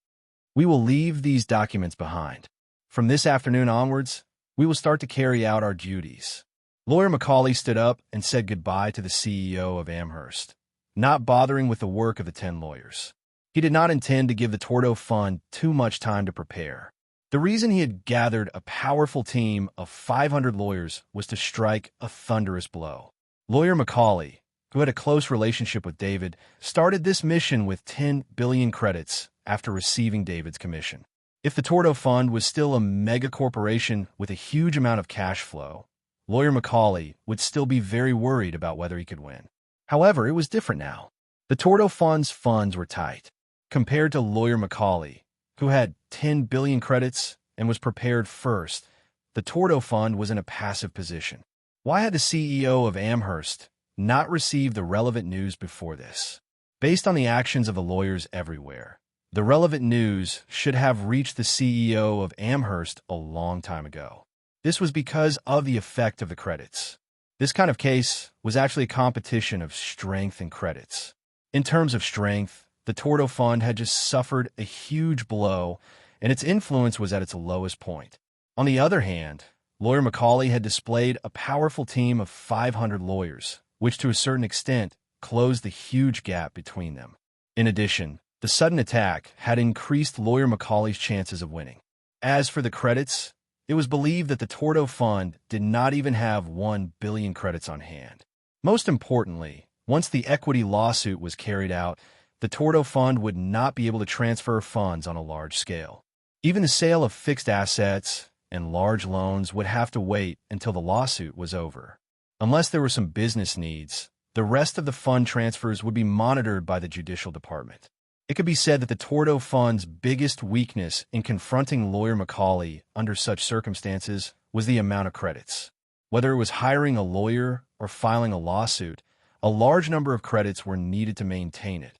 Speaker 1: We will leave these documents behind. From this afternoon onwards, we will start to carry out our duties. Lawyer Macaulay stood up and said goodbye to the CEO of Amherst, not bothering with the work of the 10 lawyers. He did not intend to give the Tordo Fund too much time to prepare. The reason he had gathered a powerful team of 500 lawyers was to strike a thunderous blow. Lawyer Macaulay, who had a close relationship with David, started this mission with 10 billion credits after receiving David's commission. If the Tordo Fund was still a mega corporation with a huge amount of cash flow, Lawyer Macaulay would still be very worried about whether he could win. However, it was different now. The Tordo Fund's funds were tight. Compared to Lawyer Macaulay, who had 10 billion credits and was prepared first, the Tordo Fund was in a passive position. Why had the CEO of Amherst not received the relevant news before this? Based on the actions of the lawyers everywhere, the relevant news should have reached the CEO of Amherst a long time ago. This was because of the effect of the credits. This kind of case was actually a competition of strength and credits. In terms of strength, the Tordo Fund had just suffered a huge blow, and its influence was at its lowest point. On the other hand, Lawyer Macaulay had displayed a powerful team of 500 lawyers, which to a certain extent closed the huge gap between them. In addition, the sudden attack had increased Lawyer Macaulay's chances of winning. As for the credits, it was believed that the Tordo Fund did not even have 1 billion credits on hand. Most importantly, once the equity lawsuit was carried out, the Tordo Fund would not be able to transfer funds on a large scale. Even the sale of fixed assets and large loans would have to wait until the lawsuit was over. Unless there were some business needs, the rest of the fund transfers would be monitored by the Judicial Department. It could be said that the Tordo Fund's biggest weakness in confronting Lawyer Macaulay under such circumstances was the amount of credits. Whether it was hiring a lawyer or filing a lawsuit, a large number of credits were needed to maintain it.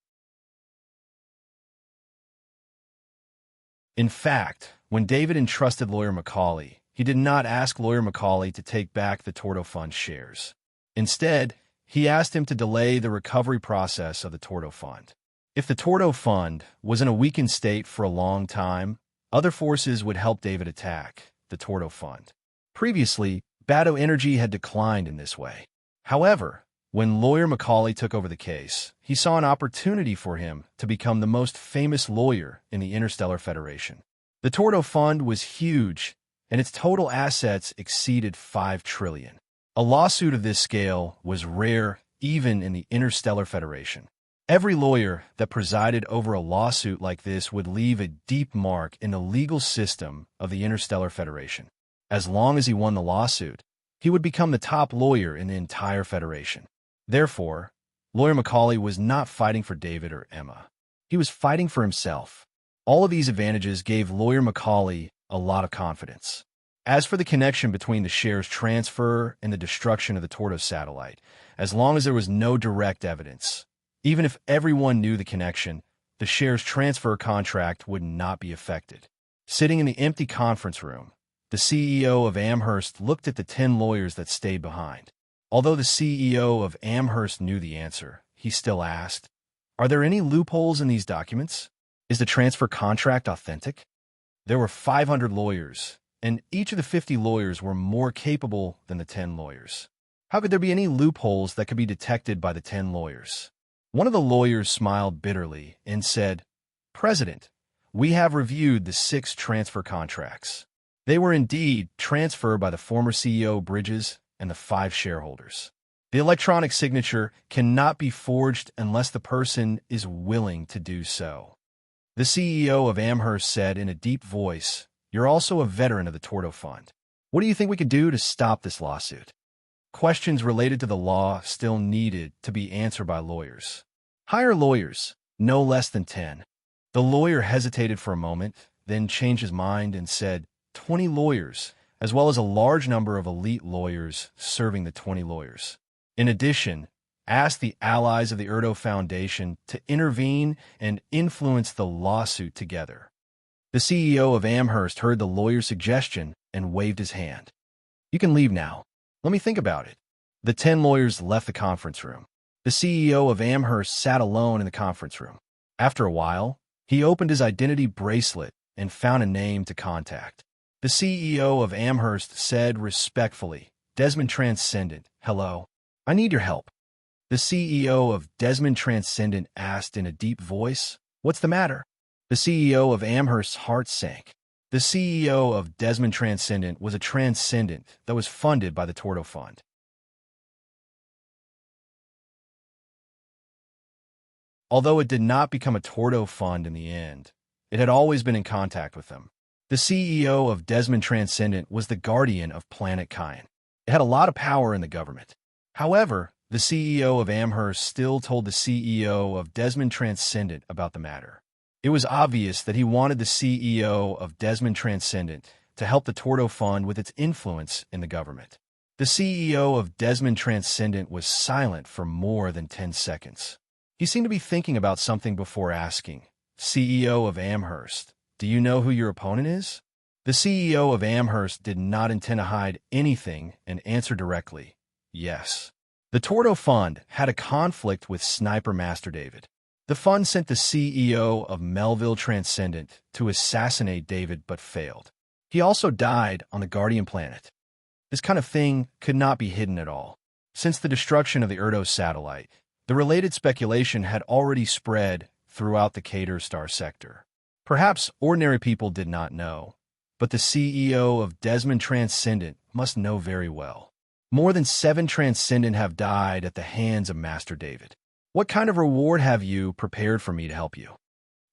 Speaker 1: In fact, when David entrusted Lawyer Macaulay, he did not ask Lawyer Macaulay to take back the Tordo Fund shares. Instead, he asked him to delay the recovery process of the Tordo Fund. If the Tordo Fund was in a weakened state for a long time, other forces would help David attack the Tordo Fund. Previously, Bado Energy had declined in this way. However, when Lawyer Macaulay took over the case, he saw an opportunity for him to become the most famous lawyer in the Interstellar Federation. The Tordo Fund was huge, and its total assets exceeded 5 trillion. A lawsuit of this scale was rare even in the Interstellar Federation. Every lawyer that presided over a lawsuit like this would leave a deep mark in the legal system of the Interstellar Federation. As long as he won the lawsuit, he would become the top lawyer in the entire Federation. Therefore, Lawyer Macaulay was not fighting for David or Emma. He was fighting for himself. All of these advantages gave Lawyer Macaulay a lot of confidence. As for the connection between the shares transfer and the destruction of the Tordo satellite, as long as there was no direct evidence, even if everyone knew the connection, the shares transfer contract would not be affected. Sitting in the empty conference room, the CEO of Amherst looked at the 10 lawyers that stayed behind. Although the CEO of Amherst knew the answer, he still asked, "Are there any loopholes in these documents? Is the transfer contract authentic?" There were 500 lawyers, and each of the 50 lawyers were more capable than the 10 lawyers. How could there be any loopholes that could be detected by the 10 lawyers? One of the lawyers smiled bitterly and said, "President, we have reviewed the 6 transfer contracts. They were indeed transferred by the former CEO Bridges and the 5 shareholders. The electronic signature cannot be forged unless the person is willing to do so." The CEO of Amherst said in a deep voice, "You're also a veteran of the Tordo Fund. What do you think we could do to stop this lawsuit?" Questions related to the law still needed to be answered by lawyers. Hire lawyers, no less than 10. The lawyer hesitated for a moment, then changed his mind and said 20 lawyers, as well as a large number of elite lawyers serving the 20 lawyers. In addition, asked the allies of the Erdo Foundation to intervene and influence the lawsuit together. The CEO of Amherst heard the lawyer's suggestion and waved his hand. You can leave now. Let me think about it. The 10 lawyers left the conference room. The CEO of Amherst sat alone in the conference room. After a while, he opened his identity bracelet and found a name to contact. The CEO of Amherst said respectfully, Desmond Transcendent, hello. I need your help. The CEO of Desmond Transcendent asked in a deep voice, what's the matter? The CEO of Amherst's heart sank. The CEO of Desmond Transcendent was a transcendent that was funded by the Tordo Fund. Although it did not become a Tordo Fund in the end, it had always been in contact with them. The CEO of Desmond Transcendent was the guardian of Planet Kyan. It had a lot of power in the government. However, the CEO of Amherst still told the CEO of Desmond Transcendent about the matter. It was obvious that he wanted the CEO of Desmond Transcendent to help the Tordo Fund with its influence in the government. The CEO of Desmond Transcendent was silent for more than 10 seconds. He seemed to be thinking about something before asking, CEO of Amherst, do you know who your opponent is? The CEO of Amherst did not intend to hide anything and answered directly, yes. The Tordo Fund had a conflict with Sniper Master David. The fund sent the CEO of Melville Transcendent to assassinate David but failed. He also died on the Guardian planet. This kind of thing could not be hidden at all. Since the destruction of the Erdo satellite, the related speculation had already spread throughout the Cater Star sector. Perhaps ordinary people did not know, but the CEO of Desmond Transcendent must know very well. More than 7 Transcendent have died at the hands of Master David. What kind of reward have you prepared for me to help you?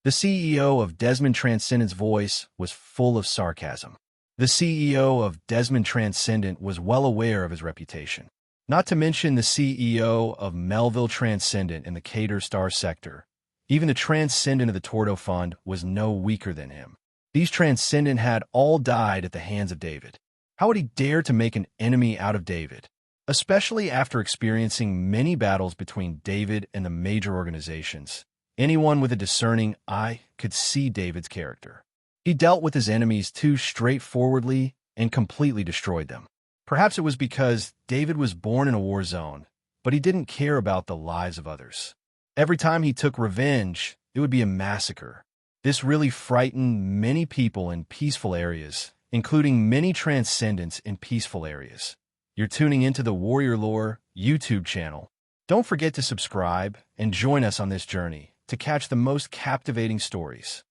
Speaker 1: The CEO of Desmond Transcendent's voice was full of sarcasm. The CEO of Desmond Transcendent was well aware of his reputation. Not to mention the CEO of Melville Transcendent in the Cater Star sector. Even the Transcendent of the Tordo Fund was no weaker than him. These Transcendent had all died at the hands of David. How would he dare to make an enemy out of David? Especially after experiencing many battles between David and the major organizations. Anyone with a discerning eye could see David's character. He dealt with his enemies too straightforwardly and completely destroyed them. Perhaps it was because David was born in a war zone, but he didn't care about the lives of others. Every time he took revenge, it would be a massacre. This really frightened many people in peaceful areas, including many Transcendents in peaceful areas. You're tuning into the Warrior Lore YouTube channel. Don't forget to subscribe and join us on this journey to catch the most captivating stories.